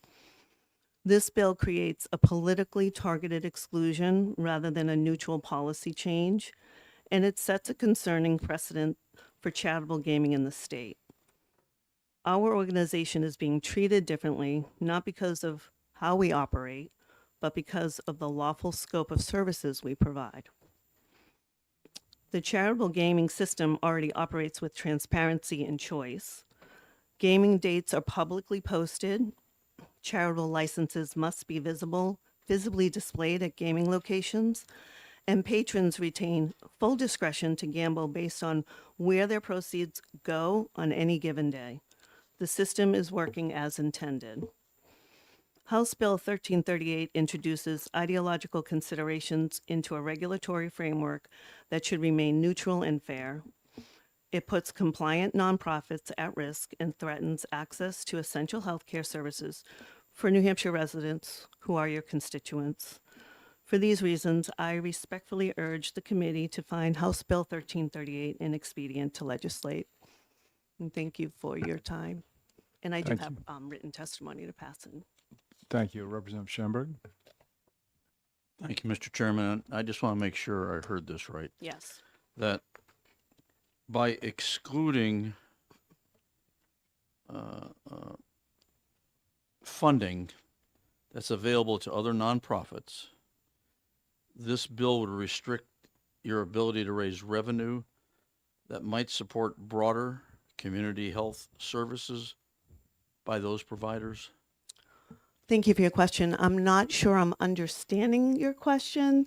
This bill creates a politically targeted exclusion rather than a neutral policy change, and it sets a concerning precedent for charitable gaming in the state. Our organization is being treated differently, not because of how we operate, but because of the lawful scope of services we provide. The charitable gaming system already operates with transparency and choice. Gaming dates are publicly posted. Charitable licenses must be visibly displayed at gaming locations, and patrons retain full discretion to gamble based on where their proceeds go on any given day. The system is working as intended. House Bill 1338 introduces ideological considerations into a regulatory framework that should remain neutral and fair. It puts compliant nonprofits at risk and threatens access to essential healthcare services for New Hampshire residents who are your constituents. For these reasons, I respectfully urge the committee to find House Bill 1338 inexpedient to legislate. And thank you for your time. And I do Thank have you. written testimony to pass in. Thank you. Representative Schoenberg. Thank you, Mr. Chairman. I just want to make sure I heard this right. Yes. That by excluding funding that's available to other nonprofits, this bill would restrict your ability to raise revenue that might support broader community health services by those providers? Thank you for your question. I'm not sure I'm understanding your question.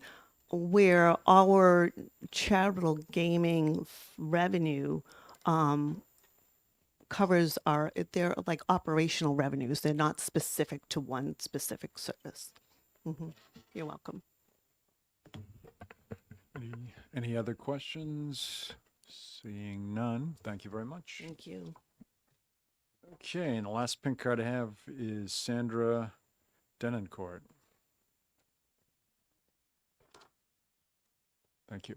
Where our charitable gaming revenue covers they're like operational revenues. They're not specific to one specific service. You're welcome. Any other questions? Seeing none, thank you very much. Thank you. Okay, and the last pink card I have is Sandra Denoncourt. Thank you.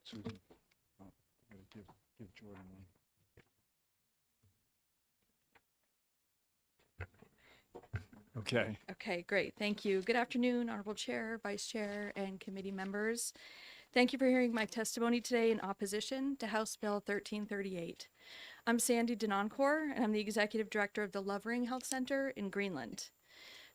Susan, oh, I gotta give Jordan one. Okay. Okay, great. Thank you. Good afternoon, Honorable Chair, Vice Chair, and committee members. Thank you for hearing my testimony today in opposition to House Bill 1338. I'm Sandy Denoncourt, and I'm the Executive Director of the Lovering Health Center in Greenland.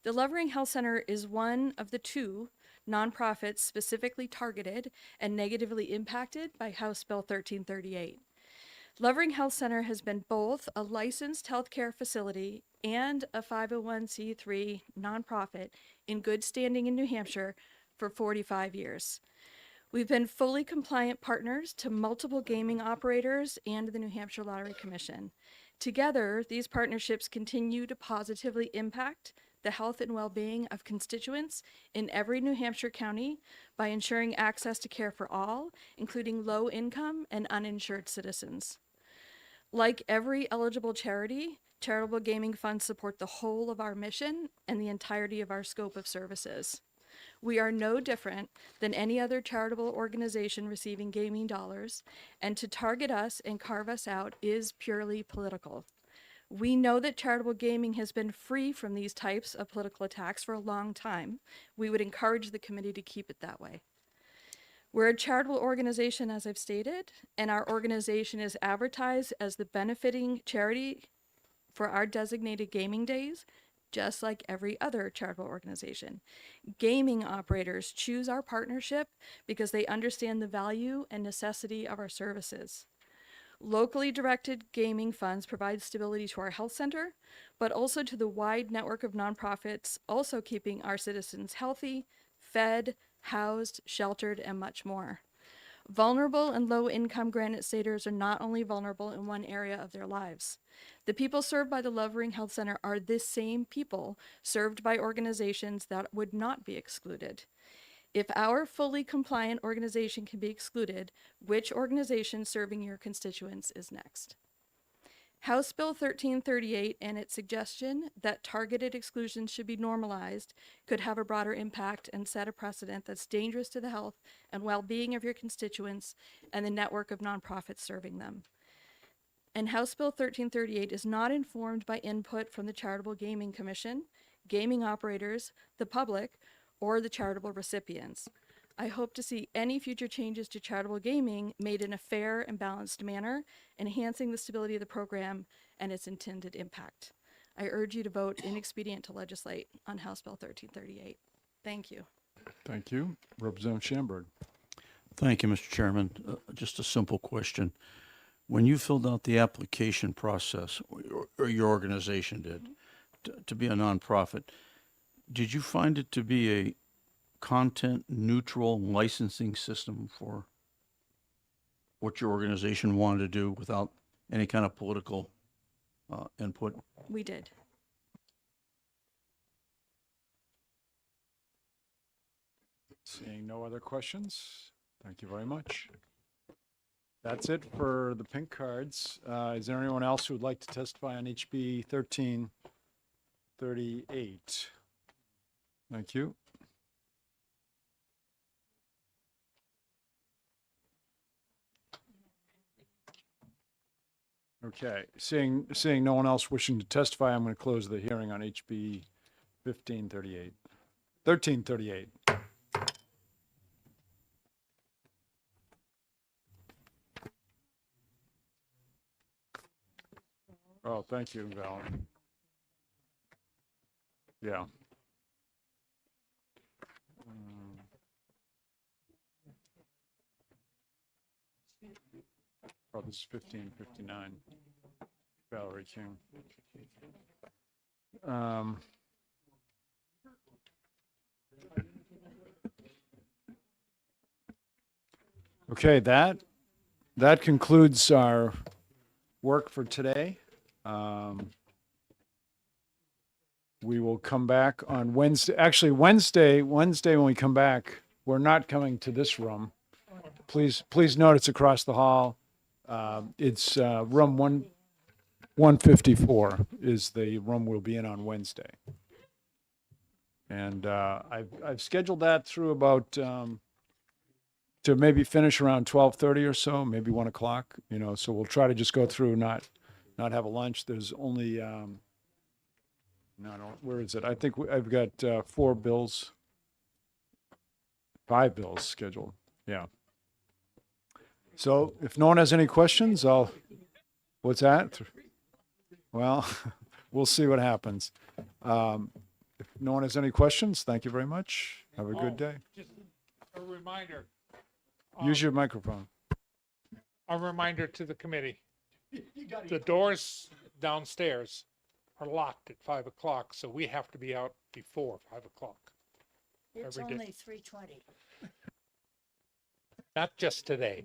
The Lovering Health Center is one of the two nonprofits specifically targeted and negatively impacted by House Bill 1338. Lovering Health Center has been both a licensed healthcare facility and a 501c3 nonprofit in good standing in New Hampshire for 45 years. We've been fully compliant partners to multiple gaming operators and the New Hampshire Lottery Commission. Together, these partnerships continue to positively impact the health and well-being of constituents in every New Hampshire county by ensuring access to care for all, including low-income and uninsured citizens. Like every eligible charity, charitable gaming funds support the whole of our mission and the entirety of our scope of services. We are no different than any other charitable organization receiving gaming dollars, and to target us and carve us out is purely political. We know that charitable gaming has been free from these types of political attacks for a long time. We would encourage the committee to keep it that way. We're a charitable organization, as I've stated, and our organization is advertised as the benefiting charity for our designated gaming days, just like every other charitable organization. Gaming operators choose our partnership because they understand the value and necessity of our services. Locally directed gaming funds provide stability to our health center, but also to the wide network of nonprofits, also keeping our citizens healthy, fed, housed, sheltered, and much more. Vulnerable and low-income Granite Staters are not only vulnerable in one area of their lives. The people served by the Lovering Health Center are this same people served by organizations that would not be excluded. If our fully compliant organization can be excluded, which organization serving your constituents is next? House Bill 1338 and its suggestion that targeted exclusions should be normalized could have a broader impact and set a precedent that's dangerous to the health and well-being of your constituents and the network of nonprofits serving them. And House Bill 1338 is not informed by input from the Charitable Gaming Commission, gaming operators, the public, or the charitable recipients. I hope to see any future changes to charitable gaming made in a fair and balanced manner, enhancing the stability of the program and its intended impact. I urge you to vote inexpedient to legislate on House Bill 1338. Thank you. Thank you. Representative Schamberg. Thank you, Mr. Chairman. Just a simple question. When you filled out the application process, or your organization did, to be a nonprofit, did you find it to be a content neutral licensing system for what your organization wanted to do without any kind of political input? We did. Seeing no other questions, thank you very much. That's it for the pink cards. Is there anyone else who would like to testify on HB 1338? Thank you. Okay, seeing no one else wishing to testify, I'm going to close the hearing on HB 1338. Oh, thank you, Val. Yeah. Oh, this is 1559. Valerie King. Okay, that concludes our work for today. We will come back on Wednesday. Actually, Wednesday when we come back, we're not coming to this room. Please note it's across the hall. It's room 154 is the room we'll be in on Wednesday. And I've scheduled that through about to maybe finish around 12:30 or so, maybe 1 o'clock. So we'll try to just go through, not have a lunch. There's only where is it? I think I've got 5 bills scheduled. Yeah. So if no one has any questions, what's that? Well, we'll see what happens. If no one has any questions, thank you very much. Have a good day. Just a reminder. Use your microphone. A reminder to the committee. The doors downstairs are locked at 5 o'clock, so we have to be out before 5 o'clock. It's Every day. only 3:20. Not just today.